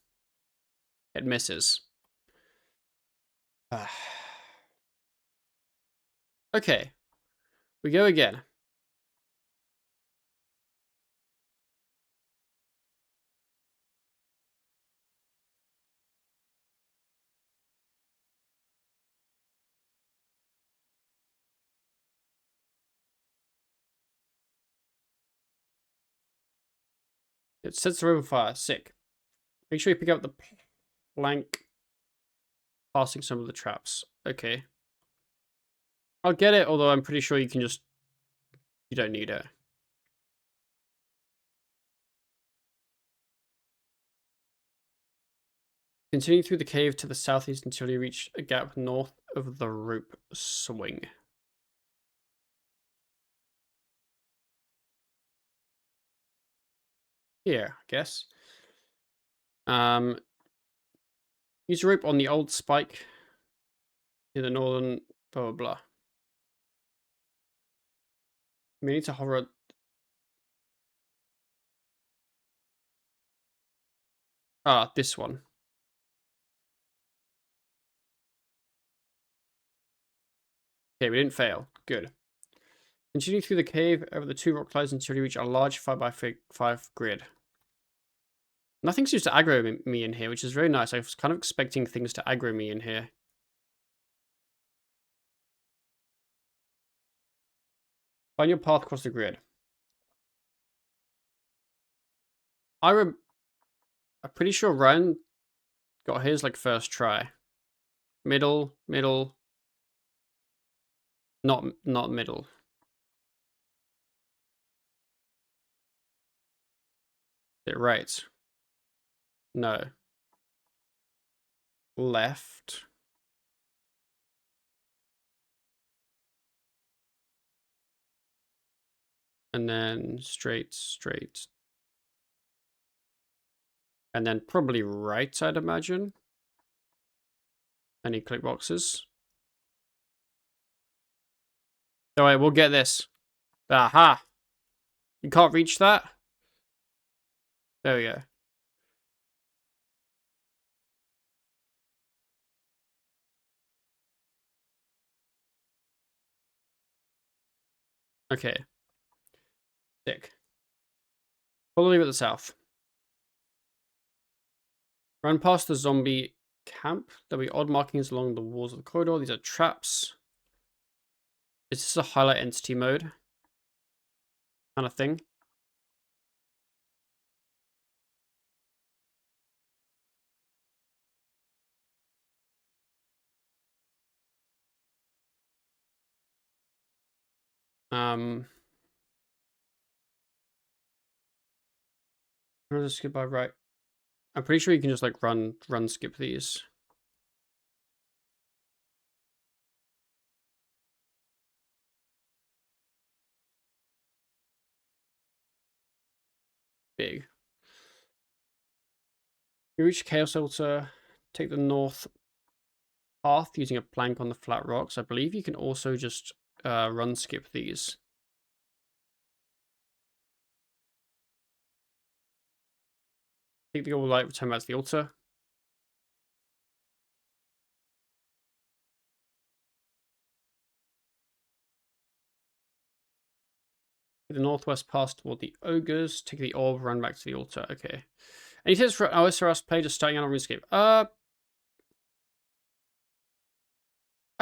Speaker 1: It misses. Okay. We go again. It sets the room on fire. Sick. Make sure you pick up the plank passing some of the traps. Okay. I'll get it, although I'm pretty sure you can just... You don't need it. Continue through the cave to the southeast until you reach a gap north of the rope swing. Here, I guess. Use a rope on the old spike near the northern blah blah blah. We need to hover. Ah, this one. Okay, we didn't fail. Good. Continue through the cave over the 2 rock slides until you reach a large 5x5 grid. Nothing seems to aggro me in here, which is very nice. I was kind of expecting things to aggro me in here. Find your path across the grid. I'm pretty sure Ryan got his like first try. Middle, not middle. Is it right? No. Left. And then straight. And then probably right, I'd imagine. Any click boxes? Alright, we'll get this. Aha! You can't reach that? There we go. Okay. Sick. Probably at the south. Run past the zombie camp. There'll be odd markings along the walls of the corridor. These are traps. Is this a highlight entity mode? Kind of thing. Just skip by right. I'm pretty sure you can just like run skip these. Big. You reach Chaos Altar, take the north path using a plank on the flat rocks. I believe you can also just run skip these. Take the orb light, return back to the altar. The northwest pass toward the ogres. Take the orb, run back to the altar. Okay. Any tips for OSRS play just starting out on RuneScape? I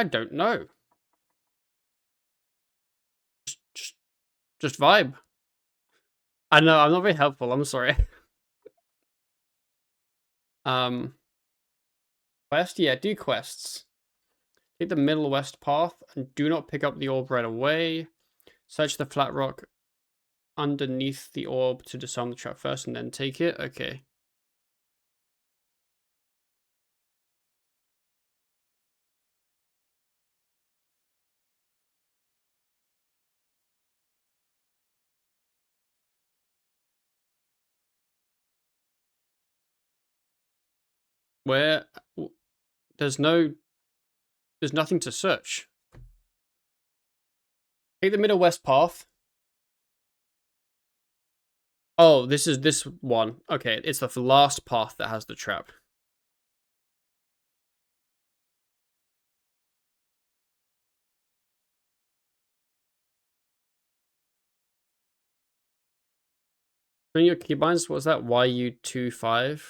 Speaker 1: don't know. Just vibe. I know, I'm not very helpful. I'm sorry. Quest? Yeah, do quests. Take the middle west path and do not pick up the orb right away. Search the flat rock underneath the orb to disarm the trap first and then take it. Okay. Where? There's nothing to search. Take the middle west path. Oh, this is this one. Okay, it's the last path that has the trap. Bring your keybinds. What's that? YU25.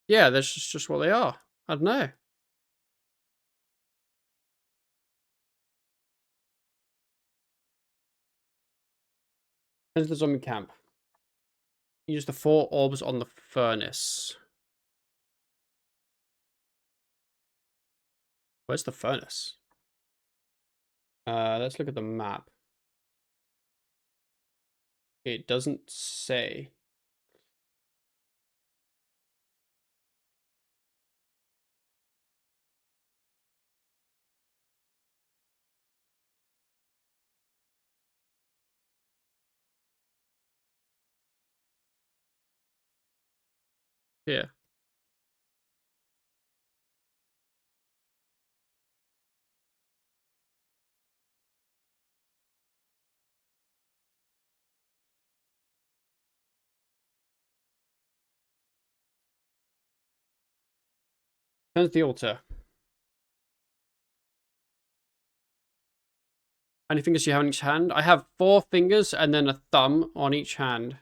Speaker 1: Yeah, that's just what they are. I don't know. Enter the zombie camp. Use the 4 orbs on the furnace. Where's the furnace? Let's look at the map. It doesn't say. Here. Turns the altar. How many fingers do you have on each hand? I have 4 fingers and then a thumb on each hand.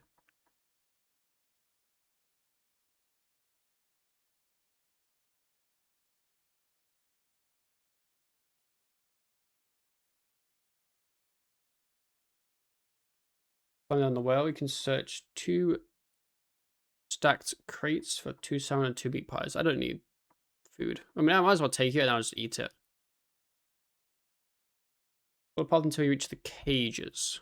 Speaker 1: Climb down the well, you can search 2 stacked crates for 2 salmon and 2 meat pies. I don't need food. I mean, I might as well take it and I'll just eat it. Go apart until you reach the cages.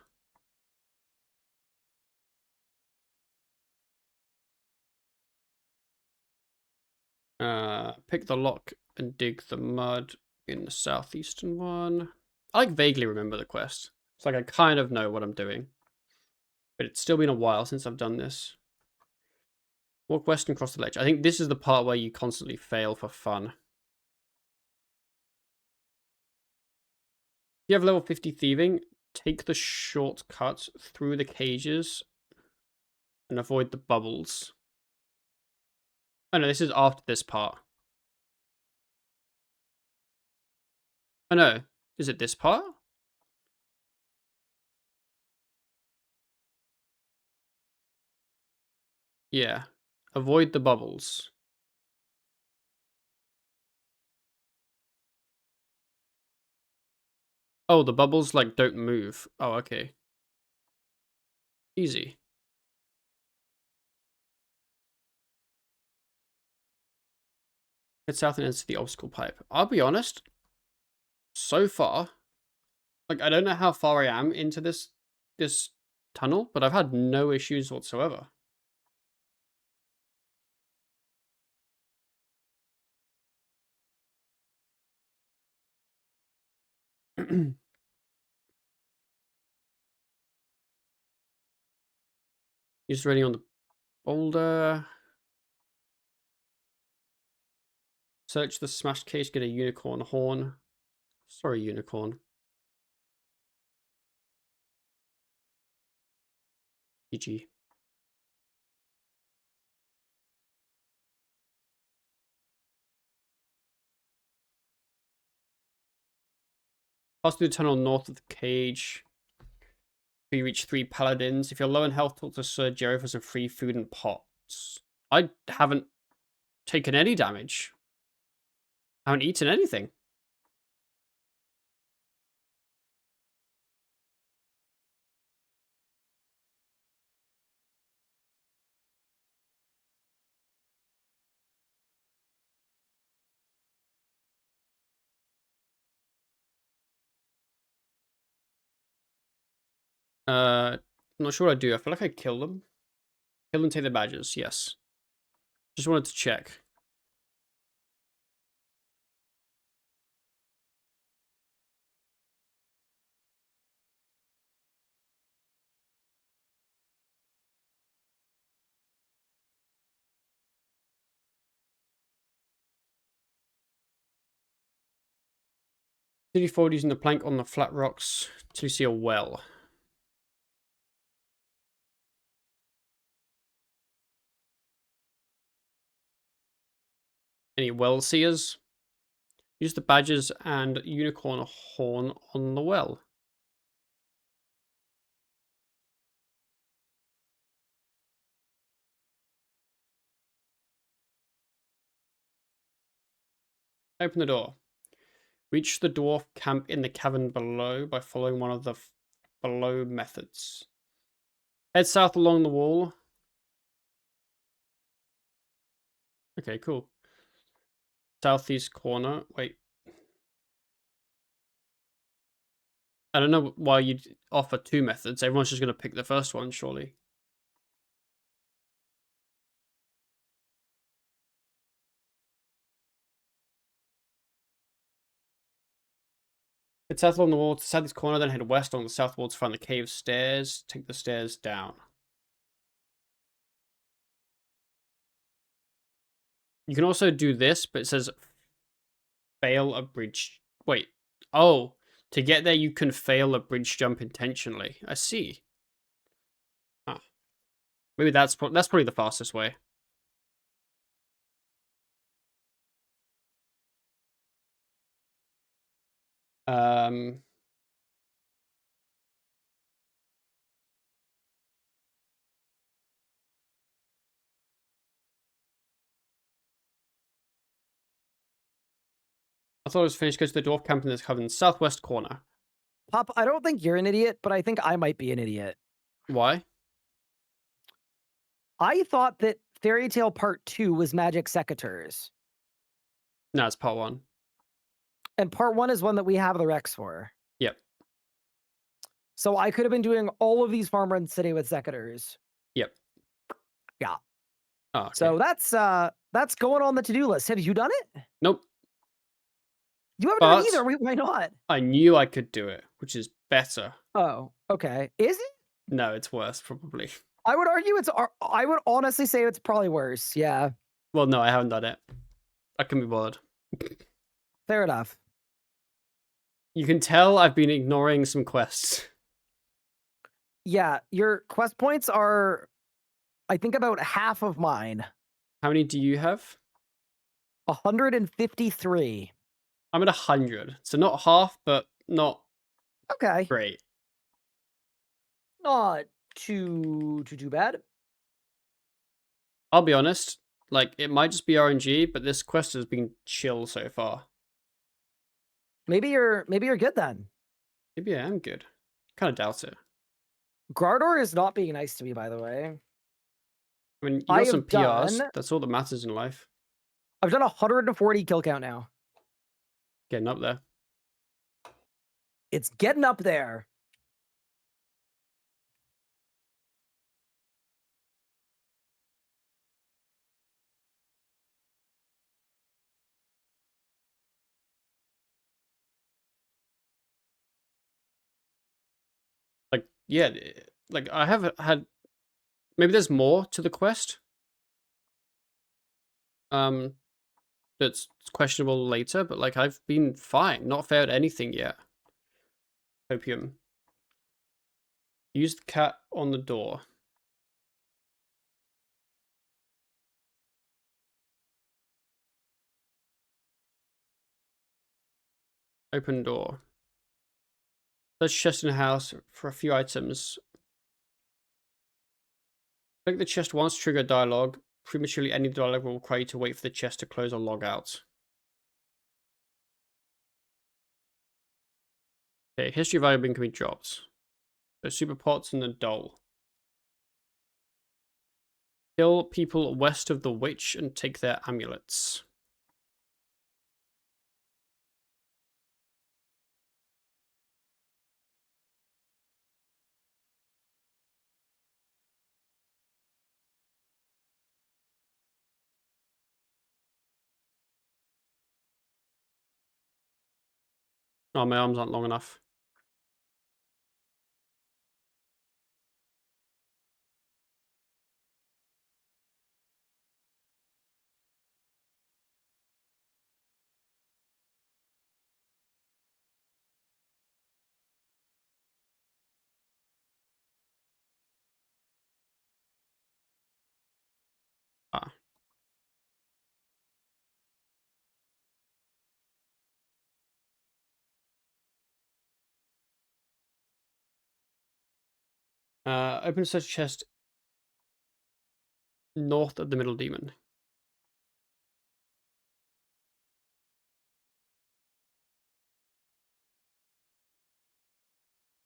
Speaker 1: Pick the lock and dig the mud in the southeastern one. I like vaguely remember the quest. It's like I kind of know what I'm doing. But it's still been a while since I've done this. Walk west and cross the ledge. I think this is the part where you constantly fail for fun. If you have level 50 thieving, take the shortcut through the cages and avoid the bubbles. Oh no, this is after this part. Oh no, is it this part? Yeah. Avoid the bubbles. Oh, the bubbles, like, don't move. Oh, okay. Easy. Head south and enter the obstacle pipe. I'll be honest. So far, like, I don't know how far I am into this tunnel, but I've had no issues whatsoever. He's ready on the boulder. Search the smashed case, get a unicorn horn. Sorry, unicorn. GG. Pass through the tunnel north of the cage. You reach 3 paladins. If you're low in health, talk to Sir Jerry for some free food and pots. I haven't taken any damage. I haven't eaten anything. I'm not sure what I do. I feel like I kill them. Kill them, take their badges. Yes. Just wanted to check. City forward using the plank on the flat rocks to see a well. Any well seers? Use the badges and unicorn horn on the well. Open the door. Reach the dwarf camp in the cavern below by following one of the below methods. Head south along the wall. Okay, cool. Southeast corner. Wait. I don't know why you'd offer two methods. Everyone's just going to pick the first one, surely. Head south along the wall to the southeast corner, then head west along the south wall to find the cave stairs. Take the stairs down. You can also do this, but it says fail a bridge. Wait. Oh, to get there, you can fail a bridge jump intentionally. I see. Huh. Maybe that's probably the fastest way. Um, I thought it was finished. Go to the dwarf camp in this coven southwest corner.
Speaker 2: Pop, I don't think you're an idiot, but I think I might be an idiot.
Speaker 1: Why?
Speaker 2: I thought that Fairy Tale Part 2 was Magic Secateurs,
Speaker 1: No, it's part one.
Speaker 2: and Part 1 is one that we have the Rex for.
Speaker 1: Yep.
Speaker 2: So I could have been doing all of these farm runs today with Secateurs.
Speaker 1: Yep.
Speaker 2: Yeah.
Speaker 1: Oh, okay.
Speaker 2: So that's going on the to-do list. Have you done it?
Speaker 1: Nope.
Speaker 2: You haven't done it
Speaker 1: But
Speaker 2: either. Why not?
Speaker 1: I knew I could do it, which is better.
Speaker 2: Oh, okay. Is it?
Speaker 1: No, it's worse, probably.
Speaker 2: I would argue I would honestly say it's probably worse. Yeah.
Speaker 1: Well, no, I haven't done it. I can be bothered.
Speaker 2: Fair enough.
Speaker 1: You can tell I've been ignoring some quests.
Speaker 2: Yeah, your quest points are, I think, about half of mine.
Speaker 1: How many do you have?
Speaker 2: 153.
Speaker 1: I'm at 100. So not half, but not
Speaker 2: Okay.
Speaker 1: great.
Speaker 2: Not too bad.
Speaker 1: I'll be honest. Like, it might just be RNG, but this quest has been chill so far.
Speaker 2: Maybe you're good then.
Speaker 1: Maybe I am good. Kind of doubt it.
Speaker 2: Grardor is not being nice to me, by the way.
Speaker 1: I mean, you
Speaker 2: I
Speaker 1: got some
Speaker 2: have
Speaker 1: PRs.
Speaker 2: done-
Speaker 1: That's all that matters in life.
Speaker 2: I've done 140 kill count now.
Speaker 1: Getting up there.
Speaker 2: It's getting up there.
Speaker 1: Like, yeah, like I have had. Maybe there's more to the quest. That's questionable later, but like I've been fine. Not failed anything yet. Opium. Use the cat on the door. Open door. Search chest in the house for a few items. Click the chest once, trigger dialogue. Prematurely, any dialogue will require you to wait for the chest to close or log out. Okay, history of item can be dropped. So super pots and the doll. Kill people west of the witch and take their amulets. Oh, my arms aren't long enough. Ah. Open search chest north of the middle demon.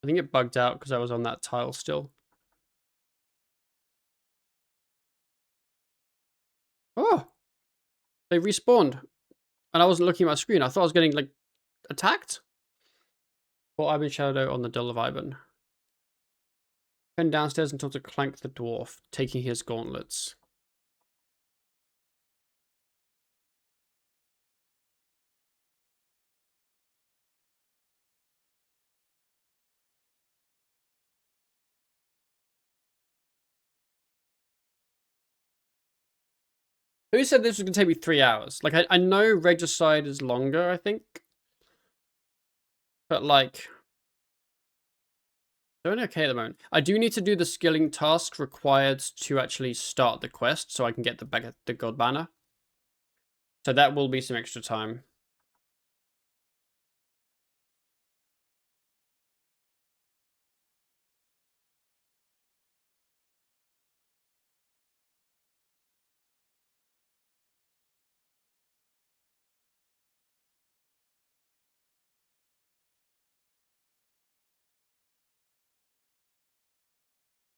Speaker 1: I think it bugged out because I was on that tile still. Oh! They respawned. And I wasn't looking at my screen. I thought I was getting, like, attacked. Pour Ivan Shadow on the Dull of Ivan. Then downstairs until to clank the dwarf, taking his gauntlets. Who said this was going to take me 3 hours? Like, I know Regicide is longer, I think. But, like, doing okay at the moment. I do need to do the skilling task required to actually start the quest so I can get the God Banner. So that will be some extra time.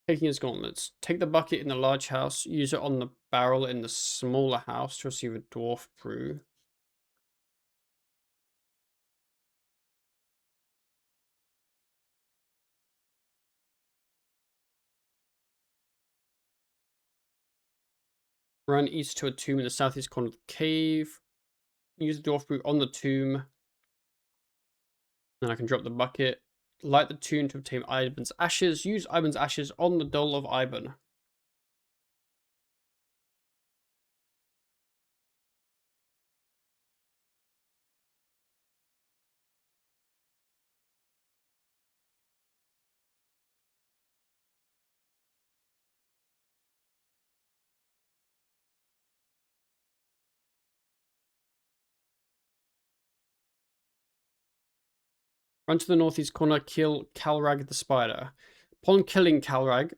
Speaker 1: Taking his gauntlets. Take the bucket in the large house. Use it on the barrel in the smaller house to receive a dwarf brew. Run east to a tomb in the southeast corner of the cave. Use the dwarf brew on the tomb. Then I can drop the bucket. Light the tomb to obtain Ivan's ashes. Use Ivan's ashes on the Dull of Ivan. Run to the northeast corner, kill Calrag the spider. Upon killing Calrag,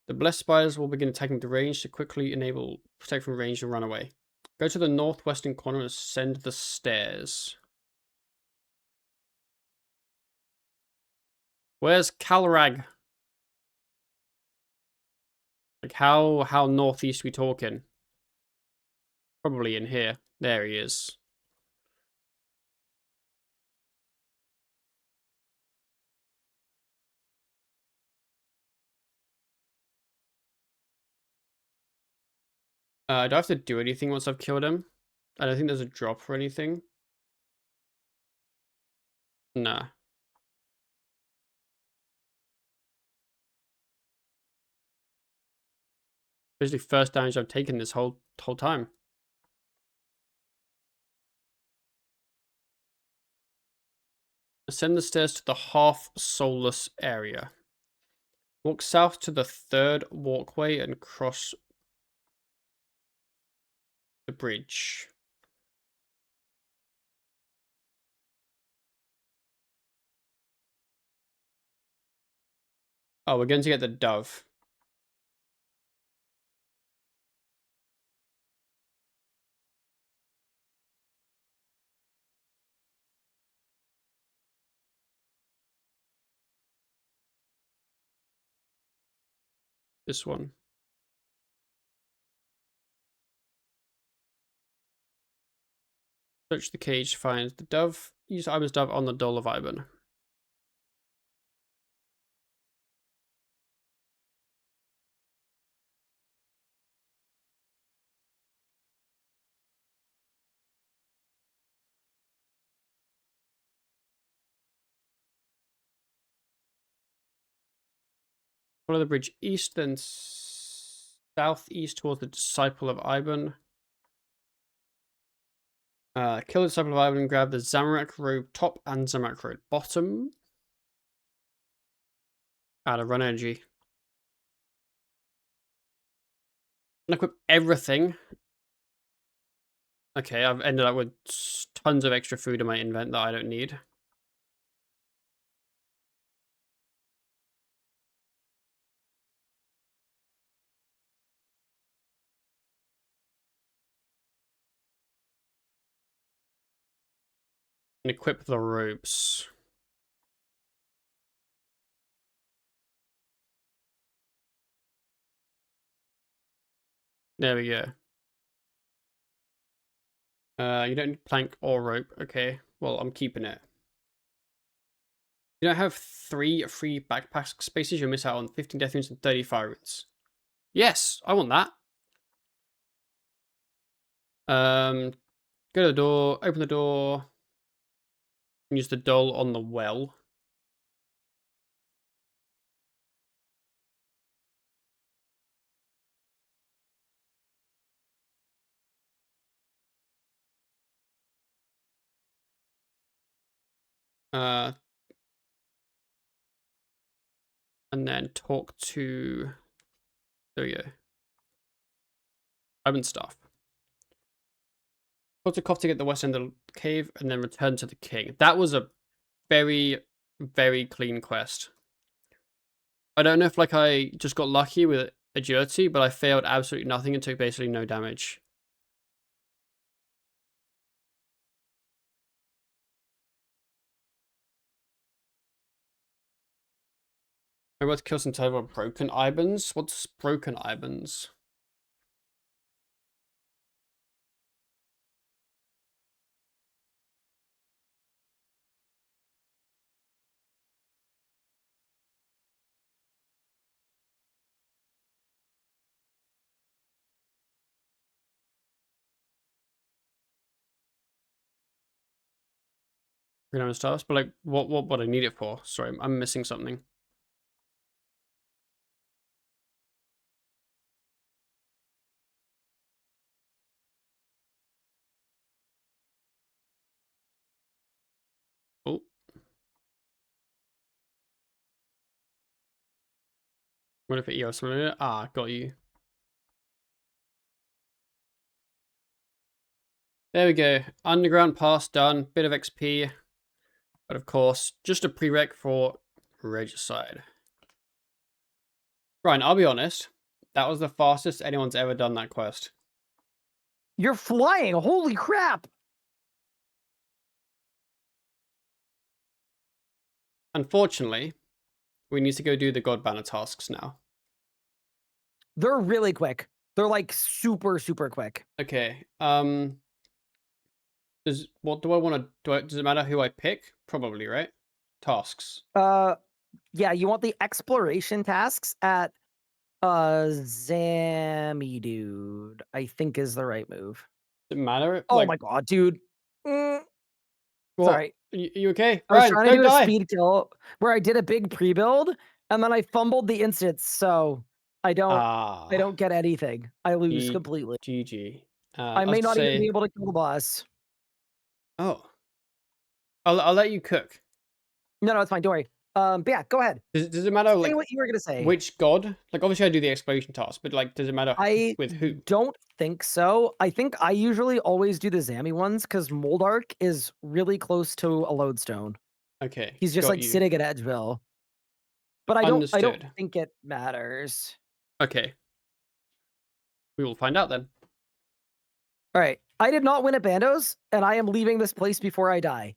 Speaker 1: the blessed spiders will begin attacking the range to quickly enable protect from range and run away. Go to the northwestern corner and ascend the stairs. Where's Calrag? Like how northeast we talking? Probably in here. There he is. Do I have to do anything once I've killed him? I don't think there's a drop or anything. Nah. Basically first damage I've taken this whole time. Ascend the stairs to the half-soulless area. Walk south to the third walkway and cross the bridge. Oh, we're going to get the dove. This one. Search the cage to find the dove. Use Ivan's dove on the Dull of Ivan. Follow the bridge east, then southeast towards the Disciple of Ivan. Kill the Disciple of Ivan and grab the Zamorak Robe top and Zamorak Robe bottom. Out of run energy. And equip everything. Okay, I've ended up with tons of extra food in my invent that I don't need. And equip the robes. There we go. You don't need plank or rope. Okay, well, I'm keeping it. You don't have 3 free backpack spaces. You'll miss out on 15 death runes and 30 fire runes. Yes, I want that. Go to the door, open the door, and use the doll on the well. And then talk to, there we go. Open stuff. Talk to Koftig at the west end of the cave, and then return to the king. That was a very, very clean quest. I don't know if like I just got lucky with agility, but I failed absolutely nothing and took basically no damage. I'm about to kill some type of broken Ibans. What's broken Ibans? Stuff, but like what I need it for? Sorry, I'm missing something. Oh. What if it EOS? Ah, got you. There we go. Underground pass done. Bit of XP. But of course, just a prereq for Regicide. Ryan, I'll be honest. That was the fastest anyone's ever done that quest.
Speaker 2: You're flying! Holy crap!
Speaker 1: Unfortunately, we need to go do the God Banner tasks now.
Speaker 2: They're really quick. They're like super, super quick.
Speaker 1: Okay. What do I want to do? Does it matter who I pick? Probably, right? Tasks.
Speaker 2: Yeah, you want the exploration tasks at Zammy dude, I think is the right move.
Speaker 1: Does it matter?
Speaker 2: Oh
Speaker 1: Like,
Speaker 2: my god, dude.
Speaker 1: what?
Speaker 2: Sorry.
Speaker 1: You okay?
Speaker 2: I was
Speaker 1: Ryan,
Speaker 2: trying to
Speaker 1: don't
Speaker 2: do a
Speaker 1: die.
Speaker 2: speed kill where I did a big pre-build and then I fumbled the instance, so I don't
Speaker 1: Ah,
Speaker 2: get anything. I lose
Speaker 1: G
Speaker 2: completely.
Speaker 1: GG.
Speaker 2: I
Speaker 1: I was
Speaker 2: may
Speaker 1: to
Speaker 2: not even be
Speaker 1: say,
Speaker 2: able to kill the boss.
Speaker 1: oh, I'll let you cook.
Speaker 2: No, it's fine. Don't worry. But yeah, go ahead.
Speaker 1: Does it matter
Speaker 2: Say
Speaker 1: like
Speaker 2: what you were gonna say.
Speaker 1: which god? Like obviously I do the exploration task, but like does it matter
Speaker 2: I
Speaker 1: with who?
Speaker 2: don't think so. I think I usually always do the Zammy ones because Moldark is really close to a lodestone.
Speaker 1: Okay,
Speaker 2: He's just
Speaker 1: got
Speaker 2: like
Speaker 1: you.
Speaker 2: sitting at Edgeville. But I don't
Speaker 1: Understood.
Speaker 2: think it matters.
Speaker 1: Okay, we will find out then.
Speaker 2: All right. I did not win at Bandos, and I am leaving this place before I die.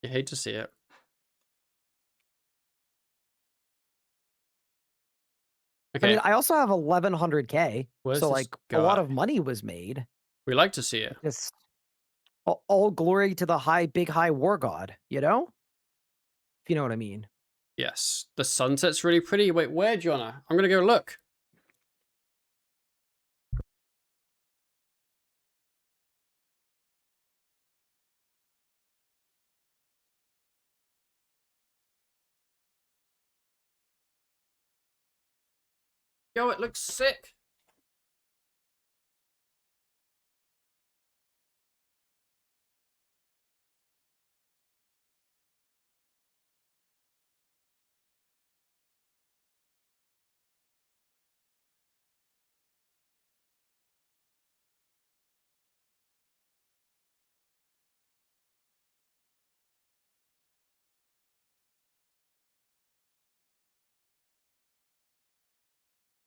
Speaker 1: You hate to see it.
Speaker 2: I mean,
Speaker 1: Okay,
Speaker 2: I also have 1100K,
Speaker 1: where's
Speaker 2: so
Speaker 1: this
Speaker 2: like a lot
Speaker 1: guy?
Speaker 2: of money was made.
Speaker 1: We like to see it.
Speaker 2: Just all glory to the big high war god, you know? If you know what I mean.
Speaker 1: Yes, the sunset's really pretty. Wait, where, Jonna? I'm gonna go look. Yo, it looks sick.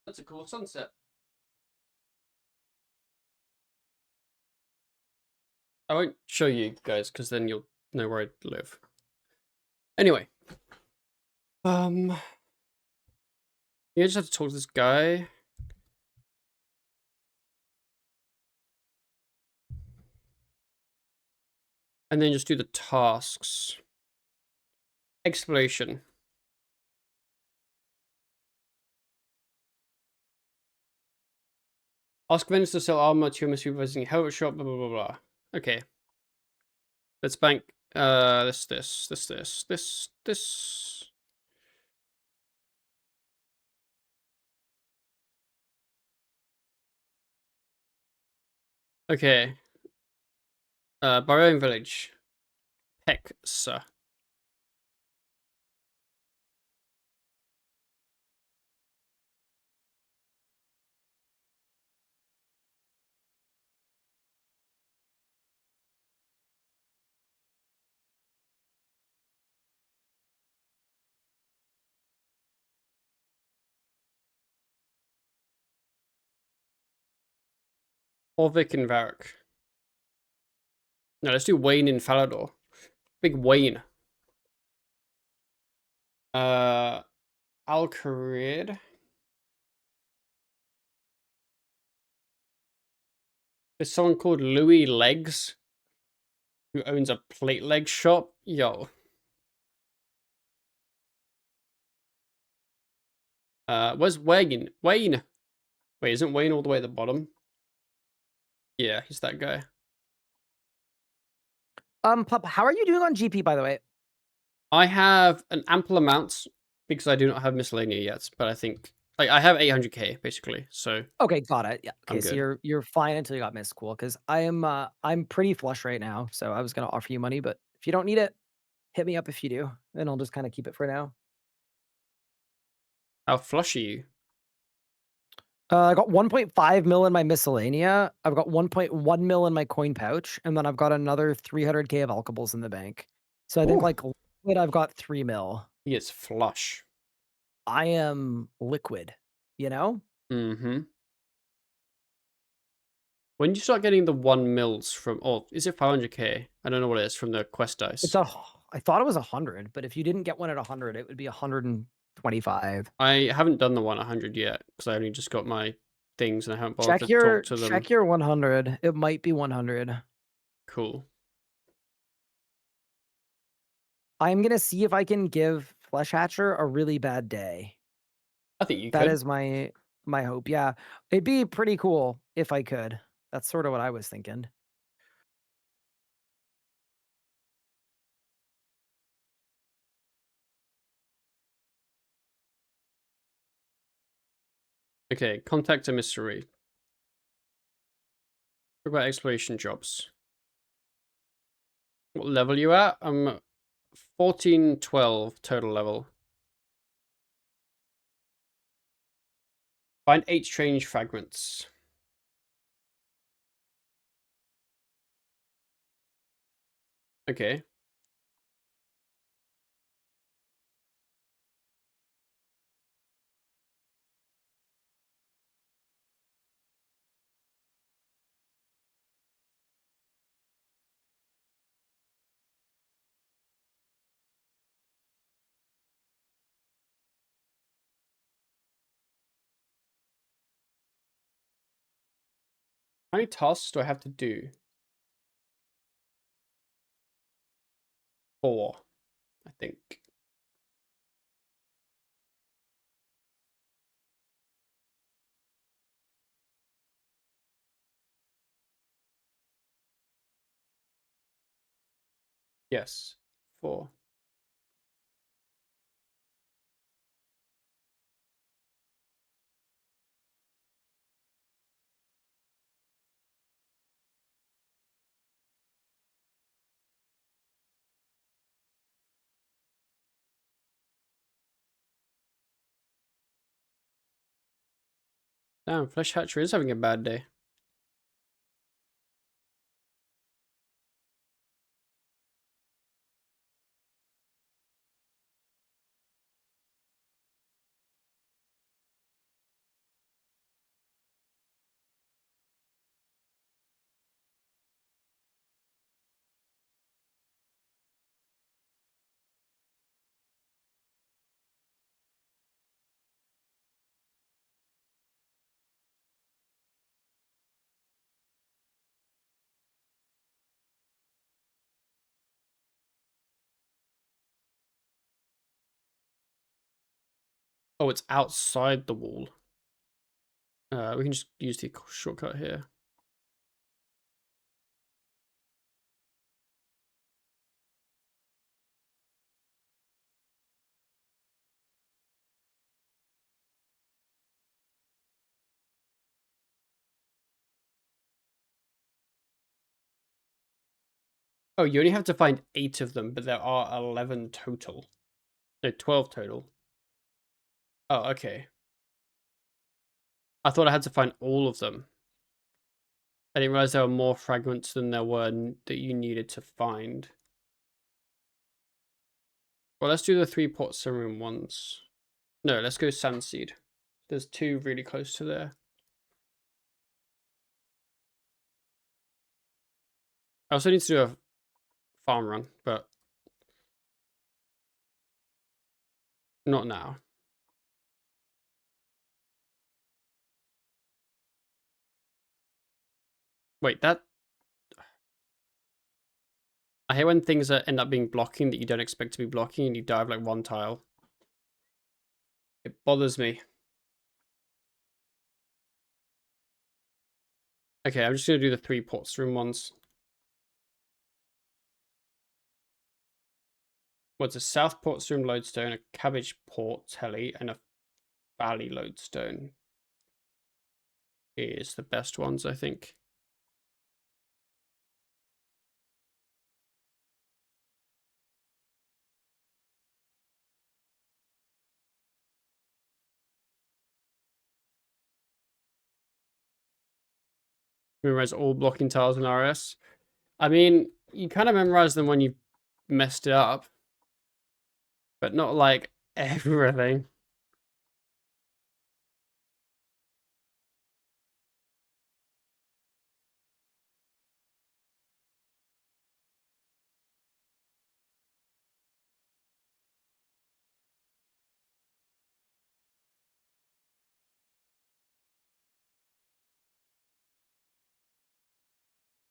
Speaker 1: That's a cool sunset. I won't show you guys because then you'll know where I live. Anyway, you just have to talk to this guy. And then just do the tasks. Exploration. Ask vendors to sell armor to your supervising helmet shop, blah, blah, blah, blah. Okay. Let's bank, this. Okay. Barbarian Village. Hexa. Orvik and Varric. No, let's do Wayne in Falador. Big Wayne. Alcarid. There's someone called Louis Legs who owns a plate leg shop. Yo. Where's Wayne? Wayne. Wait, isn't Wayne all the way at the bottom? Yeah, he's that guy.
Speaker 2: Pup, how are you doing on GP, by the way?
Speaker 1: I have an ample amount because I do not have miscellanea yet, but I think like I have 800k basically, so
Speaker 2: Okay, got it. Yeah. Okay,
Speaker 1: I'm
Speaker 2: so
Speaker 1: good.
Speaker 2: you're fine until you got Miss Cool, because I'm pretty flush right now, so I was gonna offer you money, but if you don't need it, hit me up if you do, and I'll just kind of keep it for now.
Speaker 1: How flush are you?
Speaker 2: I got 1.5 mil in my miscellanea. I've got 1.1 mil in my coin pouch, and then I've got another 300k of alkables in the bank. So I think
Speaker 1: Oh,
Speaker 2: like liquid, I've got 3 mil.
Speaker 1: he is flush.
Speaker 2: I am liquid, you know?
Speaker 1: Mm-hmm. When you start getting the 1 mils from, oh, is it 500k? I don't know what it is from the quest
Speaker 2: It's
Speaker 1: dice.
Speaker 2: a I thought it was 100, but if you didn't get one at 100, it would be 125.
Speaker 1: I haven't done the 100 yet because I only just got my things and I haven't bothered to talk to them.
Speaker 2: Check your 100. It might be 100.
Speaker 1: Cool.
Speaker 2: I'm gonna see if I can give Flesh Hatcher a really bad day.
Speaker 1: I think you
Speaker 2: That
Speaker 1: could.
Speaker 2: is my hope. Yeah, it'd be pretty cool if I could. That's sort of what I was thinking.
Speaker 1: Okay, contact a mystery. Talk about exploration jobs. What level you at? I'm 1412 total level. Find 8 strange fragments. Okay. How many tasks do I have to do? 4, I think. Yes, 4. Damn, Flesh Hatcher is having a bad day. Oh, it's outside the wall. We can just use the shortcut here. Oh, you only have to find 8 of them, but there are 11 total. No, 12 total. Oh, okay. I thought I had to find all of them. I didn't realize there were more fragments than there were that you needed to find. Well, let's do the 3 pot serum ones. No, let's go sand seed. There's 2 really close to there. I also need to do a farm run, but not now. Wait, that... I hate when things end up being blocking that you don't expect to be blocking and you die of like 1 tile. It bothers me. Okay, I'm just going to do the 3 pot room ones. What's a South Port Room lodestone, a Cabbage Port telly, and a Valley lodestone is the best ones, I think. Memorize all blocking tiles in RS. I mean, you kind of memorize them when you messed it up, but not like everything.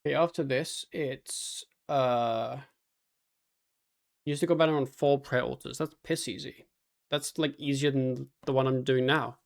Speaker 1: Okay, after this, it's use the go banner on 4 prayer altars. That's piss easy. That's like easier than the one I'm doing now.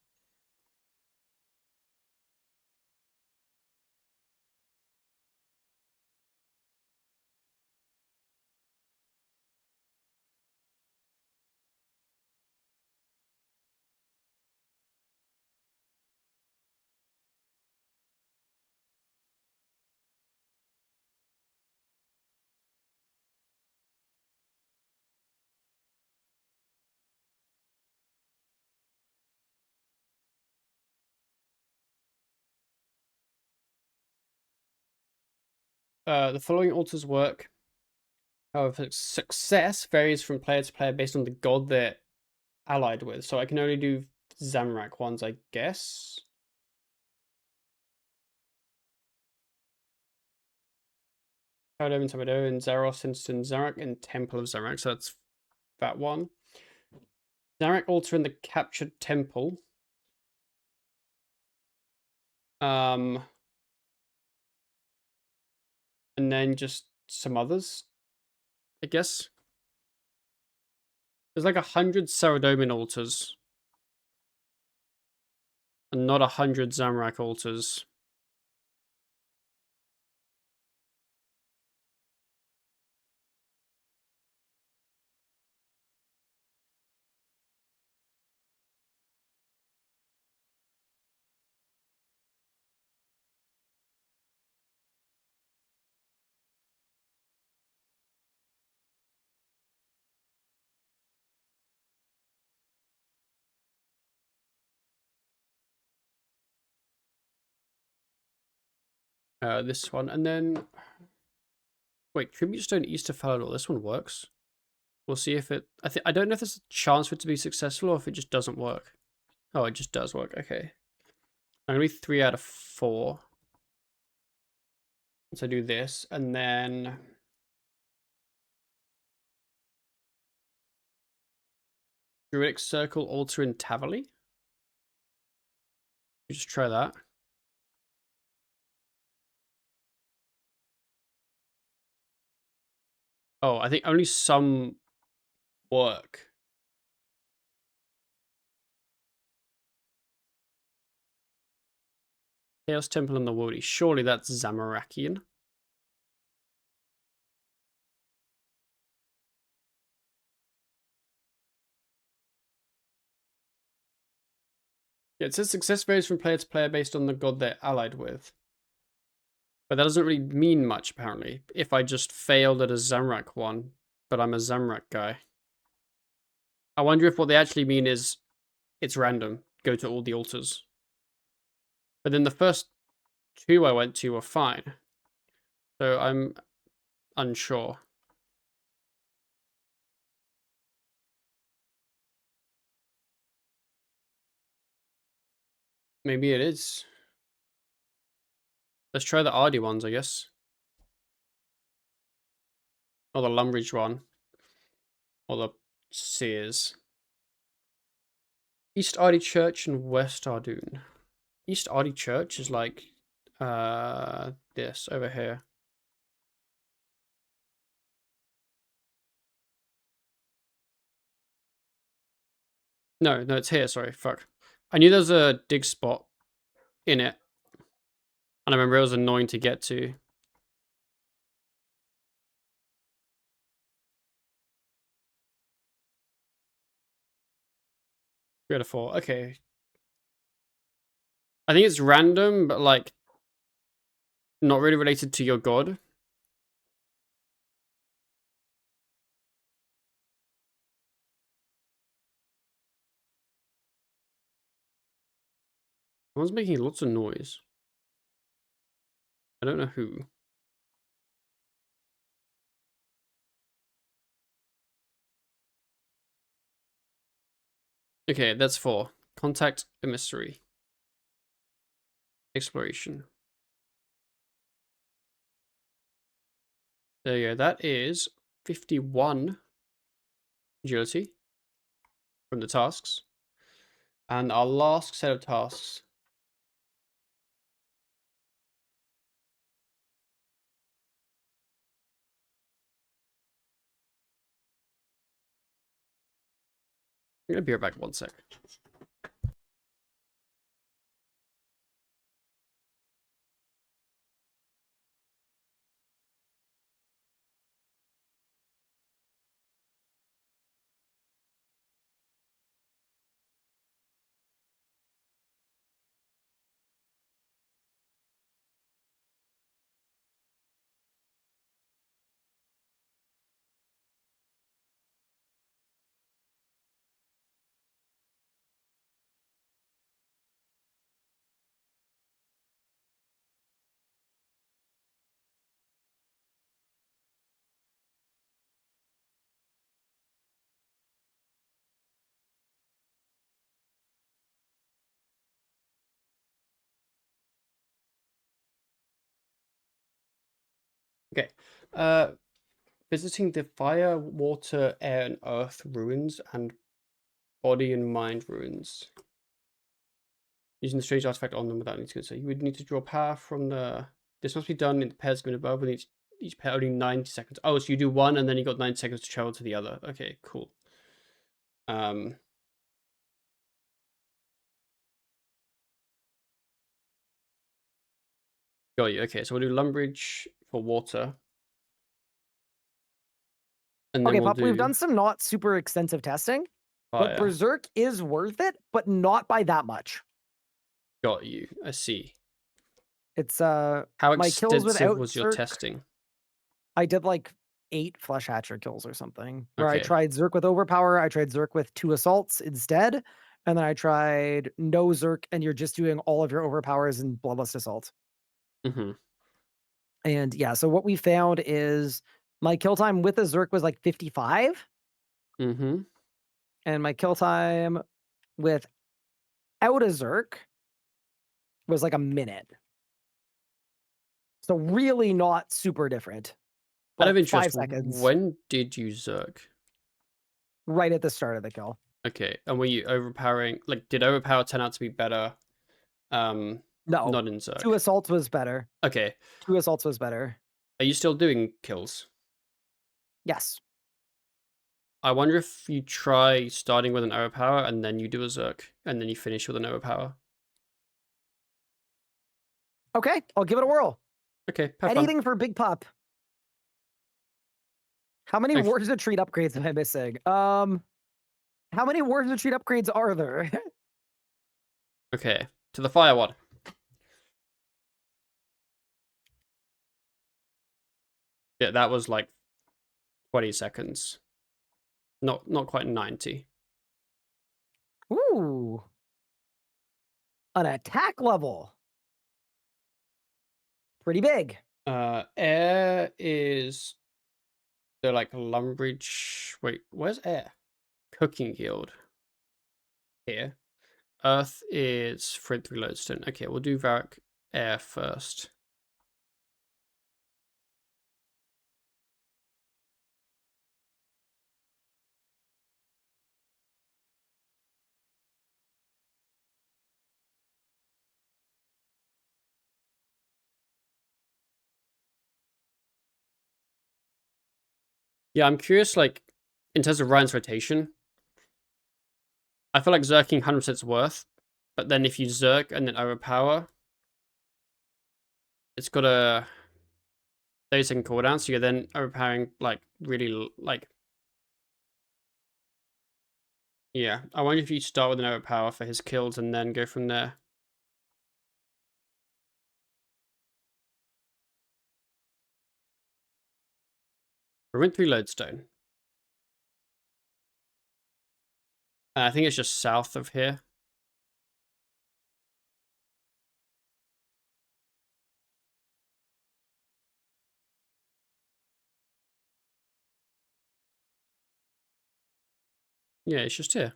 Speaker 1: The following altars work. However, success varies from player to player based on the god they're allied with. So I can only do Zamrak ones, I guess. Tamadome, Tamado, and Zaros, Instant Zarak, and Temple of Zarak. So that's that one. Zarak altar in the captured temple. And then just some others, I guess. There's like 100 Saradomin altars. And not 100 Zamrak altars. This one. And then... Wait, Tribute Stone Easter Falador. This one works. We'll see if it... I don't know if there's a chance for it to be successful or if it just doesn't work. Oh, it just does work. Okay. I'm going to be 3 out of 4. So I do this. And then... Druidic Circle Altar in Tavali. Just try that. Oh, I think only some work. Chaos Temple and the Woody. Surely that's Zamarakian. Yeah, it says success varies from player to player based on the god they're allied with. But that doesn't really mean much, apparently. If I just failed at a Zamrak one, but I'm a Zamrak guy. I wonder if what they actually mean is it's random. Go to all the altars. But then the first two I went to were fine. So I'm unsure. Maybe it is. Let's try the Ardy ones, I guess. Or the Lumbridge one. Or the Sears. East Ardy Church and West Ardoon. East Ardy Church is like this over here. No, it's here, sorry, fuck. I knew there was a dig spot in it. And I remember it was annoying to get to. Beautiful. Okay. I think it's random, but like not really related to your god. Someone's making lots of noise. I don't know who. Okay, that's 4. Contact emissary. Exploration. There you go. That is 51 agility from the tasks. And our last set of tasks. I'm gonna be right back 1 sec. Okay. Visiting the fire, water, air, and earth ruins and body and mind ruins. Using the strange artifact on them without needing to do so. You would need to draw power from the... This must be done in the pairs given above, with each pair only 90 seconds. Oh, so you do one and then you got 9 seconds to travel to the other. Okay, cool. Got you. Okay, so we'll do Lumbridge for water. And then
Speaker 2: Okay,
Speaker 1: we'll
Speaker 2: Pop, we've
Speaker 1: do
Speaker 2: done some not super extensive testing, but
Speaker 1: fire.
Speaker 2: Berserk is worth it, but not by that much.
Speaker 1: Got you. I see.
Speaker 2: It's
Speaker 1: How
Speaker 2: my kills
Speaker 1: extensive
Speaker 2: without
Speaker 1: was your
Speaker 2: Zerk.
Speaker 1: testing?
Speaker 2: I did like 8 Flesh Hatcher kills or something, where I
Speaker 1: Okay.
Speaker 2: tried Zerk with Overpower, I tried Zerk with 2 Assaults instead, and then I tried no Zerk, and you're just doing all of your Overpowers and Bloodlust Assault.
Speaker 1: Mm-hmm.
Speaker 2: And yeah, so what we found is my kill time with a Zerk was like 55,
Speaker 1: Mm-hmm.
Speaker 2: and my kill time without a Zerk was like a minute. So really not super different.
Speaker 1: Out of
Speaker 2: But
Speaker 1: interest,
Speaker 2: 5 seconds
Speaker 1: when did you Zerk?
Speaker 2: right at the start of the kill.
Speaker 1: Okay, and were you overpowering? Like, did overpower turn out to be better?
Speaker 2: No.
Speaker 1: Not in
Speaker 2: 2
Speaker 1: Zerk.
Speaker 2: Assaults was better.
Speaker 1: Okay.
Speaker 2: 2 Assaults was better.
Speaker 1: Are you still doing kills?
Speaker 2: Yes.
Speaker 1: I wonder if you try starting with an overpower and then you do a Zerk, and then you finish with an overpower.
Speaker 2: Okay, I'll give it a whirl.
Speaker 1: Okay, have fun.
Speaker 2: Anything for Big Pup. How many
Speaker 1: Thanks.
Speaker 2: Wars of Treat upgrades am I missing? How many Wars of Treat upgrades are there?
Speaker 1: Okay, to the fire one. Yeah, that was like 20 seconds. Not quite 90.
Speaker 2: Ooh, an attack level. Pretty big.
Speaker 1: Air is the like Lumbridge. Wait, where's air? Cooking Guild. Here. Earth is Flint through Lodestone. Okay, we'll do Varric Air first. Yeah, I'm curious, like, in terms of Ryan's rotation, I feel like Zerking 100% is worth, but then if you Zerk and then overpower, it's got a 30-second cooldown, so you're then overpowering, like, really, like... Yeah, I wonder if you start with an overpower for his kills and then go from there. We went through Lodestone. I think it's just south of here. Yeah, it's just here.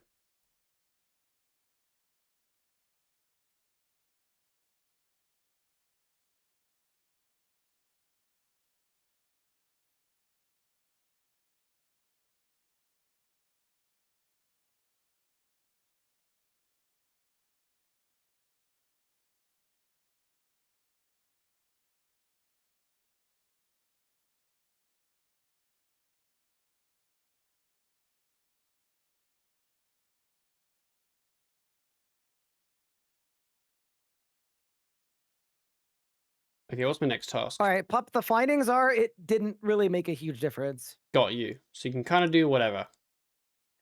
Speaker 1: Okay, what's my next task?
Speaker 2: All right, Pup, the findings are it didn't really make a huge difference.
Speaker 1: Got you. So you can kind of do whatever.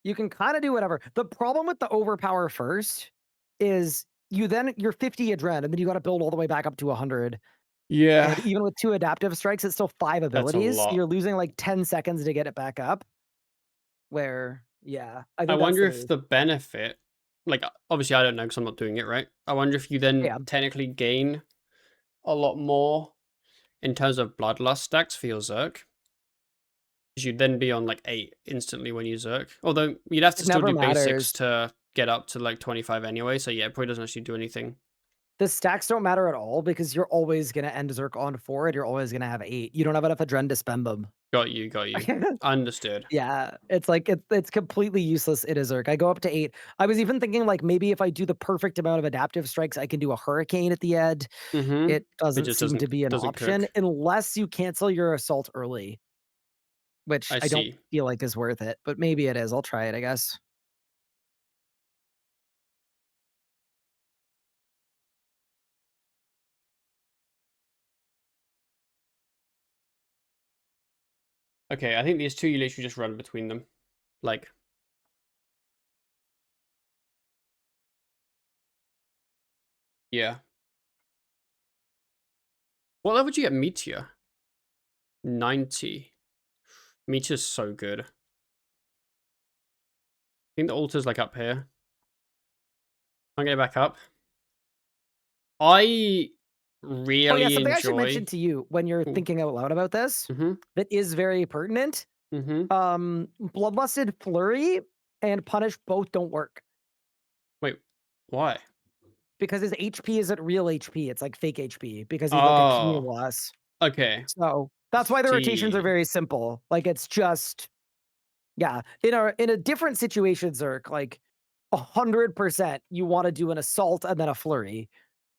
Speaker 2: You can kind of do whatever. The problem with the overpower first is you're 50 adren, and then you got to build all the way back up to 100.
Speaker 1: Yeah,
Speaker 2: And even with 2 adaptive strikes, it's still 5
Speaker 1: that's a
Speaker 2: abilities.
Speaker 1: lot.
Speaker 2: You're losing like 10 seconds to get it back up. Where, yeah, I
Speaker 1: I
Speaker 2: think that's
Speaker 1: wonder
Speaker 2: the
Speaker 1: if
Speaker 2: move.
Speaker 1: the benefit, like, obviously I don't know because I'm not doing it, right? I wonder if you then
Speaker 2: Yeah,
Speaker 1: technically gain a lot more in terms of bloodlust stacks for your Zerk. Because you'd then be on like 8 instantly when you Zerk. Although you'd have to
Speaker 2: it
Speaker 1: still
Speaker 2: never
Speaker 1: do basics
Speaker 2: matters.
Speaker 1: to get up to like 25 anyway. So yeah, it probably doesn't actually do anything.
Speaker 2: The stacks don't matter at all because you're always gonna end Zerk on 4 and you're always gonna have 8. You don't have enough adren to spend them.
Speaker 1: Got you, got you. Understood.
Speaker 2: Yeah, it's like it's completely useless in a Zerk. I go up to 8. I was even thinking like maybe if I do the perfect amount of adaptive strikes, I can do a hurricane at the end.
Speaker 1: Mm-hmm.
Speaker 2: It
Speaker 1: It
Speaker 2: doesn't
Speaker 1: just
Speaker 2: seem to be an
Speaker 1: doesn't
Speaker 2: option
Speaker 1: cook.
Speaker 2: unless you cancel your assault early, which
Speaker 1: I
Speaker 2: I don't
Speaker 1: see.
Speaker 2: feel like is worth it, but maybe it is. I'll try it, I guess.
Speaker 1: Okay, I think these two you literally just run between them. Like, yeah. What level would you get Meteor? 90. Meteor's so good. I think the altar's like up here. I'm gonna back up. I
Speaker 2: Oh yeah,
Speaker 1: really
Speaker 2: something I should
Speaker 1: enjoy.
Speaker 2: mention to you when you're
Speaker 1: Ooh.
Speaker 2: thinking out loud about this
Speaker 1: Mm-hmm.
Speaker 2: that is very pertinent.
Speaker 1: Mm-hmm.
Speaker 2: Bloodlusted Flurry and Punish both don't work
Speaker 1: Wait, why?
Speaker 2: because his HP isn't real HP. It's like fake HP because he's like a keen
Speaker 1: Oh,
Speaker 2: loss.
Speaker 1: okay.
Speaker 2: So that's why the rotations are
Speaker 1: See.
Speaker 2: very simple. Like it's just yeah. In a different situation, Zerk, like 100% you want to do an assault and then a flurry.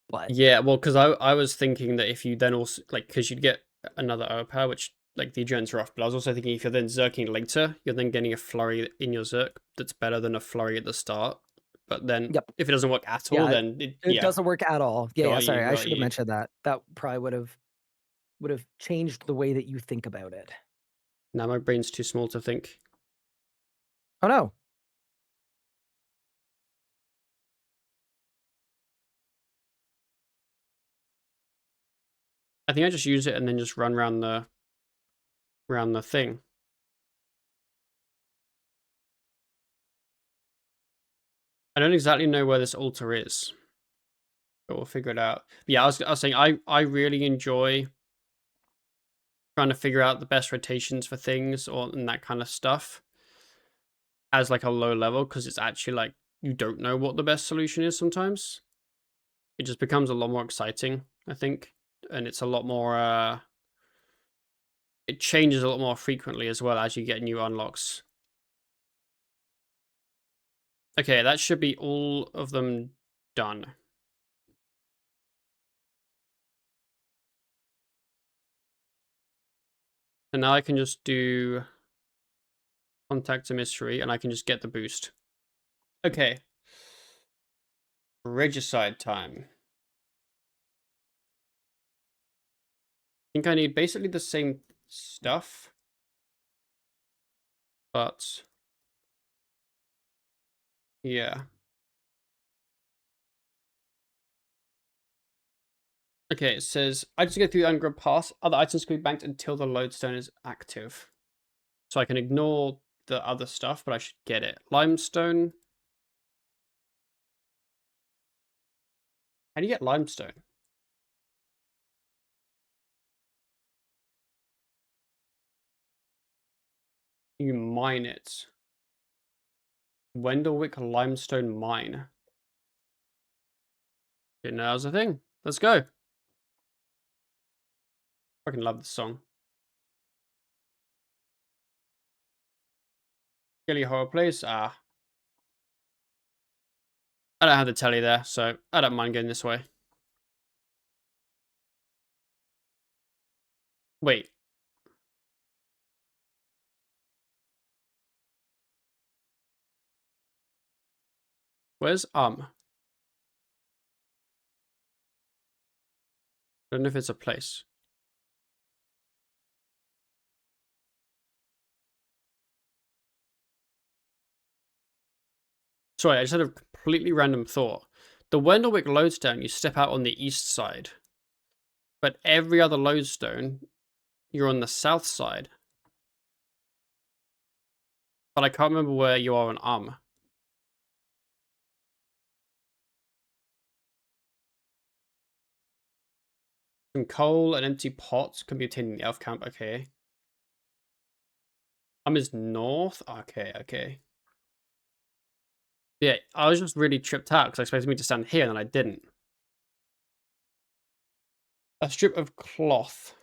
Speaker 2: But
Speaker 1: Yeah, well, because I was thinking that if you then also like because you'd get another overpower, which like the agents are off, but I was also thinking if you're then zerking later, you're then getting a flurry in your zerk that's better than a flurry at the start. But then
Speaker 2: Yep.
Speaker 1: if it doesn't work at all,
Speaker 2: Yeah,
Speaker 1: then
Speaker 2: it doesn't work at all. Yeah,
Speaker 1: got
Speaker 2: sorry,
Speaker 1: you,
Speaker 2: I
Speaker 1: got
Speaker 2: should have
Speaker 1: you.
Speaker 2: mentioned that. That probably would have changed the way that you think about it.
Speaker 1: Now my brain's too small to think.
Speaker 2: Oh, no.
Speaker 1: I think I just use it and then just run around the thing. I don't exactly know where this altar is, but we'll figure it out. Yeah, I was saying I really enjoy trying to figure out the best rotations for things and that kind of stuff as like a low level, because it's actually like you don't know what the best solution is sometimes. It just becomes a lot more exciting, I think, and it's a lot more it changes a lot more frequently as well as you get new unlocks. Okay, that should be all of them done. And now I can just do contact a mystery and I can just get the boost. Okay. Regicide time. I think I need basically the same stuff, but yeah. Okay, it says, I just go through the underground pass. Other items can be banked until the lodestone is active. So I can ignore the other stuff, but I should get it. Limestone. How do you get limestone? You mine it. Wendelwick Limestone Mine. Didn't know that was a thing. Let's go. Fucking love this song. Gilly Horror Place. Ah. I don't have the telly there, so I don't mind going this way. Wait. Where's I don't know if it's a place. Sorry, I just had a completely random thought. The Wendelwick lodestone, you step out on the east side. But every other lodestone, you're on the south side. But I can't remember where you are on Some coal and empty pots can be obtained in the elf camp. Okay. Is north? Okay, okay. Yeah, I was just really tripped out because I expected me to stand here and then I didn't. A strip of cloth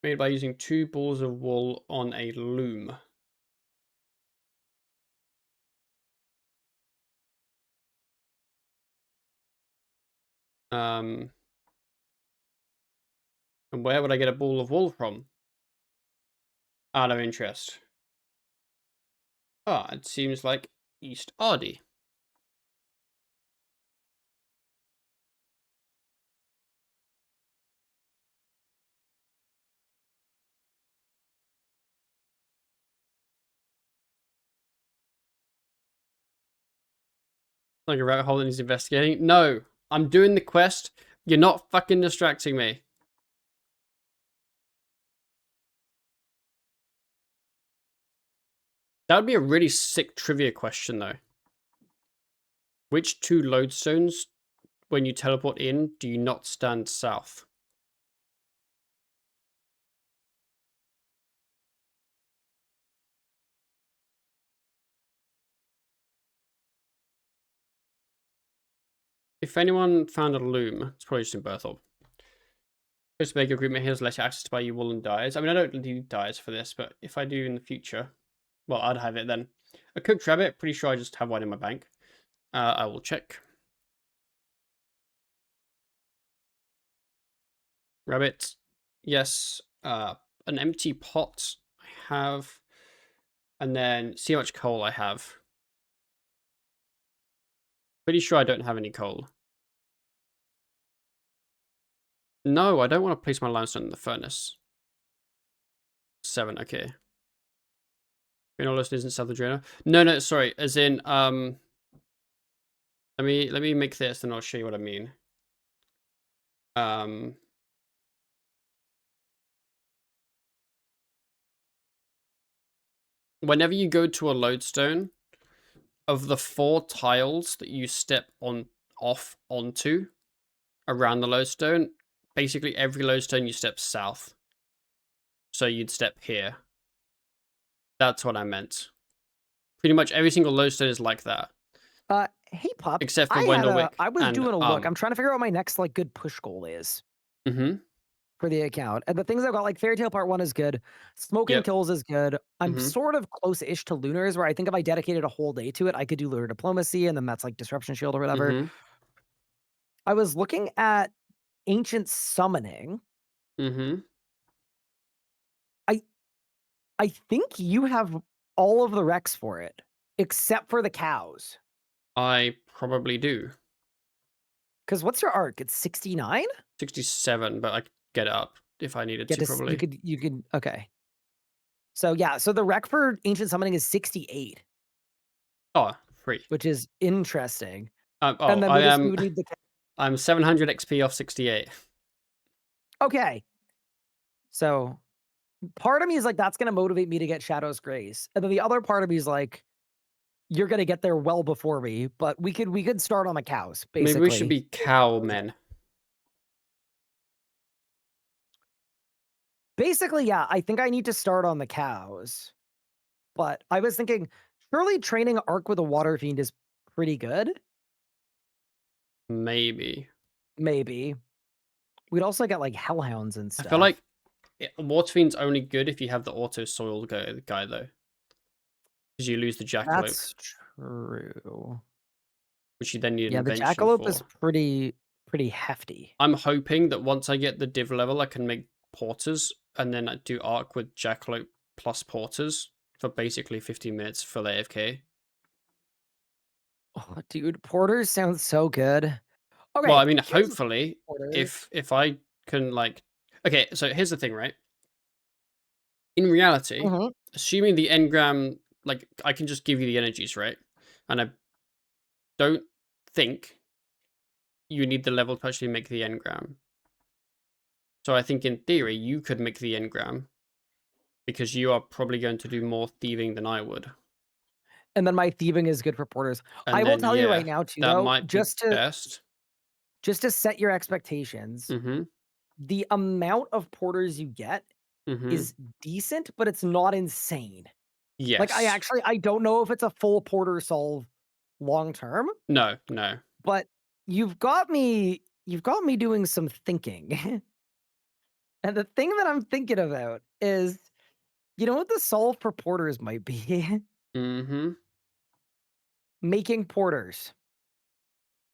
Speaker 1: made by using 2 balls of wool on a loom. And where would I get a ball of wool from? Out of interest. Ah, it seems like East Ardie. Like a rabbit hole that needs investigating. No, I'm doing the quest. You're not fucking distracting me. That would be a really sick trivia question, though. Which 2 lodestones, when you teleport in, do you not stand south? If anyone found a loom, it's probably just in Berthorpe. Just make agreement here to let you access to buy you woolen dyes. I mean, I don't need dyes for this, but if I do in the future, well, I'd have it then. A cooked rabbit, pretty sure I just have one in my bank. I will check. Rabbit, yes. An empty pot I have, and then see how much coal I have. Pretty sure I don't have any coal. No, I don't want to place my limestone in the furnace. 7, okay. Phenolist isn't south of drainer. No, no, sorry. As in, let me make this, and I'll show you what I mean. Um, Whenever you go to a lodestone, of the 4 tiles that you step off onto around the lodestone, basically every lodestone you step south. So you'd step here. That's what I meant. Pretty much every single lodestone is like that,
Speaker 2: Hey pup,
Speaker 1: except for Wendelwick
Speaker 2: I was
Speaker 1: and
Speaker 2: doing a look. I'm trying to figure out what my next like good push goal is
Speaker 1: Mhm.
Speaker 2: for the account. And the things I've got, like Fairy Tale Part 1 is good. Smoking
Speaker 1: Yep.
Speaker 2: Kills is good. I'm
Speaker 1: Mhm.
Speaker 2: sort of close-ish to Lunars, where I think if I dedicated a whole day to it, I could do Lunar Diplomacy, and then that's like Disruption Shield or whatever.
Speaker 1: Mhm.
Speaker 2: I was looking at Ancient Summoning.
Speaker 1: Mhm.
Speaker 2: I I think you have all of the Recs for it, except for the cows.
Speaker 1: I probably do.
Speaker 2: Because what's your arc? It's 69?
Speaker 1: 67, but I could get it up if I needed
Speaker 2: Get
Speaker 1: to,
Speaker 2: to you
Speaker 1: probably.
Speaker 2: could okay. So yeah, so the rec for Ancient Summoning is 68,
Speaker 1: Oh, free.
Speaker 2: which is interesting.
Speaker 1: Oh,
Speaker 2: And then we would need the
Speaker 1: I'm 700 XP off 68.
Speaker 2: okay. So part of me is like, that's gonna motivate me to get Shadow's Grace. And then the other part of me is like, you're gonna get there well before me, but we could start on the cows,
Speaker 1: Maybe we should
Speaker 2: basically.
Speaker 1: be cow men.
Speaker 2: Basically, yeah, I think I need to start on the cows. But I was thinking, surely training Arc with a Water Fiend is pretty good?
Speaker 1: Maybe.
Speaker 2: Maybe. We'd also get like Hellhounds and
Speaker 1: I feel
Speaker 2: stuff.
Speaker 1: like Waterfiend's only good if you have the auto soil guy though. Because you lose the jackalope,
Speaker 2: That's true.
Speaker 1: which you then need an
Speaker 2: Yeah, the
Speaker 1: invention
Speaker 2: Jackalope is
Speaker 1: for.
Speaker 2: pretty hefty.
Speaker 1: I'm hoping that once I get the div level, I can make porters, and then I do arc with jackalope plus porters for basically 15 minutes for the AFK.
Speaker 2: Oh, dude, porters sounds so good.
Speaker 1: Well,
Speaker 2: Okay,
Speaker 1: I mean,
Speaker 2: here's the
Speaker 1: hopefully,
Speaker 2: porters.
Speaker 1: if I can like, okay, so here's the thing, right? In reality,
Speaker 2: Mhm.
Speaker 1: assuming the engram, like, I can just give you the energies, right? And I don't think you need the level to actually make the engram. So I think in theory, you could make the engram because you are probably going to do more thieving than I would.
Speaker 2: And then my thieving is good for porters. I
Speaker 1: And
Speaker 2: will
Speaker 1: then,
Speaker 2: tell you right
Speaker 1: yeah,
Speaker 2: now too,
Speaker 1: that
Speaker 2: though,
Speaker 1: might be best.
Speaker 2: just to set your expectations,
Speaker 1: Mm-hmm.
Speaker 2: the amount of porters you get
Speaker 1: Mm-hmm.
Speaker 2: is decent, but it's not insane. Like,
Speaker 1: Yes.
Speaker 2: I don't know if it's a full porter solve long term,
Speaker 1: No, no.
Speaker 2: but you've got me doing some thinking. And the thing that I'm thinking about is, you know what the solve for porters might be?
Speaker 1: Mm-hmm.
Speaker 2: Making porters.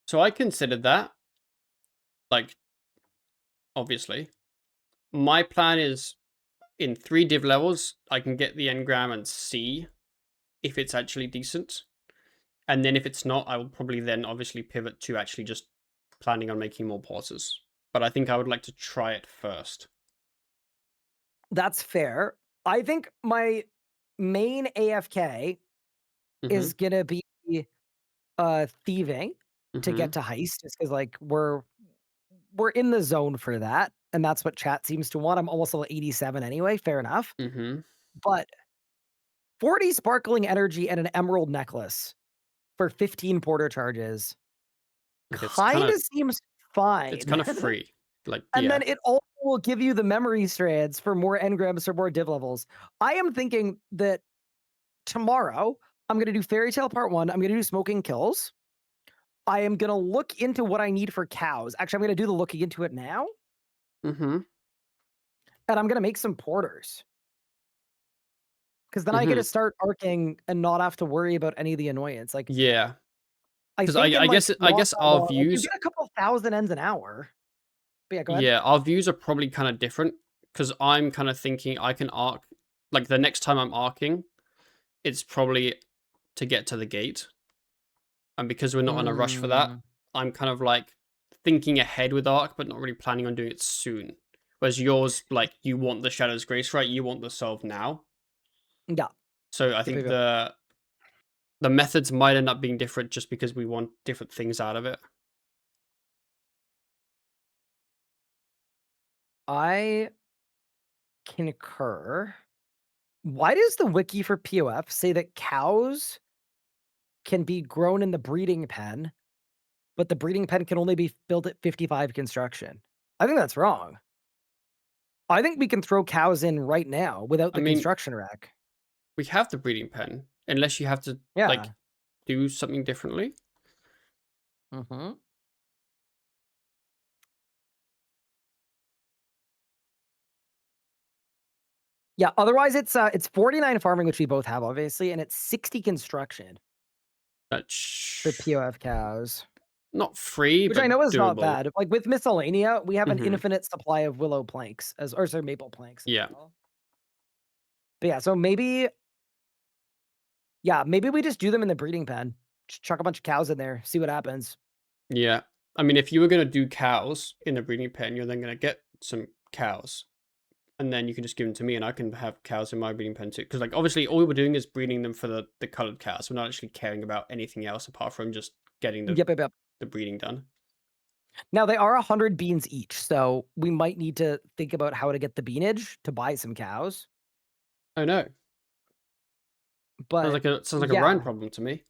Speaker 1: So I considered that, like, obviously. My plan is in 3 div levels, I can get the engram and see if it's actually decent. And then if it's not, I will probably then obviously pivot to actually just planning on making more porters. But I think I would like to try it first.
Speaker 2: That's fair. I think my main AFK
Speaker 1: Mm-hmm.
Speaker 2: is gonna be thieving to
Speaker 1: Mm-hmm.
Speaker 2: get to heist, just because like we're in the zone for that, and that's what chat seems to want. I'm almost level 87 anyway, fair enough.
Speaker 1: Mm-hmm.
Speaker 2: But 40 sparkling energy and an emerald necklace for 15 porter charges
Speaker 1: Like
Speaker 2: kinda seems
Speaker 1: it's
Speaker 2: fine.
Speaker 1: kind of free. Like,
Speaker 2: And
Speaker 1: yeah.
Speaker 2: then it also will give you the memory strands for more engrams or more div levels. I am thinking that tomorrow, I'm gonna do Fairy Tale Part 1, I'm gonna do Smoking Kills. I am gonna look into what I need for cows. Actually, I'm gonna do the looking into it now,
Speaker 1: Mm-hmm.
Speaker 2: and I'm gonna make some porters. Because then I get
Speaker 1: Mm-hmm.
Speaker 2: to start arcing and not have to worry about any of the annoyance. Like,
Speaker 1: Yeah.
Speaker 2: I
Speaker 1: Because
Speaker 2: think in,
Speaker 1: I
Speaker 2: like,
Speaker 1: guess I
Speaker 2: Raw
Speaker 1: guess our
Speaker 2: Battle, like, you
Speaker 1: views
Speaker 2: get a couple thousand ends an hour. But yeah, go ahead.
Speaker 1: yeah, our views are probably kind of different. Because I'm kind of thinking I can arc like the next time I'm arcing, it's probably to get to the gate. And because we're not in a rush for that,
Speaker 2: Mm,
Speaker 1: I'm kind of like thinking ahead with Arc, but not really planning on doing it soon. Whereas yours, like, you want the Shadow's Grace, right? You want the solve now.
Speaker 2: yeah.
Speaker 1: So I
Speaker 2: Yep, yep,
Speaker 1: think
Speaker 2: yep.
Speaker 1: the methods might end up being different just because we want different things out of it.
Speaker 2: I concur. Why does the wiki for POF say that cows can be grown in the breeding pen, but the breeding pen can only be built at 55 construction? I think that's wrong. I think we can throw cows in right now without
Speaker 1: I
Speaker 2: the
Speaker 1: mean,
Speaker 2: construction rack.
Speaker 1: we have the breeding pen, unless you have to like
Speaker 2: Yeah.
Speaker 1: do something differently.
Speaker 2: Mhm. Yeah, otherwise it's 49 farming, which we both have, obviously, and it's 60 construction for
Speaker 1: That's
Speaker 2: POF cows,
Speaker 1: not free,
Speaker 2: which I
Speaker 1: but
Speaker 2: know is not
Speaker 1: doable.
Speaker 2: bad. Like with miscellanea, we have an
Speaker 1: Hmm.
Speaker 2: infinite supply of willow planks as or sorry, maple planks as
Speaker 1: Yeah,
Speaker 2: well. But yeah, so maybe yeah, maybe we just do them in the breeding pen. Just chuck a bunch of cows in there, see what happens.
Speaker 1: yeah. I mean, if you were gonna do cows in a breeding pen, you're then gonna get some cows, and then you can just give them to me, and I can have cows in my breeding pen too. Because like obviously, all we're doing is breeding them for the colored cows. We're not actually caring about anything else apart from just getting
Speaker 2: Yep, yep, yep.
Speaker 1: the breeding done.
Speaker 2: Now they are 100 beans each, so we might need to think about how to get the beanage to buy some cows.
Speaker 1: Oh no,
Speaker 2: But
Speaker 1: sounds like a Ryan
Speaker 2: yeah,
Speaker 1: problem to me.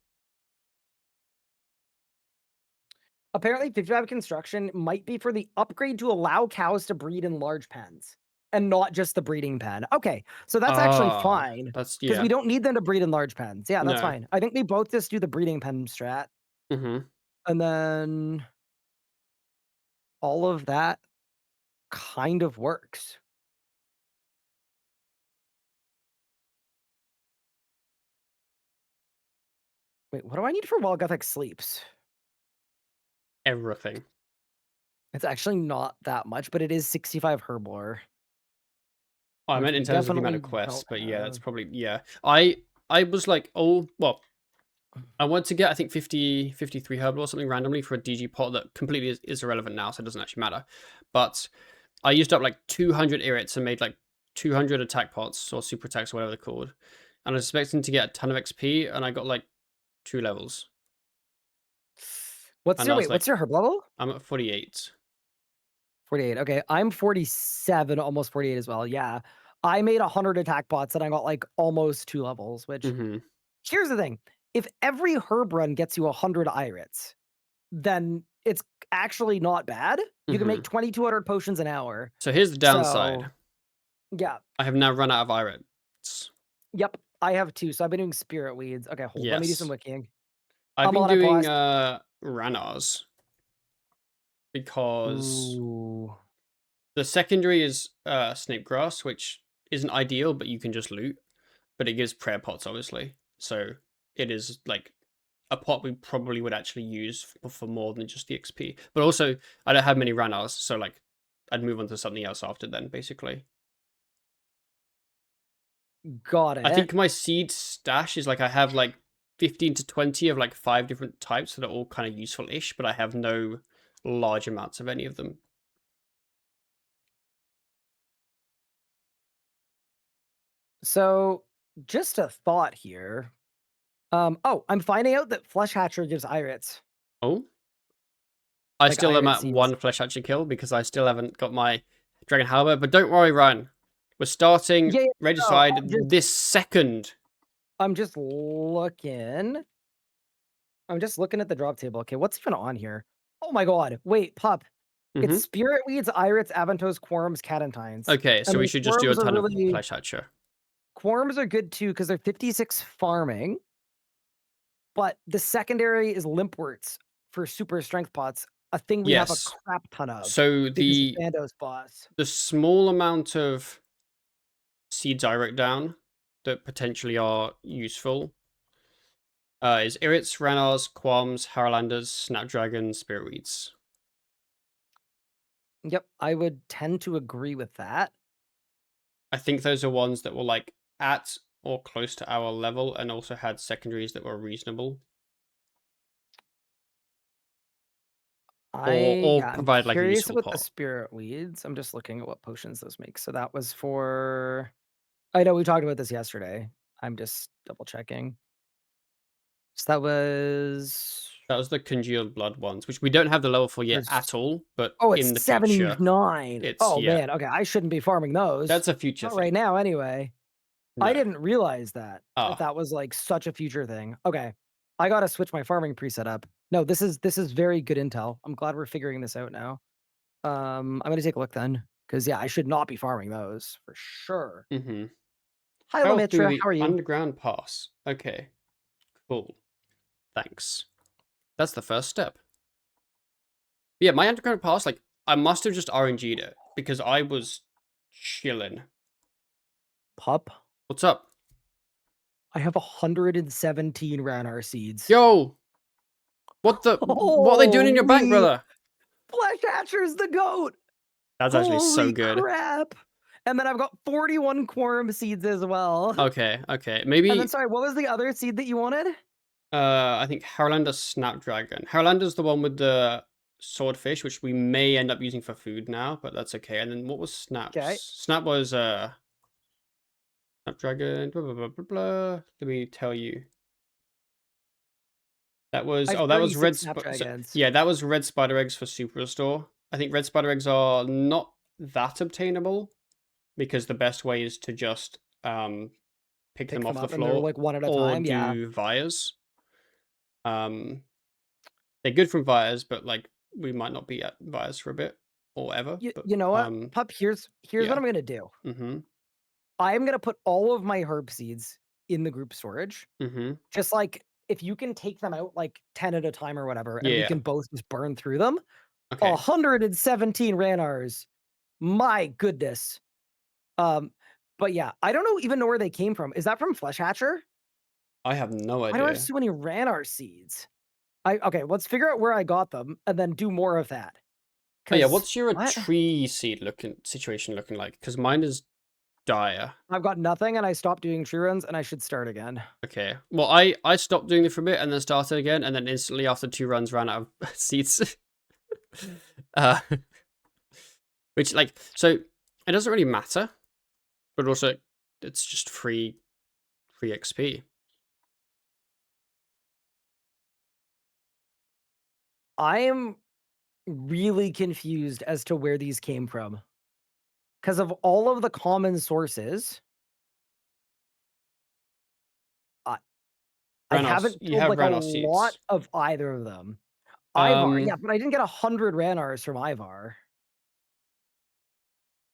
Speaker 2: apparently 55 construction might be for the upgrade to allow cows to breed in large pens and not just the breeding pen. Okay, so that's actually
Speaker 1: Ah,
Speaker 2: fine
Speaker 1: that's
Speaker 2: because we
Speaker 1: yeah.
Speaker 2: don't need them to breed in large pens. Yeah, that's
Speaker 1: No.
Speaker 2: fine. I think we both just do the breeding pen strat
Speaker 1: Hmm.
Speaker 2: and then all of that kind of works. Wait, what do I need for while Gothic sleeps?
Speaker 1: Everything.
Speaker 2: It's actually not that much, but it is 65 herblore,
Speaker 1: Oh, I
Speaker 2: which
Speaker 1: meant in
Speaker 2: we
Speaker 1: terms of the amount
Speaker 2: definitely
Speaker 1: of quests,
Speaker 2: don't
Speaker 1: but yeah, that's
Speaker 2: have.
Speaker 1: probably yeah. I was like, oh well, I wanted to get I think 50, 53 herbal or something randomly for a DG pot that completely is irrelevant now, so it doesn't actually matter. But I used up like 200 irrits and made like 200 attack pots or super attacks or whatever they're called. And I was expecting to get a ton of XP, and I got like 2 levels.
Speaker 2: What's
Speaker 1: And
Speaker 2: your
Speaker 1: I was
Speaker 2: wait,
Speaker 1: like,
Speaker 2: what's your herb level?
Speaker 1: I'm at 48.
Speaker 2: 48. Okay, I'm 47, almost 48 as well. Yeah. I made 100 attack bots and I got like almost 2 levels, which
Speaker 1: Mm-hmm.
Speaker 2: here's the thing. If every herb run gets you 100 irits, then it's actually not bad. You can
Speaker 1: Mm-hmm.
Speaker 2: make 2,200 potions an hour.
Speaker 1: So here's the downside.
Speaker 2: So, yeah.
Speaker 1: I have now run out of irits.
Speaker 2: Yep. I have 2. So I've been doing spirit weeds. Okay, hold. Let me do some
Speaker 1: Yes.
Speaker 2: wikiing.
Speaker 1: I've
Speaker 2: I'm
Speaker 1: been
Speaker 2: on it,
Speaker 1: doing
Speaker 2: boss.
Speaker 1: Ranars because
Speaker 2: Ooh.
Speaker 1: the secondary is Snape Grass, which isn't ideal, but you can just loot. But it gives prayer pots, obviously. So it is like a pot we probably would actually use for more than just the XP. But also, I don't have many Ranars, so like I'd move on to something else after then, basically.
Speaker 2: Got
Speaker 1: I
Speaker 2: it.
Speaker 1: think my seed stash is like I have like 15 to 20 of like 5 different types that are all kind of useful-ish, but I have no large amounts of any of them.
Speaker 2: So, just a thought here. Oh, I'm finding out that Flesh Hatcher gives irits,
Speaker 1: Oh, I
Speaker 2: like
Speaker 1: still am
Speaker 2: irit
Speaker 1: at
Speaker 2: seeds.
Speaker 1: one flesh hatcher kill because I still haven't got my Dragon Halberd. But don't worry, Ryan. We're starting
Speaker 2: Yeah, yeah, no,
Speaker 1: Regicide this second.
Speaker 2: I'm just looking. I'm just looking at the drop table. Okay, what's even on here? Oh my god. Wait, pup. It's
Speaker 1: Hmm.
Speaker 2: spirit weeds, irits, avantos, quorums, catentines.
Speaker 1: Okay,
Speaker 2: And
Speaker 1: so we
Speaker 2: then
Speaker 1: should just do a ton of
Speaker 2: really
Speaker 1: flesh hatcher.
Speaker 2: quorums are good too because they're 56 farming, but the secondary is limpworts for super strength pots, a thing we have a
Speaker 1: Yes.
Speaker 2: crap ton of
Speaker 1: So
Speaker 2: because of Bando's boss.
Speaker 1: the small amount of seeds I wrote down that potentially are useful is Irits, Ranars, Qualms, Harlanders, Snapdragons, Spiritweeds.
Speaker 2: Yep, I would tend to agree with that.
Speaker 1: I think those are ones that were like at or close to our level and also had secondaries that were reasonable. or
Speaker 2: I'm
Speaker 1: provide like a
Speaker 2: curious
Speaker 1: useful
Speaker 2: about the
Speaker 1: pot.
Speaker 2: spirit weeds. I'm just looking at what potions those make. So that was for I know we talked about this yesterday. I'm just double checking. So that was
Speaker 1: That was the congealed blood ones, which we don't have the level for yet
Speaker 2: there's
Speaker 1: at all, but
Speaker 2: oh, it's
Speaker 1: in the future,
Speaker 2: 79.
Speaker 1: it's
Speaker 2: Oh
Speaker 1: yeah,
Speaker 2: man, okay. I shouldn't be farming those.
Speaker 1: that's a future
Speaker 2: Not right
Speaker 1: thing.
Speaker 2: now anyway. I
Speaker 1: No.
Speaker 2: didn't realize that
Speaker 1: Ah.
Speaker 2: that was like such a future thing. Okay. I gotta switch my farming preset up. No, this is very good intel. I'm glad we're figuring this out now. I'm gonna take a look then. Cause yeah, I should not be farming those for sure.
Speaker 1: Mm-hmm.
Speaker 2: Hi
Speaker 1: Travel through
Speaker 2: Lemitra,
Speaker 1: the
Speaker 2: how are you?
Speaker 1: underground pass. Okay. Cool. Thanks. That's the first step. Yeah, my underground pass, like, I must have just RNG'd it because I was chilling.
Speaker 2: Pup.
Speaker 1: What's up?
Speaker 2: I have 117 Ranar seeds.
Speaker 1: Yo! What are they doing in your bank,
Speaker 2: Holy
Speaker 1: brother?
Speaker 2: Flesh Hatcher's the goat!
Speaker 1: That's actually so
Speaker 2: Holy
Speaker 1: good.
Speaker 2: crap! And then I've got 41 Quorum seeds as well.
Speaker 1: Okay, okay.
Speaker 2: And then
Speaker 1: Maybe
Speaker 2: sorry, what was the other seed that you wanted?
Speaker 1: I think Harlander Snapdragon. Harlander's the one with the swordfish, which we may end up using for food now, but that's okay. And then what was
Speaker 2: Okay.
Speaker 1: Snap's? Snap was Snapdragon, blah blah blah blah blah. Let me tell you. That
Speaker 2: I
Speaker 1: was
Speaker 2: have
Speaker 1: that was
Speaker 2: 36 Snapdragons.
Speaker 1: yeah, that was red spider eggs for Superstore. I think red spider eggs are not that obtainable because the best way is to just pick them
Speaker 2: Pick them
Speaker 1: off the
Speaker 2: up and they're
Speaker 1: floor
Speaker 2: like one at a
Speaker 1: or
Speaker 2: time. Yeah.
Speaker 1: do vias. Um they're good from vias, but like we might not be at vias for a bit or ever.
Speaker 2: You,
Speaker 1: But
Speaker 2: you know what? Pup, here's what
Speaker 1: yeah.
Speaker 2: I'm gonna do.
Speaker 1: Mm-hmm.
Speaker 2: I'm gonna put all of my herb seeds in the group storage.
Speaker 1: Mm-hmm.
Speaker 2: Just like if you can take them out like 10 at a time or whatever, and we
Speaker 1: Yeah.
Speaker 2: can both just burn through them.
Speaker 1: Okay.
Speaker 2: 117 Ranars. My goodness. Um, but yeah, I don't even know where they came from. Is that from Flesh Hatcher?
Speaker 1: I have no
Speaker 2: Why do I have
Speaker 1: idea.
Speaker 2: so many Ranar seeds? Okay, let's figure out where I got them and then do more of that.
Speaker 1: Oh yeah,
Speaker 2: Cause
Speaker 1: what's your
Speaker 2: what?
Speaker 1: tree seed looking situation looking like? Because mine is dire.
Speaker 2: I've got nothing and I stopped doing tree runs and I should start again.
Speaker 1: Okay. Well, I stopped doing it for a bit and then started again, and then instantly after 2 runs ran out of seats. uh, which like so it doesn't really matter, but also it's just free XP.
Speaker 2: I am really confused as to where these came from. Because of all of the common sources, I, I
Speaker 1: Ranos,
Speaker 2: haven't
Speaker 1: you
Speaker 2: pulled
Speaker 1: have
Speaker 2: like a
Speaker 1: Ranos
Speaker 2: lot
Speaker 1: seeds.
Speaker 2: of either of them. Ivar, yeah,
Speaker 1: Um,
Speaker 2: but I didn't get 100 Ranars from Ivar.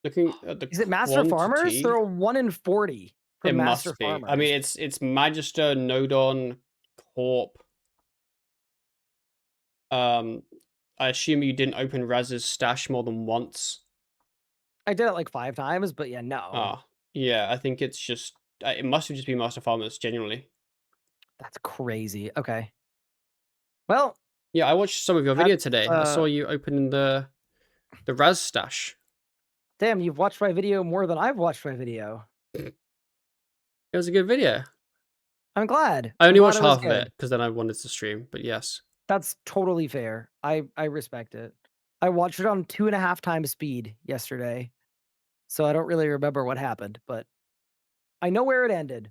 Speaker 1: looking at the
Speaker 2: Is it Master Farmers? They're
Speaker 1: quantity,
Speaker 2: a 1 in 40
Speaker 1: it
Speaker 2: from Master
Speaker 1: must be. I mean,
Speaker 2: Farmers.
Speaker 1: it's Magister, Nodon, Corp. Um, I assume you didn't open Raz's stash more than once.
Speaker 2: I did it like 5 times, but yeah, no.
Speaker 1: Ah, yeah, I think it's just it must have just been Master Farmers genuinely.
Speaker 2: That's crazy. Okay. Well,
Speaker 1: Yeah, I watched some of your video
Speaker 2: that's
Speaker 1: today. I saw you opening the Raz stash.
Speaker 2: damn, you've watched my video more than I've watched my video.
Speaker 1: It was a good video.
Speaker 2: I'm glad.
Speaker 1: I
Speaker 2: I'm
Speaker 1: only
Speaker 2: glad
Speaker 1: watched
Speaker 2: it was
Speaker 1: half of
Speaker 2: good.
Speaker 1: it because then I wanted to stream. But yes,
Speaker 2: That's totally fair. I respect it. I watched it on 2.5 times speed yesterday, so I don't really remember what happened, but I know where it ended.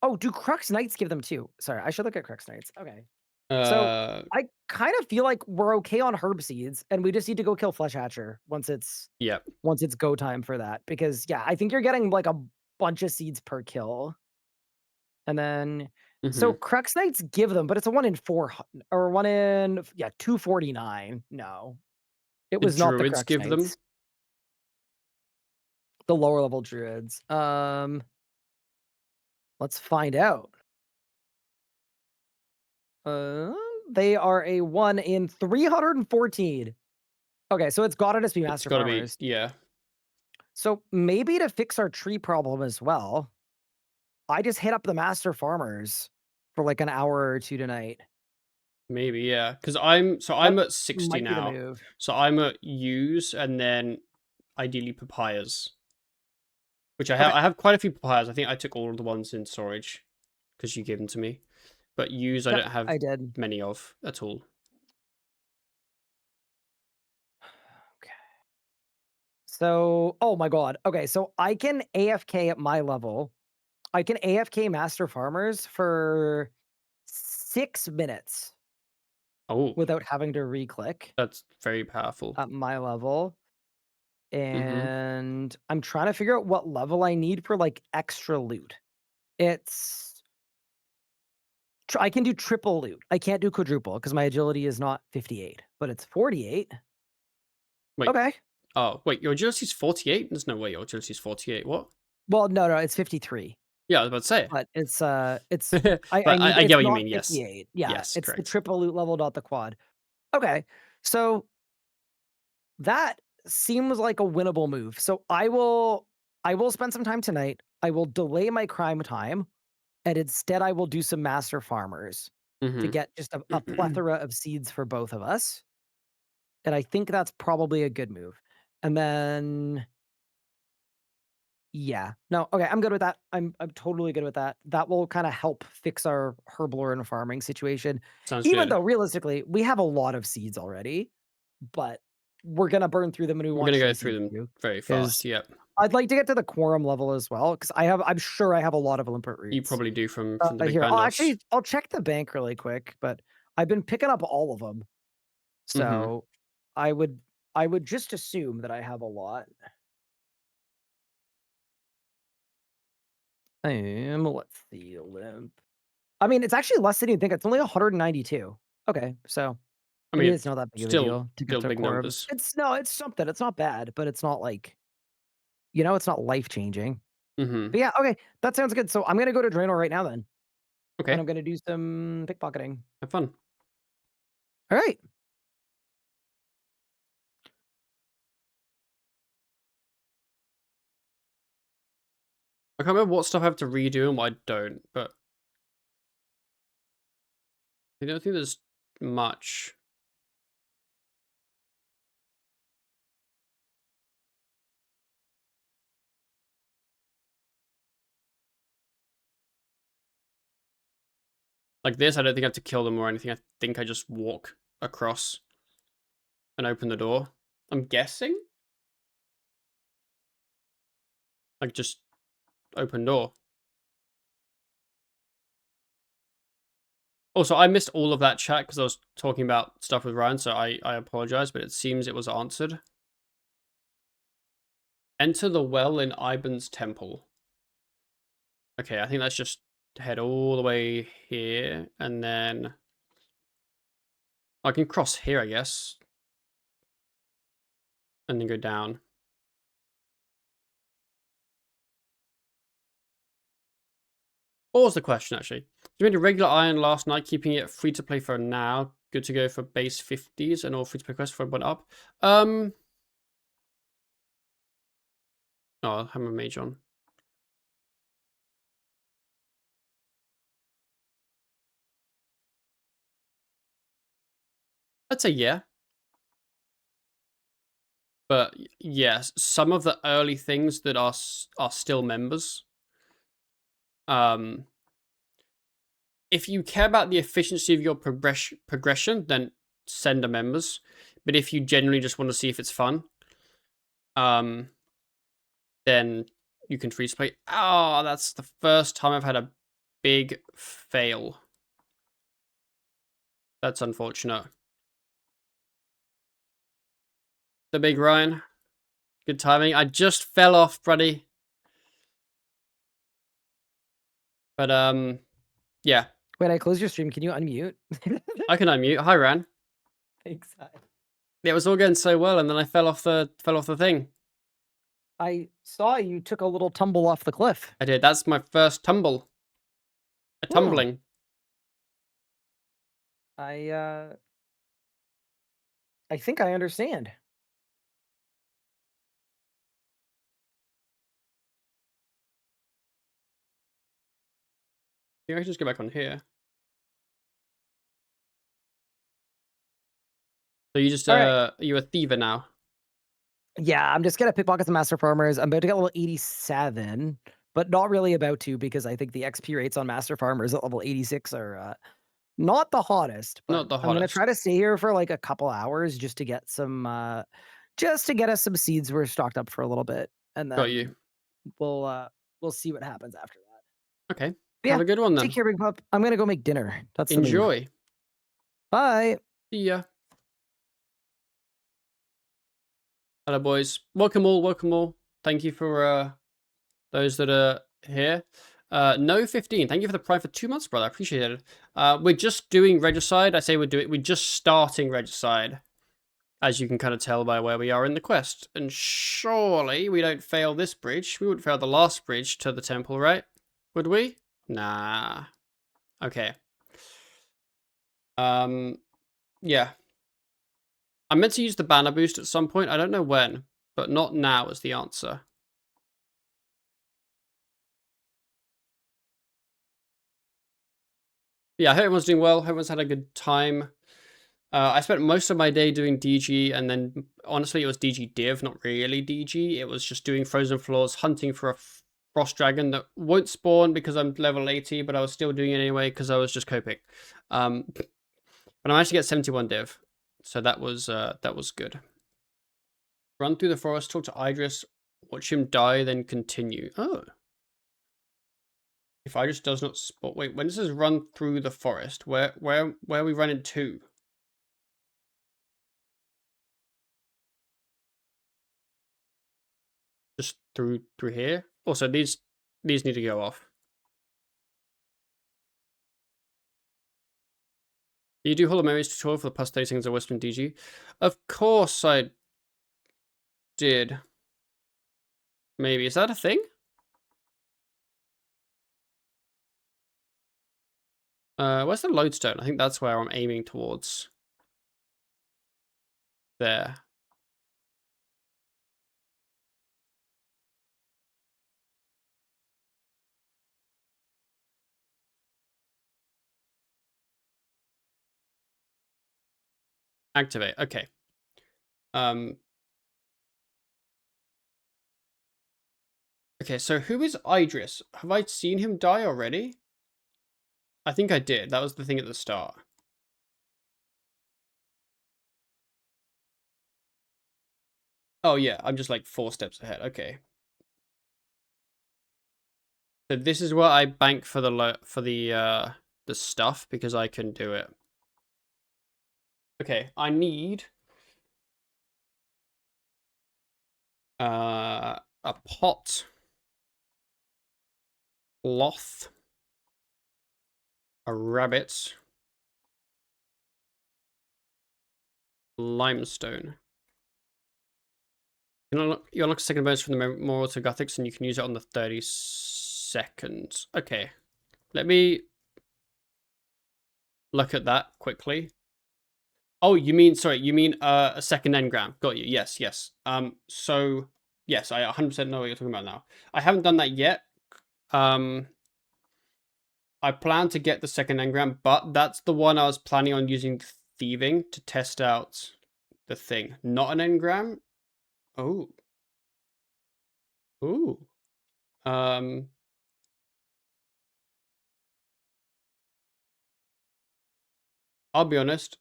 Speaker 2: Oh, do Crux Knights give them too? Sorry, I should look at Crux Knights. Okay. So
Speaker 1: uh,
Speaker 2: I kind of feel like we're okay on herb seeds, and we just need to go kill Flesh Hatcher
Speaker 1: yep.
Speaker 2: once it's go time for that. Because yeah, I think you're getting like a bunch of seeds per kill. And then so
Speaker 1: Mm-hmm.
Speaker 2: Crux Knights give them, but it's a 1 in 4 or 1 in 249. No. It
Speaker 1: The
Speaker 2: was not the
Speaker 1: Druids
Speaker 2: Crux
Speaker 1: give them.
Speaker 2: Knights, the lower level druids. Let's find out. Uh, they are a 1 in 314. Okay, so it's gotta just be
Speaker 1: It's
Speaker 2: Master
Speaker 1: got to be
Speaker 2: Farmers.
Speaker 1: yeah,
Speaker 2: So maybe to fix our tree problem as well, I just hit up the Master Farmers for like an hour or 2 tonight.
Speaker 1: maybe yeah. Because
Speaker 2: That
Speaker 1: I'm at 60
Speaker 2: might be the
Speaker 1: now.
Speaker 2: move.
Speaker 1: So I'm at use and then ideally papayas, which
Speaker 2: Okay.
Speaker 1: I have quite a few papayas. I think I took all of the ones in storage because you gave them to me. But use I
Speaker 2: Yep,
Speaker 1: don't have
Speaker 2: I did.
Speaker 1: many of at all.
Speaker 2: So, oh my god. Okay, so I can AFK at my level. I can AFK Master Farmers for 6 minutes
Speaker 1: Oh,
Speaker 2: without having to re-click
Speaker 1: that's very powerful.
Speaker 2: at my level.
Speaker 1: Mm-hmm.
Speaker 2: And I'm trying to figure out what level I need for like extra loot. It's I can do triple loot. I can't do quadruple because my agility is not 58, but it's 48.
Speaker 1: Wait.
Speaker 2: Okay.
Speaker 1: Oh, wait. Your agility's 48? There's no way your agility's 48. What?
Speaker 2: Well, no, it's 53.
Speaker 1: Yeah, I was about to say.
Speaker 2: But it's
Speaker 1: But
Speaker 2: I need
Speaker 1: I get
Speaker 2: it's
Speaker 1: what you
Speaker 2: not
Speaker 1: mean. Yes.
Speaker 2: 58. Yeah,
Speaker 1: Yes,
Speaker 2: it's the
Speaker 1: correct.
Speaker 2: triple loot level, not the quad. Okay. So that seems like a winnable move. So I will spend some time tonight. I will delay my crime time, and instead I will do some master farmers to
Speaker 1: Mm-hmm.
Speaker 2: get just a plethora of seeds for both of us. And I think that's probably a good move. And then yeah. No, okay, I'm good with that. I'm totally good with that. That will kinda help fix our herblore and farming situation.
Speaker 1: Sounds
Speaker 2: Even
Speaker 1: good.
Speaker 2: though realistically, we have a lot of seeds already, but we're gonna burn through them and we
Speaker 1: We're
Speaker 2: want
Speaker 1: gonna go
Speaker 2: tree
Speaker 1: through
Speaker 2: seeds
Speaker 1: them
Speaker 2: too.
Speaker 1: very
Speaker 2: Because
Speaker 1: fast. Yep.
Speaker 2: I'd like to get to the quorum level as well, because I'm sure I have a lot of limpet
Speaker 1: You
Speaker 2: roots.
Speaker 1: probably do from the big
Speaker 2: Here,
Speaker 1: bandos.
Speaker 2: I'll check the bank really quick, but I've been picking up all of them.
Speaker 1: Mm-hmm.
Speaker 2: So I would I would just assume that I have a lot. Let's see, limp. I mean, it's actually less than you'd think. It's only 192. Okay, so
Speaker 1: I
Speaker 2: maybe
Speaker 1: mean,
Speaker 2: it's not that big of a
Speaker 1: still
Speaker 2: deal to get
Speaker 1: still
Speaker 2: to
Speaker 1: big
Speaker 2: quorum.
Speaker 1: numbers.
Speaker 2: It's no, it's something. It's not bad, but it's not like, it's not life changing.
Speaker 1: Mm-hmm.
Speaker 2: But yeah, okay, that sounds good. So I'm gonna go to Draenor right now then, and
Speaker 1: Okay.
Speaker 2: I'm gonna do some pickpocketing.
Speaker 1: Have fun.
Speaker 2: All right.
Speaker 1: I can't remember what stuff I have to redo and what I don't, but I don't think there's much. Like this, I don't think I have to kill them or anything. I think I just walk across and open the door. I'm guessing? Like just open door. Also, I missed all of that chat because I was talking about stuff with Ryan, so I apologize, but it seems it was answered. Enter the well in Iban's temple. Okay, I think let's just head all the way here, and then I can cross here, I guess, and then go down. What was the question, actually? You made a regular iron last night, keeping it free to play for now. Good to go for base 50s and all free to play quests for one up. Oh, I'll have my mage on. I'd say yeah. But yes, some of the early things that are still members. Um, if you care about the efficiency of your progression, then send a members. But if you genuinely just want to see if it's fun, um, then you can free to play. Oh, that's the first time I've had a big fail. That's unfortunate. The big Ryan. Good timing. I just fell off, buddy. But yeah.
Speaker 2: Wait, I closed your stream. Can you unmute?
Speaker 1: I can unmute. Hi, Ran.
Speaker 2: Thanks.
Speaker 1: It was all going so well, and then I fell off the thing.
Speaker 2: I saw you took a little tumble off the cliff.
Speaker 1: I did. That's my first tumble. A
Speaker 2: Hmm.
Speaker 1: tumbling.
Speaker 2: I uh I think I understand.
Speaker 1: I can just go back on here. So you just
Speaker 2: All right.
Speaker 1: you a thiever now.
Speaker 2: Yeah, I'm just gonna pickpocket the master farmers. I'm about to get level 87, but not really about to because I think the XP rates on master farmers at level 86 are not the hottest. But
Speaker 1: Not the
Speaker 2: I'm gonna try
Speaker 1: hottest.
Speaker 2: to stay here for like a couple hours just to get just to get us some seeds. We're stocked up for a little bit, and
Speaker 1: Got
Speaker 2: then
Speaker 1: you.
Speaker 2: we'll see what happens after that.
Speaker 1: Okay.
Speaker 2: But
Speaker 1: Have
Speaker 2: yeah,
Speaker 1: a good one
Speaker 2: take
Speaker 1: then.
Speaker 2: care, big pup. I'm gonna go make dinner. That's the move.
Speaker 1: Enjoy.
Speaker 2: Bye.
Speaker 1: See ya. Hello, boys. Welcome all. Welcome all. Thank you for those that are here. No 15. Thank you for the prime for 2 months, brother. I appreciate it. We're just doing regicide. I say we're just starting regicide, as you can kind of tell by where we are in the quest. And surely we don't fail this bridge. We would fail the last bridge to the temple, right? Would we? Nah. Okay. Yeah. I meant to use the banner boost at some point. I don't know when, but not now is the answer. Yeah, I hope everyone's doing well. Hope everyone's had a good time. I spent most of my day doing DG, and then honestly, it was DG Div, not really DG. It was just doing Frozen Floors, hunting for a Frost Dragon that won't spawn because I'm level 80, but I was still doing it anyway because I was just coping. But I managed to get 71 Div, so that was good. Run through the forest, talk to Idris, watch him die, then continue. Oh. If Idris does not spot... Wait, when it says run through the forest, where are we running to? Just through here? Also, these need to go off. You do Hall of Memories tutorial for the plus 30 seconds of Western DG? Of course I did. Maybe. Is that a thing? Where's the lodestone? I think that's where I'm aiming towards. There. Activate. Okay. Okay, so who is Idris? Have I seen him die already? I think I did. That was the thing at the start. Oh yeah, I'm just like 4 steps ahead. Okay. So this is where I bank for the stuff because I can do it. Okay, I need a pot, cloth, a rabbit, limestone. You unlock a second bonus from the Memorial to Gothics, and you can use it on the 30 seconds. Okay, let me look at that quickly. Oh, you mean, sorry, you mean a second engram. Got you. Yes, yes. So, yes, I 100% know what you're talking about now. I haven't done that yet. I plan to get the second engram, but that's the one I was planning on using thieving to test out the thing. Not an engram. Oh. Ooh. I'll be honest.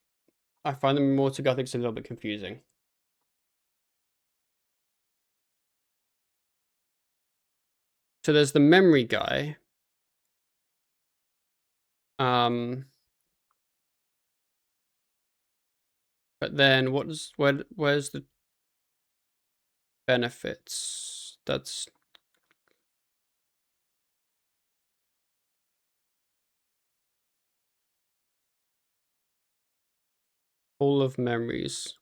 Speaker 1: I find the Memorial to Gothics a little bit confusing. So there's the memory guy. But then where's the benefits? That's full of memories.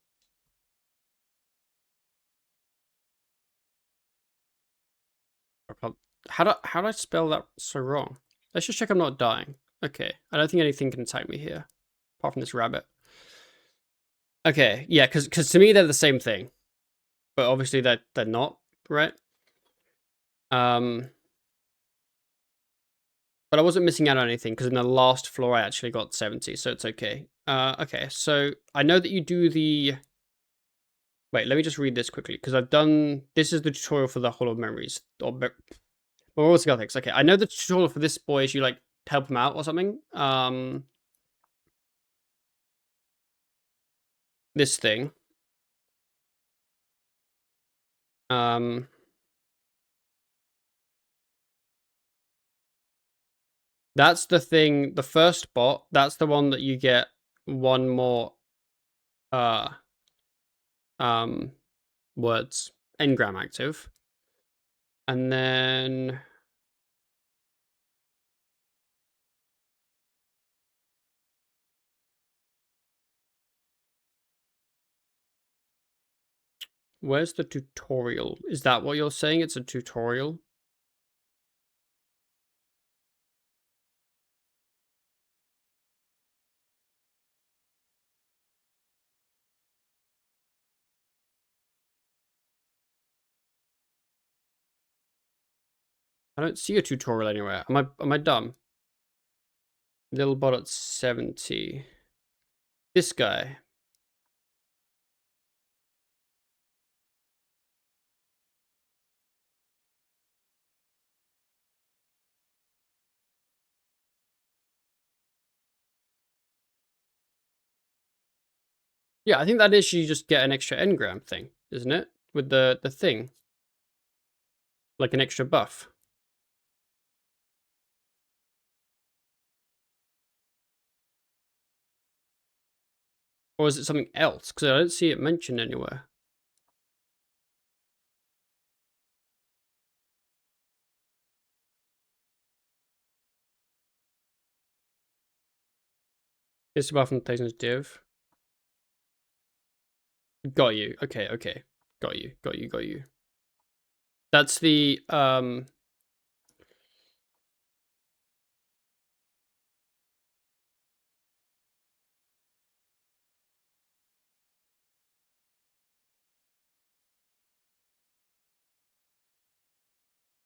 Speaker 1: How do I spell that so wrong? Let's just check I'm not dying. Okay, I don't think anything can attack me here, apart from this rabbit. Okay, yeah, because to me they're the same thing, but obviously they're not, right? But I wasn't missing out on anything because in the last floor I actually got 70, so it's okay. Okay, so I know that you do the... Wait, let me just read this quickly because I've done... This is the tutorial for the Hall of Memories. Or what's the Gothics? Okay, I know the tutorial for this boy is you like help him out or something. This thing. That's the thing. The first bot, that's the one that you get one more words engram active. And then where's the tutorial? Is that what you're saying? It's a tutorial? I don't see a tutorial anywhere. Am I dumb? Little bot at 70. This guy. Yeah, I think that is you just get an extra engram thing, isn't it? With the thing. Like an extra buff. Or is it something else? Because I don't see it mentioned anywhere. It's above from Thasen's div. Got you. Okay, okay. Got you. Got you. Got you. That's the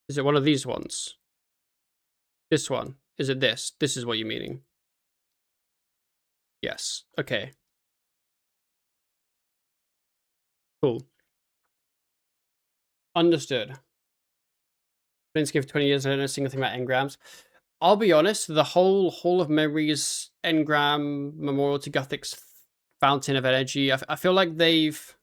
Speaker 1: is it one of these ones? This one. Is it this? This is what you're meaning. Yes. Okay. Cool. Understood. Been skipped 20 years, I don't know a single thing about engrams. I'll be honest, the whole Hall of Memories engram memorial to Guthix Fountain of Energy, I feel like they've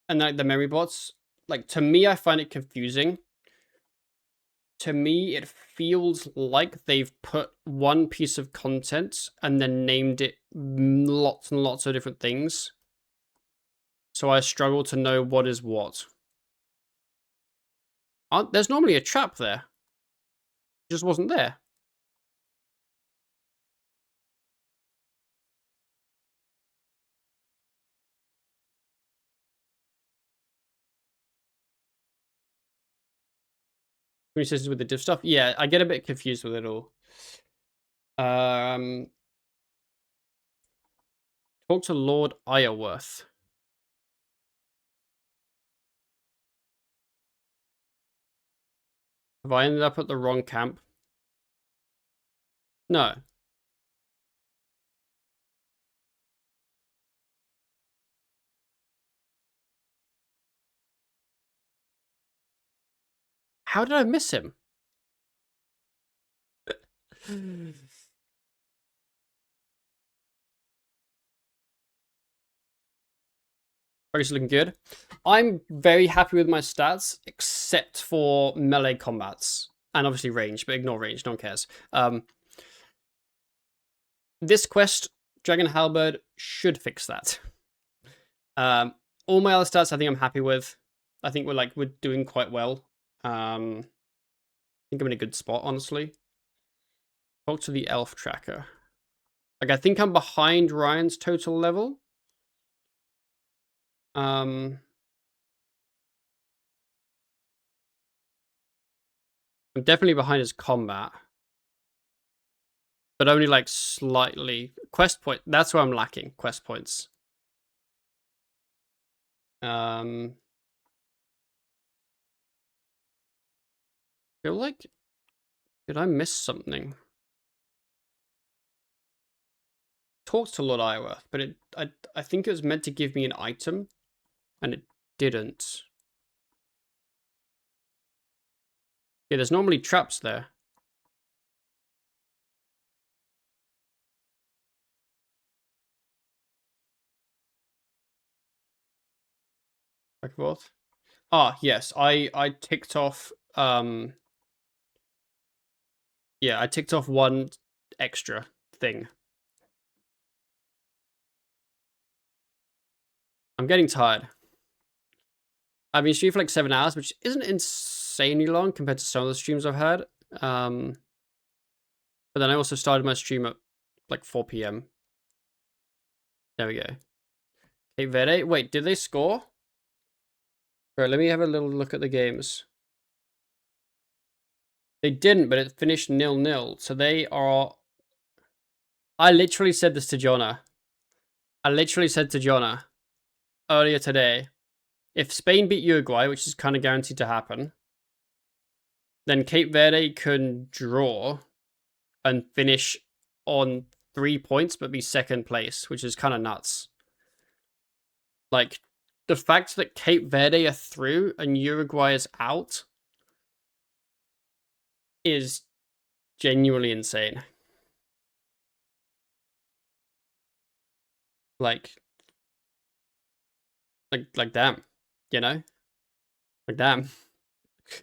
Speaker 1: and like the memory bots, like to me I find it confusing. To me, it feels like they've put one piece of content and then named it lots and lots of different things. So I struggle to know what is what. There's normally a trap there. It just wasn't there. Consistency with the div stuff. Yeah, I get a bit confused with it all. Talk to Lord Ireworth. Have I ended up at the wrong camp? No. How did I miss him? Progress looking good. I'm very happy with my stats, except for melee combats. And obviously range, but ignore range, no one cares. This quest, Dragon Halberd, should fix that. All my other stats I think I'm happy with. I think we're doing quite well. I think I'm in a good spot, honestly. Talk to the elf tracker. Like I think I'm behind Ryan's total level. I'm definitely behind his combat. But only like slightly. Quest point. That's where I'm lacking. Quest points. Feel like did I miss something? Talked to Lord Ireworth, but I think it was meant to give me an item, and it didn't. Yeah, there's normally traps there. Back and forth. Ah, yes. I ticked off. Yeah, I ticked off one extra thing. I'm getting tired. I've been streaming for like 7 hours, which isn't insanely long compared to some of the streams I've had. But then I also started my stream at like 4 p.m. There we go. Cape Verde. Wait, did they score? Right, let me have a little look at the games. They didn't, but it finished 0-0. So they are... I literally said this to Jonna. I literally said to Jonna earlier today, if Spain beat Uruguay, which is kind of guaranteed to happen, then Cape Verde can draw and finish on 3 points, but be second place, which is kind of nuts. Like, the fact that Cape Verde are through and Uruguay is out is genuinely insane. Like damn, you know? Like, damn.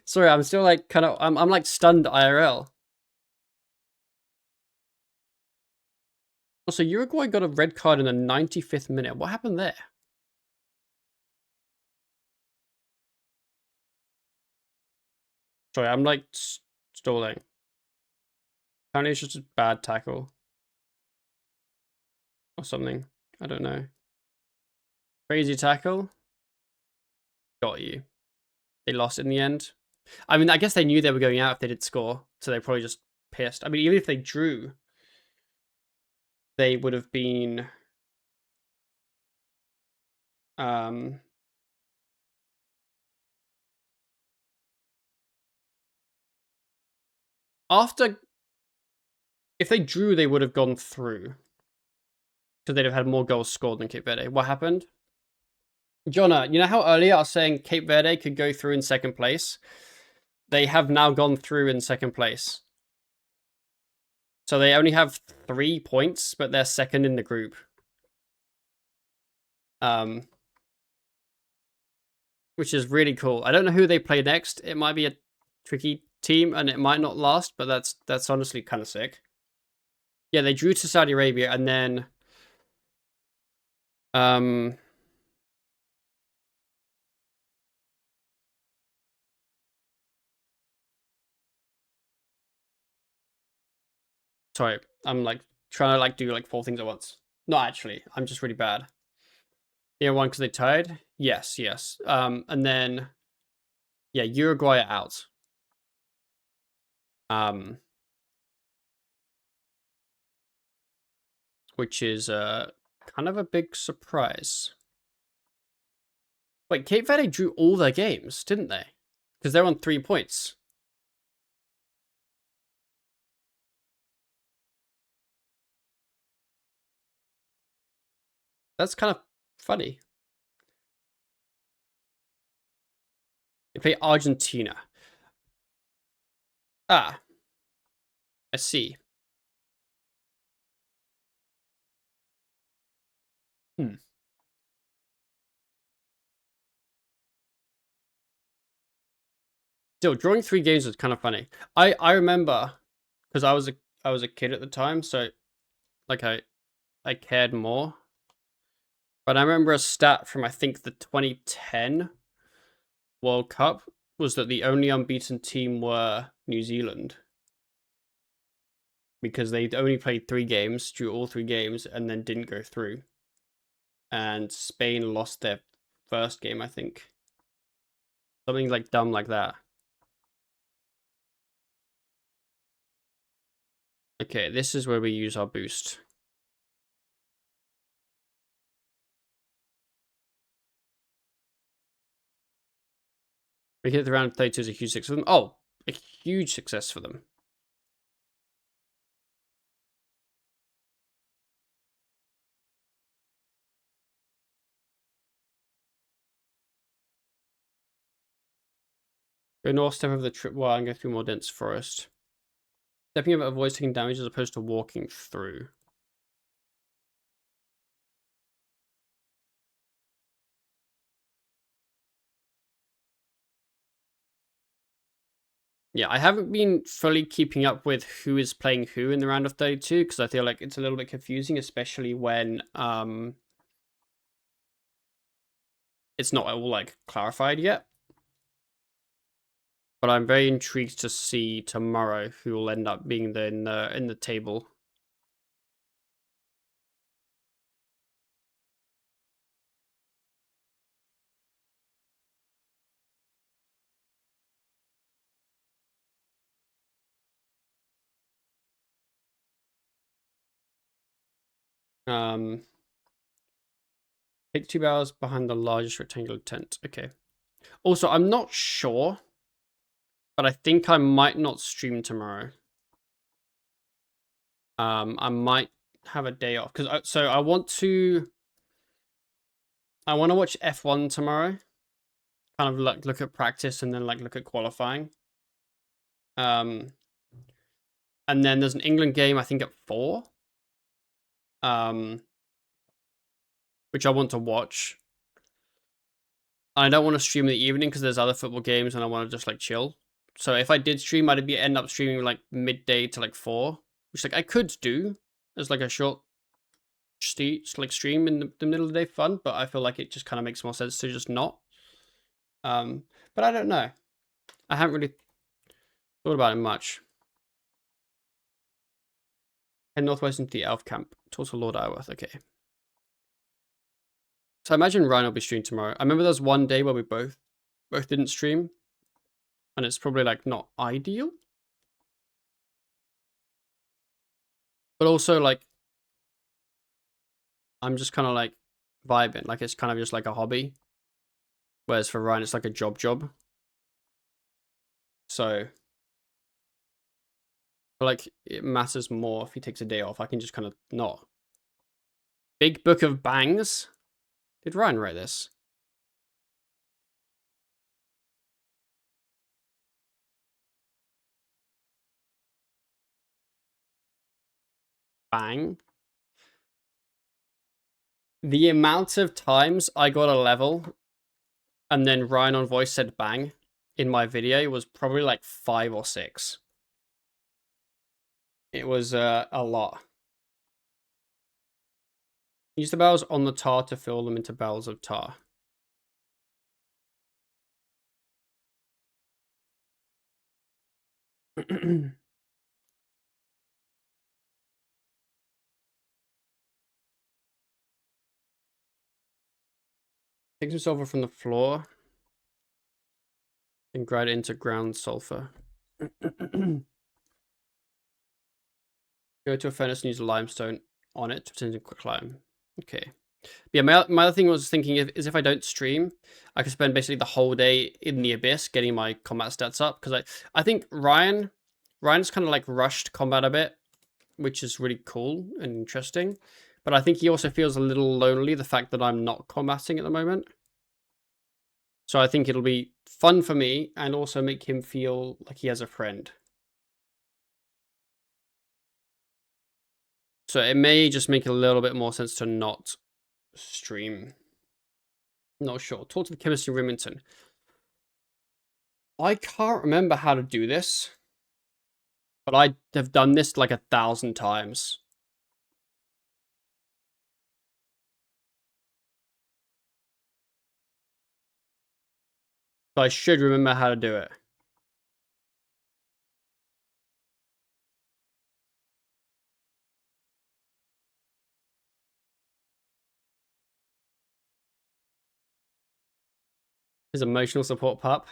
Speaker 1: Sorry, I'm still like kind of, I'm like stunned IRL. Also, Uruguay got a red card in the 95th minute. What happened there? Sorry, I'm like stalling. Apparently it's just a bad tackle. Or something. I don't know. Crazy tackle. Got you. They lost in the end. I mean, I guess they knew they were going out if they did score. So they're probably just pissed. I mean, even if they drew, they would have been... After... If they drew, they would have gone through. Because they'd have had more goals scored than Cape Verde. What happened? Jonna, you know how earlier I was saying Cape Verde could go through in second place? They have now gone through in second place. So they only have 3 points, but they're second in the group. Which is really cool. I don't know who they play next. It might be a tricky team, and it might not last, but that's honestly kind of sick. Yeah, they drew to Saudi Arabia, and then... Sorry, I'm like trying to like do like 4 things at once. Not actually, I'm just really bad. Yeah, one because they tied. Yes. And then yeah, Uruguay are out. Which is kind of a big surprise. Wait, Cape Verde drew all their games, didn't they? Because they're on 3 points. That's kind of funny. They play Argentina. Ah, I see. Still, drawing 3 games was kind of funny. I remember because I was a kid at the time, so like I cared more. But I remember a stat from I think the 2010 World Cup was that the only unbeaten team were New Zealand. Because they only played 3 games, drew all 3 games, and then didn't go through. And Spain lost their first game, I think. Something like dumb like that. Okay, this is where we use our boost. We hit the round 32 is a huge success for them. Oh, a huge success for them. Go north, step over the trip wire and go through more dense forest. Stepping over avoids taking damage as opposed to walking through. Yeah, I haven't been fully keeping up with who is playing who in the round of 32 because I feel like it's a little bit confusing, especially when it's not all like clarified yet. But I'm very intrigued to see tomorrow who will end up being in the table. Take 2 hours behind the largest rectangular tent. Okay. Also, I'm not sure, but I think I might not stream tomorrow. I might have a day off because so I want to watch F1 tomorrow. Kind of look at practice and then like look at qualifying. And then there's an England game I think at 4. Which I want to watch. I don't want to stream in the evening because there's other football games and I want to just like chill. So if I did stream, I'd end up streaming like midday to like 4, which like I could do as like a short stream in the middle of the day fun, but I feel like it just kind of makes more sense to just not. But I don't know. I haven't really thought about it much. Head northwest into the elf camp. Talk to Lord Iworth. Okay. So I imagine Ryan will be streaming tomorrow. I remember there was one day where we both didn't stream, and it's probably like not ideal. But also like I'm just kind of like vibing, like it's kind of just like a hobby. Whereas for Ryan, it's like a job. So, but like it matters more if he takes a day off. I can just kind of not. Big Book of Bangs. Did Ryan write this? Bang. The amount of times I got a level and then Ryan on voice said bang in my video was probably like 5 or 6. It was a lot. Use the barrels on the tar to fill them into barrels of tar. Take some sulfur from the floor and grind it into ground sulfur. Go to a furnace and use limestone on it to turn into quick lime. Okay. Yeah, my other thing was thinking is if I don't stream, I could spend basically the whole day in the abyss getting my combat stats up because I think Ryan's kind of like rushed combat a bit, which is really cool and interesting. But I think he also feels a little lonely the fact that I'm not combating at the moment. So I think it'll be fun for me and also make him feel like he has a friend. So it may just make a little bit more sense to not stream. Not sure. Talk to the chemist in Remington. I can't remember how to do this, but I have done this like 1,000 times. So I should remember how to do it. His emotional support pup.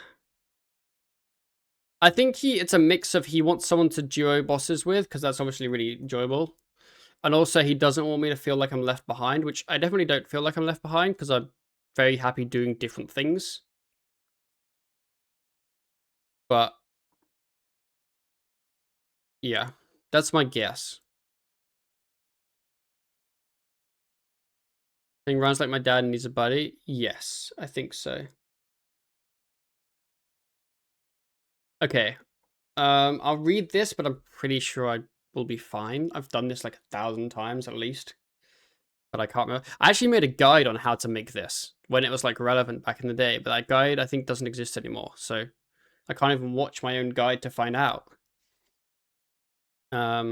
Speaker 1: I think it's a mix of he wants someone to duo bosses with, because that's obviously really enjoyable. And also he doesn't want me to feel like I'm left behind, which I definitely don't feel like I'm left behind, because I'm very happy doing different things. But yeah, that's my guess. I think Ryan's like my dad and needs a buddy. Yes, I think so. Okay. I'll read this, but I'm pretty sure I will be fine. I've done this like 1,000 times at least, but I can't remember. I actually made a guide on how to make this when it was like relevant back in the day, but that guide I think doesn't exist anymore. So I can't even watch my own guide to find out. Blah,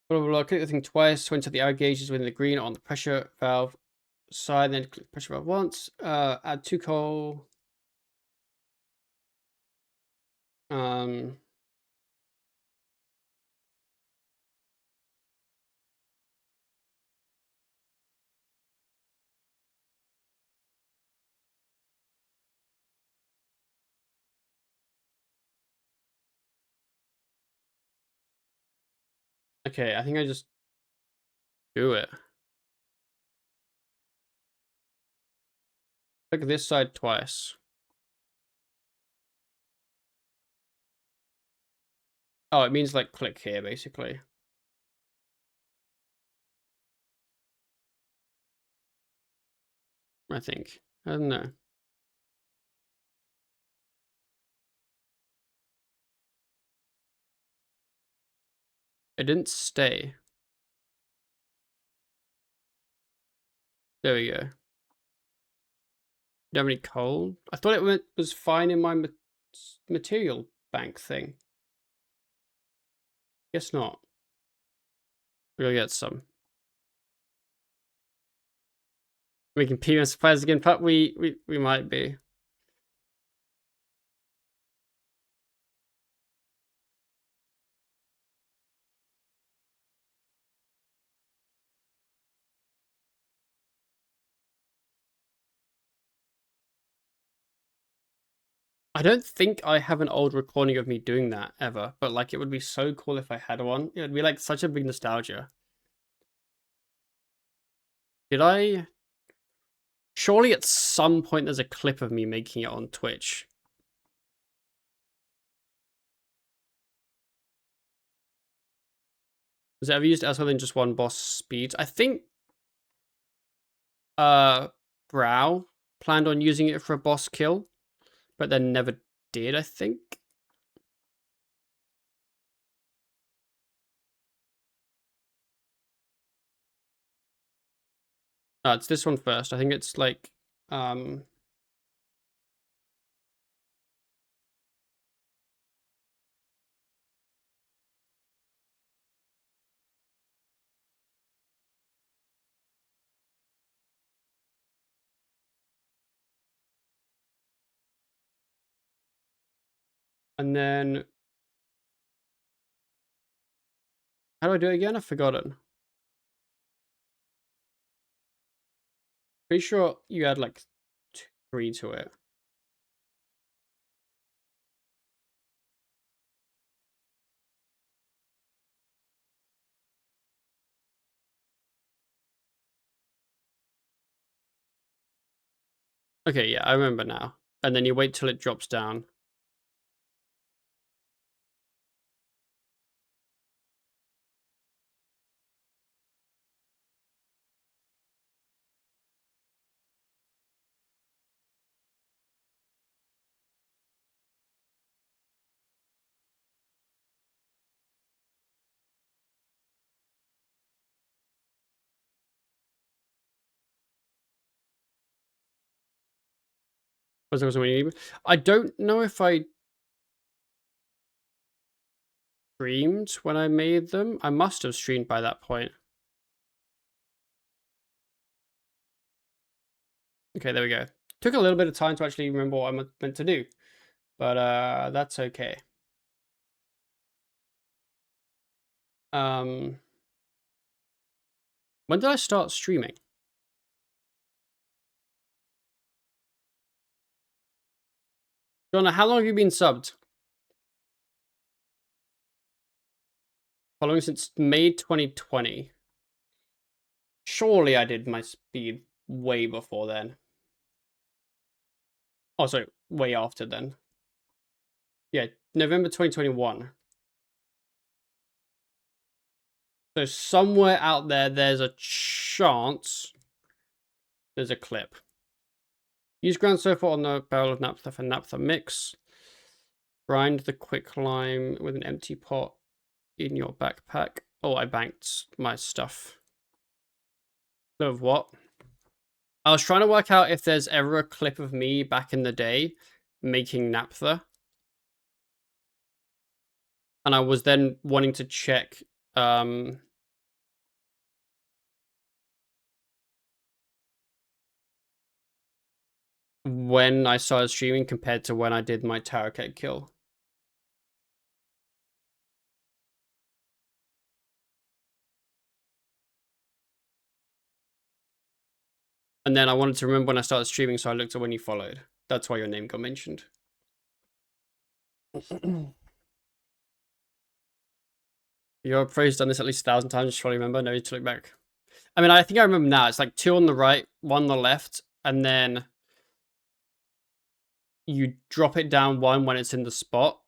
Speaker 1: blah, blah. Click the thing twice to enter the air gauges within the green on the pressure valve side, then click pressure valve once. Add 2 coal. Okay, I think I just do it. Click this side twice. Oh, it means like click here, basically. I think. I don't know. It didn't stay. There we go. Do you have any coal? I thought it was fine in my material bank thing. Guess not. We'll get some. We can PM supplies again, but we might be. I don't think I have an old recording of me doing that ever, but like it would be so cool if I had one. It would be like such a big nostalgia. Did I? Surely at some point there's a clip of me making it on Twitch. Was it ever used elsewhere than just one boss speeds? I think Brow planned on using it for a boss kill, but then never did, I think. It's this one first. I think it's like and then how do I do it again? I've forgotten. Pretty sure you add like 3 to it. Okay, yeah, I remember now. And then you wait till it drops down. I don't know if I streamed when I made them. I must have streamed by that point. Okay, there we go. Took a little bit of time to actually remember what I'm meant to do, but that's okay. When did I start streaming? Donna, how long have you been subbed? Following since May 2020. Surely I did my speed way before then. Oh, sorry, way after then. Yeah, November 2021. So somewhere out there, there's a chance there's a clip. Use ground surfer on the barrel of naphtha for naphtha mix. Grind the quicklime with an empty pot in your backpack. Oh, I banked my stuff. Of what? I was trying to work out if there's ever a clip of me back in the day making naphtha. And I was then wanting to check when I started streaming compared to when I did my tarot cake kill. And then I wanted to remember when I started streaming, so I looked at when you followed. That's why your name got mentioned. Your pro's done this at least 1,000 times, just try to remember. No need to look back. I mean, I think I remember now. It's like 2 on the right, 1 on the left, and then you drop it down 1 when it's in the spot.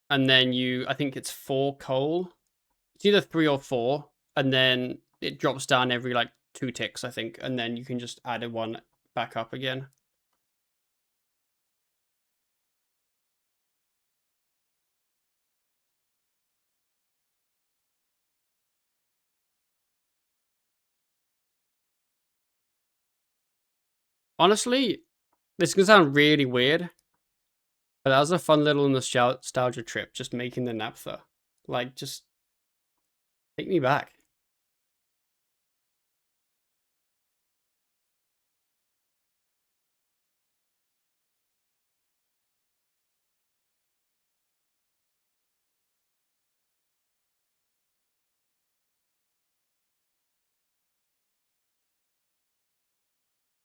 Speaker 1: And then I think it's 4 coal. It's either 3 or 4, and then it drops down every like 2 ticks, I think, and then you can just add a 1 back up again. Honestly, this is gonna sound really weird, but that was a fun little nostalgia trip, just making the naphtha. Like, just take me back.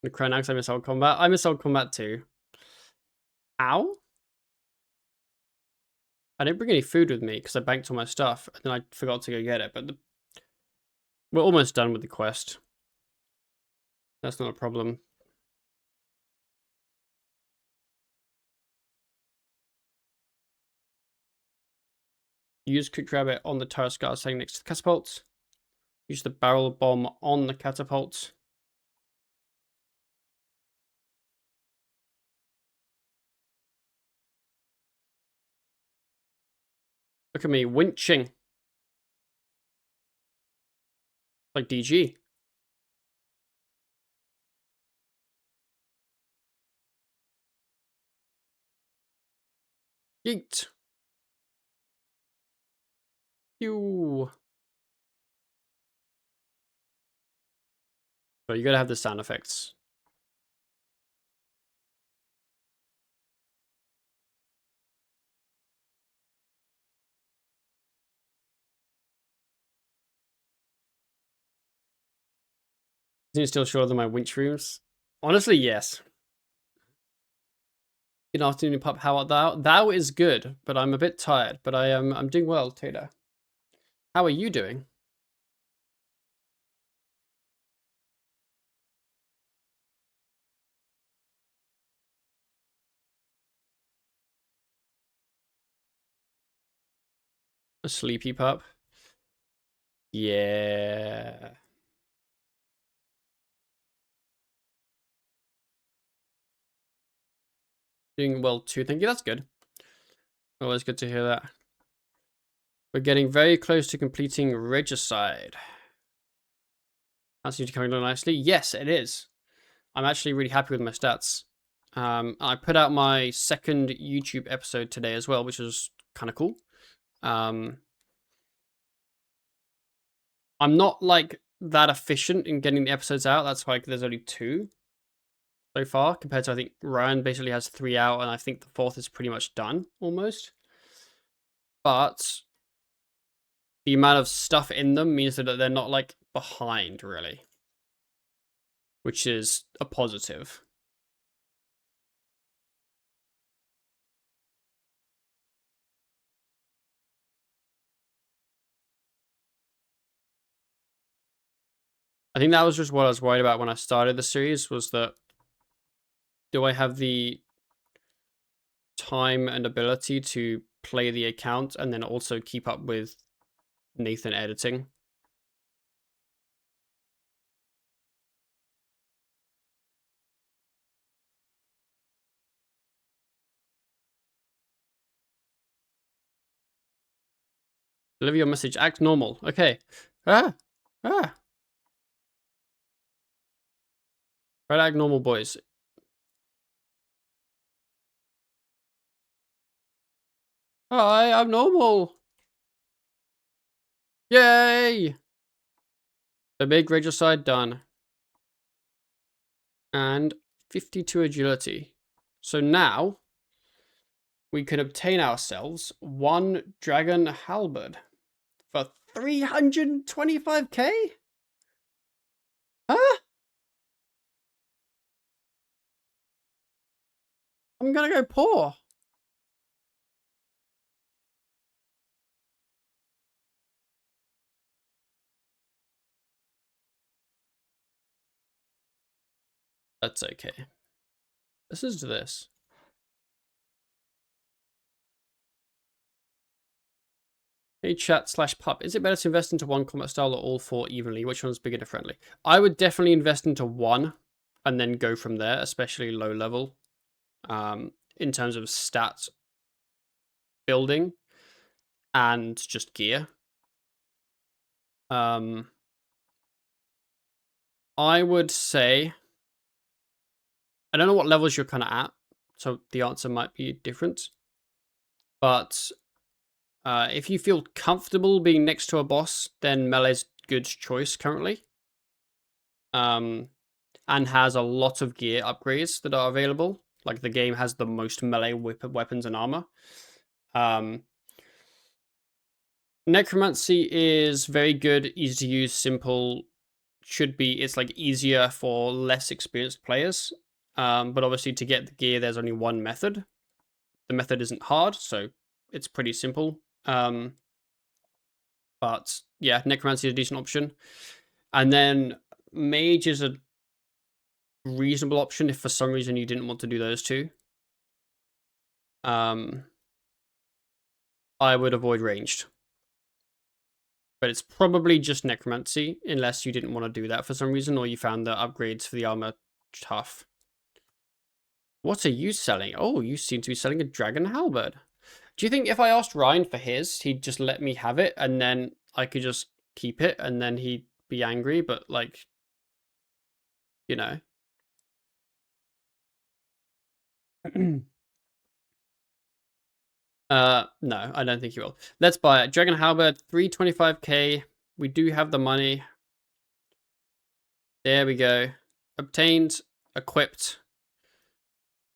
Speaker 1: The Cronax, I miss old combat. I miss old combat too. Ow? I didn't bring any food with me because I banked all my stuff, and then I forgot to go get it, but we're almost done with the quest. That's not a problem. Use Quick Rabbit on the turret scar saying next to the catapult. Use the barrel bomb on the catapult. Look at me, winching. Like DG. Yeet. You. But you gotta have the sound effects. Is he still shorter than my winch rooms? Honestly, yes. Good afternoon, pup. How art thou? Thou is good, but I'm a bit tired. But I'm doing well, Taylor. How are you doing? A sleepy pup. Yeah. Doing well too. Thank you. That's good. Always good to hear that. We're getting very close to completing Regicide. That seems to be coming along nicely. Yes, it is. I'm actually really happy with my stats. I put out my second YouTube episode today as well, which was kind of cool. I'm not like that efficient in getting the episodes out. That's why there's only 2 so far, compared to I think Ryan basically has 3 out, and I think the 4th is pretty much done almost. But the amount of stuff in them means that they're not like behind really, which is a positive. I think that was just what I was worried about when I started the series, was that do I have the time and ability to play the account and then also keep up with Nathan editing? Deliver your message. Act normal. Okay. Ah. Ah. Right, like normal boys. Hi, I'm normal. Yay! The big Regicide done. And 52 agility. So now we can obtain ourselves one dragon halberd for 325k? Huh? I'm gonna go poor. That's okay. This is this. Hey chat/pup. Is it better to invest into one combat style or all four evenly? Which one's beginner friendly? I would definitely invest into one and then go from there, especially low level. In terms of stats building and just gear. I would say, I don't know what levels you're kind of at, so the answer might be different. But if you feel comfortable being next to a boss, then melee's good choice currently. And has a lot of gear upgrades that are available. Like the game has the most melee weapons and armor. Necromancy is very good, easy to use, simple. It's like easier for less experienced players. But obviously to get the gear, there's only one method. The method isn't hard, so it's pretty simple. But yeah, Necromancy is a decent option. And then Mage is a reasonable option if for some reason you didn't want to do those two. I would avoid ranged. But it's probably just Necromancy, unless you didn't want to do that for some reason, or you found the upgrades for the armor tough. What are you selling? Oh, you seem to be selling a Dragon Halberd. Do you think if I asked Ryan for his, he'd just let me have it, and then I could just keep it, and then he'd be angry, but like, you know. No, I don't think you will. Let's buy it. Dragon Halberd, 325k. We do have the money. There we go. Obtained, equipped.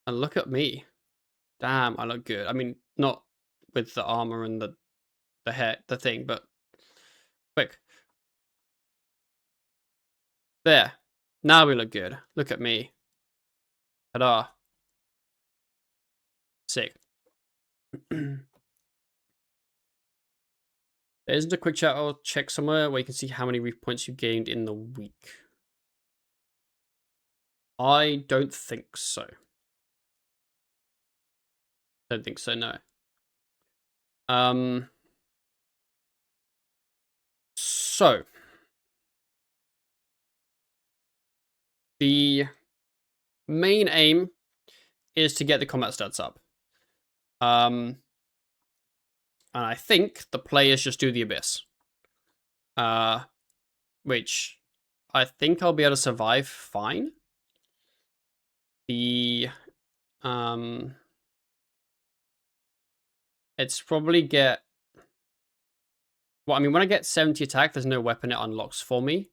Speaker 1: And look at me. Damn, I look good. I mean, not with the armor and the hair, the thing, but quick. There. Now we look good. Look at me. Ta-da. Sick. There isn't a quick chat or check somewhere where you can see how many reef points you gained in the week. I don't think so. Don't think so, no. So the main aim is to get the combat stats up. And I think the players just do the Abyss. Which I think I'll be able to survive fine. It's probably get, well, I mean, when I get 70 attack, there's no weapon it unlocks for me.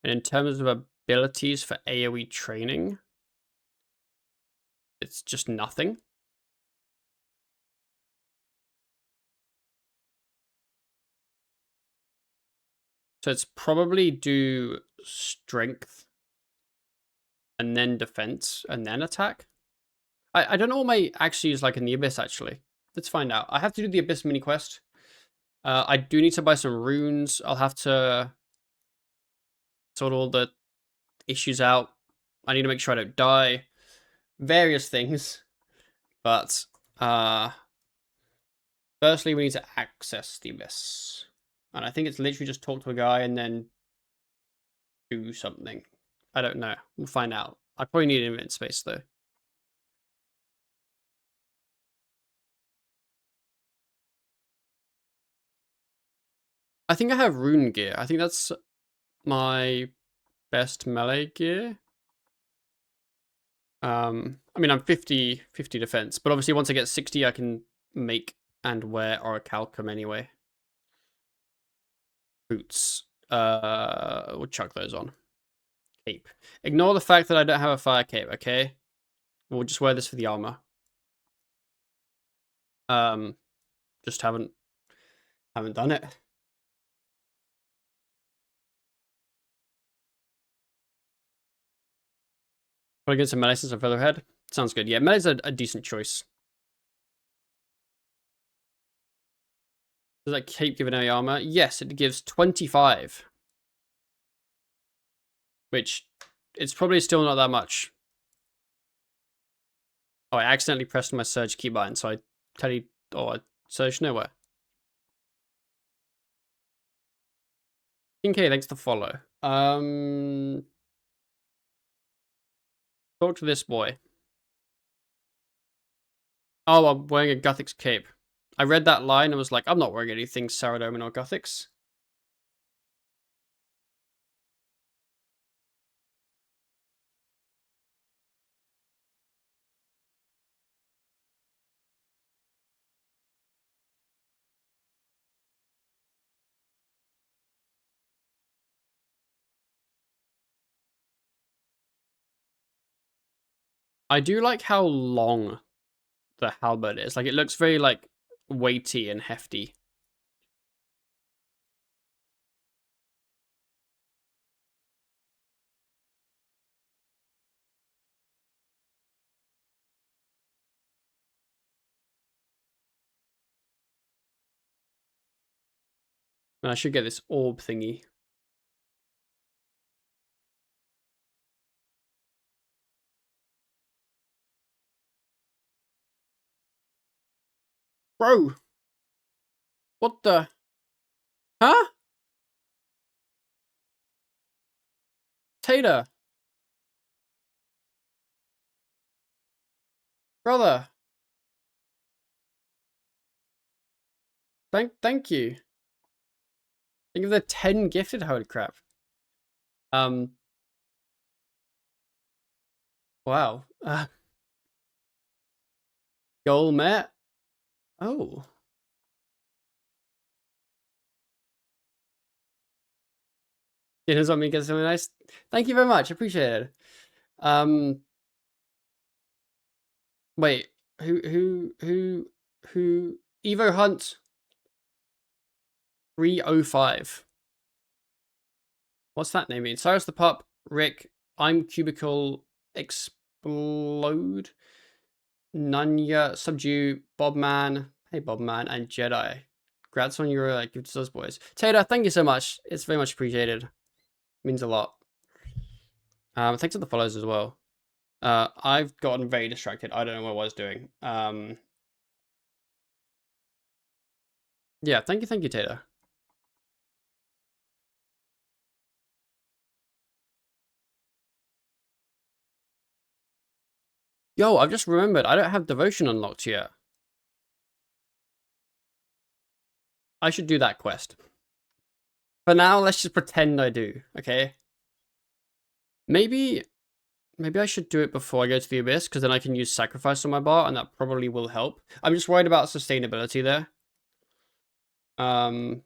Speaker 1: And in terms of abilities for AoE training, it's just nothing. So it's probably do strength and then defense and then attack. I don't know what my actually is like in the Abyss, actually. Let's find out. I have to do the Abyss mini quest. I do need to buy some runes. I'll have to sort all the issues out. I need to make sure I don't die. Various things. But firstly, we need to access the Abyss. And I think it's literally just talk to a guy and then do something. I don't know. We'll find out. I probably need an infinite space, though. I think I have rune gear. I think that's my best melee gear. I mean, I'm 50 defense, but obviously once I get 60, I can make and wear orichalcum anyway. Boots. We'll chuck those on. Cape. Ignore the fact that I don't have a fire cape, okay? We'll just wear this for the armor. Just haven't done it. Probably get some melee since I'm featherhead. Sounds good. Yeah, melee's a decent choice. Does that cape give an area armor? Yes, it gives 25. Which, it's probably still not that much. Oh, I accidentally pressed my surge keybind, so I totally... Oh, I surged nowhere. Okay, thanks to follow. Talk to this boy. Oh, I'm wearing a Guthix cape. I read that line and was like, I'm not wearing anything Saradomin or Guthix. I do like how long the halberd is. Like, it looks very, like, weighty and hefty. And I should get this orb thingy. Bro! What the... Huh? Tater! Brother! Thank you. Think of the 10 gifted, holy crap. Wow. Goal met. Oh. Dinner's on me, get something nice. Thank you very much, appreciate it. Wait, who, Evo Hunt 305. What's that name mean? Cyrus the Pup, Rick, I'm Cubicle, Explode, Nunya, Subdue, Bobman, hey Bobman, and Jedi. Congrats on your gift to those boys. Tater, thank you so much. It's very much appreciated. Means a lot. Thanks for the follows as well. I've gotten very distracted. I don't know what I was doing. Yeah, thank you, Tater. Yo, I've just remembered, I don't have Devotion unlocked yet. I should do that quest. For now, let's just pretend I do, okay? Maybe I should do it before I go to the Abyss, because then I can use Sacrifice on my bar, and that probably will help. I'm just worried about sustainability there. I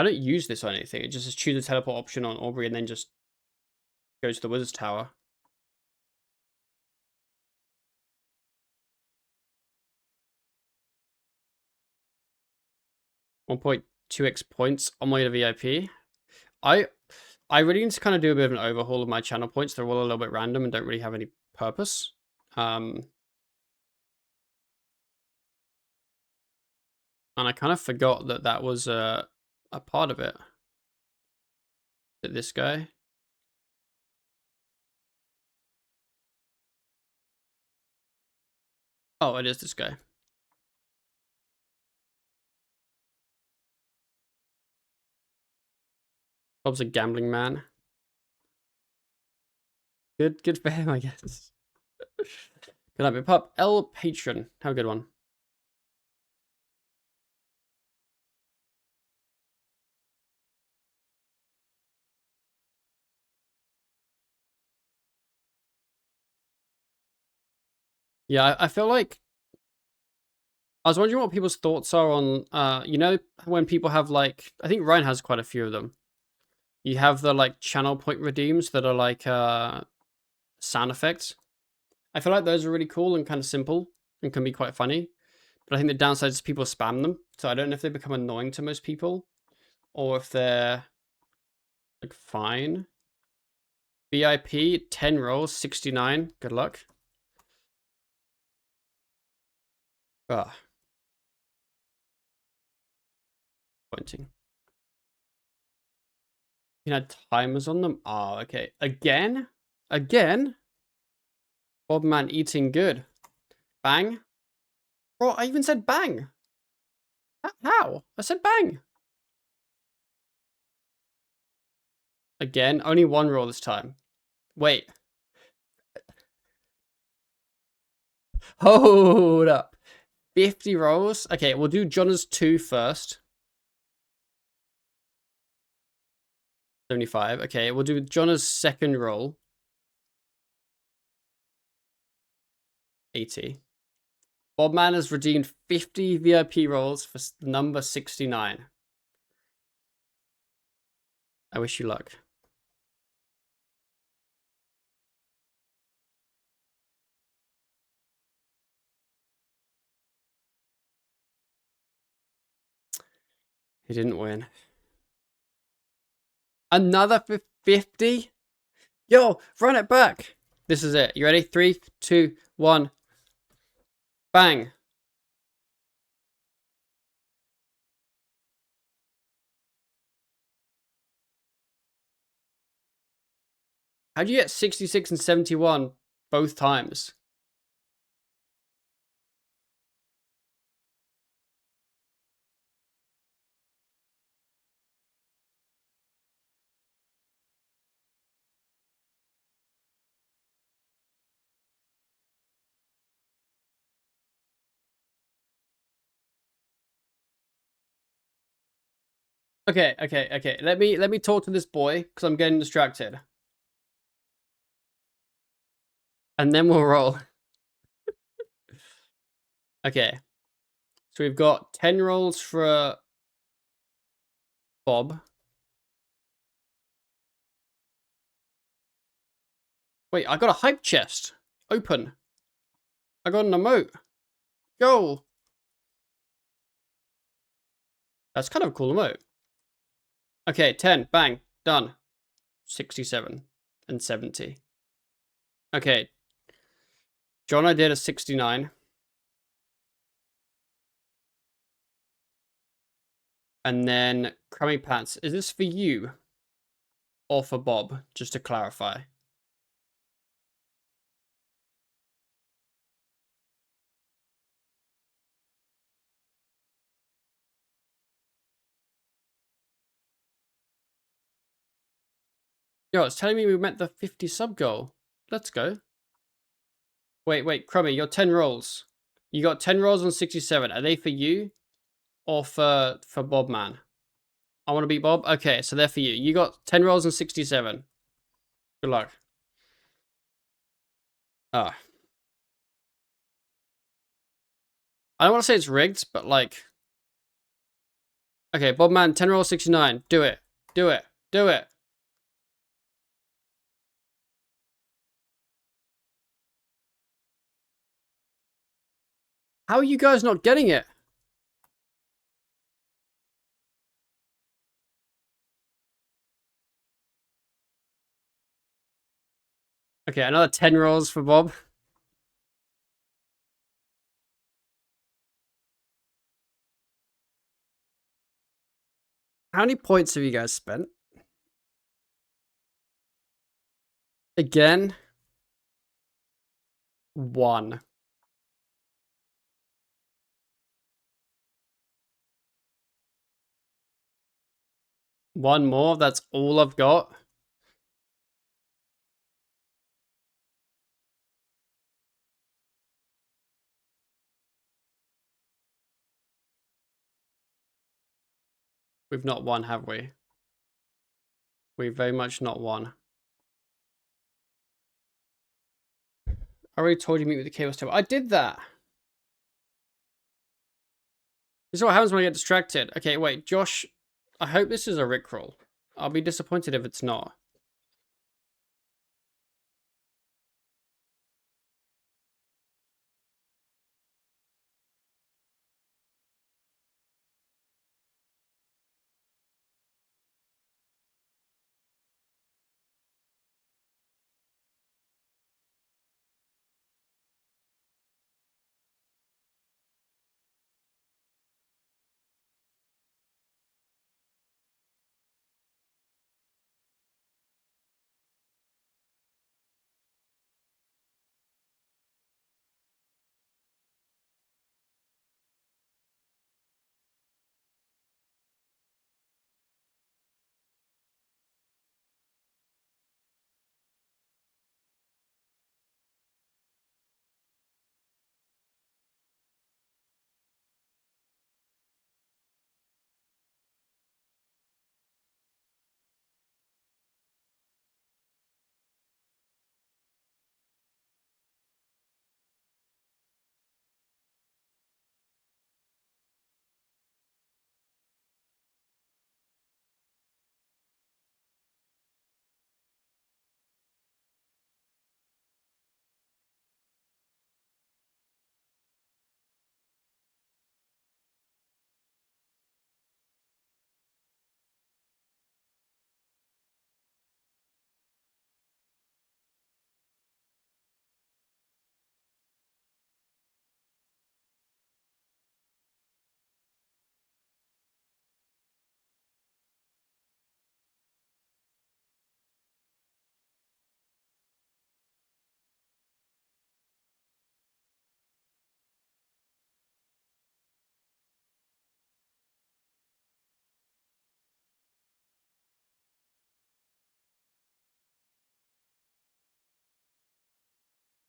Speaker 1: don't use this on anything. It just says choose a teleport option on Aubrey, and then just goes to the Wizard's Tower. .2x points on my VIP. I really need to kind of do a bit of an overhaul of my channel points. They're all a little bit random and don't really have any purpose. And I kind of forgot that that was a part of it. This guy. Oh, it is this guy. Bob's a gambling man. Good for him, I guess. Good night, Pup. L Patron. Have a good one. Yeah, I feel like I was wondering what people's thoughts are on, you know, when people have like, I think Ryan has quite a few of them. You have the like channel point redeems that are like sound effects. I feel like those are really cool and kind of simple and can be quite funny. But I think the downside is people spam them. So I don't know if they become annoying to most people or if they're like fine. VIP, 10 rolls, 69. Good luck. Ah, pointing. You had timers on them? Oh, okay. Again? Again? Bobman eating good. Bang. Bro, I even said bang. How? I said bang. Again, only one roll this time. Wait. Hold up. 50 rolls? Okay, we'll do Jonna's 2 first. 75. Okay, we'll do Jonna's second roll. 80. Bobman has redeemed 50 VIP rolls for number 69. I wish you luck. He didn't win. Another 50? Yo, run it back. This is it. You ready? 3, 2, 1. Bang. How'd you get 66 and 71 both times? Okay. Let me talk to this boy because I'm getting distracted. And then we'll roll. Okay. So we've got 10 rolls for Bob. Wait, I got a hype chest. Open. I got an emote. Go. That's kind of a cool emote. Okay, 10. Bang. Done. 67 and 70. Okay. John, I did a 69. And then Crummy Pants. Is this for you? Or for Bob? Just to clarify. Yo, it's telling me we met the 50 sub goal. Let's go. Wait, Crummy, your 10 rolls. You got 10 rolls on 67. Are they for you? Or for Bob, man? I want to beat Bob? Okay, so they're for you. You got 10 rolls on 67. Good luck. Ah. I don't want to say it's rigged, but like... Okay, Bob, man, 10 rolls, 69. Do it. Do it. Do it. How are you guys not getting it? Okay, another 10 rolls for Bob. How many points have you guys spent? Again? 1. One more? That's all I've got? We've not won, have we? We've very much not won. I already told you meet with the chaos table. I did that. This is what happens when I get distracted. Okay, wait, Josh. I hope this is a Rickroll. I'll be disappointed if it's not.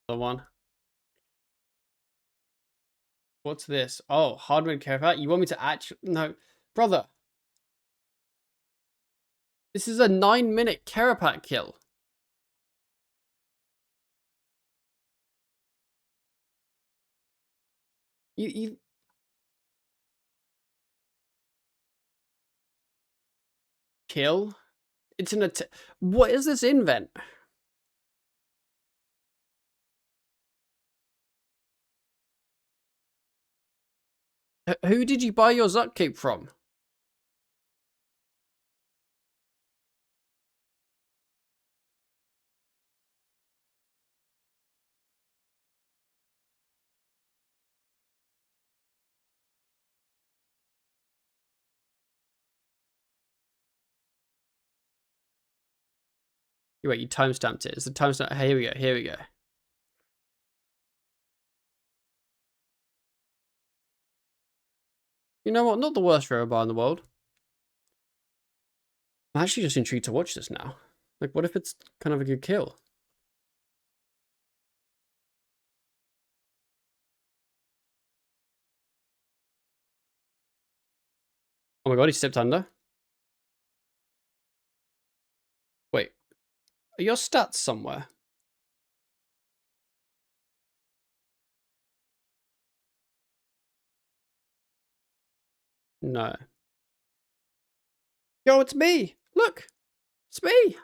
Speaker 1: The one. What's this? Oh, hardware care pack. You want me to actually? No, brother. This is a 9-minute Carapac kill. You kill? It's an attack. What is this invent? Who did you buy your Zuck cape from? Wait, you timestamped it. It's the timestamp. Here we go. Here we go. You know what? Not the worst robot in the world. I'm actually just intrigued to watch this now. Like, what if it's kind of a good kill? Oh my god, he stepped under. Wait, are your stats somewhere? No. Yo, it's me! Look! It's me! I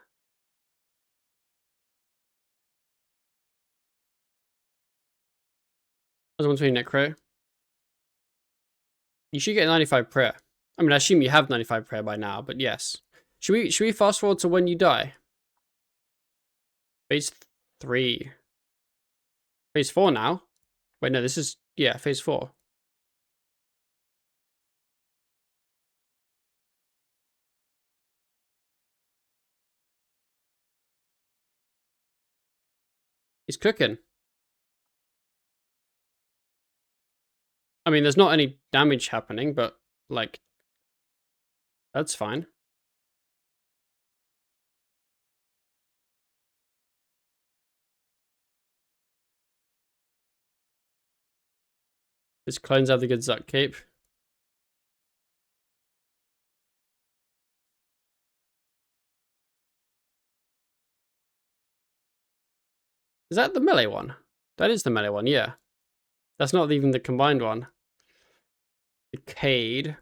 Speaker 1: was wondering, Necro. You should get 95 prayer. I mean, I assume you have 95 prayer by now, but yes. Should we fast forward to when you die? Phase 3. Phase 4 now? Wait, no, this is... Yeah, phase 4. He's cooking. I mean, there's not any damage happening, but, like... That's fine. His clones have the good Zuck cape. Is that the melee one? That is the melee one, yeah. That's not even the combined one. Decayed.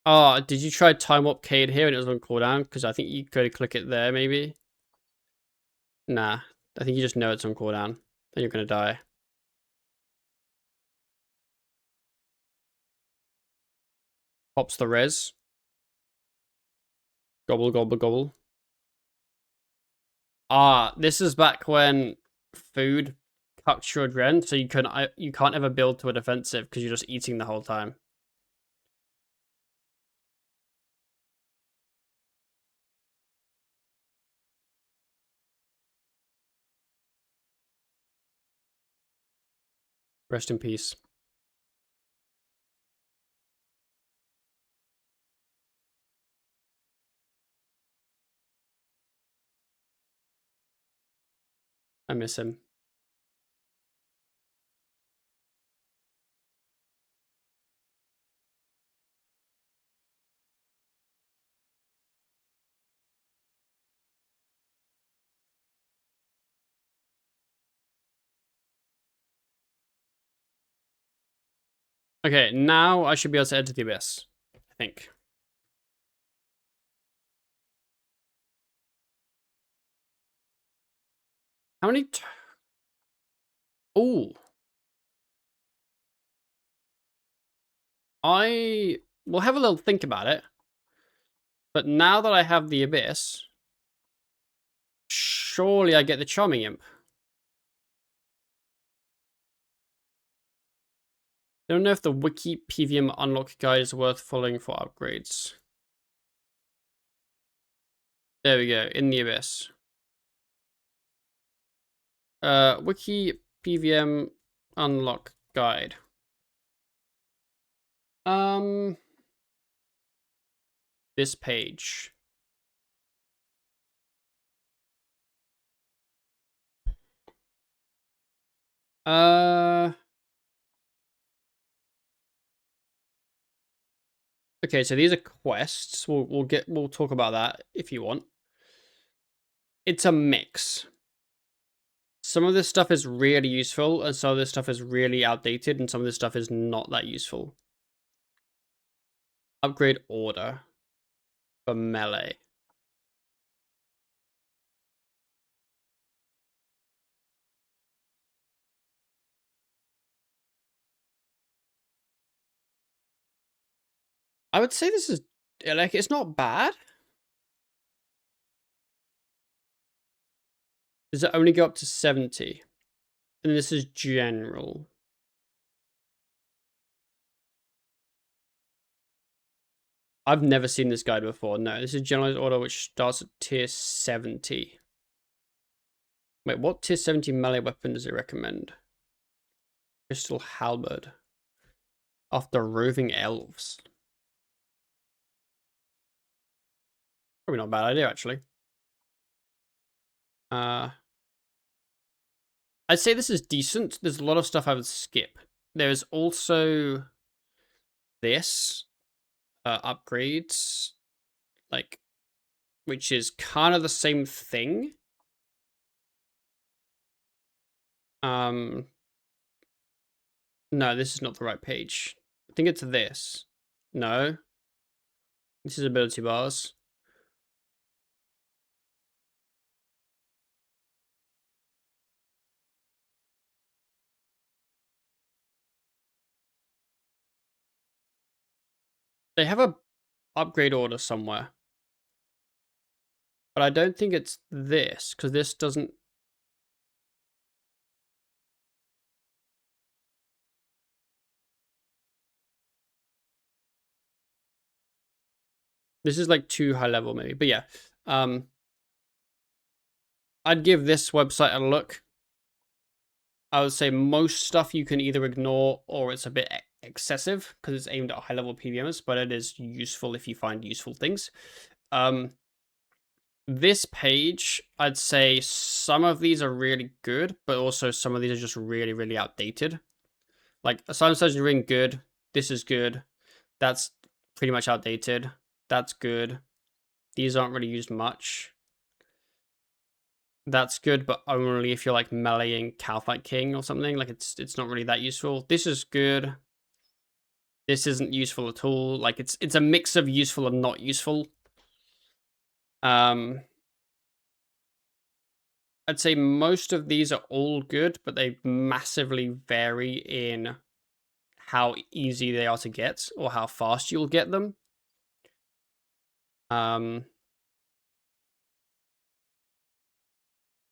Speaker 1: Oh, did you try Time Warp Cade here and it was on cooldown? Because I think you could click it there, maybe. Nah, I think you just know it's on cooldown. Then you're gonna die. Pops the res. Gobble, gobble, gobble. Ah, this is back when food cuts your adrenaline, so you can't ever build to a defensive because you're just eating the whole time. Rest in peace. I miss him. Okay, now I should be able to enter the abyss. I think. How many? Oh, I will have a little think about it. But now that I have the abyss, surely I get the charming imp. I don't know if the wiki PVM unlock guide is worth following for upgrades. There we go, in the abyss. Wiki PVM unlock guide. This page. Okay, so these are quests. We'll talk about that if you want. It's a mix. Some of this stuff is really useful, and some of this stuff is really outdated, and some of this stuff is not that useful. Upgrade order for melee. I would say this is, like, it's not bad. Does it only go up to 70? And this is general. I've never seen this guide before. No, this is generalized order, which starts at tier 70. Wait, what tier 70 melee weapon does it recommend? Crystal Halberd. After Roving Elves. Probably not a bad idea, actually. I'd say this is decent. There's a lot of stuff I would skip. There's also this upgrades, like, which is kind of the same thing. No, this is not the right page. I think it's this. No. This is ability bars. They have a upgrade order somewhere. But I don't think it's this, because this doesn't... This is like too high level maybe, but yeah. I'd give this website a look. I would say most stuff you can either ignore or it's a bit excessive because it's aimed at high level PVMers, but it is useful if you find useful things. This page, I'd say some of these are really good, but also some of these are just really, really outdated. Like, Asylum Surgeon Ring, good. This is good. That's pretty much outdated. That's good. These aren't really used much. That's good, but only if you're like meleeing Calfight King or something. Like it's not really that useful. This is good. This isn't useful at all. Like it's a mix of useful and not useful. I'd say most of these are all good, but they massively vary in how easy they are to get or how fast you'll get them.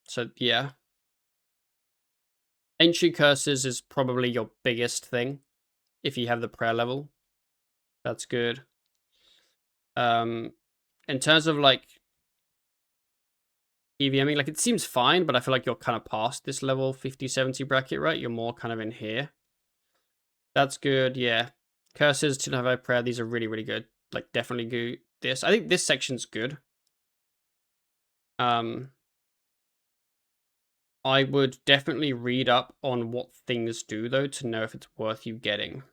Speaker 1: So yeah. Entry curses is probably your biggest thing if you have the prayer level. That's good. In terms of like EVMing, like it seems fine, but I feel like you're kind of past this level 50, 70 bracket, right? You're more kind of in here. That's good, yeah. Curses, to have prayer, these are really, really good. Like definitely do this. I think this section's good. I would definitely read up on what things do though to know if it's worth you getting.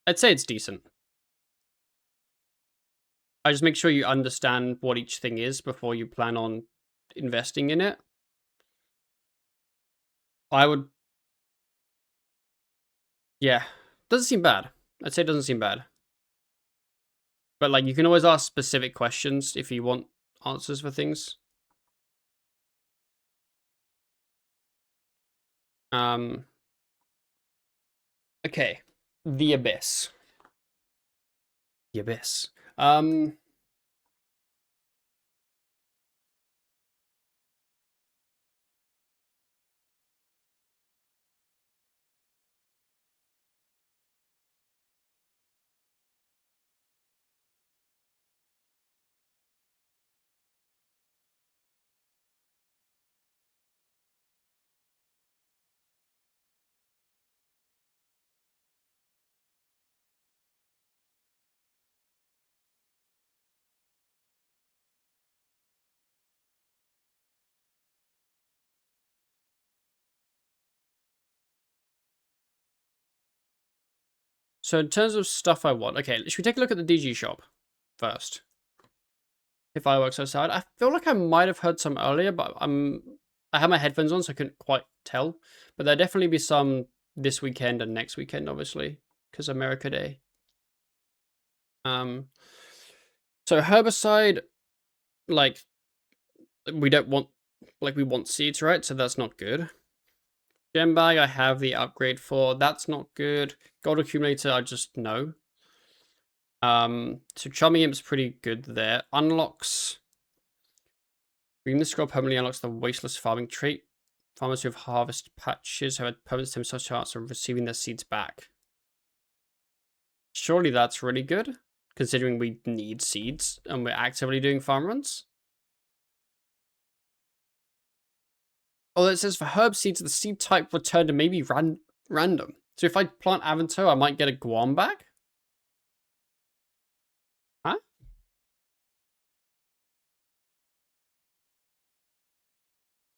Speaker 1: I'd say it's decent. I just make sure you understand what each thing is before you plan on investing in it. I would, yeah, doesn't seem bad. I'd say it doesn't seem bad. But like you can always ask specific questions if you want answers for things. Okay. The Abyss. The Abyss. So in terms of stuff I want, okay, should we take a look at the DG shop first? If fireworks outside, I feel like I might have heard some earlier, but I have my headphones on, so I couldn't quite tell. But there'll definitely be some this weekend and next weekend, obviously, because America Day. So herbicide, like we don't want, like we want seeds, right? So that's not good. Gem bag, I have the upgrade for. That's not good. Gold accumulator, I just know. So Charming Imp's pretty good there. Unlocks. Green the scroll permanently unlocks the wasteless farming trait. Farmers who have harvest patches have had permanent stem cell chance of receiving their seeds back. Surely that's really good, considering we need seeds and we're actively doing farm runs. Although it says for herb seeds, the seed type returned to maybe random. So if I plant Avanto, I might get a Guam back? Huh?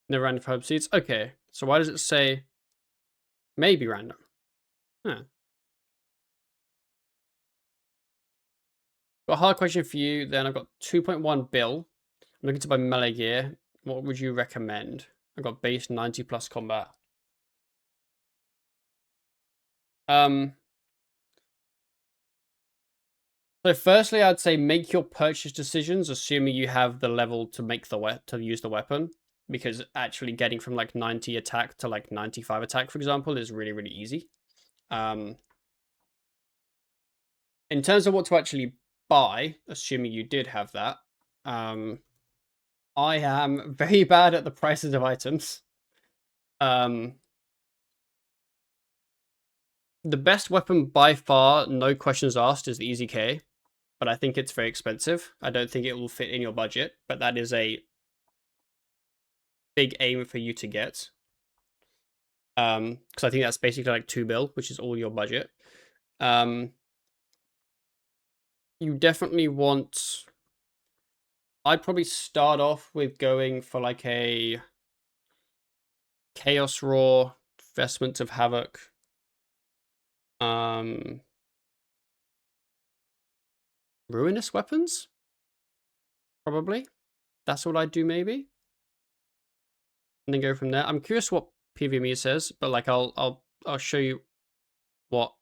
Speaker 1: No random herb seeds? Okay. So why does it say maybe random? Huh. Got a hard question for you, then I've got 2.1 bill. I'm looking to buy melee gear. What would you recommend? I've got base 90 plus combat. So firstly, I'd say make your purchase decisions, assuming you have the level to make to use the weapon, because actually getting from like 90 attack to like 95 attack, for example, is really, really easy. In terms of what to actually buy, assuming you did have that, I am very bad at the prices of items. The best weapon by far, no questions asked, is the Easy K, but I think it's very expensive. I don't think it will fit in your budget, but that is a big aim for you to get. Because I think that's basically like 2 bill, which is all your budget. You definitely want. I'd probably start off with going for like a Chaos Roar, Vestments of Havoc. Ruinous Weapons? Probably. That's what I'd do, maybe. And then go from there. I'm curious what PVME says, but like I'll show you what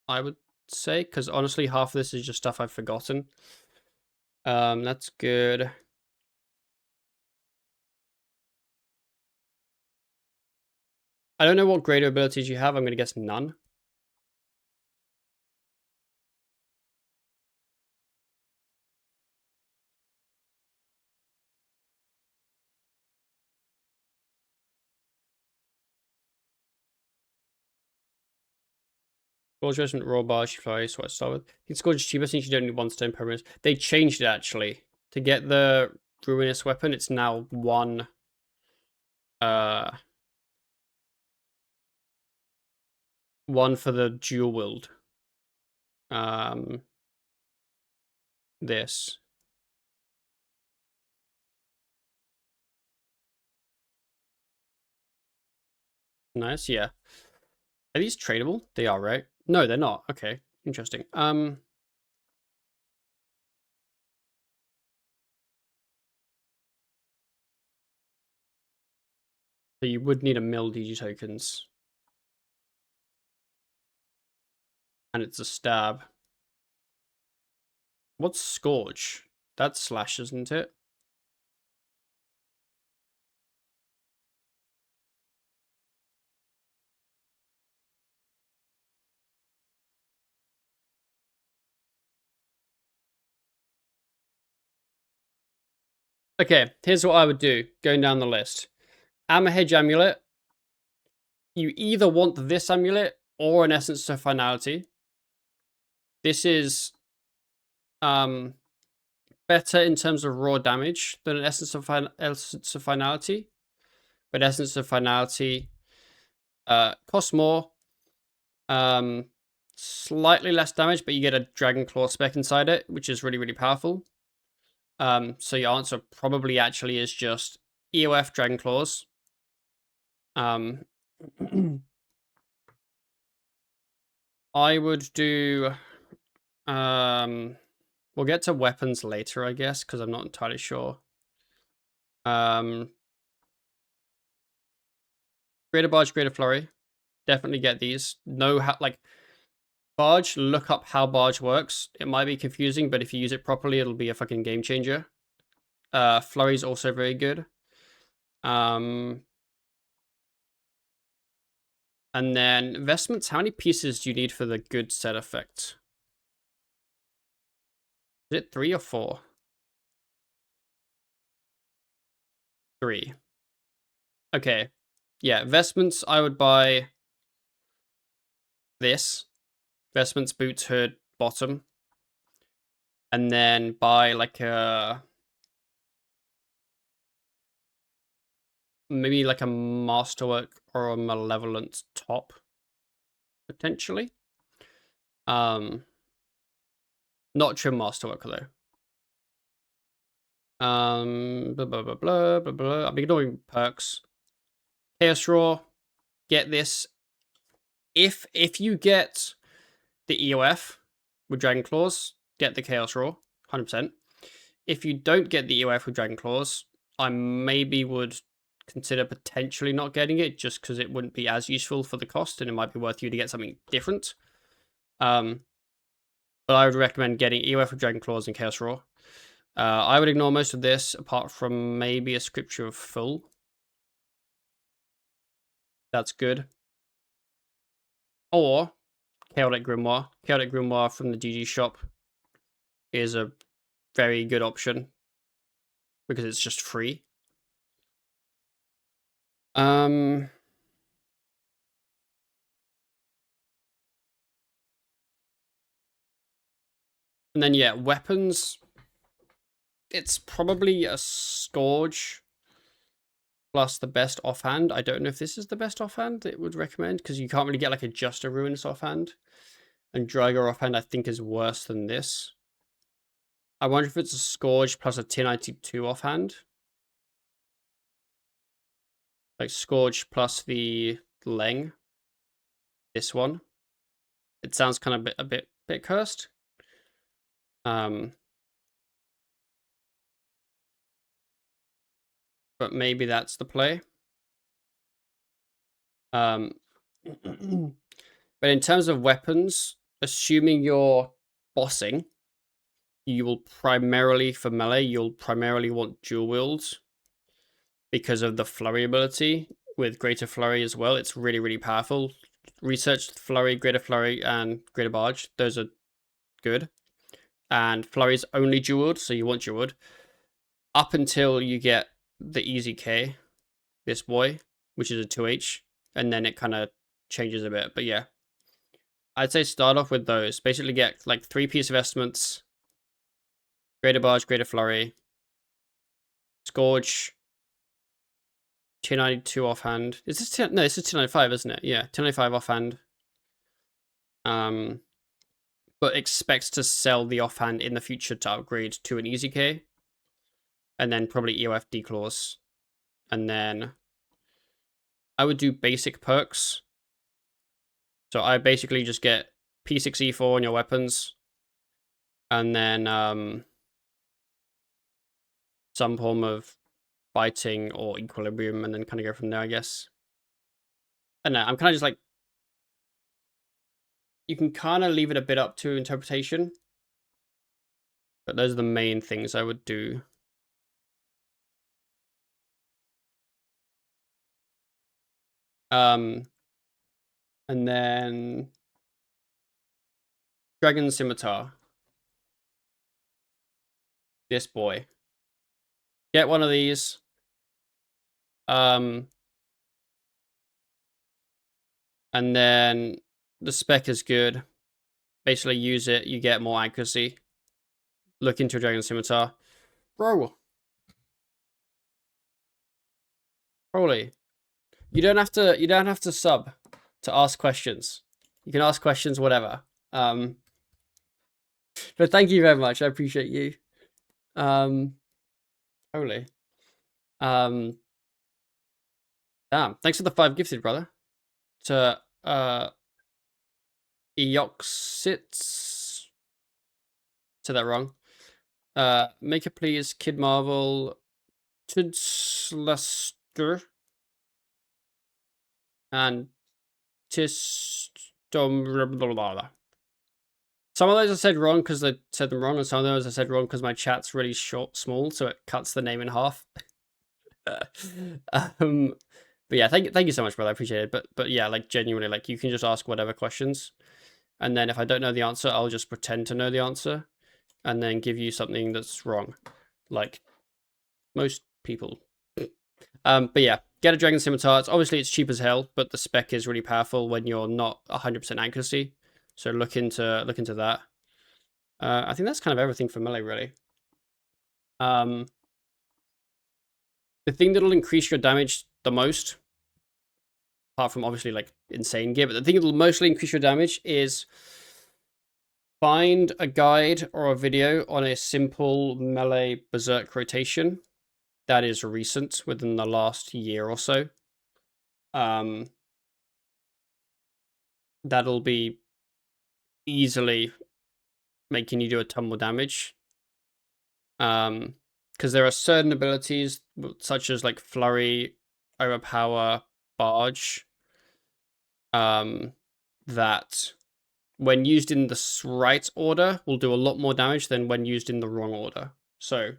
Speaker 1: I would say, because honestly, half of this is just stuff I've forgotten. That's good. I don't know what greater abilities you have. I'm going to guess none. Scourge Resonant Raw Barge, Flurry, so what to start with. You can Scourge cheaper since you don't need 1 stone per minute. They changed it actually. To get the Ruinous Weapon, it's now 1 1 for the dual wield. This. Nice, yeah. Are these tradable? They are, right? No, they're not. Okay, interesting. So you would need a mill DG tokens. And it's a stab. What's Scourge? That's slash, isn't it? Okay, here's what I would do, going down the list. Amahedge Amulet. You either want this amulet or an Essence of Finality. This is better in terms of raw damage than an Essence of Finality. But Essence of Finality costs more. Slightly less damage, but you get a Dragon Claw spec inside it, which is really, really powerful. So your answer probably actually is just EOF Dragon Claws. I would do we'll get to weapons later, I guess, because I'm not entirely sure. Greater Barge, Greater Flurry. Definitely get these. Know how, like, Barge, look up how Barge works. It might be confusing, but if you use it properly, it'll be a fucking game changer. Flurry's also very good. And then investments, how many pieces do you need for the good set effect? Is it 3 or 4? 3. Okay. Yeah, investments, I would buy this. Investments, boots, hood, bottom. And then buy like a... maybe like a Masterwork or a Malevolent top. Potentially. Not trim Masterwork though. Blah, blah, blah, blah, blah, blah. I'm ignoring perks. Chaos Raw. Get this. If you get the EOF with Dragon Claws, get the Chaos Raw. 100%. If you don't get the EOF with Dragon Claws, I maybe would consider potentially not getting it just because it wouldn't be as useful for the cost and it might be worth you to get something different. But I would recommend getting EOF with Dragon Claws and Chaos Raw. I would ignore most of this apart from maybe a Scripture of Full. That's good. Or Chaotic Grimoire. Chaotic Grimoire from the GG shop is a very good option because it's just free. And then yeah, weapons. It's probably a Scourge plus the best offhand. I don't know if this is the best offhand it would recommend because you can't really get like just a Ruinous offhand. And Drago offhand I think is worse than this. I wonder if it's a Scourge plus a T92 offhand. like Scourge plus the Leng. This one. It sounds kind of a bit cursed. But maybe that's the play. But in terms of weapons, assuming you're bossing, you will primarily, for melee, you'll primarily want dual wields because of the flurry ability with greater flurry as well. It's really, really powerful. Research flurry, and greater barge. Those are good. And flurry's only dual wield, so you want dual wield. Up until you get the easy K, this boy, which is a 2H, and then it kind of changes a bit. But yeah, I'd say start off with those. Basically get like 3-piece vestments, greater barge, greater flurry, Scourge, 292 offhand. Is this 10? No, this is 295, isn't it? Yeah, 295 offhand. But expects to sell the offhand in the future to upgrade to an easy K. And then probably EOF declaws. And then I would do basic perks. So I basically just get P6E4 on your weapons. And then some form of biting or equilibrium, and then kind of go from there, I guess. I don't know, I'm kind of just like, you can kind of leave it a bit up to interpretation. But those are the main things I would do. And then Dragon Scimitar. This boy. Get one of these. And then the spec is good. Basically use it, you get more accuracy. Look into a Dragon Scimitar. Bro. Holy. You don't have to sub to ask questions. You can ask questions, whatever. But thank you very much. I appreciate you. Holy. Damn. Thanks for the 5 gifted, brother. To Eoxits. Said that wrong. Make it please, Kid Marvel, Tidslaster, and Tistom. Some of those I said wrong because I said them wrong, and some of those I said wrong because my chat's really small, so it cuts the name in half. But yeah, thank you so much, brother. I appreciate it. But yeah, like genuinely, like you can just ask whatever questions, and then if I don't know the answer, I'll just pretend to know the answer, and then give you something that's wrong, like most people. But yeah, get a Dragon Scimitar. It's cheap as hell, but the spec is really powerful when you're not 100% accuracy. So look into that. I think that's kind of everything for melee, really. The thing that'll increase your damage the most, apart from obviously like insane gear, but the thing that'll mostly increase your damage is find a guide or a video on a simple melee berserk rotation that is recent within the last year or so. That'll be easily making you do a ton more damage. Because there are certain abilities such as like flurry, overpower, barge, that when used in the right order will do a lot more damage than when used in the wrong order. So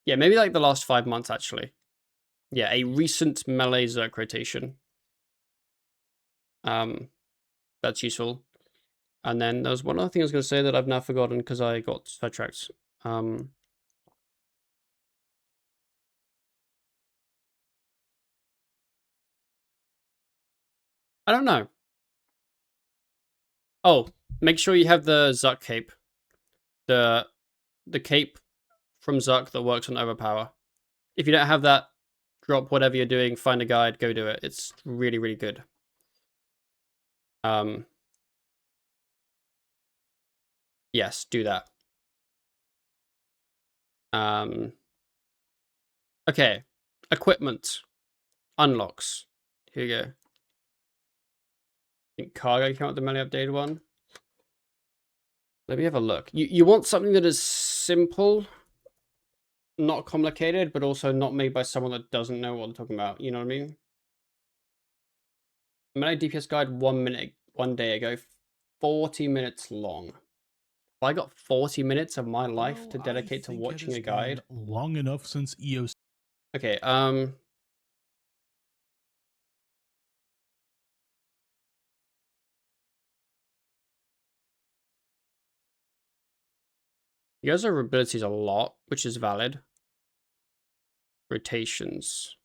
Speaker 1: yeah, maybe like the last 5 months actually. Yeah, a recent melee Zerk rotation. That's useful. And then there was one other thing I was going to say that I've now forgotten because I got sidetracked. I don't know. Oh, make sure you have the Zuck cape. The cape from Zuck that works on overpower. If you don't have that, drop whatever you're doing, find a guide, go do it. It's really, really good. Yes, do that. Okay. Equipment. Unlocks. Here we go. I think Cargo came out with the melee updated one. Let me have a look. You want something that is simple, not complicated, but also not made by someone that doesn't know what they're talking about. You know what I mean? Melee DPS guide 1 minute, 1 day ago, 40 minutes long. If I got 40 minutes of my life to dedicate to watching a guide.
Speaker 3: Long enough since EOC.
Speaker 1: Okay, you guys have abilities a lot, which is valid. Rotations.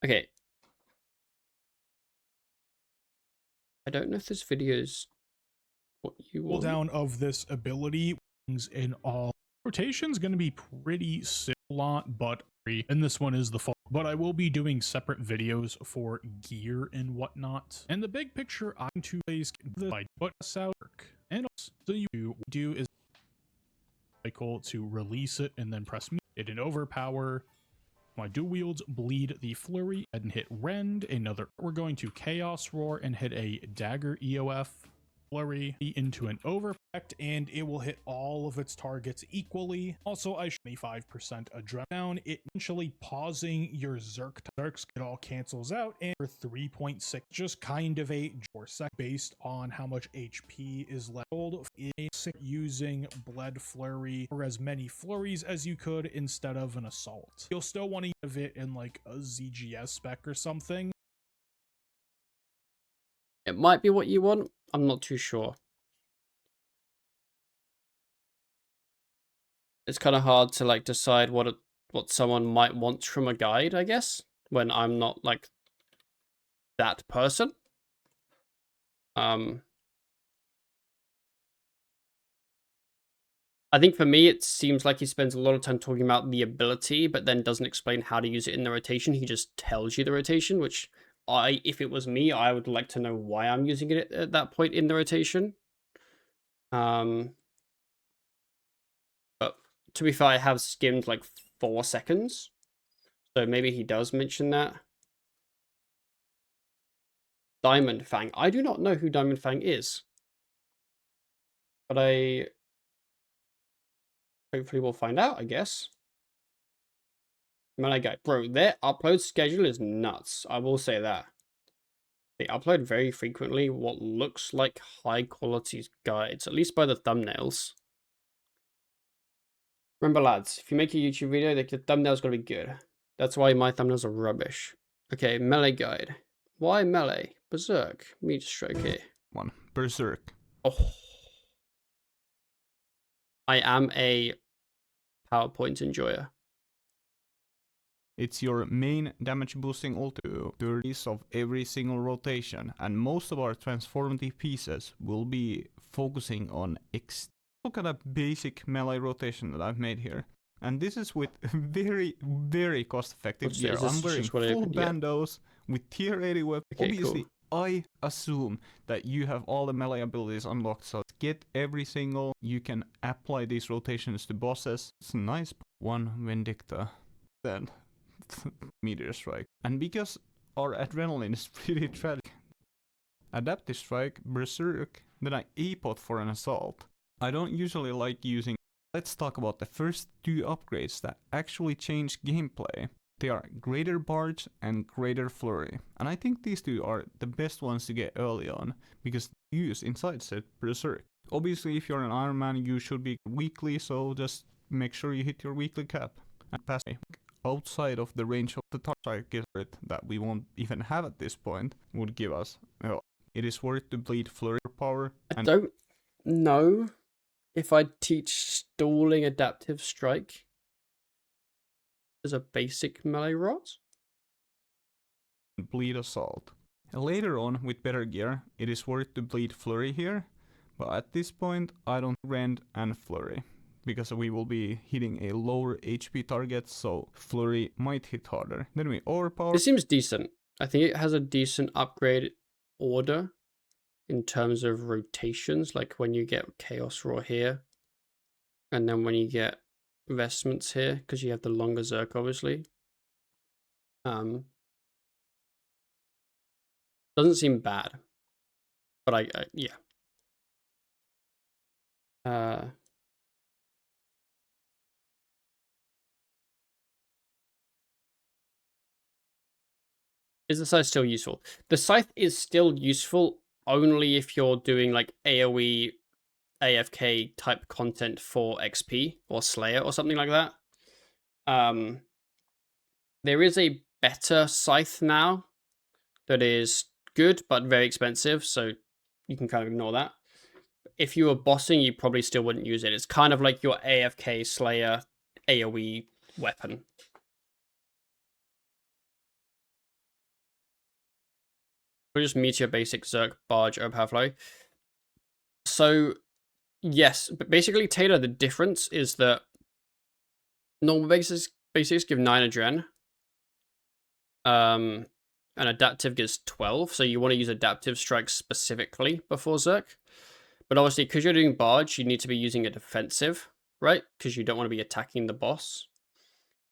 Speaker 1: Okay. I don't know if this video's what you want.
Speaker 3: Cooldown of this ability in all rotations going to be pretty similar, but and this one is the fall. But I will be doing separate videos for gear and whatnot. And the big picture I'm to place the but work. And also, so you do is cycle to release it and then press it and overpower. My dual wields bleed the flurry and hit rend. We're going to chaos roar and hit a dagger EOF. Flurry into an overeffect, and it will hit all of its targets equally. Also, I 25% adrenaline down, it essentially pausing your Zerks. It all cancels out, and for 3.6, just kind of a 4 sec based on how much HP is left. Using Bled Flurry for as many flurries as you could instead of an assault. You'll still want to give it in like a ZGS spec or something.
Speaker 1: It might be what you want. I'm not too sure. It's kind of hard to like decide what someone might want from a guide, I guess, when I'm not like that person. I think for me, it seems like he spends a lot of time talking about the ability, but then doesn't explain how to use it in the rotation. He just tells you the rotation, which if it was me, I would like to know why I'm using it at that point in the rotation. But to be fair, I have skimmed like 4 seconds. So maybe he does mention that. Diamond Fang. I do not know who Diamond Fang is. But I hopefully will find out, I guess. Melee guide. Bro, their upload schedule is nuts. I will say that. They upload very frequently what looks like high quality guides, at least by the thumbnails. Remember, lads, if you make a YouTube video, the thumbnail's gotta be good. That's why my thumbnails are rubbish. Okay, melee guide. Why melee? Berserk. Meat strike here.
Speaker 4: One. Berserk.
Speaker 1: Oh. I am a PowerPoint enjoyer.
Speaker 4: It's your main damage boosting ult to the release of every single rotation, and most of our transformative pieces will be focusing on look at a basic melee rotation that I've made here. And this is with very, very cost-effective gear. I'm wearing full bandos with tier 80 weapons. Okay, obviously, cool. I assume that you have all the melee abilities unlocked, so get every single. You can apply these rotations to bosses. It's a nice one Vindicta. Then Meteor Strike. And because our adrenaline is pretty tragic, Adaptive Strike, Berserk, then I ep2 for an assault. I don't usually like using. Let's talk about the first 2 upgrades that actually change gameplay. They are Greater Barge and Greater Flurry. And I think these 2 are the best ones to get early on, because they use inside set Berserk. Obviously, if you're an Ironman, you should be weekly, so just make sure you hit your weekly cap. And pass outside of the range of the target that we won't even have at this point would give us. Well, it is worth to bleed Flurry power.
Speaker 1: I don't know if I'd teach stalling Adaptive Strike as a basic melee rot.
Speaker 4: Bleed Assault. Later on, with better gear, it is worth to bleed Flurry here, but at this point I don't rend and Flurry, because we will be hitting a lower HP target, so Flurry might hit harder. Then we overpower.
Speaker 1: It seems decent. I think it has a decent upgrade order in terms of rotations, like when you get Chaos Roar here, and then when you get Vestments here, because you have the longer Zerk, obviously. Doesn't seem bad. But yeah. Is the scythe still useful? The scythe is still useful only if you're doing like AoE, AFK type content for XP or Slayer or something like that. There is a better scythe now that is good but very expensive, so you can kind of ignore that. If you were bossing, you probably still wouldn't use it. It's kind of like your AFK Slayer AoE weapon. We'll just Meteor Basic Zerg Barge Overflow. So yes, but basically, Taylor, the difference is that normal basics give 9 adren. And adaptive gives 12, so you want to use adaptive strikes specifically before Zerg. But obviously, because you're doing Barge, you need to be using a defensive, right? Because you don't want to be attacking the boss.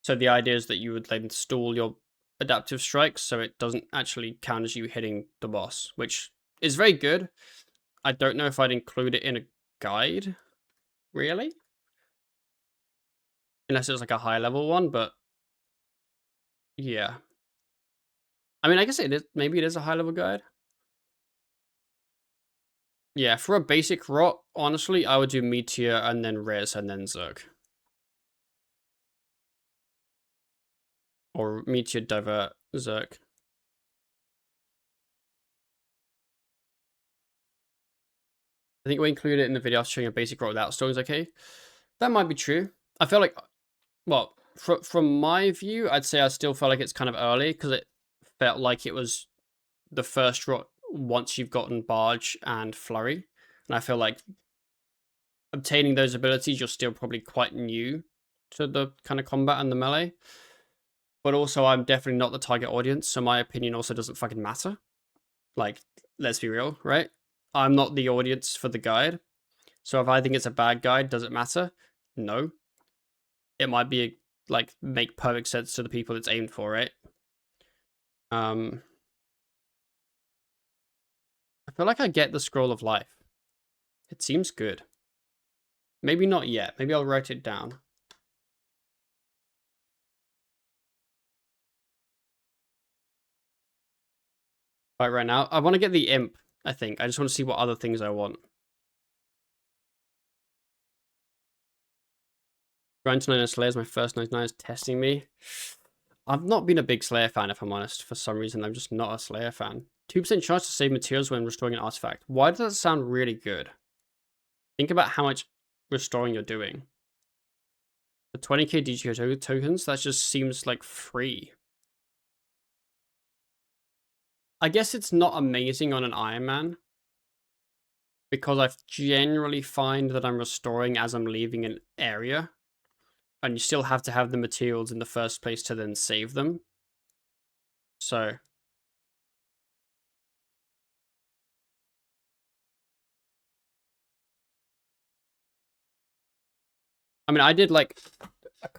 Speaker 1: So the idea is that you would then stall your adaptive strikes so it doesn't actually count as you hitting the boss, which is very good. I don't know if I'd include it in a guide, really. Unless it's like a high level one, but yeah. I mean, I guess it is. Maybe it is a high level guide. Yeah, for a basic rot, honestly, I would do Meteor and then Res and then Zerg. Or Meteor, Divert, Zerg. I think we included it in the video showing a basic rot without stones, okay? That might be true. I feel like, well, from my view, I'd say I still felt like it's kind of early because it felt like it was the first rot once you've gotten Barge and Flurry. And I feel like obtaining those abilities, you're still probably quite new to the kind of combat and the melee. But also, I'm definitely not the target audience, so my opinion also doesn't fucking matter. Like, let's be real, right? I'm not the audience for the guide. So if I think it's a bad guide, does it matter? No. It might be, like, make perfect sense to the people it's aimed for, right? I feel like I get the Scroll of Life. It seems good. Maybe not yet. Maybe I'll write it down. Right now. I want to get the Imp, I think. I just want to see what other things I want. Grind to 99 Slayer is my first 99 is testing me. I've not been a big Slayer fan, if I'm honest. For some reason, I'm just not a Slayer fan. 2% chance to save materials when restoring an artifact. Why does that sound really good? Think about how much restoring you're doing. For 20k DGO tokens, that just seems like free. I guess it's not amazing on an Ironman. Because I generally find that I'm restoring as I'm leaving an area. And you still have to have the materials in the first place to then save them. So I mean, I did like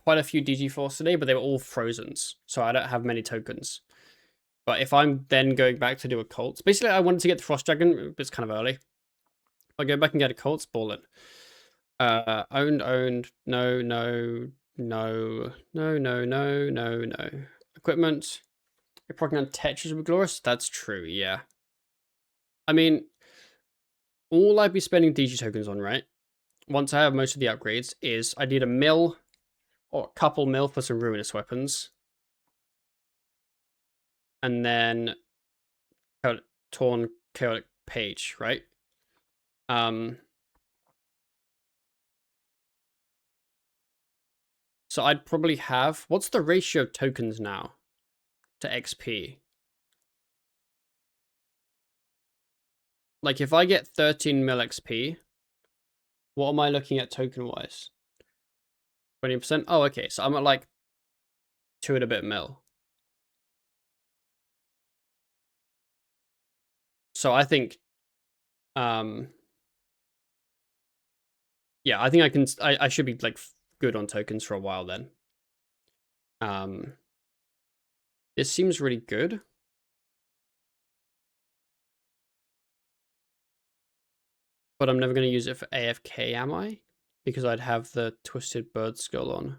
Speaker 1: quite a few DG Force today, but they were all frozens, so I don't have many tokens. But if I'm then going back to do a cult, basically I wanted to get the Frost Dragon, but it's kind of early. If I go back and get a cult, ball it. Owned, no. Equipment. You're proccing on Tetris with Glorious? That's true, yeah. I mean, all I'd be spending DG tokens on, right? Once I have most of the upgrades, is I need a mill or a couple mil for some ruinous weapons. And then Torn Chaotic Page, right? So I'd probably have... What's the ratio of tokens now to XP? Like, if I get 13 mil XP, what am I looking at token-wise? 20%? Oh, okay. So I'm at, like, 2 and a bit mil. So I think... yeah, I think I can... I should be, like, good on tokens for a while then. This seems really good. But I'm never going to use it for AFK, am I? Because I'd have the twisted bird skull on.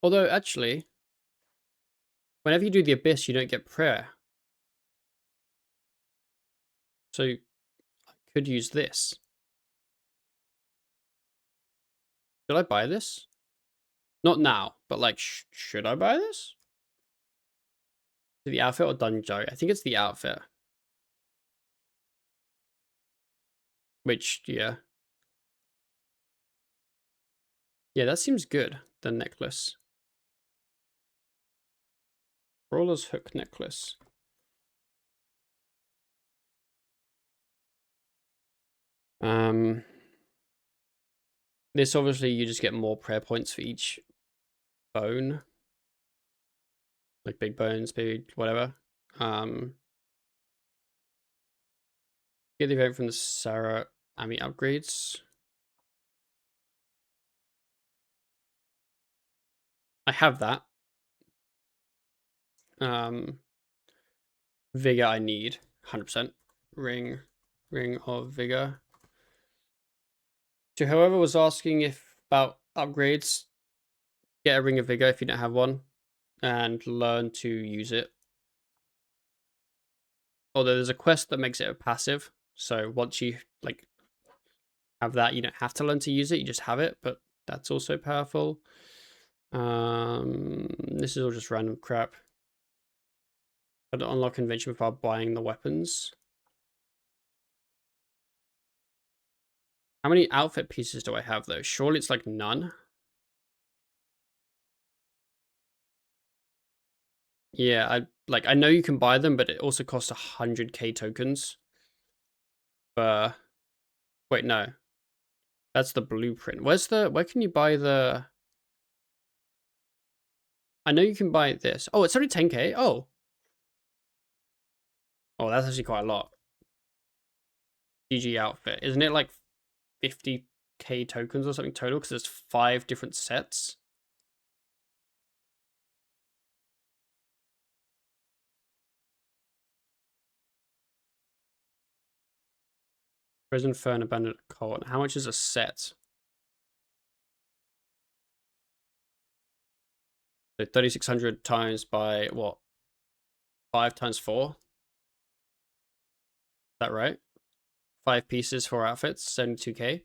Speaker 1: Although, actually, whenever you do the abyss, you don't get prayer. So, I could use this. Should I buy this? Not now, but like, should I buy this? The outfit or Dunjo? I think it's the outfit. Which, yeah. Yeah, that seems good. The necklace. Brawler's hook necklace. This obviously you just get more prayer points for each bone. Like big bones, big whatever. Get the event from the Sarah Ami upgrades. I have that. Vigor I need 100%. Ring of vigor. To whoever was asking about upgrades, get a ring of vigor if you don't have one, and learn to use it. Although there's a quest that makes it a passive, so once you like have that, you don't have to learn to use it, you just have it, but that's also powerful. This is all just random crap. I don't unlock convention without buying the weapons. How many outfit pieces do I have though? Surely it's like none. Yeah, I know you can buy them, but it also costs 100k tokens. Wait, no. That's the blueprint. Where can you buy the... I know you can buy this. Oh, it's only 10k? Oh. Oh, that's actually quite a lot. GG outfit. Isn't it like 50k tokens or something total? Because there's 5 different sets. Prison Fern Abandoned Cult. How much is a set? So 3600 times by what? 5 times 4? Is that right? 5 pieces, 4 outfits, 72k.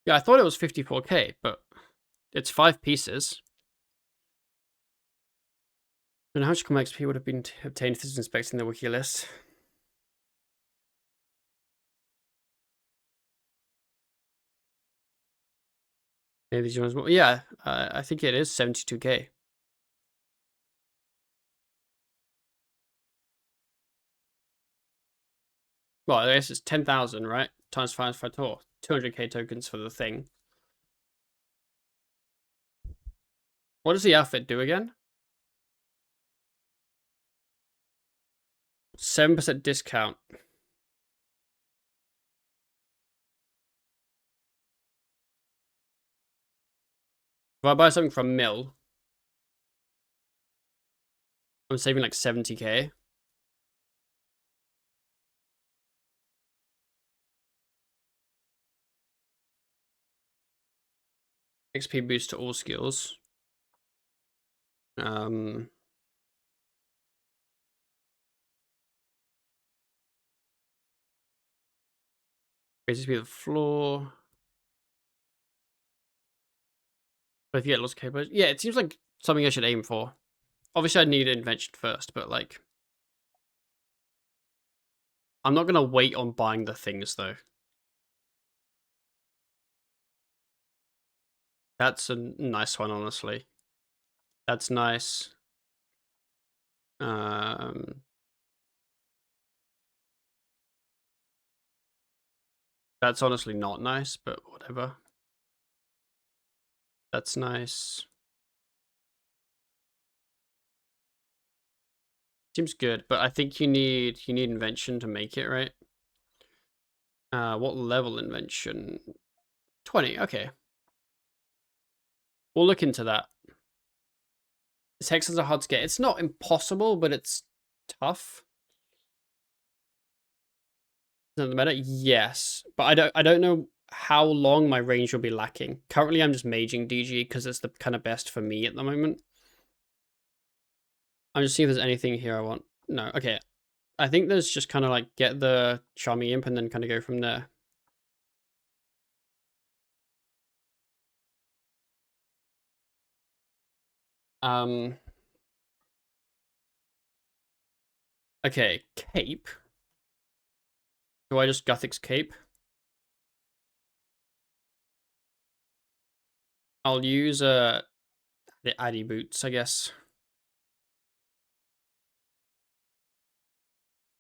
Speaker 1: Yeah, I thought it was 54k, but it's 5 pieces. And how much common XP would have been obtained if this was inspecting the wiki list? Maybe these ones. Yeah, I think it is 72k. Well, I guess it's 10,000, right? Times 5 for tour. 200k tokens for the thing. What does the outfit do again? 7% discount. If I buy something from Mill, I'm saving like 70k. XP boost to all skills. Basically the floor. But if you get lots of capos, yeah, it seems like something I should aim for. Obviously, I need invention first, but like, I'm not gonna wait on buying the things though. That's a nice one, honestly. That's nice. That's honestly not nice, but whatever. That's nice. Seems good, but I think you need invention to make it, right? What level invention? 20, okay. We'll look into that. This hexes are hard to get. It's not impossible, but it's tough. Is that the meta? Yes. But I don't know how long my range will be lacking. Currently I'm just maging DG because it's the kind of best for me at the moment. I'm just seeing if there's anything here I want. No, okay. I think there's just kind of like get the Charmy Imp and then kind of go from there. Okay, Cape. Do I just Guthix Cape? I'll use the Addy Boots, I guess.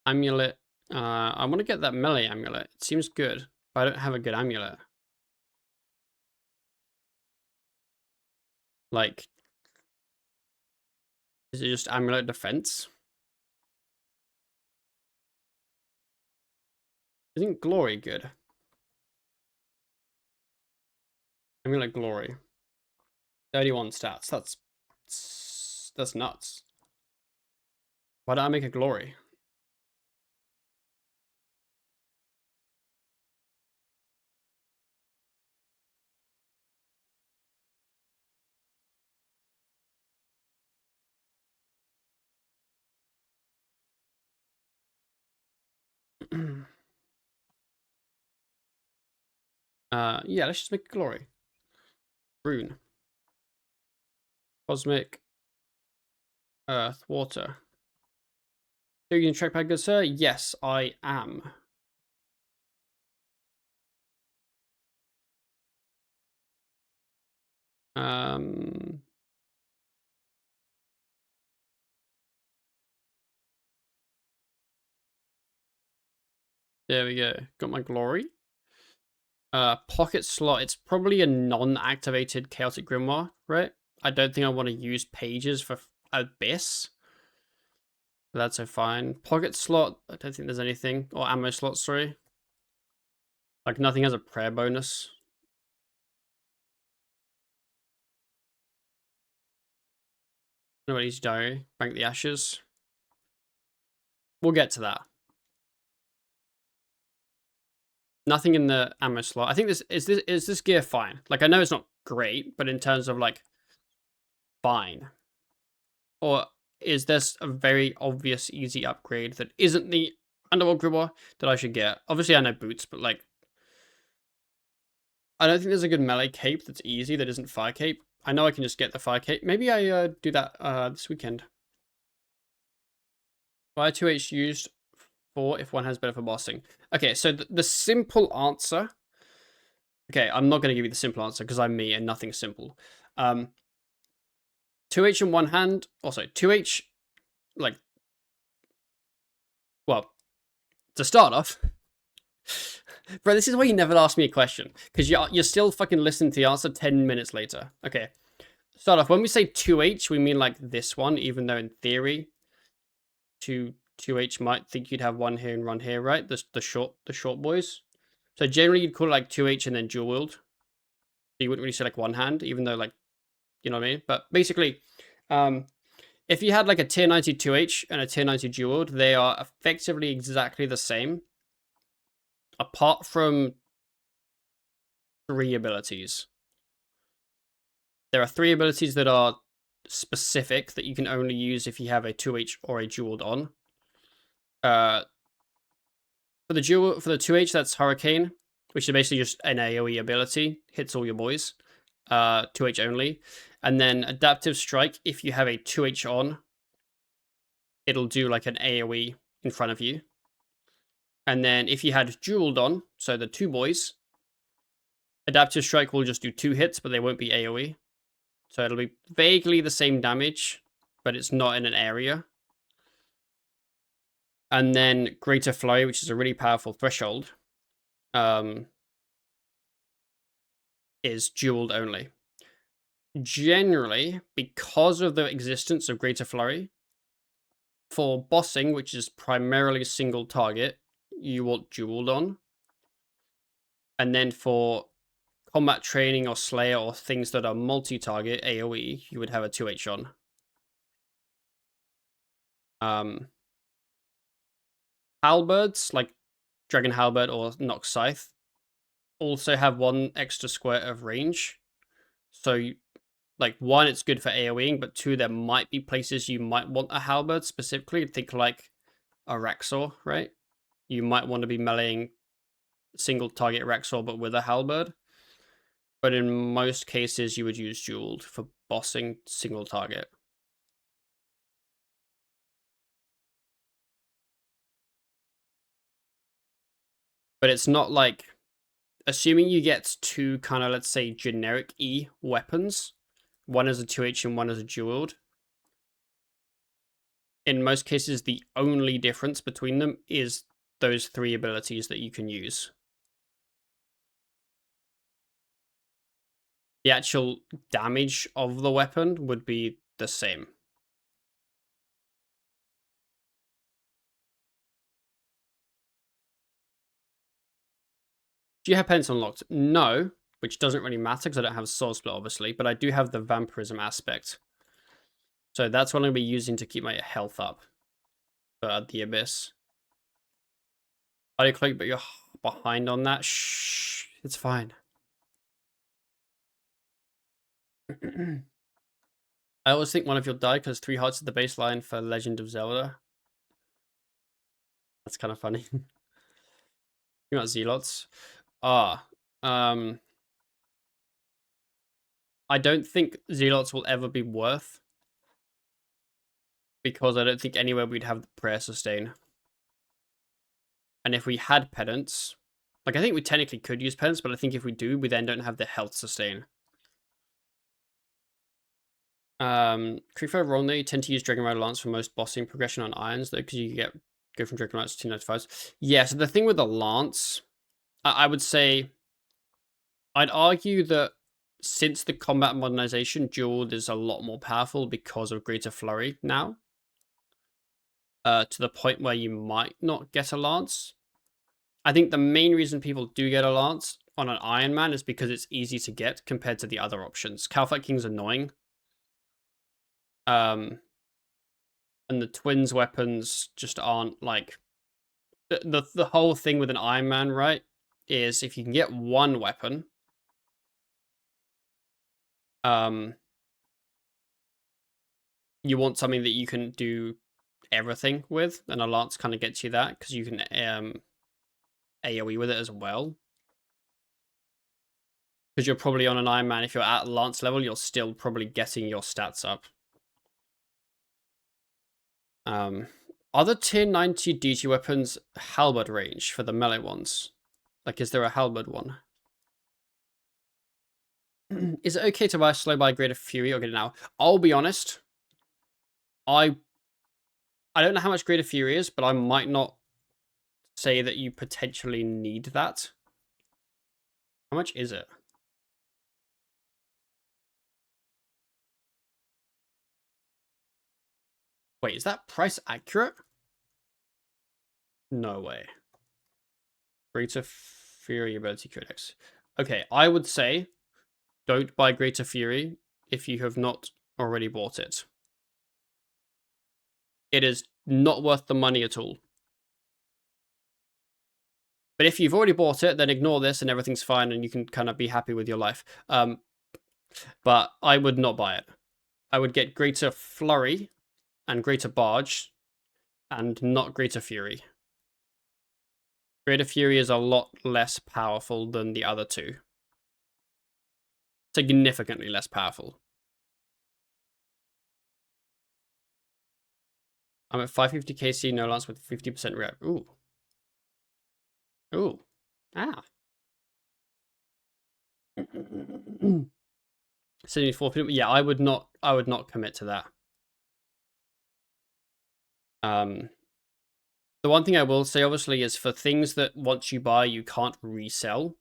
Speaker 1: Amulet. I want to get that melee amulet. It seems good, but I don't have a good amulet. Like, is it just amulet defense? Isn't glory good? Amulet glory. 31 stats. That's nuts. Why don't I make a glory? Yeah, let's just make a glory. Rune. Cosmic. Earth. Water. So you can trackpad, good sir? Yes, I am. There we go. Got my glory. Pocket slot. It's probably a non-activated Chaotic Grimoire, right? I don't think I want to use pages for Abyss. That's so fine. Pocket slot. I don't think there's anything. Or ammo slot, sorry. Like nothing has a prayer bonus. Nobody's diary. Bank the ashes. We'll get to that. Nothing in the ammo slot. I think this is this gear fine. Like I know it's not great, but in terms of like fine. Or is this a very obvious easy upgrade that isn't the Underworld Grimoire that I should get? Obviously I know boots, but like I don't think there's a good melee cape that's easy that isn't fire cape. I know I can just get the fire cape. Maybe I do that this weekend. Fire 2H used for if one has better for bossing. Okay, so the simple answer. Okay, I'm not going to give you the simple answer because I'm me and nothing's simple. 2H in one hand. Also, 2H, like, well, to start off, bro, this is why you never ask me a question because you're still fucking listening to the answer 10 minutes later. Okay, start off. When we say 2H, we mean like this one, even though in theory, 2H might think you'd have one here and one here, right? The short boys. So generally you'd call it like 2H and then dual wield. You wouldn't really say like one hand, even though like, you know what I mean? But basically, if you had like a tier 90 2H and a tier 90 dual wield, they are effectively exactly the same. Apart from 3 abilities. There are 3 abilities that are specific that you can only use if you have a 2H or a dual on. For the 2H, that's Hurricane, which is basically just an AoE ability. Hits all your boys. 2H only. And then Adaptive Strike, if you have a 2H on, it'll do like an AoE in front of you. And then if you had dualed on, so the 2 boys, Adaptive Strike will just do 2 hits, but they won't be AoE. So it'll be vaguely the same damage, but it's not in an area. And then Greater Flurry, which is a really powerful threshold, is dualed only. generally, because of the existence of Greater Flurry, for bossing, which is primarily single target, you want dueled on. And then for combat training or slayer or things that are multi-target AoE, you would have a 2H on. Halberds, like Dragon Halberd or Nox Scythe, also have 1 extra square of range. So, like, 1, it's good for AoEing, but 2, there might be places you might want a Halberd specifically. Think like a Rexor, right? You might want to be meleeing single target Rexor, but with a Halberd. But in most cases, you would use dueled for bossing single target. But it's not like, assuming you get 2 kind of, let's say, generic E weapons, 1 as a 2H and 1 as a dueled. In most cases, the only difference between them is those 3 abilities that you can use. The actual damage of the weapon would be the same. Do you have Pence unlocked? No, which doesn't really matter because I don't have Soul Split, obviously, but I do have the Vampirism aspect. So that's what I'm going to be using to keep my health up for the Abyss. I click, but you're behind on that. Shh, it's fine. I always think one of you'll die because 3 hearts at the baseline for Legend of Zelda. That's kind of funny. You got Zealots. I don't think Zealots will ever be worth, because I don't think anywhere we'd have the prayer sustain. And if we had Pedants, like, I think we technically could use Pedants, but I think if we do, we then don't have the health sustain. Creeper Rolner, you tend to use Dragon Rider Lance for most bossing progression on irons, though, because you go from Dragon Lance to 295s. Yeah, so the thing with the Lance, I would say, I'd argue that since the combat modernization, dueled is a lot more powerful because of Greater Flurry now. To the point where you might not get a Lance. I think the main reason people do get a Lance on an Ironman is because it's easy to get compared to the other options. Calfight King's annoying. And the twins weapons just aren't like... The whole thing with an Ironman, right, is if you can get 1 weapon, you want something that you can do everything with, and a Lance kind of gets you that, because you can AoE with it as well. Because you're probably on an Ironman, if you're at Lance level, you're still probably getting your stats up. Other tier 90 DT weapons halberd range for the melee ones? Like, is there a halberd one? Is it okay to buy slow by Greater Fury or get it now? I'll be honest. I don't know how much Greater Fury is, but I might not say that you potentially need that. How much is it? Wait, is that price accurate? No way. Greater Fury ability codex. Okay, I would say don't buy Greater Fury if you have not already bought it. It is not worth the money at all. But if you've already bought it, then ignore this and everything's fine and you can kind of be happy with your life. But I would not buy it. I would get Greater Flurry and Greater Barge and not Greater Fury. Greater Fury is a lot less powerful than the other 2. Significantly less powerful. I'm at 550 KC, no lance with 50% rep. Ooh. Ooh. Ah. 74 people. Yeah, I would not commit to that. The one thing I will say, obviously, is for things that once you buy, you can't resell,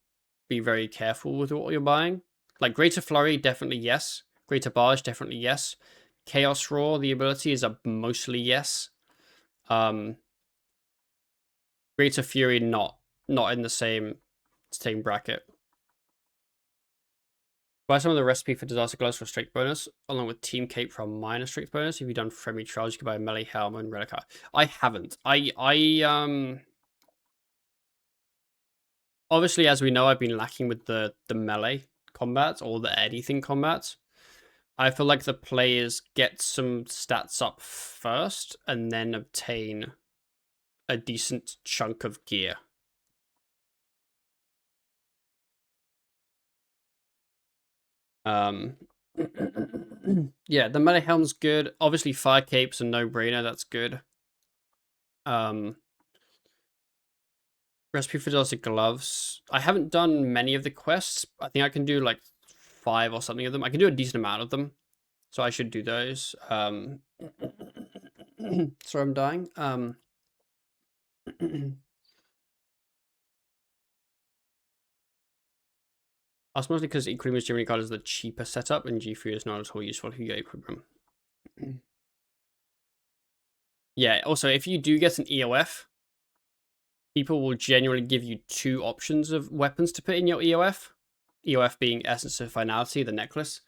Speaker 1: be very careful with what you're buying. Like Greater Flurry, definitely yes. Greater Barge, definitely yes. Chaos Roar, the ability is a mostly yes. Greater Fury, not in the same bracket. Buy some of the recipe for Disaster Gloves for strength bonus, along with Team Cape for a minor strength bonus. If you've done Friendly Trials, you can buy a melee helm and Relica. I haven't. Obviously, as we know, I've been lacking with the melee combat or the anything combat. I feel like the players get some stats up first and then obtain a decent chunk of gear. Yeah, the melee helm's good. Obviously, Fire Cape's a no-brainer. That's good. Recipe for Disaster Gloves. I haven't done many of the quests. I think I can do like 5 or something of them. I can do a decent amount of them. So I should do those. Sorry, I'm dying. That's mostly because Equilibrium's Gemini card is the cheaper setup, and G3 is not at all useful if you get Equilibrium. Yeah, also, if you do get an EOF, people will genuinely give you 2 options of weapons to put in your EOF. EOF being Essence of Finality, the necklace.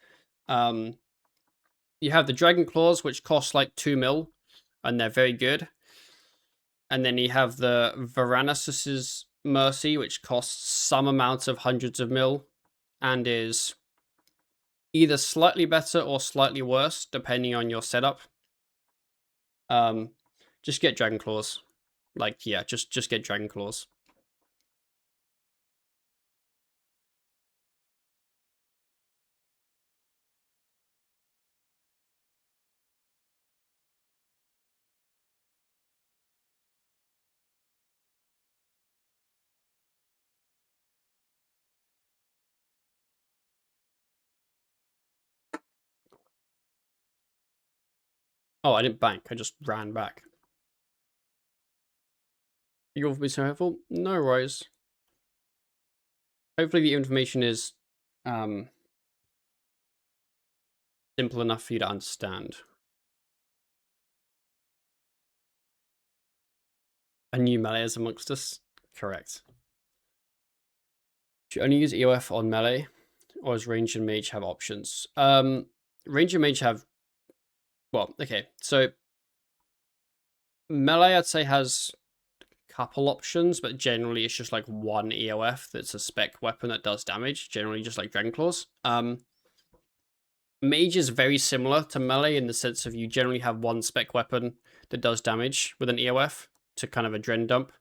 Speaker 1: You have the Dragon Claws, which cost like 2 mil, and they're very good. And then you have the Varanus' Mercy, which costs some amount of hundreds of mil, and is either slightly better or slightly worse, depending on your setup. Just get Dragon Claws. Like, yeah, just get Dragon Claws. Oh, I didn't bank. I just ran back. You'll be so helpful. No worries. Hopefully the information is simple enough for you to understand. A new melee is amongst us. Correct. Do you only use EOF on melee, or does range and mage have options? Range and mage have... Well, okay. So melee, I'd say, has a couple options, but generally it's just like one EOF that's a spec weapon that does damage. Generally just like Dragon Claws. Mage is very similar to melee in the sense of you generally have one spec weapon that does damage with an EOF to kind of a Dren dump.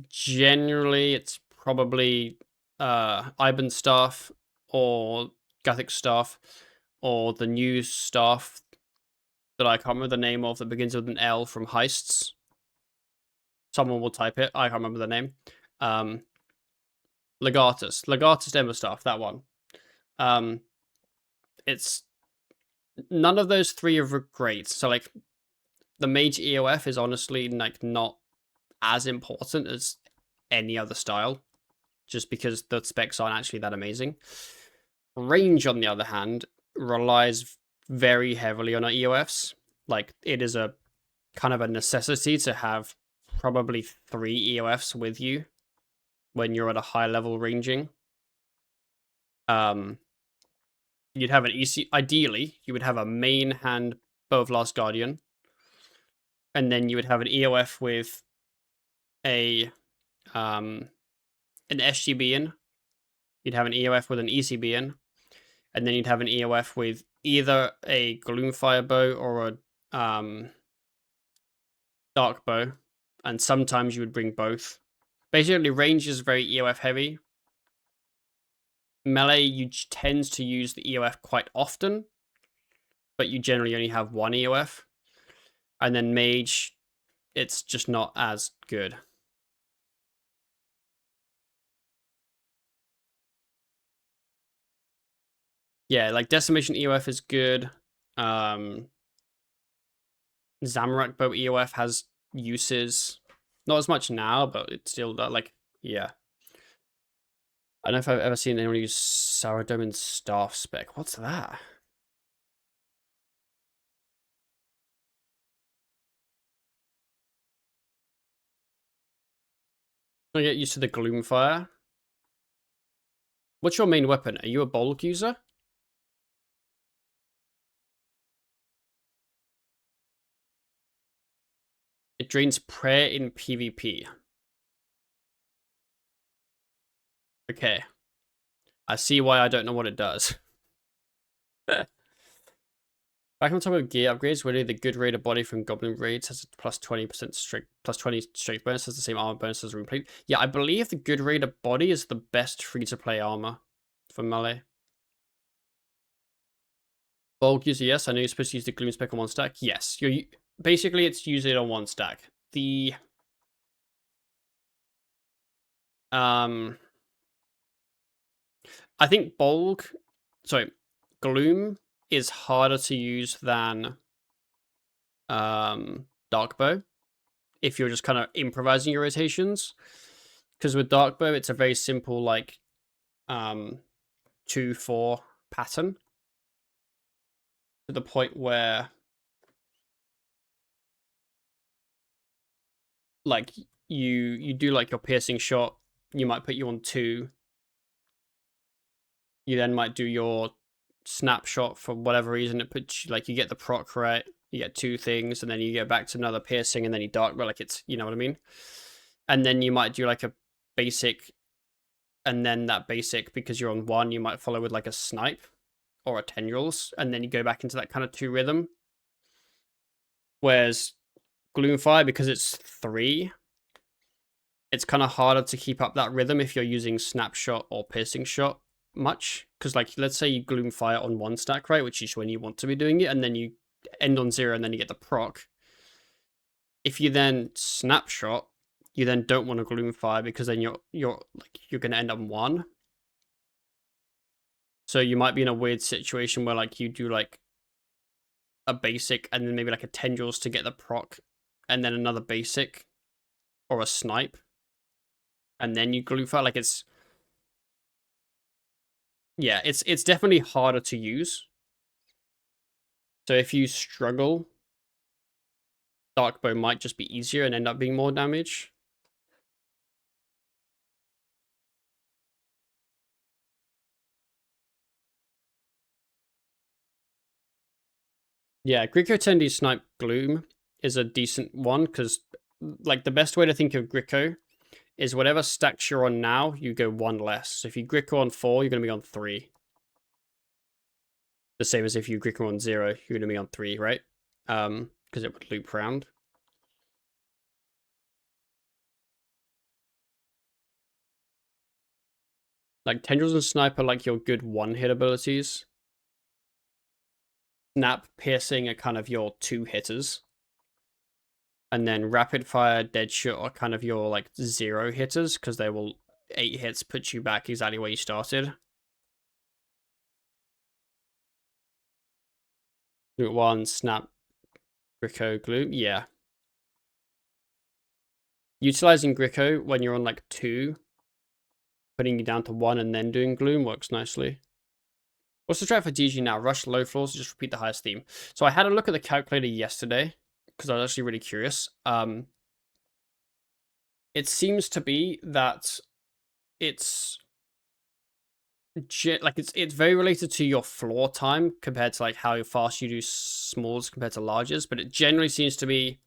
Speaker 1: Generally, it's probably Iban staff or Gathic staff or the new staff that I can't remember the name of that begins with an L from Heists. Someone will type it. I can't remember the name. Legatus Demo staff, that one. It's none of those 3 are great. So like the mage EOF is honestly like not as important as any other style, just because the specs aren't actually that amazing. Range, on the other hand, relies very heavily on our EOFs. Like, it is a kind of a necessity to have probably 3 EOFs with you when you're at a high level ranging. You'd have an EC. Ideally, you would have a main hand Bow of Last Guardian, and then you would have an EOF with a an SGB in. You'd have an EOF with an ECB in, and then you'd have an EOF with either a Gloomfire bow or a Dark bow, and sometimes you would bring both. Basically, range is very EOF heavy. Melee, you tend to use the EOF quite often, but you generally only have one EOF. And then mage, it's just not as good. Yeah, like Decimation EOF is good. Zamorak bow EOF has uses. Not as much now, but it's still like, yeah. I don't know if I've ever seen anyone use Saradomin Staff spec. What's that? I get used to the Gloomfire. What's your main weapon? Are you a bulk user? It drains prayer in PvP. Okay. I see why I don't know what it does. Back on top of gear upgrades, whether the good raider body from Goblin Raids has a plus 20% strength, plus 20 strength bonus, has the same armor bonus as Runeplate. Yeah, I believe the good raider body is the best free-to-play armor for melee. Bulk user, yes. I know you're supposed to use the Gloom spec on one stack. Yes, basically it's using it on one stack. The I think Gloom is harder to use than Darkbow if you're just kind of improvising your rotations. Because with Darkbow, it's a very simple, like, 2-4 pattern. To the point where, like, you do, like, your piercing shot. You might put you on 2. You then might do your snapshot for whatever reason. It puts you, like, you get the proc right. You get 2 things, and then you get back to another piercing, and then you Darkbow. Like, it's, you know what I mean? And then you might do, like, a basic, and then that basic, because you're on 1, you might follow with, like, a snipe or a tendrils, and then you go back into that kind of 2 rhythm. Whereas Gloomfire, because it's 3, it's kind of harder to keep up that rhythm if you're using snapshot or piercing shot much. Because, like, let's say you Gloomfire on 1 stack, right, which is when you want to be doing it, and then you end on 0, and then you get the proc. If you then snapshot, you then don't want to Gloomfire, because then you're going to end up 1. So you might be in a weird situation where, like, you do, like, a basic and then maybe, like, a tendrils to get the proc, and then another basic or a snipe, and then you Gloomfire. Like, it's... yeah, it's definitely harder to use. So if you struggle, Darkbow might just be easier and end up being more damage. Yeah, Gricko Tendy Snipe Gloom is a decent one, because, like, the best way to think of Gricko is whatever stacks you're on now, you go 1 less. So if you Gricko on 4, you're going to be on 3. The same as if you Gricko on 0, you're going to be on 3, right? Because it would loop round. Like, Tendrils and Snipe are like your good one-hit abilities. Snap, Piercing are kind of your 2 hitters. And then Rapid Fire, Deadshot are kind of your, like, 0 hitters, because they will 8 hits put you back exactly where you started. Route 1, Snap, Gricko, Gloom. Yeah. Utilizing Gricko when you're on, like, 2, putting you down to 1 and then doing Gloom works nicely. What's the strat for DG now? Rush low floors, just repeat the highest theme. So I had a look at the calculator yesterday, because I was actually really curious. It seems to be that it's it's very related to your floor time compared to, like, how fast you do smalls compared to larges, but it generally seems to be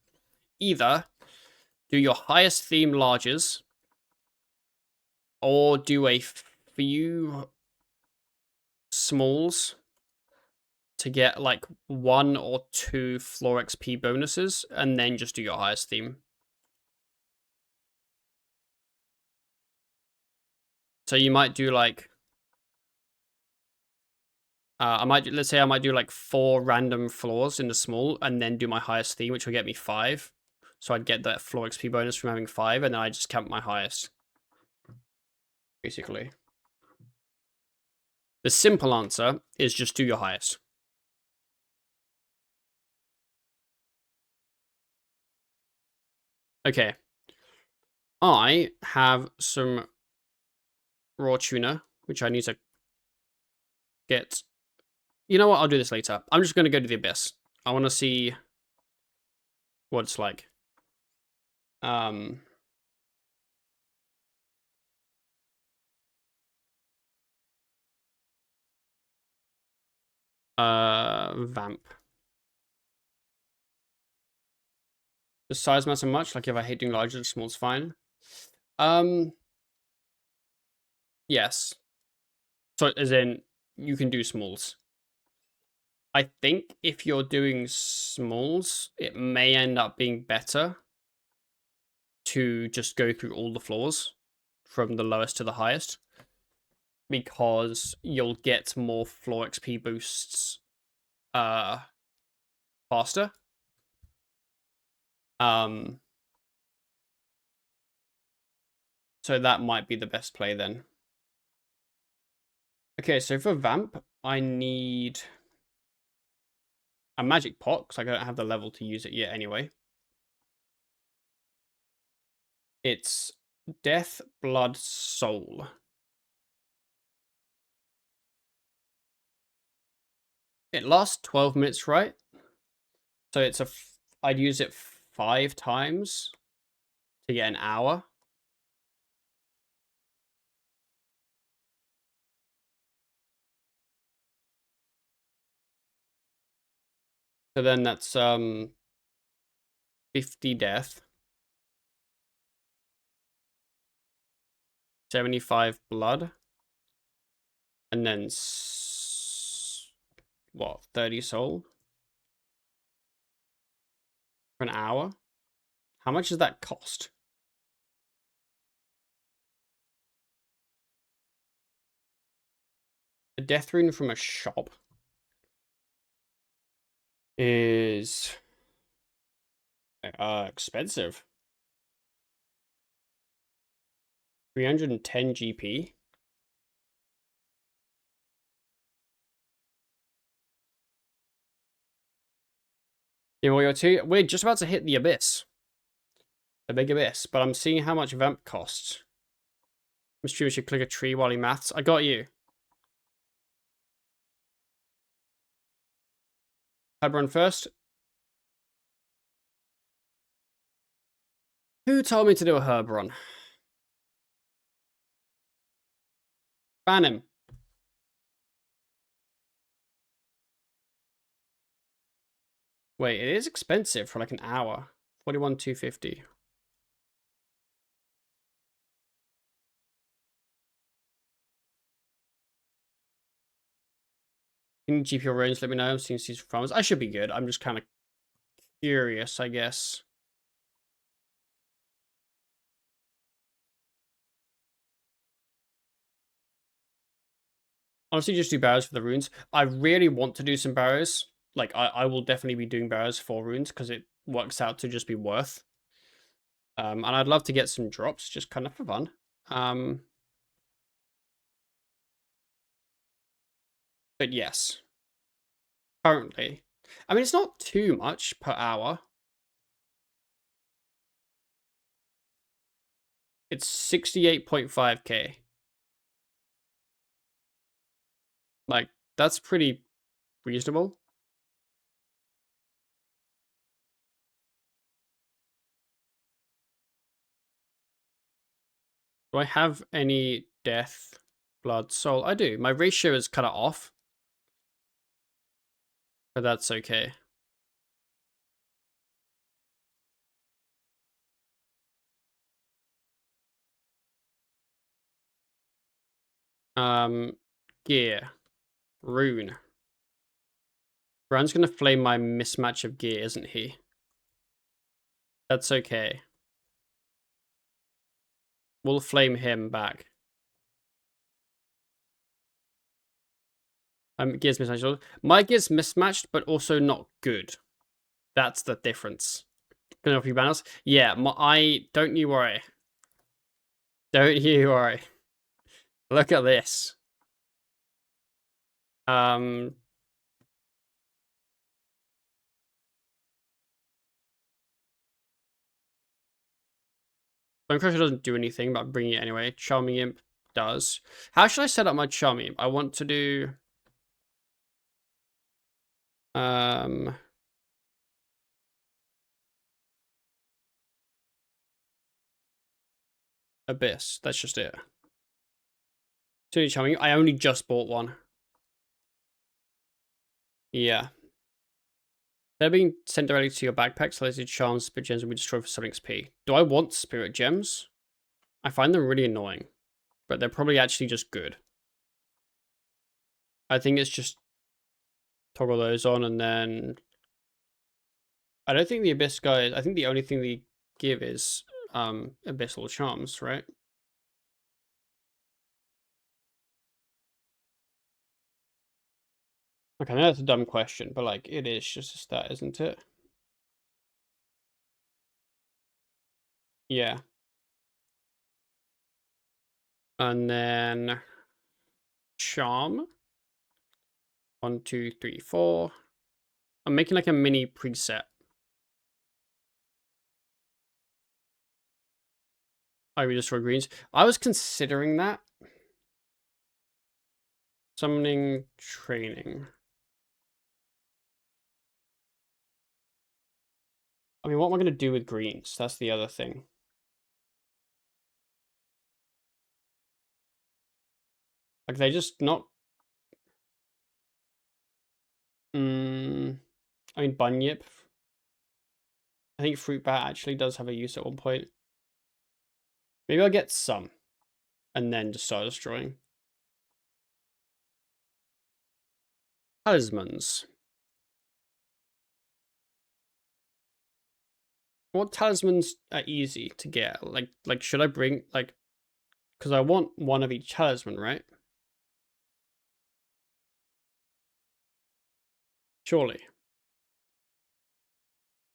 Speaker 1: either do your highest theme larges or do a few smalls to get, like, 1 or 2 floor XP bonuses, and then just do your highest theme. So you might do, like, let's say I might do, like, 4 random floors in the small, and then do my highest theme, which will get me 5. So I'd get that floor XP bonus from having 5, and then I just count my highest. Basically. The simple answer is just do your highest. Okay. I have some raw tuna, which I need to get. You know what? I'll do this later. I'm just going to go to the abyss. I want to see what it's like. Vamp. The size matter much? Like if I hate doing larger, small's fine. Yes. So as in, you can do smalls. I think if you're doing smalls, it may end up being better to just go through all the floors from the lowest to the highest, because you'll get more floor XP boosts faster. So that might be the best play then. Okay, so for Vamp, I need a magic pot, because I don't have the level to use it yet anyway. It's Death, Blood, Soul. It lasts 12 minutes, right? So it's I'd use it 5 times to get an hour. So then that's 50 death. 75 blood. And then what, 30 soul? For an hour? How much does that cost? A death rune from a shop is expensive. 310 GP. Yeah, well, we're just about to hit the abyss. The big abyss, but I'm seeing how much Vamp costs. Mr. We should click a tree while he maths. I got you. I'd run first. Who told me to do a herb run? Ban him. Wait, it is expensive for like an hour. 41,250. Any GPO range, let me know. I'm seeing these farmers. I should be good. I'm just kind of curious, I guess. Honestly, just do barrows for the runes. I really want to do some barrows. Like, I will definitely be doing barrows for runes because it works out to just be worth. And I'd love to get some drops, just kind of for fun. But yes. Currently. I mean, it's not too much per hour. It's 68.5k. Like, that's pretty reasonable. Do I have any death, blood, soul? I do. My ratio is kind of off. But that's okay. Gear. Rune. Brand's gonna flame my mismatch of gear, isn't he? That's okay. We'll flame him back. Gear's mismatched. My gear's mismatched, but also not good. That's the difference. Gonna help you balance. Yeah, don't you worry. Don't you worry. Look at this. Bone Crusher doesn't do anything, but I'm bringing it anyway. Charming Imp. does. How should I set up my Charmy? I want to do Abyss. That's just it. Too Charming. I only just bought one. Yeah. They're being sent directly to your backpack, so selected charms, spirit gems will be destroyed for 7 XP. Do I want spirit gems? I find them really annoying, but they're probably actually just good. I think it's just toggle those on, and then I don't think the Abyss guys, I think the only thing they give is Abyssal Charms, right? Okay, I know that's a dumb question, but like it is just a stat, isn't it? Yeah. And then Charm. 1, 2, 3, 4. I'm making like a mini preset. I would destroy greens. I was considering that. Summoning training. I mean, what am I going to do with greens? That's the other thing. Like, they just not... I mean, Bunyip. I think Fruit Bat actually does have a use at one point. Maybe I'll get some. And then just start destroying. Talismans. What talismans are easy to get? Like should I bring, like... Because I want one of each talisman, right? Surely.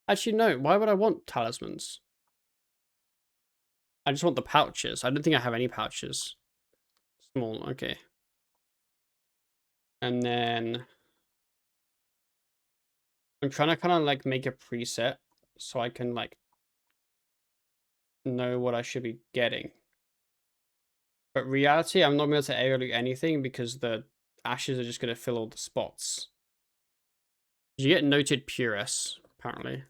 Speaker 1: Actually, no. Why would I want talismans? I just want the pouches. I don't think I have any pouches. Small, okay. And then... I'm trying to kind of like make a preset so I can like know what I should be getting. But reality, I'm not going to able anything because the ashes are just going to fill all the spots. You get noted puress, apparently.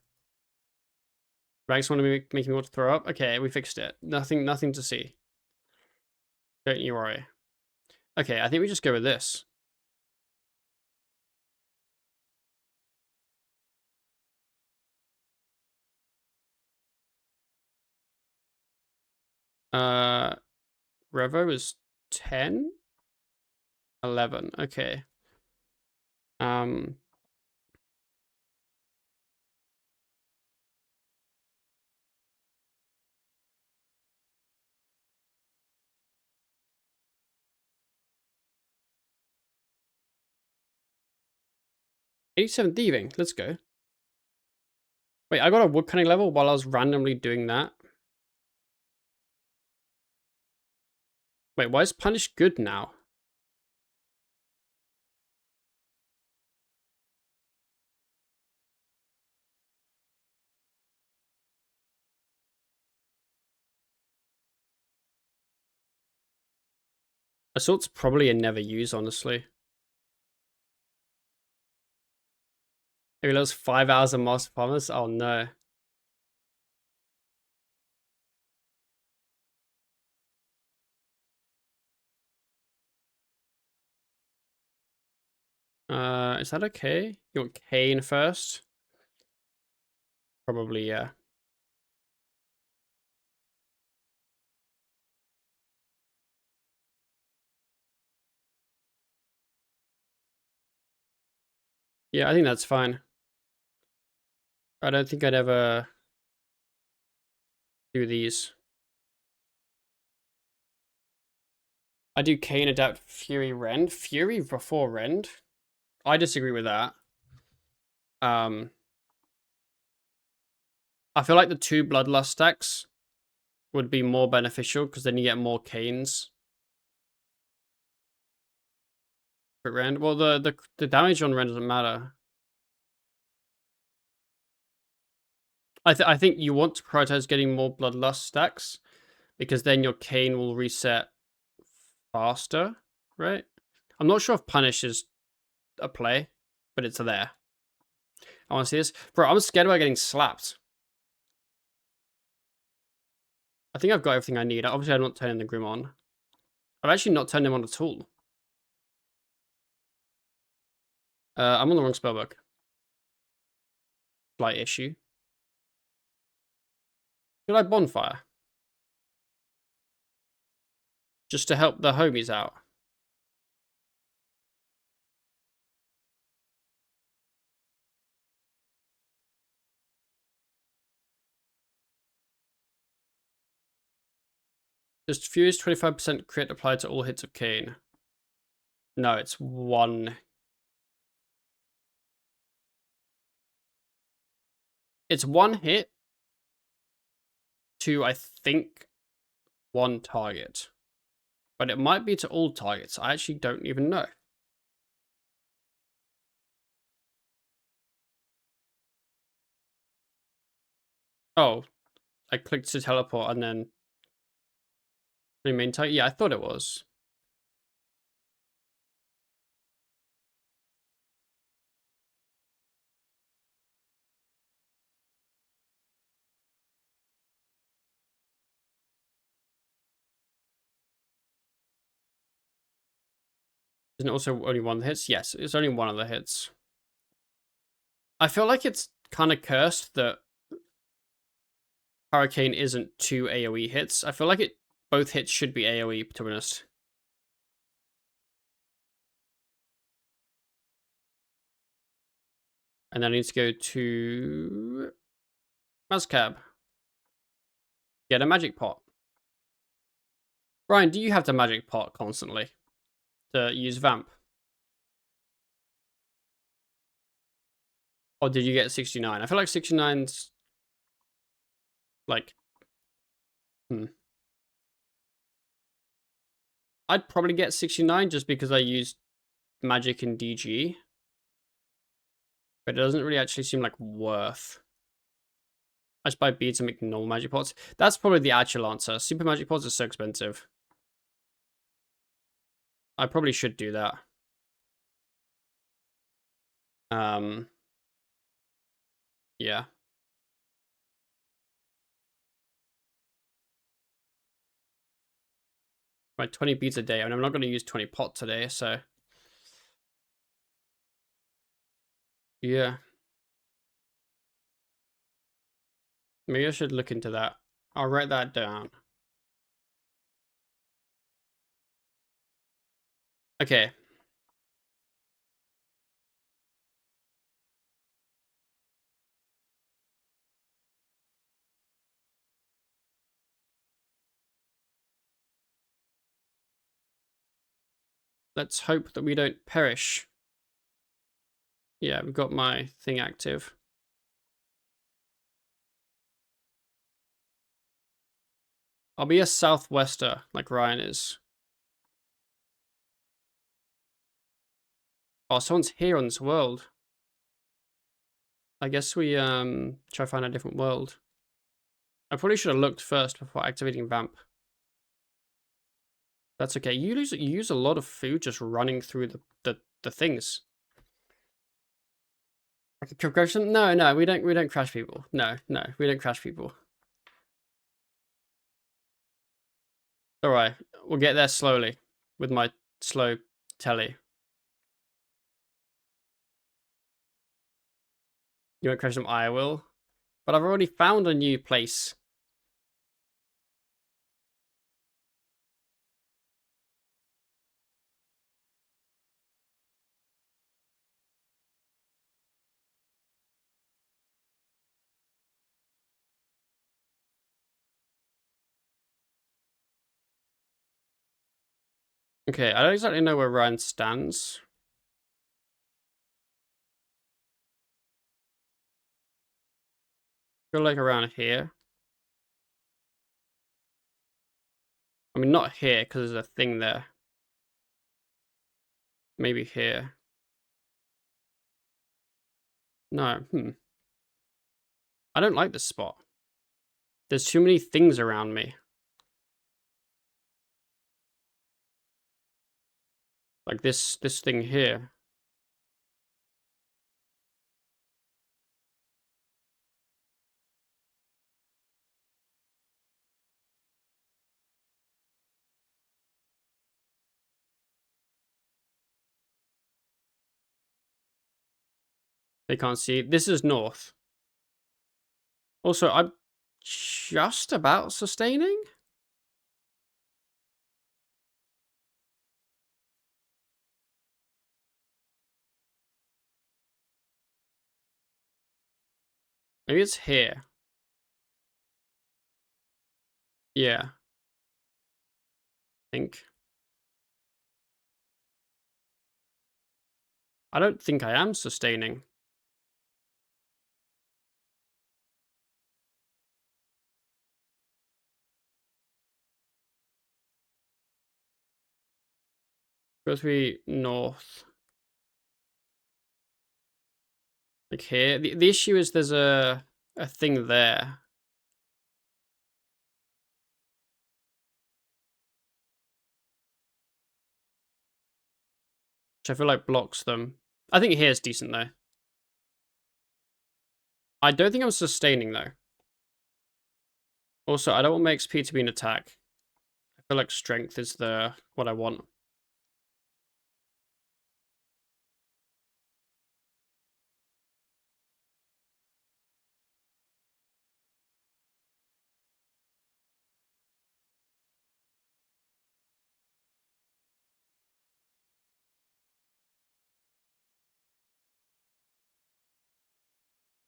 Speaker 1: Rags want to make me want to throw up. Okay, we fixed it. Nothing to see. Don't you worry. Okay, I think we just go with this. Revo is 10? 11, okay. 87 thieving, let's go. Wait, I got a wood cutting level while I was randomly doing that. Wait, why is punish good now? Assault's probably a never use, honestly. Maybe those 5 hours of Master Promise? Oh no. Is that okay? You want Kane first? Probably, yeah. Yeah, I think that's fine. I don't think I'd ever do these. I do Kane adapt Fury Rend. Fury before Rend? I disagree with that. I feel like the 2 Bloodlust stacks would be more beneficial because then you get more Canes. But Rend, well, the damage on Rend doesn't matter. I think you want to prioritize getting more Bloodlust stacks because then your Cane will reset faster, right? I'm not sure if punish is a play, but it's there. I want to see this. Bro, I'm scared about getting slapped. I think I've got everything I need. Obviously, I'm not turning the Grim on. I've actually not turned him on at all. I'm on the wrong spellbook. Slight issue. Should I bonfire? Just to help the homies out. Just fuse 25% crit applied to all hits of Kane. No, it's 1. It's 1 hit to, I think, 1 target. But it might be to all targets. I actually don't even know. Oh, I clicked to teleport and then remain target. Yeah, I thought it was. Isn't it also only 1 hits? Yes, it's only 1 of the hits. I feel like it's kind of cursed that Hurricane isn't 2 AoE hits. I feel like both hits should be AoE, to be honest. And then I need to go to Mazcab. Get a magic pot. Brian, do you have the magic pot constantly to use Vamp? Or did you get 69? I feel like 69's like... I'd probably get 69 just because I used magic in DG. But it doesn't really actually seem like worth. I just buy beads and make normal magic pots. That's probably the actual answer. Super magic pots are so expensive. I probably should do that. Yeah. Right, 20 beads a day. I mean, I'm not going to use 20 pot today, so... Yeah. Maybe I should look into that. I'll write that down. Okay. Let's hope that we don't perish. Yeah, we've got my thing active. I'll be a southwester, like Ryan is. Oh, someone's here on this world. I guess we try to find a different world. I probably should have looked first before activating Vamp. That's okay. You use a lot of food just running through the things. No, we don't crash people. No, we don't crash people. Alright, we'll get there slowly with my slow telly. You won't crash them, I will. But I've already found a new place. Okay, I don't exactly know where Ryan stands. Go like around here. I mean, not here, because there's a thing there. Maybe here. No, I don't like this spot. There's too many things around me. Like this thing here. They can't see. This is north. Also, I'm just about sustaining. Maybe it's here. Yeah. I think. I don't think I am sustaining. Go through north. Like here. The issue is there's a thing there. Which I feel like blocks them. I think here's decent though. I don't think I'm sustaining though. Also, I don't want my XP to be an attack. I feel like strength is what I want.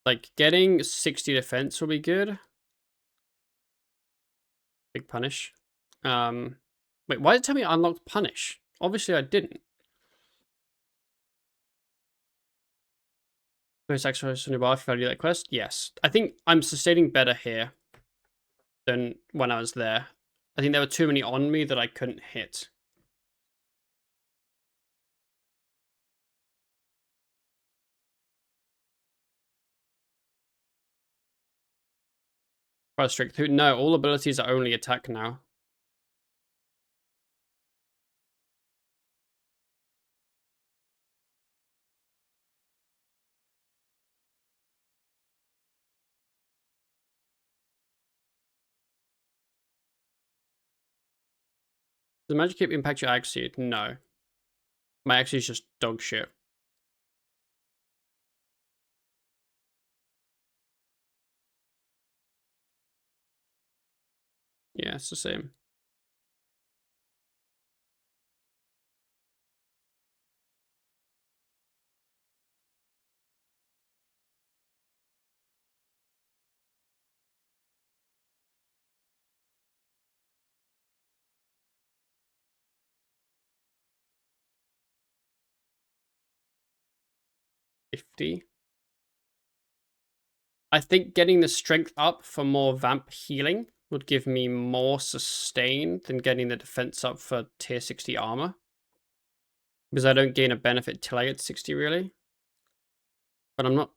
Speaker 1: Like getting 60 defense will be good. Big punish. Wait, why did it tell me I unlocked punish? Obviously I didn't. First sacrifice on your bar if I do that quest? Yes. I think I'm sustaining better here than when I was there. I think there were too many on me that I couldn't hit. Fire strength. No, all abilities are only attack now. Does magic cape impact your accuracy? No. My accuracy is just dog shit. Yeah, it's the same. $50. I think getting the strength up for more vamp healing would give me more sustain than getting the defense up for tier 60 armor. Because I don't gain a benefit till I get 60 really. But I'm not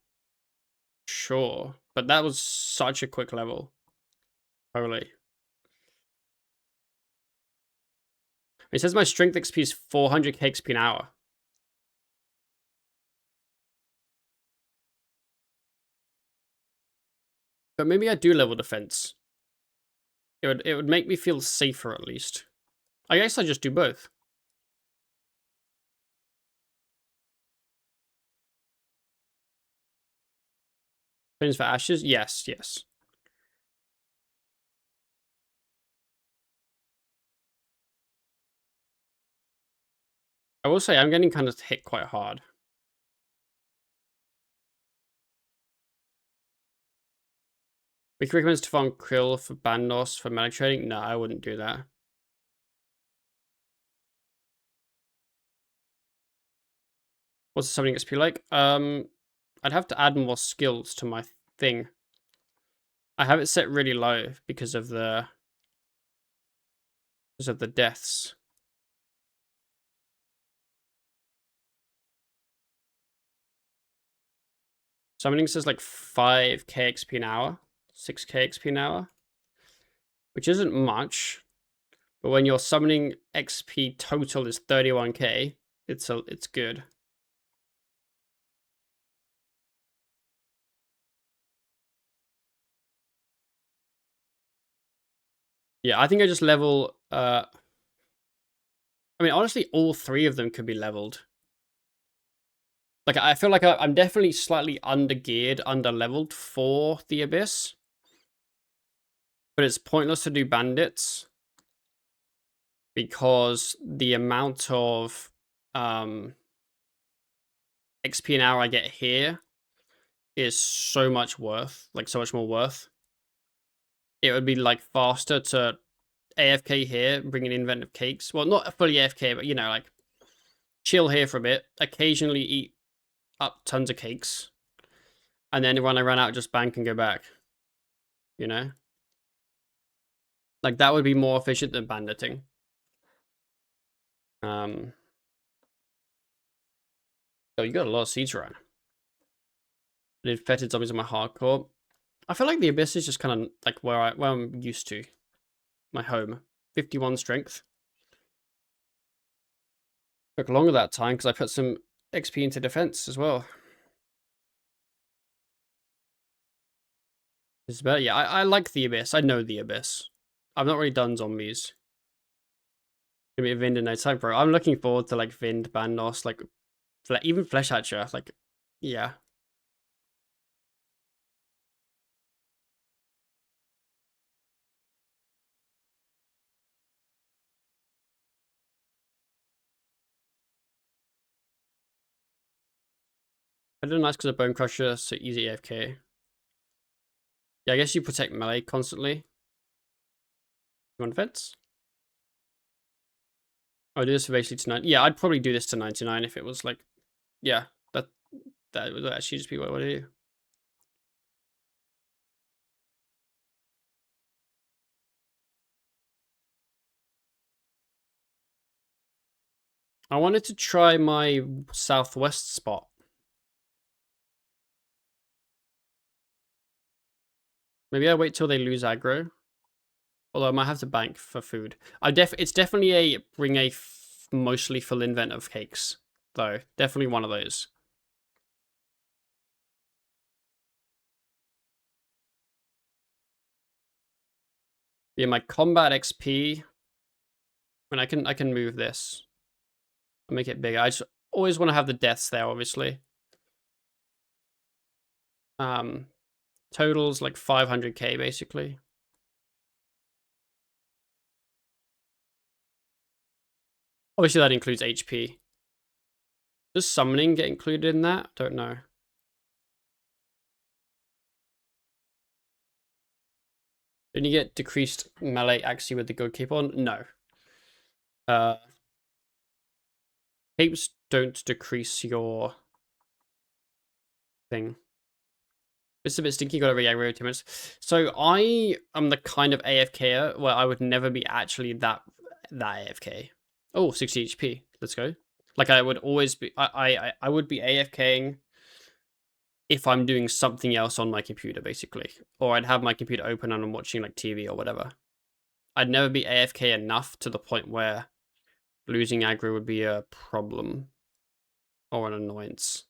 Speaker 1: sure. But that was such a quick level. Holy. It says my strength XP is 400 XP an hour. But maybe I do level defense. It would make me feel safer at least. I guess I just do both. Pins for ashes? Yes, yes. I will say I'm getting kind of hit quite hard. Wiki recommends to farm krill for Bandos for medic trading. No, I wouldn't do that. What's the summoning XP like? I'd have to add more skills to my thing. I have it set really low because of the deaths. Summoning says like 5k XP an hour, 6k XP an hour, which isn't much. But when your summoning XP total is 31k, it's good. Yeah, I think I just level. I mean, honestly, all 3 of them could be leveled. Like, I feel like I'm definitely slightly under-geared, under-leveled for the Abyss. But it's pointless to do bandits. Because the amount of XP an hour I get here is so much worth. Like, so much more worth. It would be, like, faster to AFK here, bring an invent of cakes. Well, not fully AFK, but, you know, like, chill here for a bit. Occasionally eat up tons of cakes. And then when I run out, just bank and go back. You know? Like, that would be more efficient than banditing. Oh, you got a lot of seeds around. I did fetid zombies on my hardcore. I feel like the Abyss is just kind of like where I'm used to. My home. 51 strength. Took longer that time because I put some XP into defense as well. This is better. Yeah, I like the Abyss. I know the Abyss. I've not really done zombies. Gonna be a Vind in no time, bro. I'm looking forward to like Vind, Bandos, like even Flesh Hatcher. Like, yeah. I did nice because of Bone Crusher, so easy AFK. Yeah, I guess you protect melee constantly. You want defense? I do this basically to 9. Yeah, I'd probably do this to 99 if it was like, yeah, that would actually just be what I would do. I wanted to try my southwest spot. Maybe I wait till they lose aggro. Although I might have to bank for food. It's definitely a bring a mostly full invent of cakes, though. Definitely one of those. Yeah, my combat XP. I mean, I can move this. I'll make it bigger. I just always want to have the deaths there, obviously. Totals like 500k basically. Obviously that includes HP. Does summoning get included in that? Don't know. Didn't you get decreased melee accuracy with the good cape on? No. Capes don't decrease your thing. It's a bit stinky, got every aggro 2 minutes. So I am the kind of AFKer where I would never be actually that AFK. Oh, 60 HP. Let's go. Like I would always be I would be AFKing if I'm doing something else on my computer, basically. Or I'd have my computer open and I'm watching like TV or whatever. I'd never be AFK enough to the point where losing aggro would be a problem. Or an annoyance.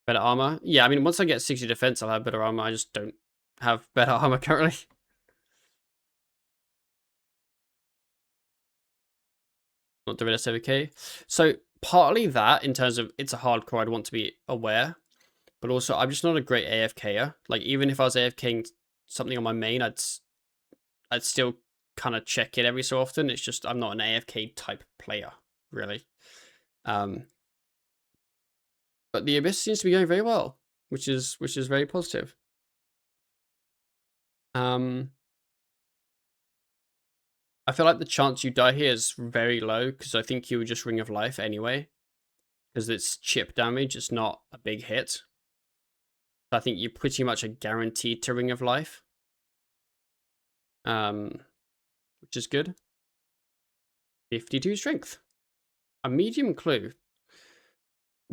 Speaker 1: Better armor? Yeah, I mean, once I get 60 defense, I'll have better armor. I just don't have better armor currently. Not doing it 7k. So, partly that, in terms of it's a hardcore, I'd want to be aware. But also, I'm just not a great AFKer. Like, even if I was AFKing something on my main, I'd still kind of check it every so often. It's just, I'm not an AFK type player, really. But the Abyss seems to be going very well, which is very positive. I feel like the chance you die here is very low because I think you would just Ring of Life anyway. Because it's chip damage, it's not a big hit. I think you pretty much are guaranteed to Ring of Life. Which is good. 52 strength. A medium clue.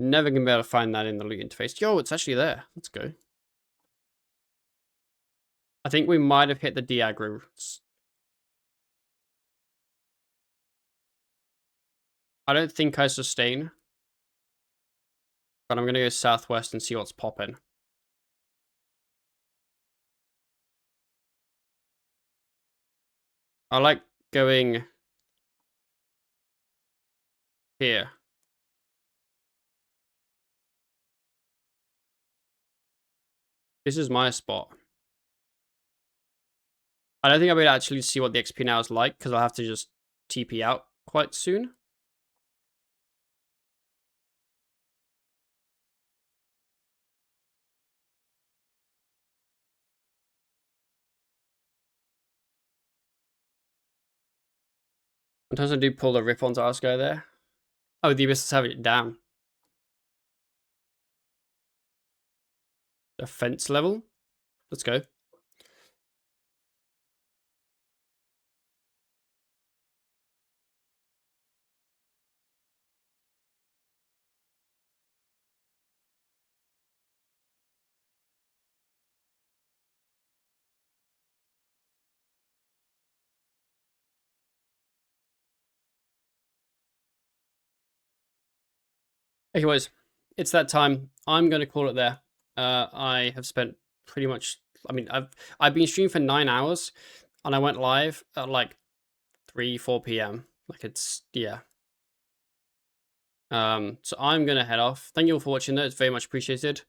Speaker 1: Never gonna be able to find that in the loot interface. Yo, it's actually there. Let's go. I think we might have hit the de-aggro. I don't think I sustain. But I'm going to go southwest and see what's popping. I like going here. This is my spot. I don't think I'll be able to actually see what the XP now is like, because I'll have to just TP out quite soon. Sometimes I do pull the rip onto Asgard there. Oh, the Abyss have it down. Defense level. Let's go. Anyways, it's that time. I'm going to call it there. I have spent pretty much, I mean, I've been streaming for 9 hours, and I went live at like 3-4 p.m. Like, it's, yeah. So I'm gonna head off. Thank you all for watching though, it's very much appreciated.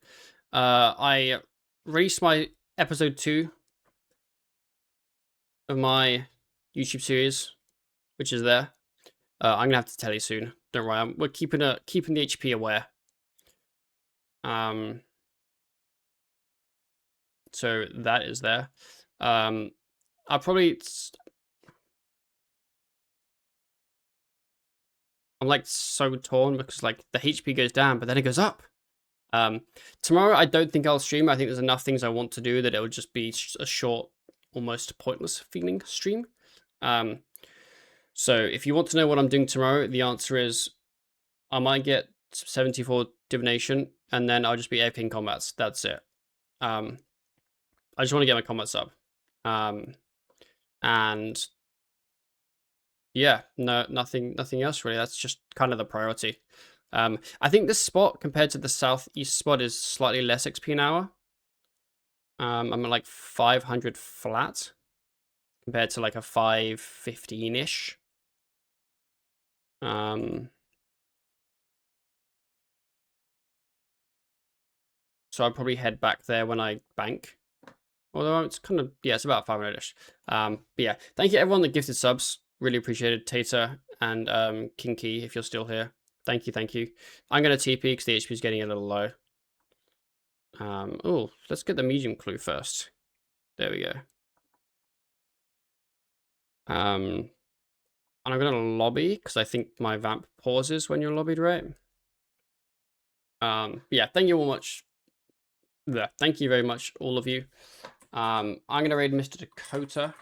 Speaker 1: I released my episode 2 of my YouTube series, which is there. I'm gonna have to tell you soon. Don't worry, we're keeping the HP aware. So that is there. I'll probably I'm like so torn because like the HP goes down, but then it goes up. Tomorrow I don't think I'll stream. I think there's enough things I want to do that it'll just be a short, almost pointless feeling stream. So if you want to know what I'm doing tomorrow, the answer is I might get 74 Divination, and then I'll just be AFK combats. That's it. I just want to get my combat sub. And yeah, no, nothing else really. That's just kind of the priority. I think this spot compared to the southeast spot is slightly less XP an hour. I'm at like 500 flat compared to like a 515-ish. So I'll probably head back there when I bank. Although it's kind of, yeah, it's about 500-ish. But yeah, thank you everyone that gifted subs. Really appreciated. Tater and Kinky, if you're still here. Thank you, thank you. I'm going to TP because the HP is getting a little low. Oh, let's get the medium clue first. There we go. And I'm going to lobby because I think my vamp pauses when you're lobbied, right? Yeah, thank you all much. Thank you very much, all of you. I'm going to raid Mr. Dakota.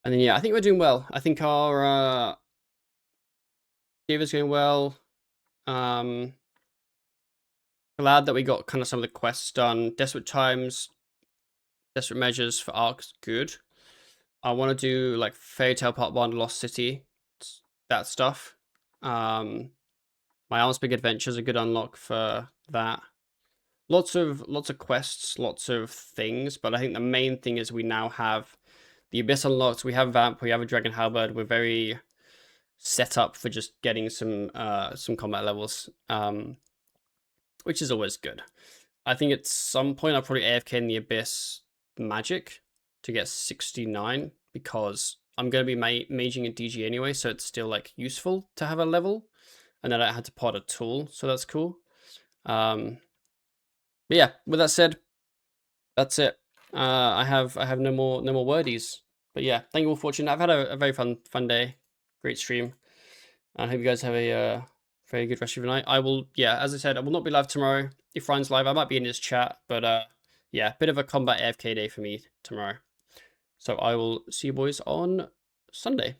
Speaker 1: And then, yeah, I think we're doing well. I think our give is going well. Glad that we got kind of some of the quests done. Desperate Times, Desperate Measures for Arcs, good. I want to do like Fairy Tale Part 1, Lost City, that stuff. My Arms Big Adventure is a good unlock for that. Lots of quests, lots of things, but I think the main thing is we now have the Abyss unlocked. We have Vamp, we have a Dragon Halberd. We're very set up for just getting some combat levels, which is always good. I think at some point I'll probably AFK in the Abyss Magic to get 69 because I'm going to be maging a DG anyway, so it's still like useful to have a level, and then I had to pot a tool, so that's cool. But yeah, with that said, that's it. I have no more wordies. But yeah, thank you all for watching. I've had a very fun day. Great stream. I hope you guys have a very good rest of your night. I will, yeah, as I said, I will not be live tomorrow. If Ryan's live, I might be in his chat. But yeah, bit of a combat AFK day for me tomorrow. So I will see you boys on Sunday.